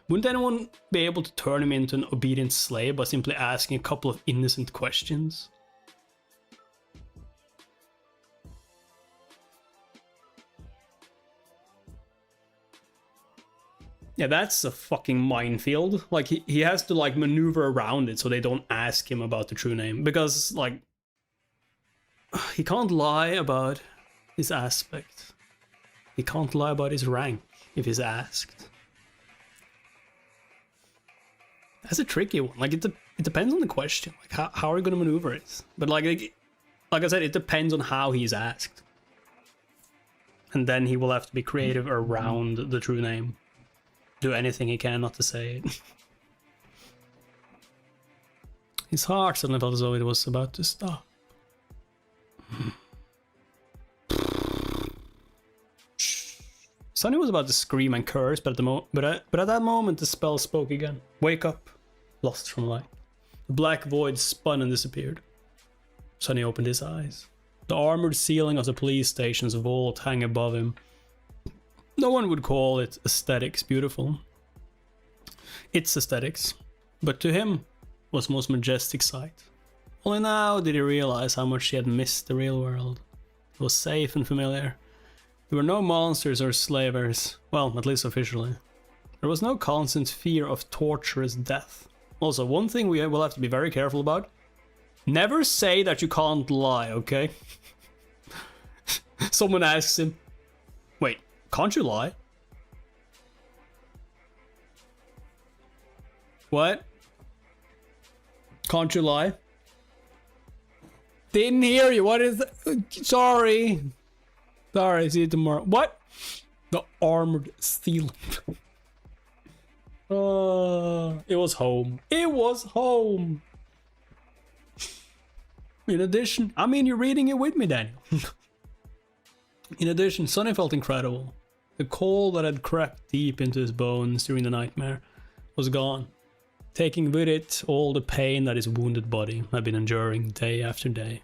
Wouldn't anyone be able to turn him into an obedient slave by simply asking a couple of innocent questions? Yeah, that's a fucking minefield. Like, he has to, like, maneuver around it so they don't ask him about the true name. Because, like, he can't lie about his aspect. He can't lie about his rank if he's asked. That's a tricky one. Like, it depends on the question. Like, how are you going to maneuver it? But, like I said, it depends on how he's asked. And then he will have to be creative around the true name. Do anything he can not to say it. His heart suddenly felt as though it was about to stop. Sonny was about to scream and curse, but at that moment the spell spoke again. Wake up, lost from light. The black void spun and disappeared. Sonny opened his eyes. The armored ceiling of the police station's vault hung above him. No one would call it aesthetics beautiful. It's aesthetics, but to him was the most majestic sight. Only now did he realize how much he had missed the real world. It was safe and familiar. There were no monsters or slavers, well, at least officially. There was no constant fear of torturous death. Also, one thing we will have to be very careful about. Never say that you can't lie, okay? Someone asks him, wait, can't you lie? What? Can't you lie? Didn't hear you. What is that? Sorry. Sorry, see you tomorrow. What? The armored steel. It was home. It was home. In addition, I mean, you're reading it with me, Daniel. In addition, Sonny felt incredible. The cold that had crept deep into his bones during the nightmare was gone, taking with it all the pain that his wounded body had been enduring day after day.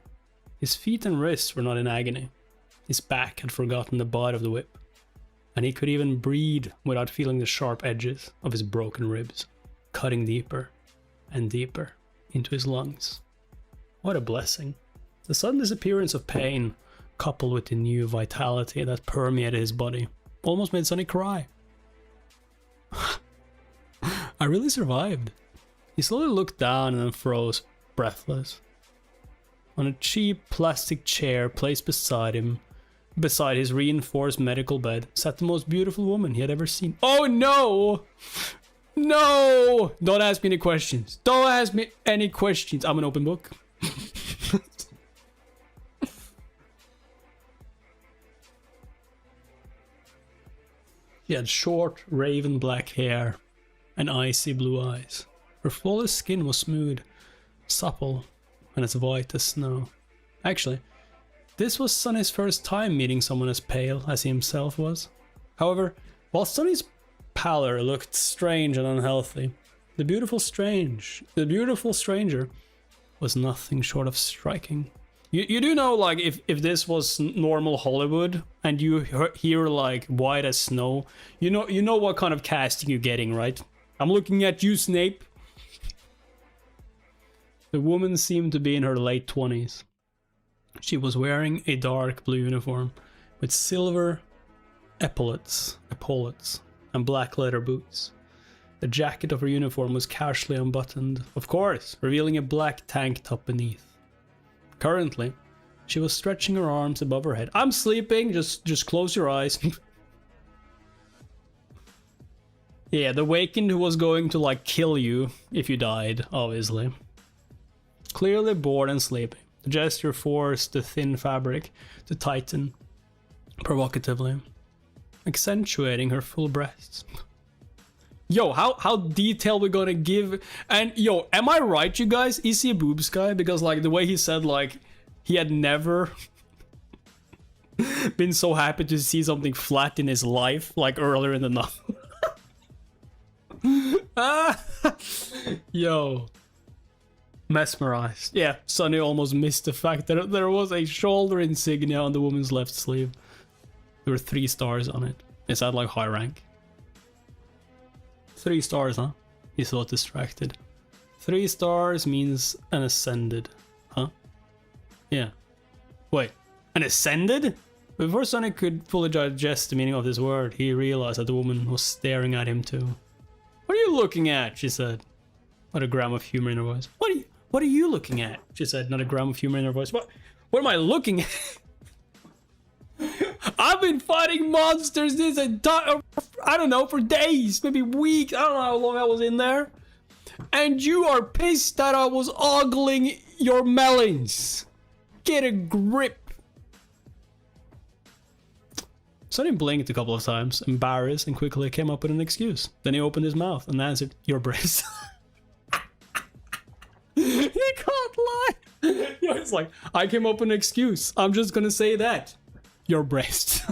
His feet and wrists were not in agony. His back had forgotten the bite of the whip, and he could even breathe without feeling the sharp edges of his broken ribs, cutting deeper and deeper into his lungs. What a blessing. The sudden disappearance of pain, coupled with the new vitality that permeated his body, almost made Sonny cry. I really survived. He slowly looked down and then froze, breathless. On a cheap plastic chair placed beside him, beside his reinforced medical bed, sat the most beautiful woman he had ever seen. Oh no! No! Don't ask me any questions. Don't ask me any questions. I'm an open book. She had short, raven black hair and icy blue eyes. Her flawless skin was smooth, supple, and as white as snow. Actually, this was Sonny's first time meeting someone as pale as he himself was. However, while Sonny's pallor looked strange and unhealthy, the beautiful stranger was nothing short of striking. You do know, like, if this was normal Hollywood and you hear like white as snow, you know what kind of casting you're getting, right? I'm looking at you, Snape. The woman seemed to be in her late 20s. She was wearing a dark blue uniform with silver epaulets, and black leather boots. The jacket of her uniform was casually unbuttoned, of course, revealing a black tank top beneath. Currently, she was stretching her arms above her head. I'm sleeping, just close your eyes. Yeah, the Wakened who was going to like kill you if you died, obviously. Clearly bored and sleeping. The gesture forced the thin fabric to tighten provocatively, accentuating her full breasts. Yo, how detailed we gonna give? And yo, am I right, you guys? Is he a boobs guy? Because like the way he said, like he had never been so happy to see something flat in his life, like earlier in the novel. Yo, mesmerized. Yeah, Sonny almost missed the fact that there was a shoulder insignia on the woman's left sleeve. There were 3 stars on it. Is that like high rank? 3 stars, huh? He thought, distracted. 3 stars means an ascended, huh? Yeah. Wait, an ascended? Before Sonny could fully digest the meaning of this word, he realized that the woman was staring at him too. What are you looking at? She said. Not a gram of humor in her voice. What are you looking at? She said, not a gram of humor in her voice. What am I looking at? I've been fighting monsters this entire, I don't know, for days, maybe weeks. I don't know how long I was in there. And you are pissed that I was ogling your melons. Get a grip. Sonny blinked a couple of times, embarrassed, and quickly came up with an excuse. Then he opened his mouth and answered, your breast. He can't lie. It's like, I came up with an excuse. I'm just gonna say that. Your breast.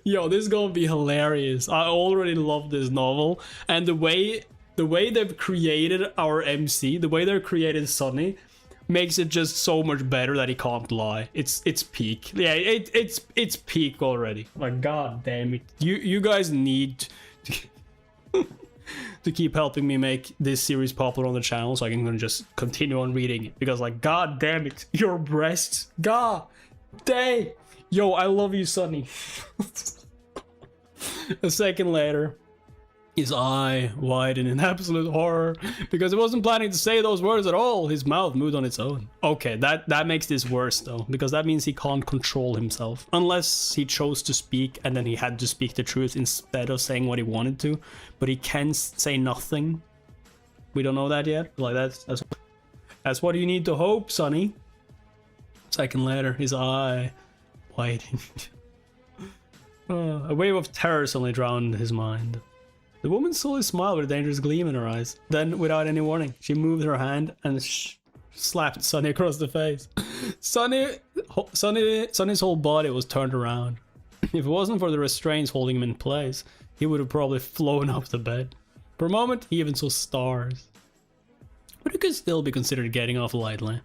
Yo, this is gonna be hilarious. I already love this novel, and the way they've created our MC, the way they've created Sonny, makes it just so much better that he can't lie. It's peak. Yeah, it's peak already. Like, god damn it, you guys need to keep helping me make this series popular on the channel, so I can just continue on reading it. Because like, god damn it, your breasts, god. Day. Yo, I love you, Sonny. A second later, His eye widened in absolute horror because he wasn't planning to say those words at all. His mouth moved on its own. Okay, that makes this worse though, because that means he can't control himself. Unless he chose to speak and then he had to speak the truth instead of saying what he wanted to. But he can say nothing. We don't know that yet. Like that's what you need to hope, Sonny. A second later, his eye widened. A wave of terror suddenly drowned his mind. The woman slowly smiled with a dangerous gleam in her eyes. Then, without any warning, she moved her hand and slapped Sonny across the face. Sonny's whole body was turned around. If it wasn't for the restraints holding him in place, he would have probably flown off the bed. For a moment, he even saw stars. But it could still be considered getting off lightly.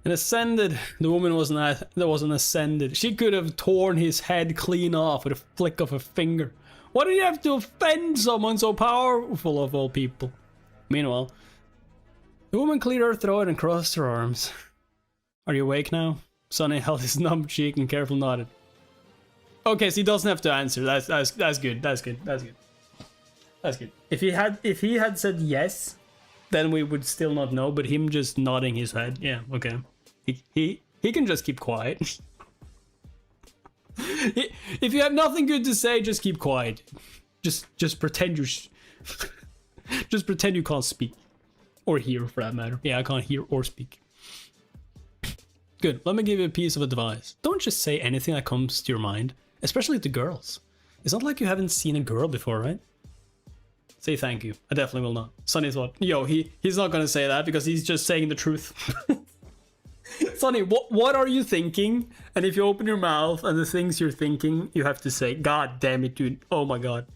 And ascended, the woman wasn't ascended. She could have torn his head clean off with a flick of a finger. Why do you have to offend someone so powerful of all people? Meanwhile, the woman cleared her throat and crossed her arms. Are you awake now? Sonny held his numb cheek and carefully nodded. Okay, so he doesn't have to answer. That's good. That's good. That's good. That's good. If he had said yes, then we would still not know. But him just nodding his head, yeah, okay. He can just keep quiet. If you have nothing good to say, just keep quiet. Just pretend just pretend you can't speak or hear, for that matter. Yeah, I can't hear or speak. Good. Let me give you a piece of advice. Don't just say anything that comes to your mind, especially to girls. It's not like you haven't seen a girl before, right? Say thank you. I definitely will not. Sonny's what? Yo, he's not gonna say that because he's just saying the truth. Sonny, what are you thinking? And if you open your mouth and the things you're thinking, you have to say, God damn it, dude. Oh my god.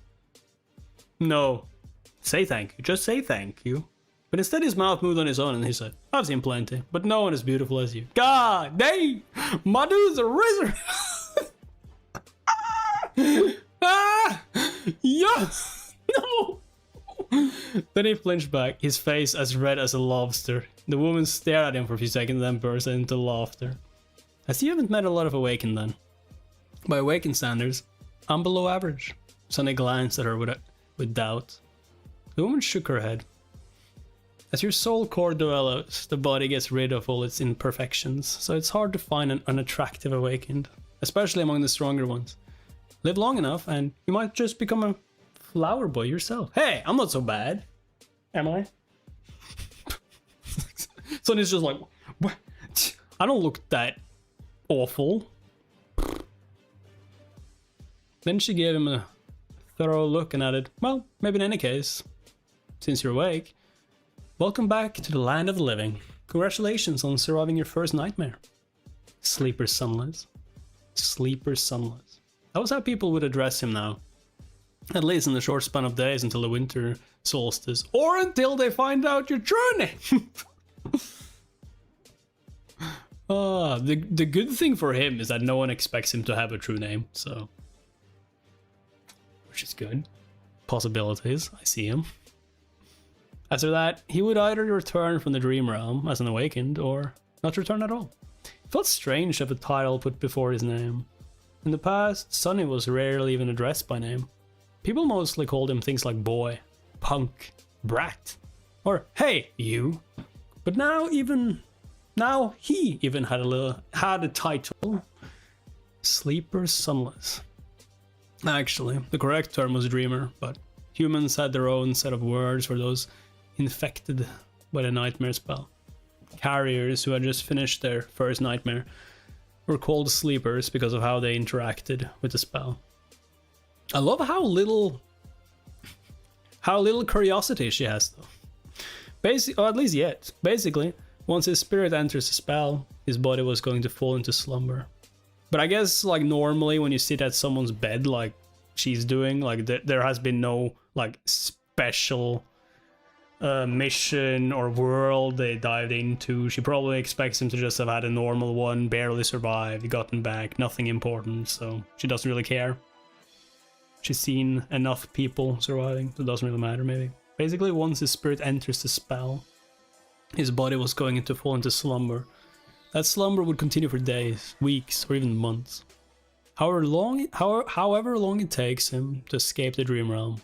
No. Say thank you. Just say thank you. But instead his mouth moved on his own and he said, I've seen plenty, but no one as beautiful as you. God dang! My dude's a wizard! Ah! Yeah! No! Then he flinched back, his face as red as a lobster. The woman stared at him for a few seconds, then burst into laughter. I see you haven't met a lot of Awakened then. By Awakened standards, I'm below average. Sonny glanced at her with doubt. The woman shook her head. As your soul core develops, the body gets rid of all its imperfections, so it's hard to find an unattractive Awakened, especially among the stronger ones. Live long enough and you might just become a flower boy yourself. Hey, I'm not so bad. Am I? Sonny's just like, what? I don't look that awful. Then she gave him a thorough look and added, well, maybe in any case, since you're awake, welcome back to the land of the living. Congratulations on surviving your first nightmare. Sleeper Sunless. Sleeper Sunless. That was how people would address him now. At least in the short span of days until the winter solstice. Or until they find out your true name! The good thing for him is that no one expects him to have a true name, so... Which is good. Possibilities, I see him. After that, he would either return from the dream realm as an awakened, or not return at all. It felt strange to have a title put before his name. In the past, Sonny was rarely even addressed by name. People mostly called him things like boy, punk, brat, or hey, you. But now he even had a title. Sleeper Sunless. Actually, the correct term was dreamer, but humans had their own set of words for those infected by the nightmare spell. Carriers who had just finished their first nightmare were called sleepers because of how they interacted with the spell. I love how little curiosity she has though. Or at least yet. Basically, once his spirit enters the spell, his body was going to fall into slumber. But I guess like normally when you sit at someone's bed like she's doing, like there has been no like special mission or world they dived into. She probably expects him to just have had a normal one, barely survived, gotten back, nothing important, so she doesn't really care. She's seen enough people surviving, so it doesn't really matter maybe. Basically, once his spirit enters the spell, his body was going to fall into slumber. That slumber would continue for days, weeks, or even months. However long it takes him to escape the dream realm.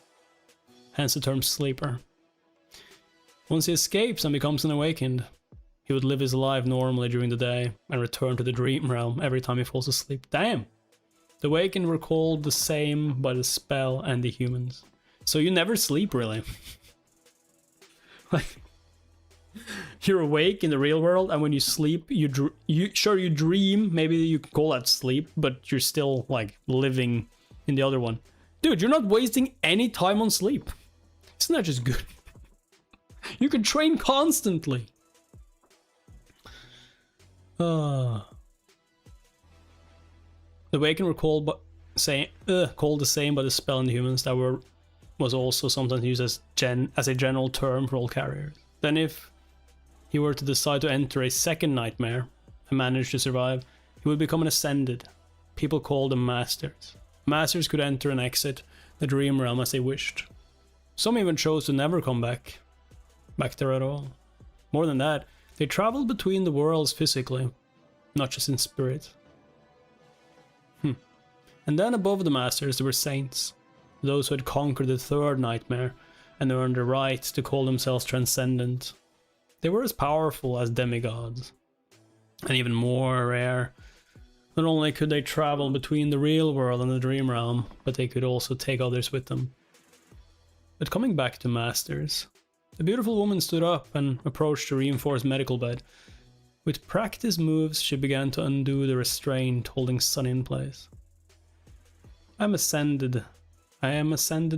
hence the term sleeper. Once he escapes and becomes an awakened, he would live his life normally during the day and return to the dream realm every time he falls asleep. Damn! The awakened were called the same by the spell and the humans. So you never sleep, really. Like, you're awake in the real world, and when you sleep, you dream. Maybe you can call that sleep, but you're still like living in the other one. Dude, you're not wasting any time on sleep. Isn't that just good? You can train constantly. The awakened were called the same by the spell in the humans that was also sometimes used as a general term for all carriers. Then if he were to decide to enter a second nightmare and manage to survive, he would become an ascended. People called them masters. Masters could enter and exit the dream realm as they wished. Some even chose to never come back there at all. More than that, they traveled between the worlds physically, not just in spirit. And then above the masters there were saints, those who had conquered the third nightmare and earned the right to call themselves transcendent. They were as powerful as demigods, and even more rare. Not only could they travel between the real world and the dream realm, but they could also take others with them. But coming back to masters, the beautiful woman stood up and approached the reinforced medical bed. With practice moves, she began to undo the restraint holding Sunny in place. I am ascended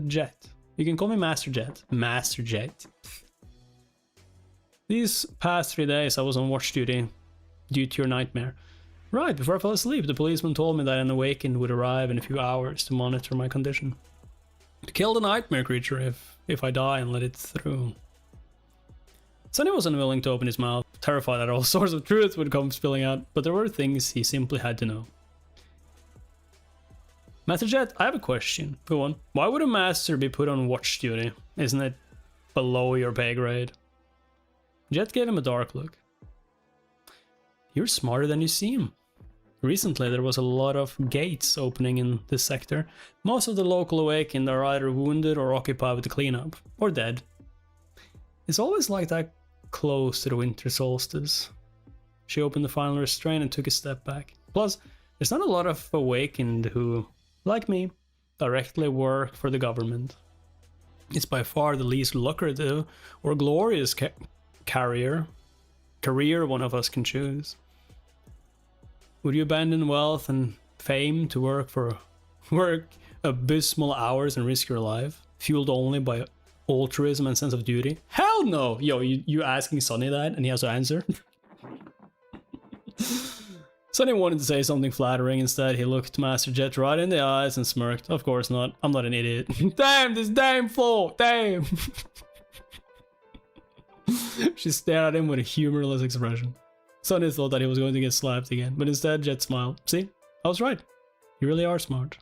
Jet. You can call me Master Jet. Master Jet. These past 3 days I was on watch duty due to your nightmare. Right before I fell asleep, the policeman told me that an awakened would arrive in a few hours to monitor my condition. To kill the nightmare creature if I die and let it through. Sunny was unwilling to open his mouth, terrified that all sorts of truth would come spilling out, but there were things he simply had to know. Master Jet, I have a question. Go on. Why would a master be put on watch duty? Isn't it below your pay grade? Jet gave him a dark look. You're smarter than you seem. Recently there was a lot of gates opening in this sector. Most of the local awakened are either wounded or occupied with the cleanup, or dead. It's always like that close to the winter solstice. She opened the final restraint and took a step back. Plus, there's not a lot of awakened who, like me, directly work for the government. It's by far the least lucrative or glorious career one of us can choose. Would you abandon wealth and fame to work abysmal hours and risk your life, fueled only by altruism and sense of duty? Hell no! Yo, you asking Sunny that and he has to answer? Sunny wanted to say something flattering. Instead, he looked Master Jet right in the eyes and smirked. Of course not. I'm not an idiot. Damn, this damn fool! Damn! She stared at him with a humorless expression. Sunny thought that he was going to get slapped again, but instead Jet smiled. See? I was right. You really are smart.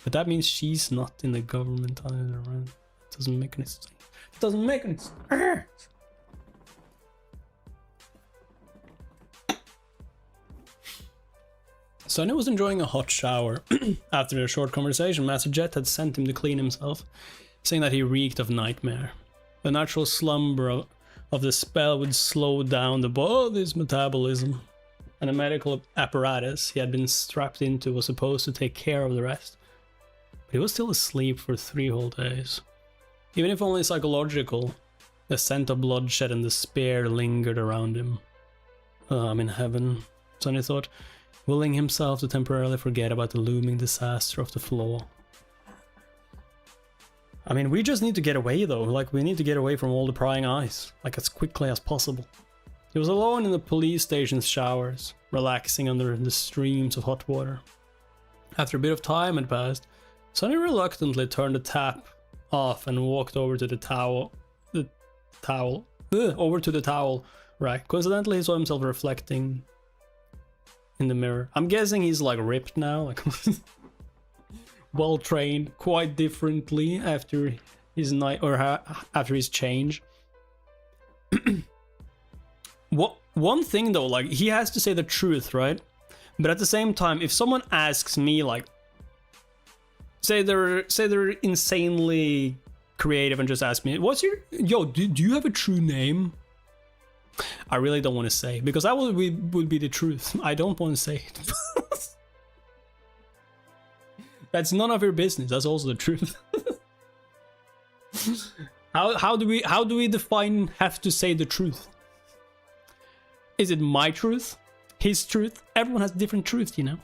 But that means she's not in the government either, right? It doesn't make any sense. It doesn't make any sense. Sunny was enjoying a hot shower. After their short conversation, Master Jet had sent him to clean himself, saying that he reeked of nightmare. The natural slumber of the spell would slow down the body's metabolism, and the medical apparatus he had been strapped into was supposed to take care of the rest. But he was still asleep for 3 whole days. Even if only psychological, the scent of bloodshed and despair lingered around him. I'm in heaven, Sunny thought, willing himself to temporarily forget about the looming disaster of the flaw. I mean, we just need to get away though, like we need to get away from all the prying eyes, like as quickly as possible. He was alone in the police station's showers, relaxing under the streams of hot water. After a bit of time had passed, Sunny reluctantly turned the tap off and walked over to the towel rack. Coincidentally, he saw himself reflecting in the mirror. I'm guessing he's like ripped now, like well trained, quite differently after his after his change. One thing though, like he has to say the truth, right? But at the same time, if someone asks me like, say they're insanely creative and just ask me, what's your do you have a true name? I really don't want to say, because that would be the truth. I don't want to say it. That's none of your business. That's also the truth. How do we define have to say the truth? Is it my truth? His truth? Everyone has different truths, you know.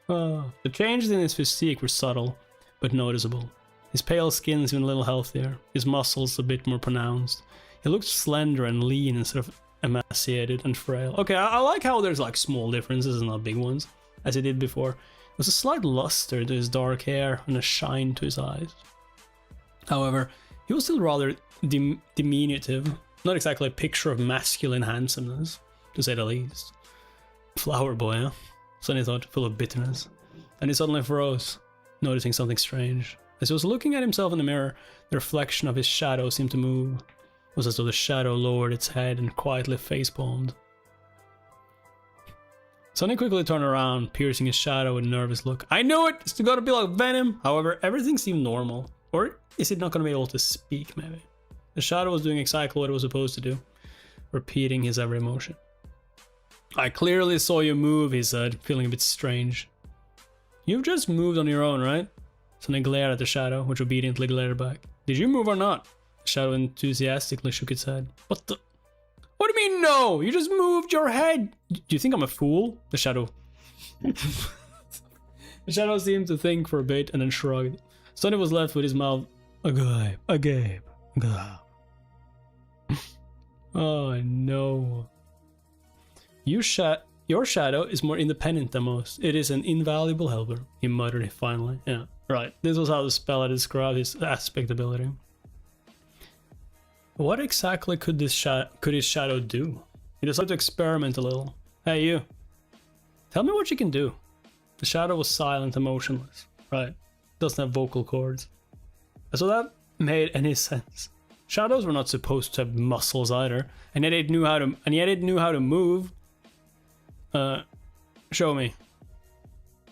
The changes in his physique were subtle, but noticeable. His pale skin seemed a little healthier, his muscles a bit more pronounced. He looked slender and lean instead of emaciated and frail. Okay, I like how there's like small differences and not big ones, as he did before. There was a slight luster to his dark hair and a shine to his eyes. However, he was still rather diminutive, not exactly a picture of masculine handsomeness, to say the least. Flower boy, huh? Sonny thought, full of bitterness. And he suddenly froze, noticing something strange. As he was looking at himself in the mirror, the reflection of his shadow seemed to move. It was as though the shadow lowered its head and quietly facepalmed. Sonny quickly turned around, piercing his shadow with a nervous look. I knew it! It's gotta be like Venom! However, everything seemed normal. Or is it not gonna be able to speak, maybe? The shadow was doing exactly what it was supposed to do, repeating his every motion. I clearly saw you move, he said, feeling a bit strange. You've just moved on your own, right? Sonny glared at the shadow, which obediently glared back. Did you move or not? The shadow enthusiastically shook its head. What the? What do you mean no? You just moved your head. Do you think I'm a fool? The shadow. The shadow seemed to think for a bit and then shrugged. Sonny was left with his mouth agape. Oh no. Your shadow is more independent than most. It is an invaluable helper, he muttered finally. Yeah, right. This was how the spell had described his aspect ability. What exactly could his shadow do? He decided to experiment a little. Hey you, tell me what you can do. The shadow was silent and motionless. Right, doesn't have vocal cords. So that made any sense. Shadows were not supposed to have muscles either, and yet it knew how to move. Show me.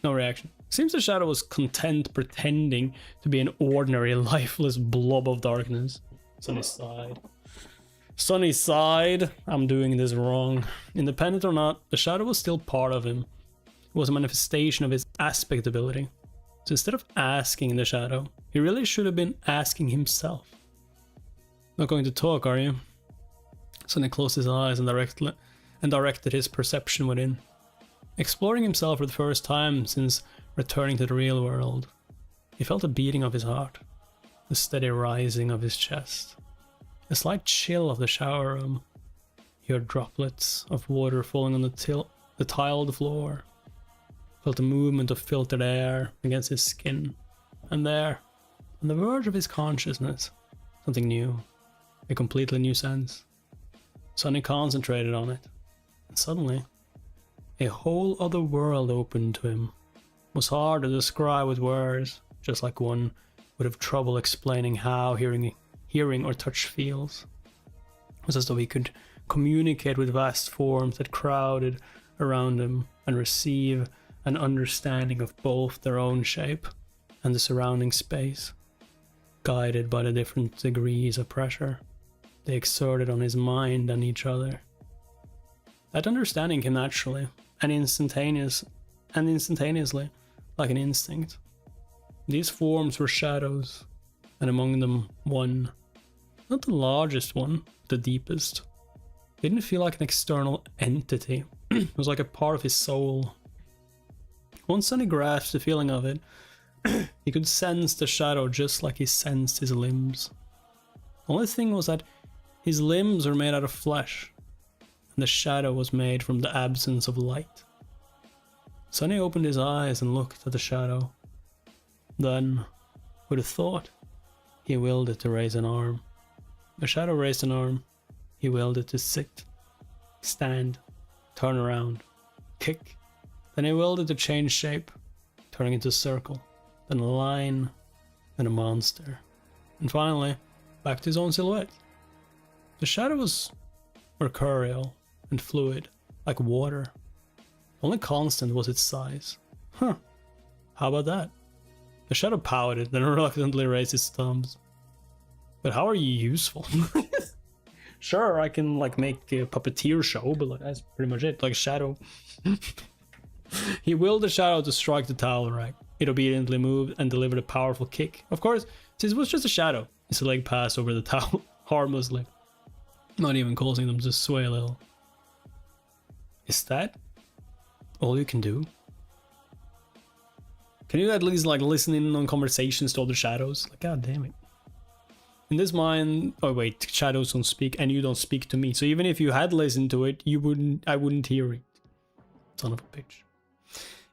No reaction. Seems the shadow was content pretending to be an ordinary, lifeless blob of darkness. Sonny sighed. Sonny sighed. I'm doing this wrong. Independent or not, the shadow was still part of him. It was a manifestation of his aspect ability. So instead of asking the shadow, he really should have been asking himself. Not going to talk, are you? Sonny closed his eyes and directed his perception within. Exploring himself for the first time since returning to the real world, he felt a beating of his heart, the steady rising of his chest, a slight chill of the shower room. He heard droplets of water falling on the tiled floor, felt the movement of filtered air against his skin, and there, on the verge of his consciousness, something new, a completely new sense. Sonny concentrated on it, and suddenly, a whole other world opened to him. It was hard to describe with words, just like one would have trouble explaining how hearing or touch feels. It was as though he could communicate with vast forms that crowded around him and receive an understanding of both their own shape and the surrounding space, guided by the different degrees of pressure they exerted on his mind and each other. That understanding came naturally and instantaneously, like an instinct. These forms were shadows, and among them one, not the largest one, the deepest. It didn't feel like an external entity. It was like a part of his soul. Once Sonny grasped the feeling of it, he could sense the shadow just like he sensed his limbs. The only thing was that his limbs were made out of flesh, and the shadow was made from the absence of light. Sonny opened his eyes and looked at the shadow. Then, with a thought, he willed it to raise an arm. The shadow raised an arm. He willed it to sit, stand, turn around, kick. Then he willed it to change shape, turning into a circle, then a line, then a monster. And finally, back to his own silhouette. The shadow was mercurial and fluid, like water. Only constant was its size. Huh, how about that? The shadow pouted, then reluctantly raised his thumbs. But how are you useful? Sure, I can like make a puppeteer show, but like, that's pretty much it. Like shadow. He willed the shadow to strike the towel rack. It obediently moved and delivered a powerful kick. Of course, since it was just a shadow, his leg passed over the towel harmlessly, not even causing them to sway a little. Is that all you can do? Can you at least like listen in on conversations to other shadows? Like, god damn it. In this mind, oh wait, shadows don't speak and you don't speak to me. So even if you had listened to it, I wouldn't hear it. Son of a bitch.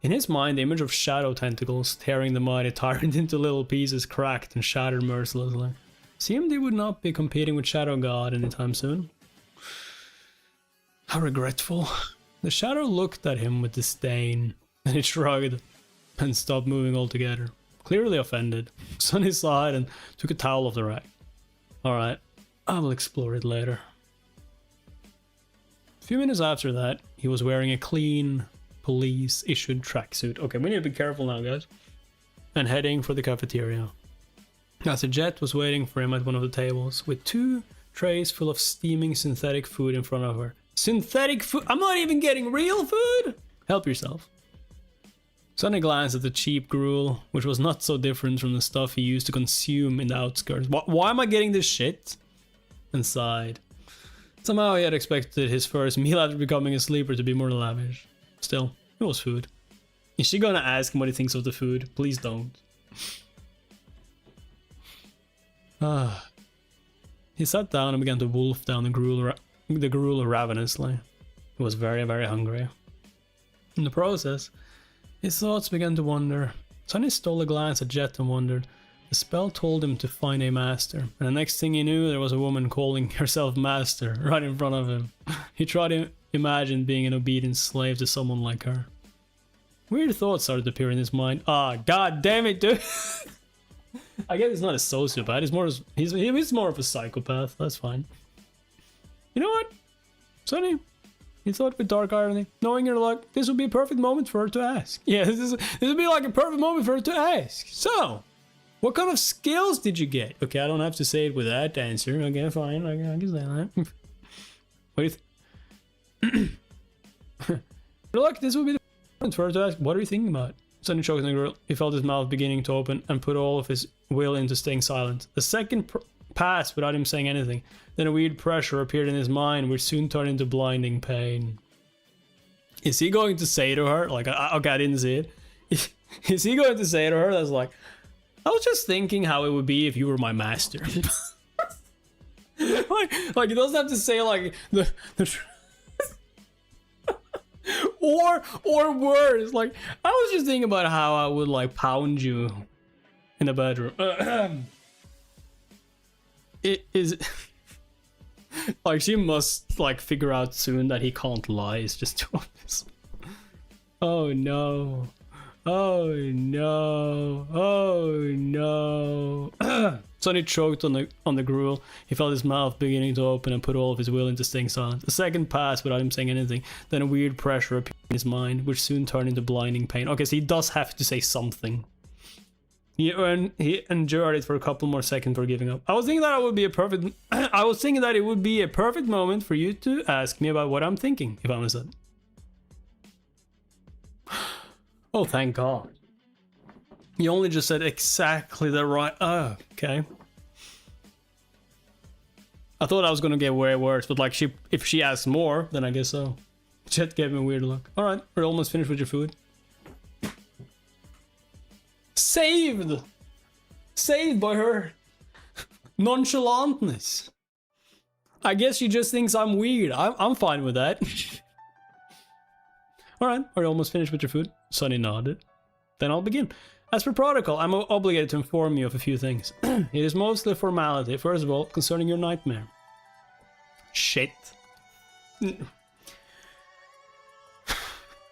In his mind, the image of shadow tentacles tearing the mighty tyrant into little pieces cracked and shattered mercilessly. Seemed he would not be competing with Shadow God anytime soon. How regretful. The shadow looked at him with disdain, and he shrugged and stopped moving altogether, clearly offended. Sonny sighed and took a towel off the rack. Alright, I will explore it later. A few minutes after that, he was wearing a clean, police-issued tracksuit. Okay, we need to be careful now, guys. And heading for the cafeteria. As a jet was waiting for him at one of the tables, with 2 trays full of steaming synthetic food in front of her. Synthetic food? I'm not even getting real food! Help yourself. Sonny glanced at the cheap gruel, which was not so different from the stuff he used to consume in the outskirts. Why am I getting this shit? And sighed. Somehow he had expected his first meal after becoming a sleeper to be more lavish. Still, it was food. Is she gonna ask him what he thinks of the food? Please don't. He sat down and began to wolf down the gruel ravenously. He was very, very hungry. In the process, his thoughts began to wander. Sonny stole a glance at Jet and wondered. The spell told him to find a master, and the next thing he knew, there was a woman calling herself master right in front of him. He tried to imagine being an obedient slave to someone like her. Weird thoughts started to appear in his mind. God damn it, dude! I guess he's not a sociopath, he's more of a psychopath, that's fine. You know what, Sonny? He thought with dark irony, knowing your luck, this would be a perfect moment for her to ask. Yeah, this would be like a perfect moment for her to ask. So, what kind of skills did you get? Okay, I don't have to say it with that answer. Okay, fine, I can say that. What do you think? Look, this would be the moment for her to ask, what are you thinking about? Sonny choked on the grill. He felt his mouth beginning to open and put all of his will into staying silent. The second passed without him saying anything. Then a weird pressure appeared in his mind, which soon turned into blinding pain. Is he going to say to her, like, okay, I didn't see it. Is he going to say to her that's like, I was just thinking how it would be if you were my master. like he doesn't have to say like the or worse. Like, I was just thinking about how I would like pound you in the bedroom. It is like she must like figure out soon that he can't lie. It's just too obvious. Oh no. Oh no. Oh no. Sonny choked on the gruel. He felt his mouth beginning to open and put all of his will into staying silent. A second passed without him saying anything. Then a weird pressure appeared in his mind, which soon turned into blinding pain. Okay, so he does have to say something. He endured it for a couple more seconds before giving up. I was thinking that it would be a perfect moment for you to ask me about what I'm thinking, if I'm honest. Oh, thank God. You only just said exactly the right... Oh, okay. I thought I was gonna get way worse, but like if she asks more, then I guess so. Chet gave me a weird look. Alright, we're almost finished with your food. Saved! Saved by her nonchalantness. I guess she just thinks I'm weird. I'm fine with that. Alright, are you almost finished with your food? Sonny nodded. Then I'll begin. As per protocol, I'm obligated to inform you of a few things. It is mostly formality. First of all, concerning your nightmare. Shit.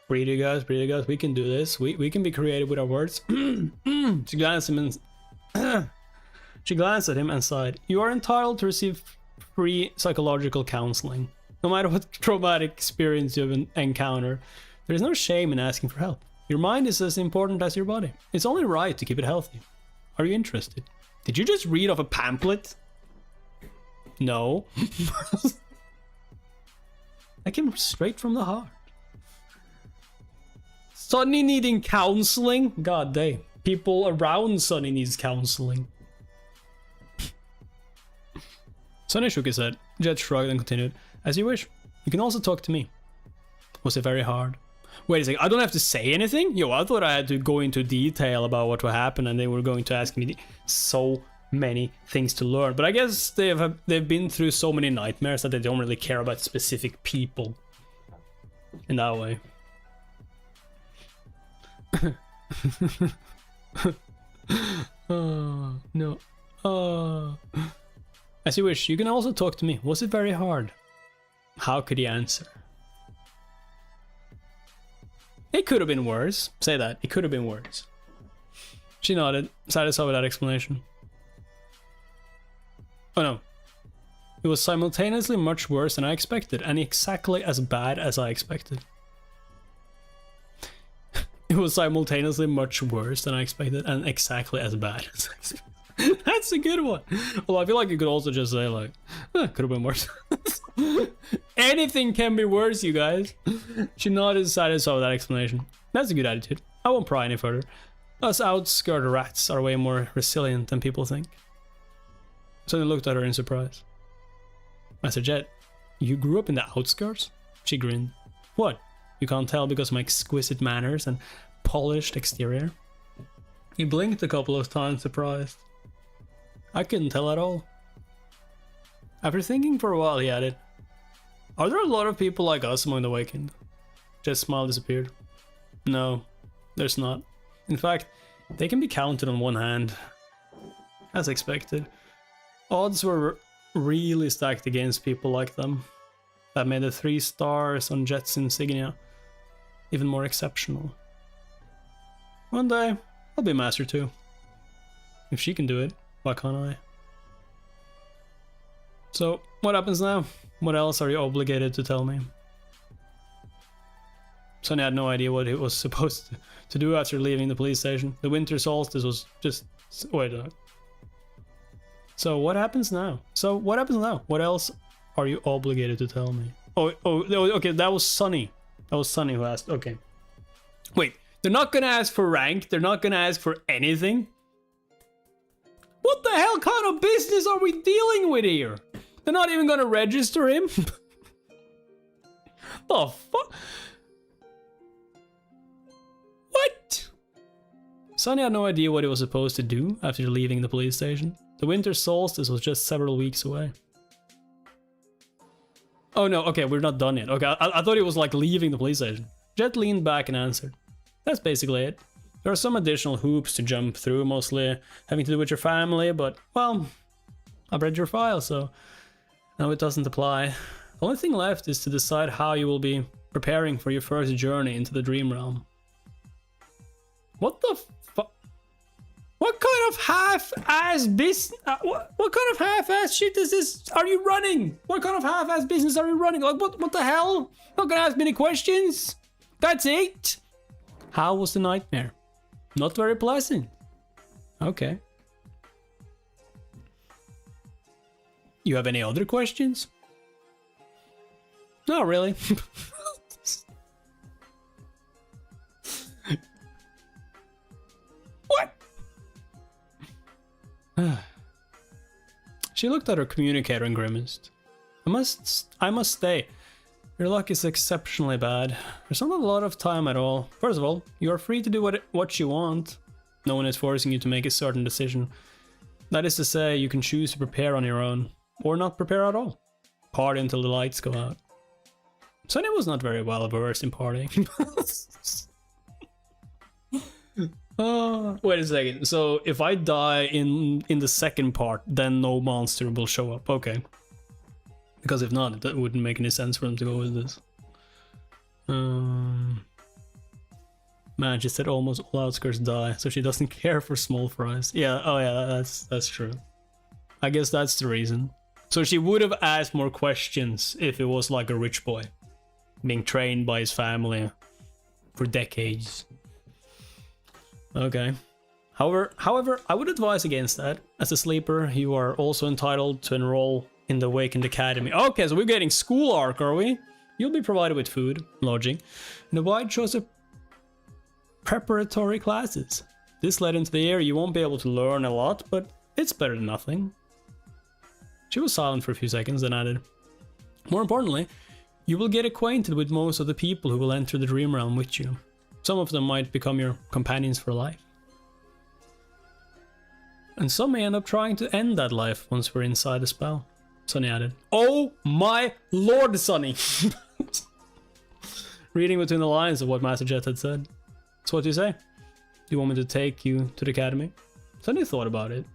Breathe, you guys, we can do this. We can be creative with our words. She glanced at him and sighed. You are entitled to receive free psychological counseling. No matter what traumatic experience you have encountered, there is no shame in asking for help. Your mind is as important as your body. It's only right to keep it healthy. Are you interested? Did you just read off a pamphlet? No. I came straight from the heart. Sonny needing counseling? God damn. People around Sonny needs counseling. Sonny shook his head. Jet shrugged and continued. As you wish. You can also talk to me. Was it very hard? Wait a second, I don't have to say anything? Yo, I thought I had to go into detail about what would happen and they were going to ask me so many things to learn. But I guess they've been through so many nightmares that they don't really care about specific people in that way. Oh, no. Oh. As you wish, you can also talk to me. Was it very hard? How could he answer? It could have been worse. Say that. It could have been worse. She nodded, satisfied with that explanation. Oh no. It was simultaneously much worse than I expected, and exactly as bad as I expected. It was simultaneously much worse than I expected, and exactly as bad as I expected. That's a good one. Well, I feel like you could also just say like, could have been worse. Anything can be worse, you guys. She nodded, satisfied with that explanation. That's a good attitude. I won't pry any further. Us outskirt rats are way more resilient than people think. So they looked at her in surprise. I said, Jet, you grew up in the outskirts? She grinned. What? You can't tell because of my exquisite manners and polished exterior? He blinked a couple of times, surprised. I couldn't tell at all. After thinking for a while, he added, are there a lot of people like us among the Awakened? Jet's smile disappeared. No, there's not. In fact, they can be counted on one hand. As expected. Odds were really stacked against people like them. That made the 3 stars on Jet's insignia even more exceptional. One day, I'll be Master too. If she can do it, why can't I? So, what happens now? What else are you obligated to tell me? Sonny had no idea what he was supposed to do after leaving the police station. The winter solstice was just... Wait a minute. So, what happens now? What else are you obligated to tell me? Oh, okay, that was Sonny. That was Sonny who asked. Okay. Wait, they're not gonna ask for rank. They're not gonna ask for anything. What the hell kind of business are we dealing with here? They're not even gonna register him? The fuck? What? Sonny had no idea what he was supposed to do after leaving the police station. The winter solstice was just several weeks away. Oh no, okay, we're not done yet. Okay, I thought he was like leaving the police station. Jet leaned back and answered. That's basically it. There are some additional hoops to jump through, mostly having to do with your family, but, well, I've read your file, so no, it doesn't apply. The only thing left is to decide how you will be preparing for your first journey into the dream realm. What the fuck? What kind of half-ass business? What kind of half-ass shit is this? Are you running? What kind of half-ass business are you running? Like, what the hell? Not gonna ask me any questions? That's it? How was the nightmare? Not very pleasant. Okay. You have any other questions? Not really. What? She looked at her communicator and grimaced. I must stay. Your luck is exceptionally bad. There's not a lot of time at all. First of all, you are free to do what you want. No one is forcing you to make a certain decision. That is to say, you can choose to prepare on your own, or not prepare at all. Party until the lights go out. Sonny was not very well versed in partying. Wait a second. So if I die in the second part, then no monster will show up. Okay. Because if not, that wouldn't make any sense for them to go with this. Man, she said almost all outskirts die, so she doesn't care for small fries. Yeah, oh yeah, that's true. I guess that's the reason. So she would have asked more questions if it was like a rich boy being trained by his family for decades. Okay. However, I would advise against that. As a sleeper, you are also entitled to enroll in the Awakened Academy. Okay, so we're getting school arc, are we? You'll be provided with food, lodging, and a wide choice of preparatory classes. This led into the year you won't be able to learn a lot, but it's better than nothing. She was silent for a few seconds, then added, more importantly, you will get acquainted with most of the people who will enter the Dream Realm with you. Some of them might become your companions for life. And some may end up trying to end that life once we're inside the spell, Sunny added. Oh my lord, Sunny! Reading between the lines of what Master Jet had said. So what do you say? Do you want me to take you to the academy? Sunny thought about it.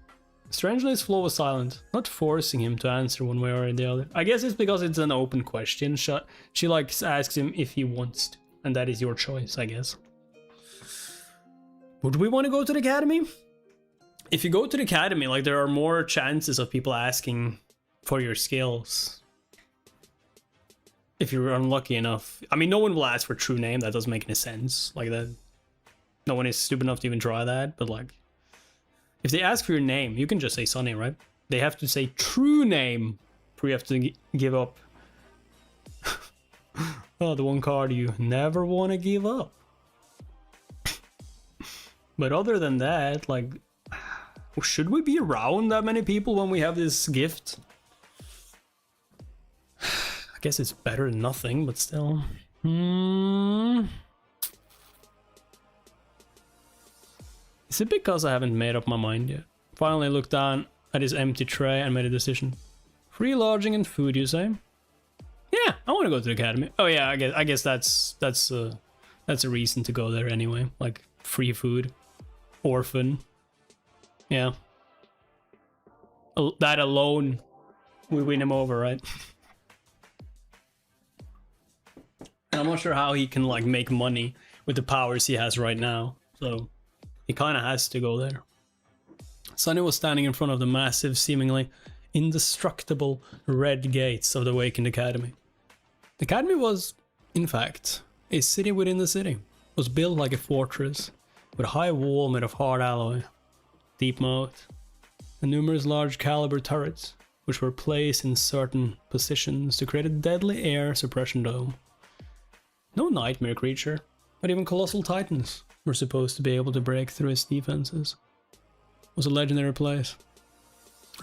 Strangely, his flow was silent, not forcing him to answer one way or the other. I guess it's because it's an open question. She like asks him if he wants to, and that is your choice, I guess. Would we want to go to the academy? If you go to the academy, like, there are more chances of people asking for your skills. If you're unlucky enough. I mean, no one will ask for true name. That doesn't make any sense. Like, that. No one is stupid enough to even try that. But, like, if they ask for your name, you can just say Sunny, right? They have to say true name before you have to give up. Oh, the one card you never want to give up. But other than that, like, should we be around that many people when we have this gift? I guess it's better than nothing, but still. Is it because I haven't made up my mind yet? Finally looked down at his empty tray and made a decision. Free lodging and food, you say? Yeah, I want to go to the academy. Oh yeah, I guess that's a reason to go there anyway. Like, free food, orphan. Yeah. That alone, we win him over, right? And I'm not sure how he can, like, make money with the powers he has right now. So he kind of has to go there. Sunny was standing in front of the massive, seemingly indestructible red gates of the Awakened Academy. The academy was, in fact, a city within the city. It was built like a fortress, with a high wall made of hard alloy, deep moat, and numerous large caliber turrets, which were placed in certain positions to create a deadly air suppression dome. No nightmare creature, not even colossal titans, were supposed to be able to break through its defenses. It was a legendary place.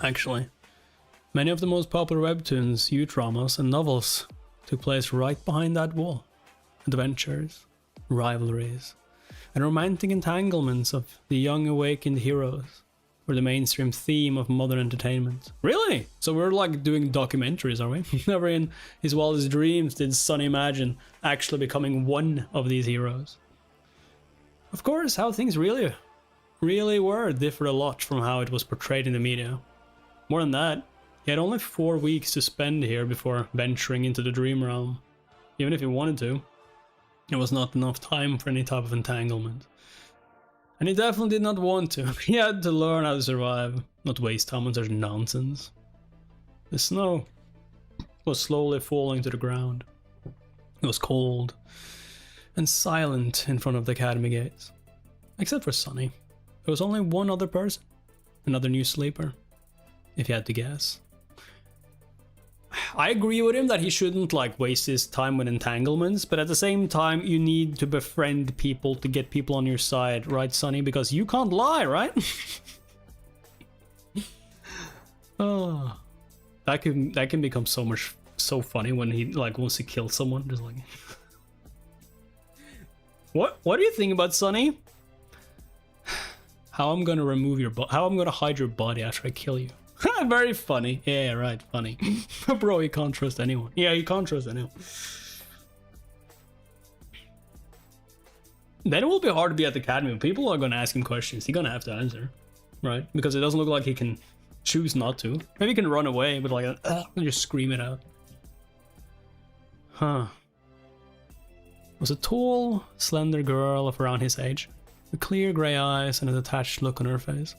Actually, many of the most popular webtoons, youth dramas, and novels took place right behind that wall. Adventures, rivalries, and romantic entanglements of the young awakened heroes were the mainstream theme of modern entertainment. Really? So we're like doing documentaries, are we? Never in his wildest dreams did Sunny imagine actually becoming one of these heroes. Of course, how things really were differed a lot from how it was portrayed in the media. More than that, he had only 4 weeks to spend here before venturing into the Dream Realm. Even if he wanted to, it was not enough time for any type of entanglement. And he definitely did not want to. He had to learn how to survive, not waste time on such nonsense. The snow was slowly falling to the ground. It was cold and silent in front of the academy gates. Except for Sunny. There was only one other person. Another new sleeper. If you had to guess. I agree with him that he shouldn't like waste his time with entanglements, but at the same time you need to befriend people to get people on your side, right, Sunny? Because you can't lie, right? Oh, that can become so funny when he like wants to kill someone, just like. What do you think about Sunny? How I'm gonna hide your body after I kill you? Very funny. Yeah, right, funny. Bro, you can't trust anyone. Yeah, you can't trust anyone. Then it will be hard to be at the academy. People are going to ask him questions. He's going to have to answer. Right? Because it doesn't look like he can choose not to. Maybe he can run away, but like, just scream it out. Huh. Was a tall, slender girl of around his age, with clear grey eyes and a detached look on her face.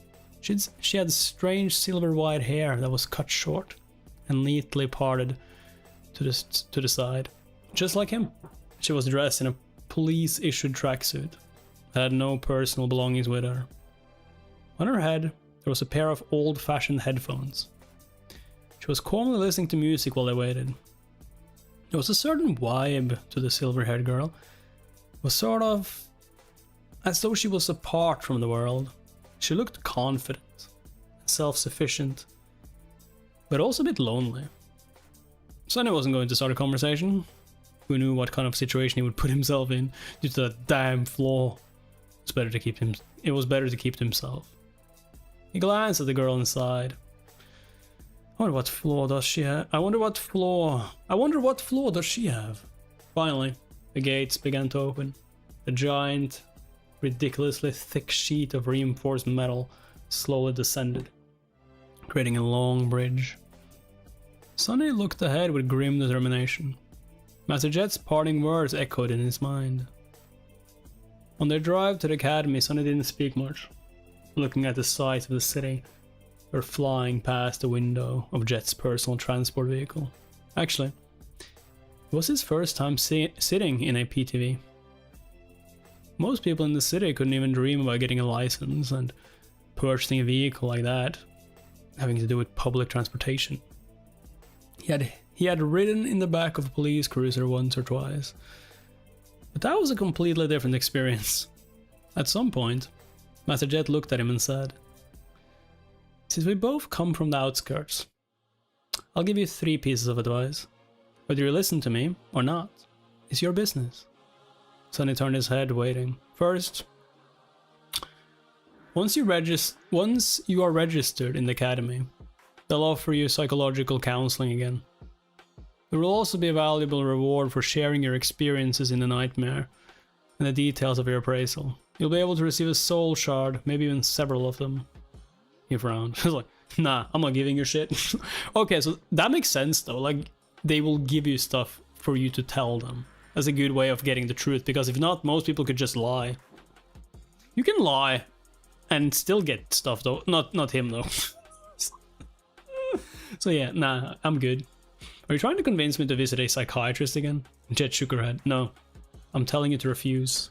She had strange silver white hair that was cut short and neatly parted to the side. Just like him. She was dressed in a police-issued tracksuit. had no personal belongings with her. On her head, there was a pair of old-fashioned headphones. She was calmly listening to music while they waited. There was a certain vibe to the silver-haired girl. It was sort of as though she was apart from the world. She looked confident, self-sufficient, but also a bit lonely. Sonny wasn't going to start a conversation. Who knew what kind of situation he would put himself in due to that damn flaw? It was better to keep to himself. He glanced at the girl inside. I wonder what flaw does she have? I wonder what flaw does she have? Finally, the gates began to open. A giant, ridiculously thick sheet of reinforced metal slowly descended, creating a long bridge. Sonny looked ahead with grim determination. Master Jet's parting words echoed in his mind. On their drive to the academy, Sonny didn't speak much, looking at the sights of the city or flying past the window of Jet's personal transport vehicle. Actually, it was his first time sitting in a PTV. Most people in the city couldn't even dream about getting a license and purchasing a vehicle like that, having to do with public transportation. He had ridden in the back of a police cruiser once or twice, but that was a completely different experience. At some point, Master Jet looked at him and said, "Since we both come from the outskirts, I'll give you 3 pieces of advice. Whether you listen to me or not is your business." Sonny turned his head, waiting. First, once you are registered in the academy, they'll offer you psychological counseling again. There will also be a valuable reward for sharing your experiences in the nightmare and the details of your appraisal. You'll be able to receive a soul shard, maybe even several of them. He frowned. He was like, nah, I'm not giving you shit. Okay, so that makes sense though. Like, they will give you stuff for you to tell them. That's a good way of getting the truth, because if not, most people could just lie. You can lie and still get stuff though. Not him though. So yeah, nah, I'm good. Are you trying to convince me to visit a psychiatrist again? Jet shook her head. No, I'm telling you to refuse.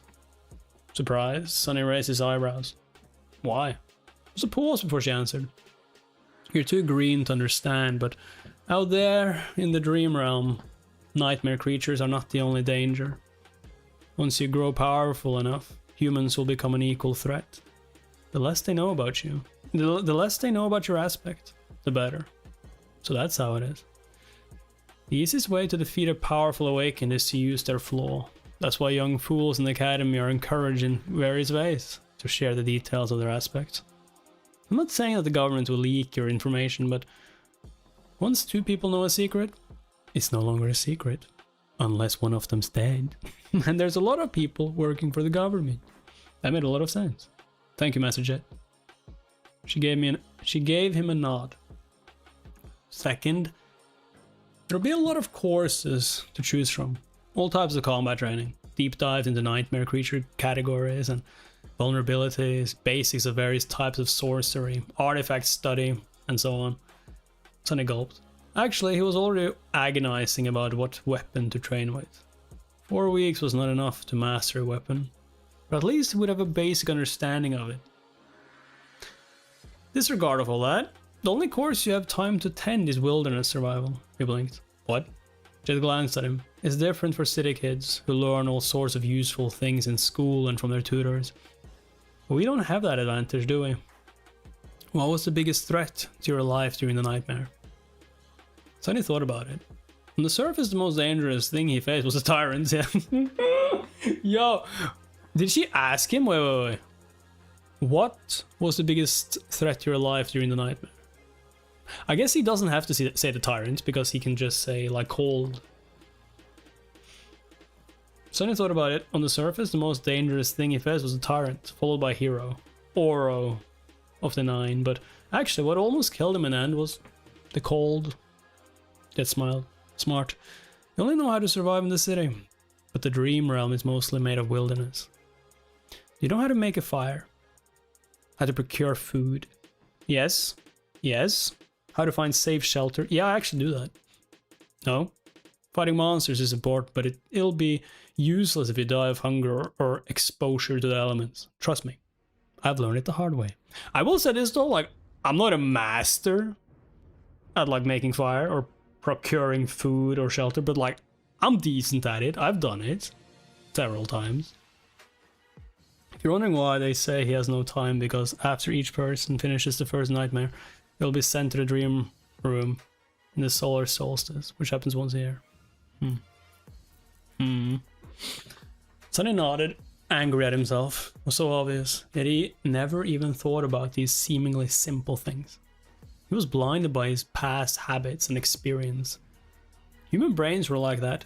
Surprised, Sonny raised his eyebrows. Why? There was a pause before she answered. You're too green to understand, but out there in the dream realm, nightmare creatures are not the only danger. Once you grow powerful enough, humans will become an equal threat. The less they know about you, the less they know about your aspect, the better. So that's how it is. The easiest way to defeat a powerful awakened is to use their flaw. That's why young fools in the academy are encouraged in various ways to share the details of their aspect. I'm not saying that the government will leak your information, but once 2 people know a secret, it's no longer a secret. Unless one of them's dead. And there's a lot of people working for the government. That made a lot of sense. Thank you, Master Jet. She gave him a nod. Second, there'll be a lot of courses to choose from. All types of combat training, deep dives into nightmare creature categories and vulnerabilities, basics of various types of sorcery, artifact study, and so on. Sonny gulped. Actually, he was already agonizing about what weapon to train with. 4 weeks was not enough to master a weapon, but at least he would have a basic understanding of it. Disregard of all that, the only course you have time to attend is wilderness survival. He blinked. What? Jet glanced at him. It's different for city kids who learn all sorts of useful things in school and from their tutors. But we don't have that advantage, do we? What was the biggest threat to your life during the nightmare? Sonny thought about it. On the surface, the most dangerous thing he faced was a tyrant, yeah. Yo, did she ask him? Wait. What was the biggest threat to your life during the nightmare? I guess he doesn't have to say the tyrant, because he can just say, like, cold. Sonny thought about it. On the surface, the most dangerous thing he faced was a tyrant, followed by hero. Oro of the 9. But actually, what almost killed him in the end was the cold. Jet smiled. Smart. You only know how to survive in the city. But the dream realm is mostly made of wilderness. You know how to make a fire. How to procure food. Yes. How to find safe shelter. Yeah, I actually do that. No. Fighting monsters is important, but it'll be useless if you die of hunger or exposure to the elements. Trust me, I've learned it the hard way. I will say this though, like, I'm not a master at like making fire or procuring food or shelter, but like, I'm decent at it. I've done it several times. If you're wondering why they say he has no time, because after each person finishes the first nightmare, they'll be sent to the dream room in the solar solstice, which happens once a year. Sonny nodded, angry at himself. It was so obvious, yet he never even thought about these seemingly simple things. He was blinded by his past habits and experience. Human brains were like that.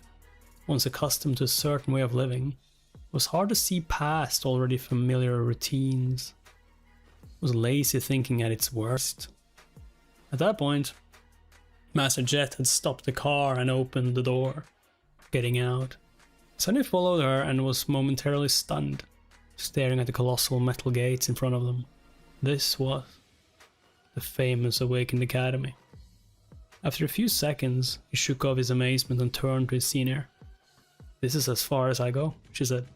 Once accustomed to a certain way of living, it was hard to see past already familiar routines. It was lazy thinking at its worst. At that point, Master Jet had stopped the car and opened the door, getting out. Sonny followed her and was momentarily stunned, staring at the colossal metal gates in front of them. This was the famous Awakened Academy. After a few seconds, he shook off his amazement and turned to his senior. "This is as far as I go," she said,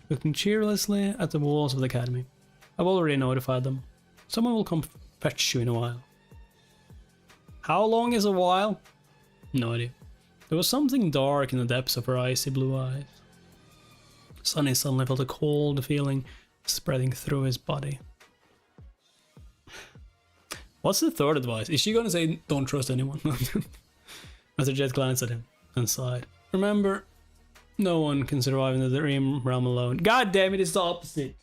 looking cheerlessly at the walls of the academy. "I've already notified them. Someone will come fetch you in a while." How long is a while? No idea. There was something dark in the depths of her icy blue eyes. Sonny suddenly felt a cold feeling spreading through his body. What's the third advice? Is she gonna say don't trust anyone? Master Jet glanced at him and sighed. "Remember, no one can survive in the dream realm alone." God damn it, it's the opposite.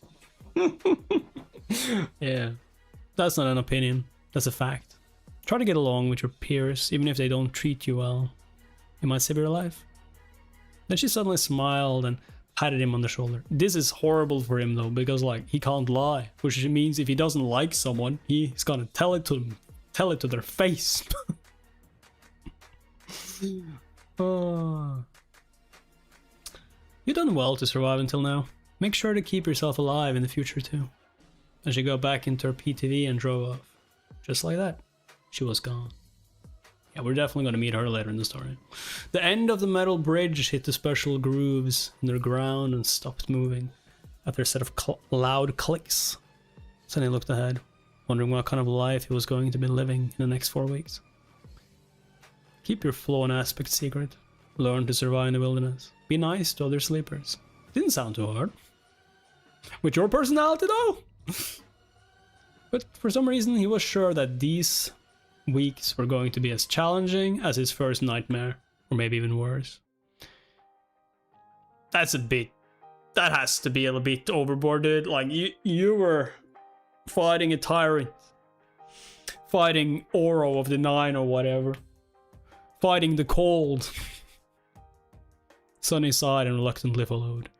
Yeah, that's not an opinion, that's a fact. Try to get along with your peers, even if they don't treat you well. It might save your life. Then she suddenly smiled and patted him on the shoulder. This is horrible for him though, because like, he can't lie, which means if he doesn't like someone, he's gonna tell it to them, tell it to their face. Oh. You've done well to survive until now. Make sure to keep yourself alive in the future too. And she got back into her PTV and drove off. Just like that, she was gone. Yeah, we're definitely going to meet her later in the story. The end of the metal bridge hit the special grooves in the ground and stopped moving after a set of loud clicks. Sonny looked ahead, wondering what kind of life he was going to be living in the next 4 weeks. Keep your flaw and aspect secret. Learn to survive in the wilderness. Be nice to other sleepers. Didn't sound too hard. With your personality though? But for some reason he was sure that these weeks were going to be as challenging as his first nightmare, or maybe even worse. That has to be a bit overboard, dude. Like, you were fighting a tyrant, fighting Oro of the Nine or whatever, fighting the cold. Sonny sighed and reluctantly followed.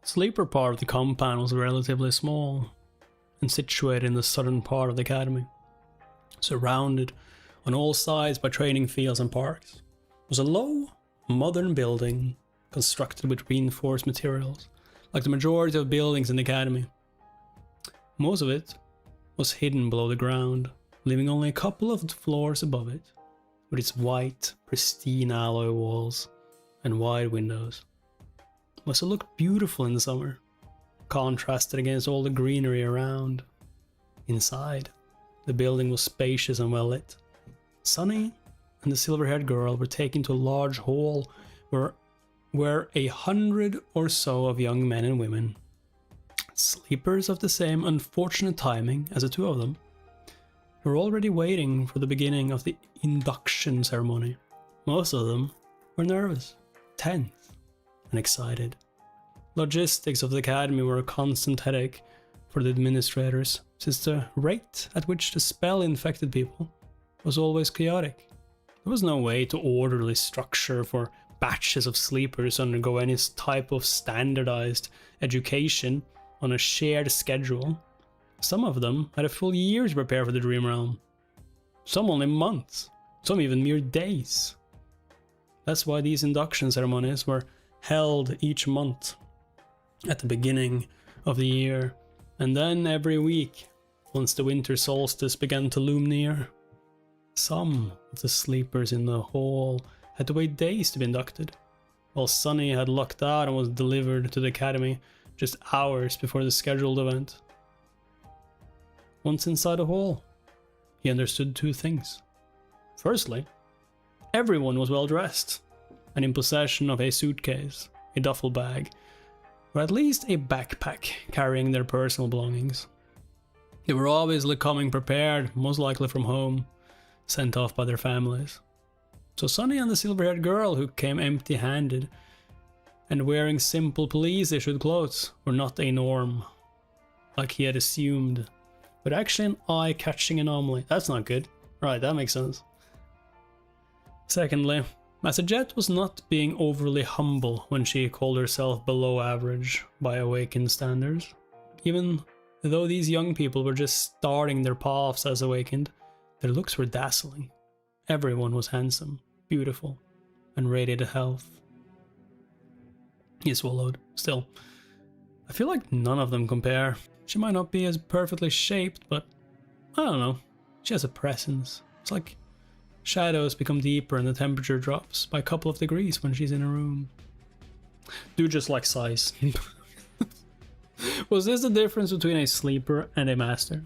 Sleeper part of the compound was relatively small and situated in the southern part of the academy. Surrounded on all sides by training fields and parks was a low, modern building constructed with reinforced materials, like the majority of buildings in the academy. Most of it was hidden below the ground, leaving only a couple of floors above it, with its white, pristine alloy walls and wide windows. Must have looked beautiful in the summer, contrasted against all the greenery around. Inside, the building was spacious and well lit. Sonny and the silver-haired girl were taken to a large hall where 100 or so of young men and women, sleepers of the same unfortunate timing as the two of them, were already waiting for the beginning of the induction ceremony. Most of them were nervous, tense, and excited. Logistics of the academy were a constant headache for the administrators, since the rate at which the spell infected people was always chaotic. There was no way to orderly structure for batches of sleepers undergo any type of standardized education on a shared schedule. Some of them had a full year to prepare for the Dream Realm. Some only months, some even mere days. That's why these induction ceremonies were held each month at the beginning of the year, and then every week once the winter solstice began to loom near. Some of the sleepers in the hall had to wait days to be inducted, while Sonny had lucked out and was delivered to the academy just hours before the scheduled event. Once inside the hall, he understood two things. Firstly, everyone was well dressed and in possession of a suitcase, a duffel bag, or at least a backpack carrying their personal belongings. They were obviously coming prepared, most likely from home, sent off by their families. So Sonny and the silver-haired girl who came empty-handed and wearing simple police-issued clothes were not a norm, like he had assumed, but actually an eye-catching anomaly. That's not good. Right, that makes sense. Secondly, Massajet was not being overly humble when she called herself below average by Awakened standards. Even though these young people were just starting their paths as Awakened, their looks were dazzling. Everyone was handsome, beautiful, and radiated health. He swallowed. Still, I feel like none of them compare. She might not be as perfectly shaped, but I don't know. She has a presence. It's like shadows become deeper and the temperature drops by a couple of degrees when she's in a room. Dude just like size. Was this the difference between a sleeper and a master?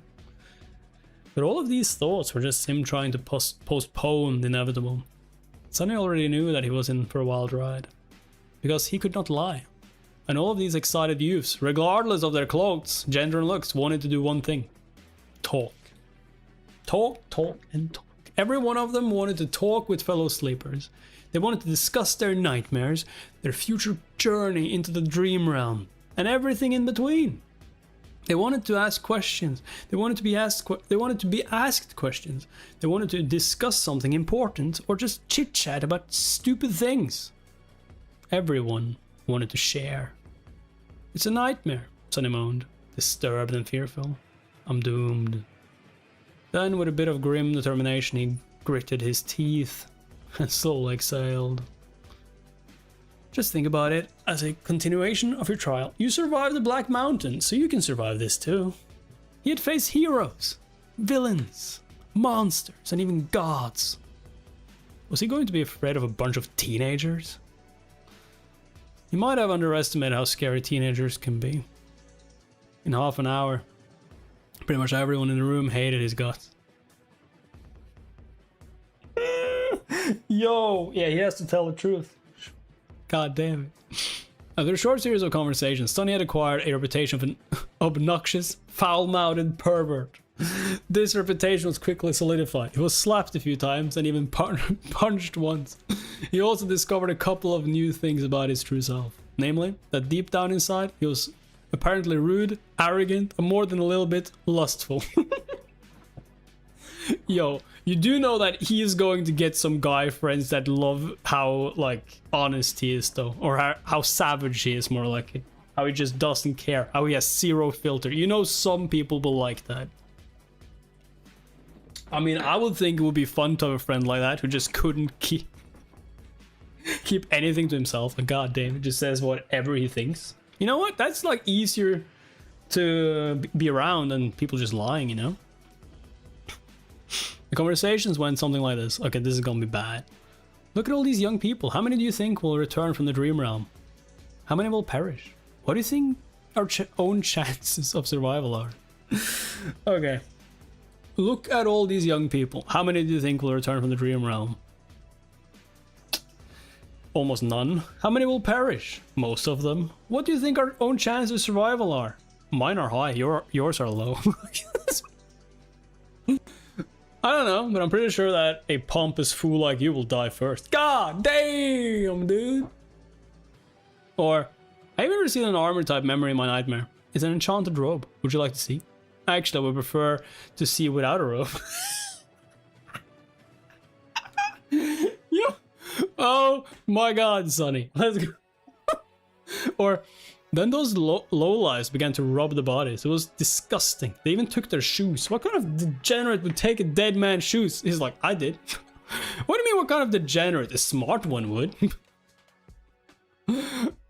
But all of these thoughts were just him trying to postpone the inevitable. Sonny already knew that he was in for a wild ride, because he could not lie. And all of these excited youths, regardless of their clothes, gender and looks, wanted to do one thing. Talk. Talk, talk, and talk. Every one of them wanted to talk with fellow sleepers. They wanted to discuss their nightmares, their future journey into the dream realm, and everything in between. They wanted to ask questions. They wanted to be asked questions. They wanted to discuss something important or just chit-chat about stupid things. Everyone wanted to share. It's a nightmare, Sonny moaned, disturbed and fearful. I'm doomed. Then, with a bit of grim determination, he gritted his teeth and slowly exhaled. Just think about it as a continuation of your trial. You survived the Black Mountain, so you can survive this too. He had faced heroes, villains, monsters, and even gods. Was he going to be afraid of a bunch of teenagers? He might have underestimated how scary teenagers can be. In half an hour, pretty much everyone in the room hated his guts. Yo, yeah, he has to tell the truth. God damn it. After a short series of conversations, Sonny had acquired a reputation of an obnoxious, foul-mouthed pervert. This reputation was quickly solidified. He was slapped a few times and even punched once. He also discovered a couple of new things about his true self. Namely, that deep down inside, he was apparently rude, arrogant, and more than a little bit lustful. Yo, you do know that he is going to get some guy friends that love how, like, honest he is, though. Or how savage he is, more like it. How he just doesn't care. How he has zero filter. You know some people will like that. I mean, I would think it would be fun to have a friend like that who just couldn't keep anything to himself. And goddamn, it just says whatever he thinks. You know what? That's, like, easier to be around than people just lying, you know? The conversations went something like this. Okay, this is gonna be bad. Look at all these young people. How many do you think will return from the dream realm? How many will perish? What do you think our own chances of survival are? Okay. Look at all these young people. How many do you think will return from the dream realm? Almost none. How many will perish? Most of them. What do you think our own chances of survival are? Mine are high. Yours are low. I don't know, but I'm pretty sure that a pompous fool like you will die first. God damn, dude. Or, I've never seen an armor type memory in my nightmare. It's an enchanted robe. Would you like to see? Actually, I would prefer to see without a robe. Yeah. Oh my god, Sonny. Let's go. Or, then those lowlives began to rub the bodies. It was disgusting. They even took their shoes. What kind of degenerate would take a dead man's shoes? He's like, I did. What do you mean what kind of degenerate? A smart one would.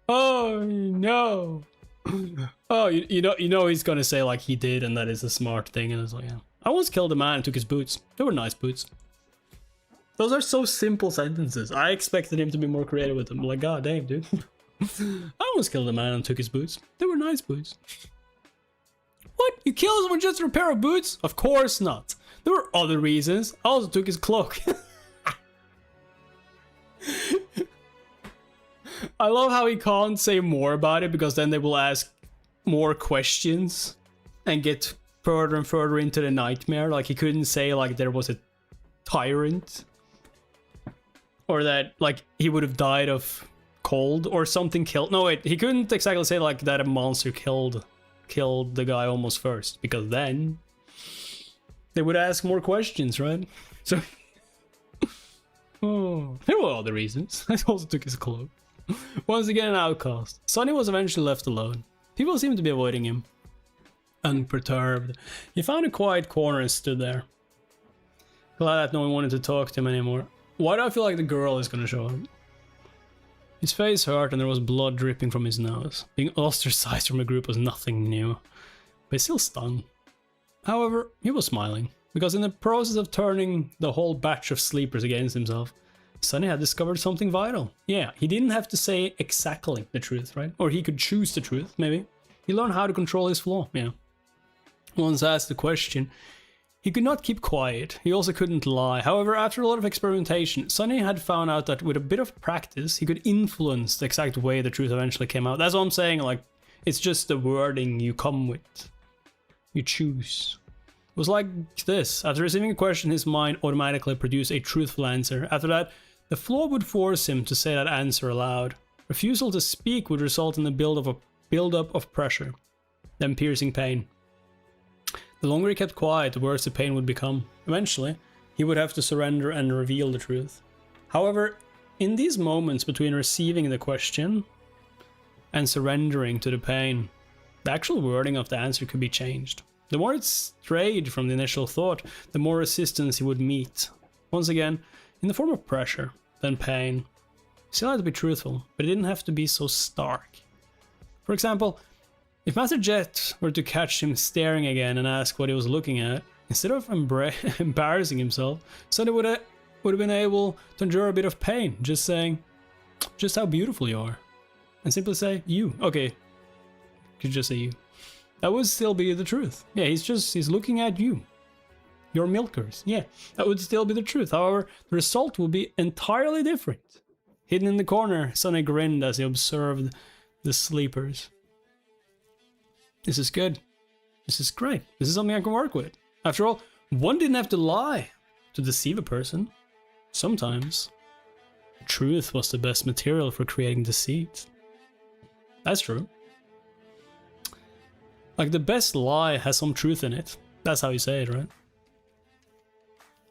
Oh no. Oh, you know he's gonna say like he did and that is a smart thing, and it's like, yeah. I once killed a man and took his boots. They were nice boots. Those are so simple sentences. I expected him to be more creative with them. Like, god damn, dude. I almost killed a man and took his boots. They were nice boots. What? You killed someone just for a pair of boots? Of course not. There were other reasons. I also took his cloak. I love how he can't say more about it because then they will ask more questions and get further and further into the nightmare. Like, he couldn't say like there was a tyrant or that like he would have died of cold or something killed. No, wait, he couldn't exactly say like that a monster killed the guy almost first, because then they would ask more questions, right? So oh, there were other reasons. I also took his cloak. Once again, an outcast. Sonny was eventually left alone. People seemed to be avoiding him. Unperturbed, he found a quiet corner and stood there. Glad that no one wanted to talk to him anymore. Why do I feel like the girl is gonna show up? His face hurt and there was blood dripping from his nose. Being ostracized from a group was nothing new, but it still stung. However, he was smiling, because in the process of turning the whole batch of sleepers against himself, Sonny had discovered something vital. Yeah, he didn't have to say exactly the truth, right? Or he could choose the truth, maybe. He learned how to control his flaw, yeah. Once asked the question, he could not keep quiet. He also couldn't lie. However, after a lot of experimentation, Sonny had found out that with a bit of practice, he could influence the exact way the truth eventually came out. That's what I'm saying, like, it's just the wording you come with. You choose. It was like this. After receiving a question, his mind automatically produced a truthful answer. After that, the flaw would force him to say that answer aloud. Refusal to speak would result in the build-up of pressure, then piercing pain. The longer he kept quiet, the worse the pain would become. Eventually, he would have to surrender and reveal the truth. However, in these moments between receiving the question and surrendering to the pain, the actual wording of the answer could be changed. The more it strayed from the initial thought, the more resistance he would meet. Once again, in the form of pressure, then pain. He still had to be truthful, but it didn't have to be so stark. For example, if Master Jet were to catch him staring again and ask what he was looking at, instead of embarrassing himself, Sonny would have been able to endure a bit of pain, just saying, just how beautiful you are. And simply say, you. Okay, could just say you. That would still be the truth. Yeah, he's looking at you. Your milkers. Yeah, that would still be the truth. However, the result would be entirely different. Hidden in the corner, Sonny grinned as he observed the sleepers. This is good. This is great. This is something I can work with. After all, one didn't have to lie to deceive a person. Sometimes, truth was the best material for creating deceit. That's true. Like, the best lie has some truth in it. That's how you say it, right?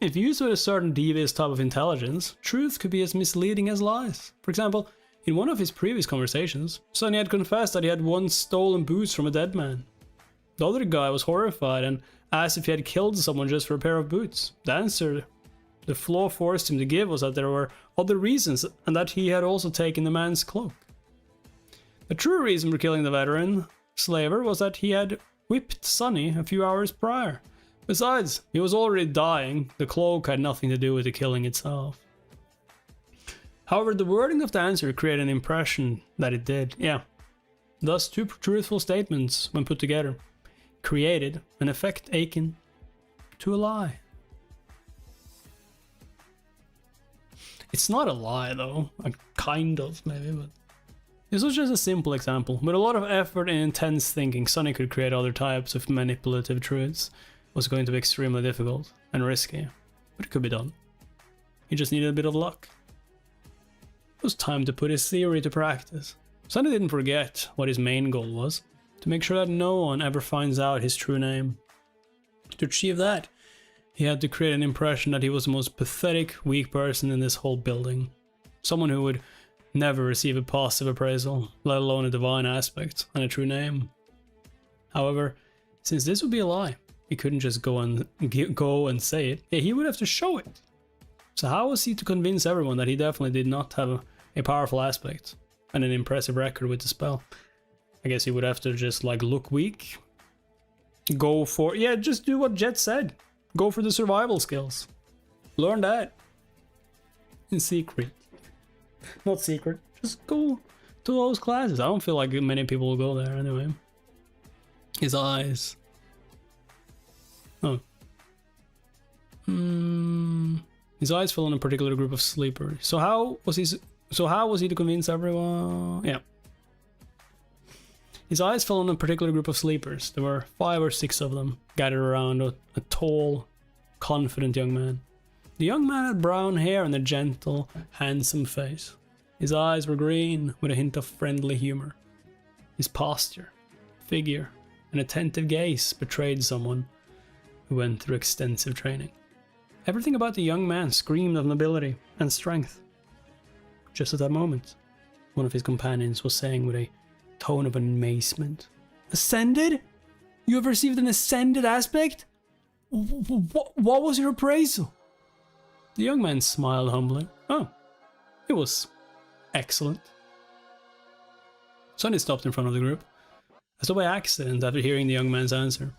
If used with a certain devious type of intelligence, truth could be as misleading as lies. For example, in one of his previous conversations, Sonny had confessed that he had once stolen boots from a dead man. The other guy was horrified and asked if he had killed someone just for a pair of boots. The answer the flaw forced him to give was that there were other reasons and that he had also taken the man's cloak. The true reason for killing the veteran slaver was that he had whipped Sonny a few hours prior. Besides, he was already dying. The cloak had nothing to do with the killing itself. However, the wording of the answer created an impression that it did, yeah. Thus, two truthful statements, when put together, created an effect akin to a lie. It's not a lie though, kind of maybe, but this was just a simple example. With a lot of effort and intense thinking, Sonny could create other types of manipulative truths. It was going to be extremely difficult and risky, but it could be done. He just needed a bit of luck. It was time to put his theory to practice. Sonny didn't forget what his main goal was, to make sure that no one ever finds out his true name. To achieve that, he had to create an impression that he was the most pathetic, weak person in this whole building. Someone who would never receive a positive appraisal, let alone a divine aspect and a true name. However, since this would be a lie, he couldn't just go and say it. Yeah, he would have to show it. So how was he to convince everyone that he definitely did not have a powerful aspect? and an impressive record with the spell. I guess he would have to just like look weak. Go for, yeah, just do what Jet said. Go for the survival skills. Learn that. In secret. Not secret. Just go to those classes. I don't feel like many people will go there anyway. His eyes. Oh. His eyes fell on a particular group of sleepers. So how was he to convince everyone? Yeah. His eyes fell on a particular group of sleepers. There were 5 or 6 of them gathered around a tall, confident young man. The young man had brown hair and a gentle, handsome face. His eyes were green with a hint of friendly humor. His posture, figure, and attentive gaze betrayed someone who went through extensive training. Everything about the young man screamed of nobility and strength. Just at that moment, one of his companions was saying with a tone of amazement, "Ascended? You have received an ascended aspect? What was your appraisal?" The young man smiled humbly. "Oh, it was excellent." Sonny stopped in front of the group, as though by accident after hearing the young man's answer.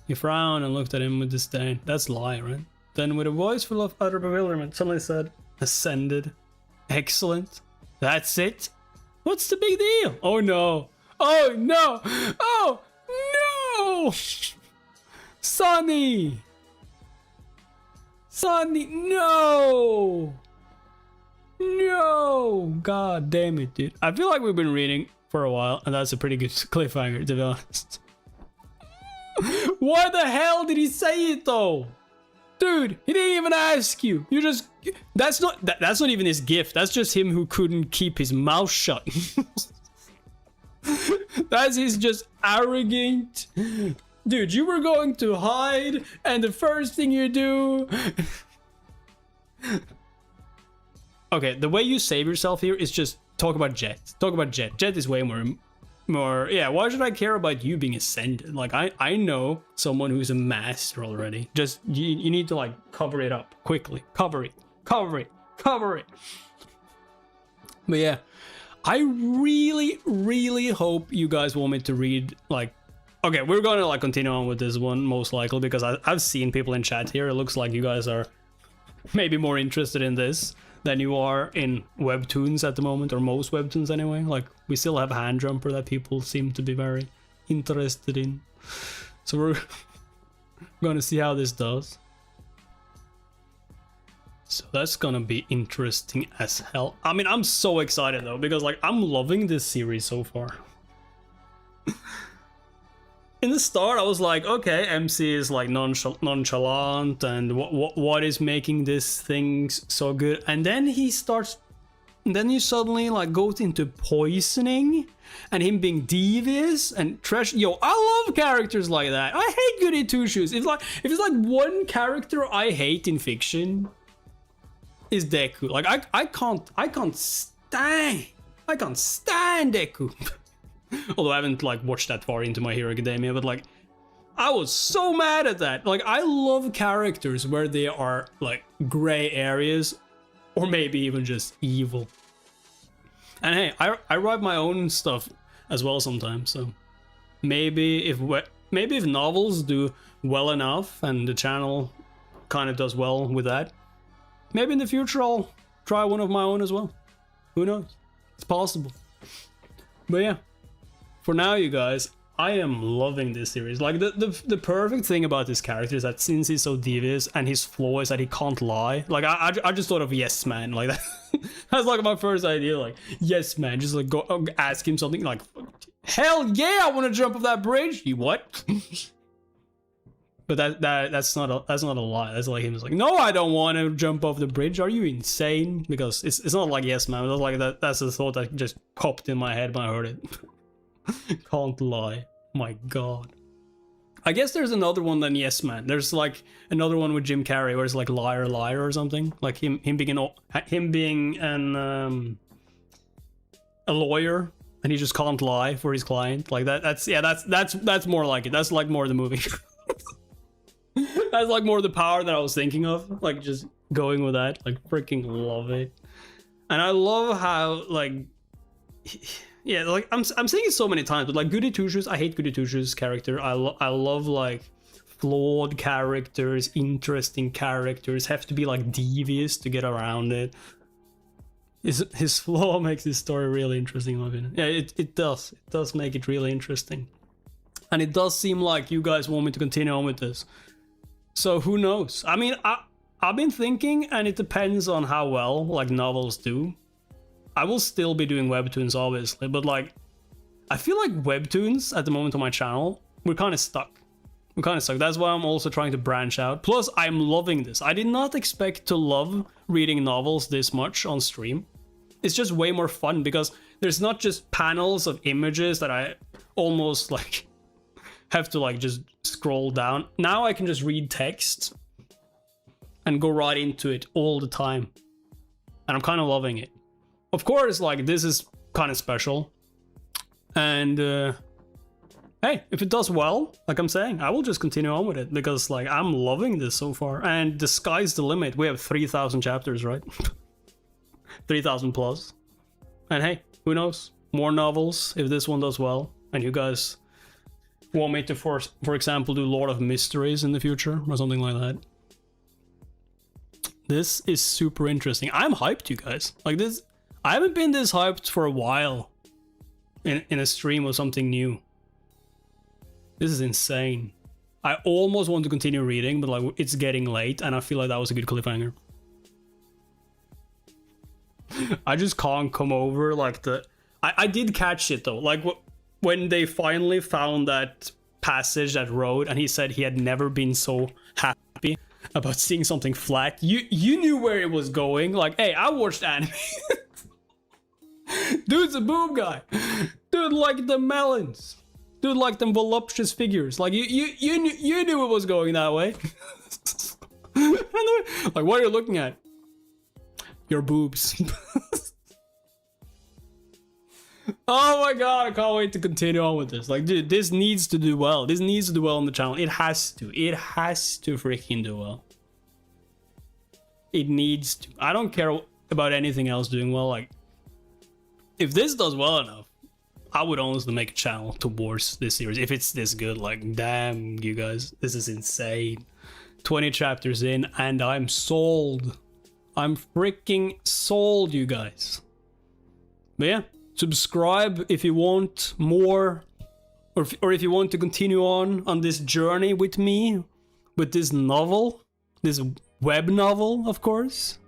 He frowned and looked at him with disdain. That's lie, right? Then with a voice full of utter bewilderment, suddenly said, "Ascended? Excellent? That's it? What's the big deal? Oh no! Oh no! Oh no! Sonny! Sonny, no! No! God damn it, dude. I feel like we've been reading for a while, and that's a pretty good cliffhanger, to be honest. Why the hell did he say it, though? Dude, he didn't even ask you. You just... That's not even his gift. That's just him who couldn't keep his mouth shut. That's his just arrogant... Dude, you were going to hide, and the first thing you do... Okay, the way you save yourself here is just talk about Jet. Talk about Jet. Jet is way more... Yeah, why should I care about you being ascended? Like, I know someone who's a master already. Just, you need to, like, cover it up quickly. Cover it. Cover it. Cover it. But yeah, I really, really hope you guys want me to read, like... Okay, we're gonna, like, continue on with this one, most likely, because I've seen people in chat here. It looks like you guys are maybe more interested in this than you are in webtoons at the moment, or most webtoons anyway. Like, we still have Hand Jumper that people seem to be very interested in. So we're gonna see how this does. So that's gonna be interesting as hell. I mean, I'm so excited though, because like, I'm loving this series so far. In the start, I was like, okay, MC is like nonchalant, and what is making this thing so good? And then he starts, and then you suddenly like goes into poisoning, and him being devious and trash. Yo, I love characters like that. I hate Goody Two Shoes. If it's like one character I hate in fiction, is Deku. Like I can't stand Deku. Although I haven't like watched that far into My Hero Academia, but like I was so mad at that. Like, I love characters where they are like gray areas, or maybe even just evil. And hey, I write my own stuff as well sometimes, so maybe if novels do well enough and the channel kind of does well with that, maybe in the future I'll try one of my own as well. Who knows? It's possible. But yeah. For now, you guys, I am loving this series. Like, the perfect thing about this character is that since he's so devious and his flaw is that he can't lie. Like, I just thought of Yes Man. Like, that's like my first idea. Like, Yes Man. Just like go ask him something like, hell yeah, I want to jump off that bridge. You what? But that's not a lie. That's like him just like, no, I don't want to jump off the bridge. Are you insane? Because it's not like Yes Man. It's like that's the thought that just popped in my head when I heard it. Can't lie. My god. I guess there's another one than Yes Man. There's like another one with Jim Carrey where it's like liar liar or something. Like him being a lawyer and he just can't lie for his client. Like that's more like it. That's like more the movie. That's like more the power that I was thinking of. Like just going with that. Like freaking love it. And I love how like yeah, like I'm saying it so many times, but like Guiltythree's, I hate Guiltythree's character. I love like flawed characters, interesting characters, have to be like devious to get around it. His flaw makes this story really interesting, in my opinion. Yeah, it does make it really interesting. And it does seem like you guys want me to continue on with this. So who knows? I mean, I've been thinking, and it depends on how well like novels do. I will still be doing webtoons, obviously, but like, I feel like webtoons at the moment on my channel, we're kind of stuck. That's why I'm also trying to branch out. Plus, I'm loving this. I did not expect to love reading novels this much on stream. It's just way more fun because there's not just panels of images that I almost like have to like just scroll down. Now I can just read text and go right into it all the time. And I'm kind of loving it. Of course, like, this is kind of special. And hey, if it does well, like I'm saying, I will just continue on with it because like I'm loving this so far. And the sky's the limit. We have 3,000 chapters, right? 3,000 plus. And hey, who knows? More novels if this one does well. And you guys want me to, for example, do Lord of Mysteries in the future or something like that. This is super interesting. I'm hyped, you guys. Like this, I haven't been this hyped for a while in a stream or something new. This is insane. I almost want to continue reading, but like it's getting late and I feel like that was a good cliffhanger. I just can't come over like the... I did catch it though, like when they finally found that passage, that road, and he said he had never been so happy about seeing something flat. You knew where it was going. Like, hey, I watched anime. Dude's a boob guy. Dude like the melons. Dude like them voluptuous figures. Like you knew it was going that way. Like, what are you looking at? Your boobs. Oh my god, I can't wait to continue on with this. Like, dude, this needs to do well. This needs to do well on the channel. It has to. It has to freaking do well. It needs to. I don't care about anything else doing well. Like, if this does well enough, I would honestly make a channel towards this series. If it's this good, like, damn, you guys, this is insane. 20 chapters in, and I'm sold. I'm freaking sold, you guys. But yeah, subscribe if you want more, or if you want to continue on this journey with me, with this novel, this web novel, of course.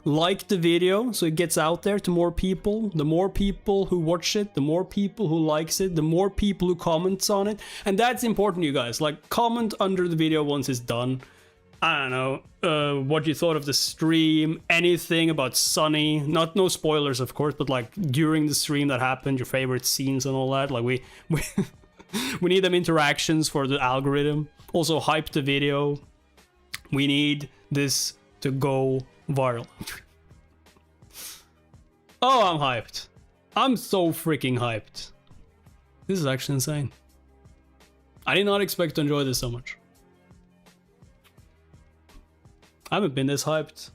Like the video so it gets out there to more people. The more people who watch it, the more people who likes it, the more people who comments on it. And that's important, you guys. Like, comment under the video once it's done. I don't know, what you thought of the stream, anything about Sunny. No spoilers, of course, but like during the stream that happened, your favorite scenes and all that. Like we need them interactions for the algorithm. Also hype the video. We need this to go viral. Oh, I'm hyped. I'm so freaking hyped. This is actually insane. I did not expect to enjoy this so much. I haven't been this hyped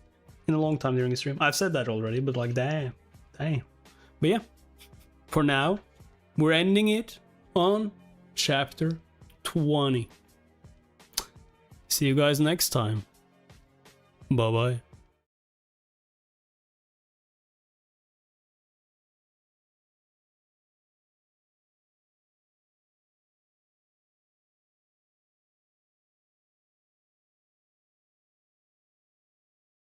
in a long time during the stream. I've said that already, but like, damn. But yeah, for now, we're ending it on chapter 20. See you guys next time. Bye-bye.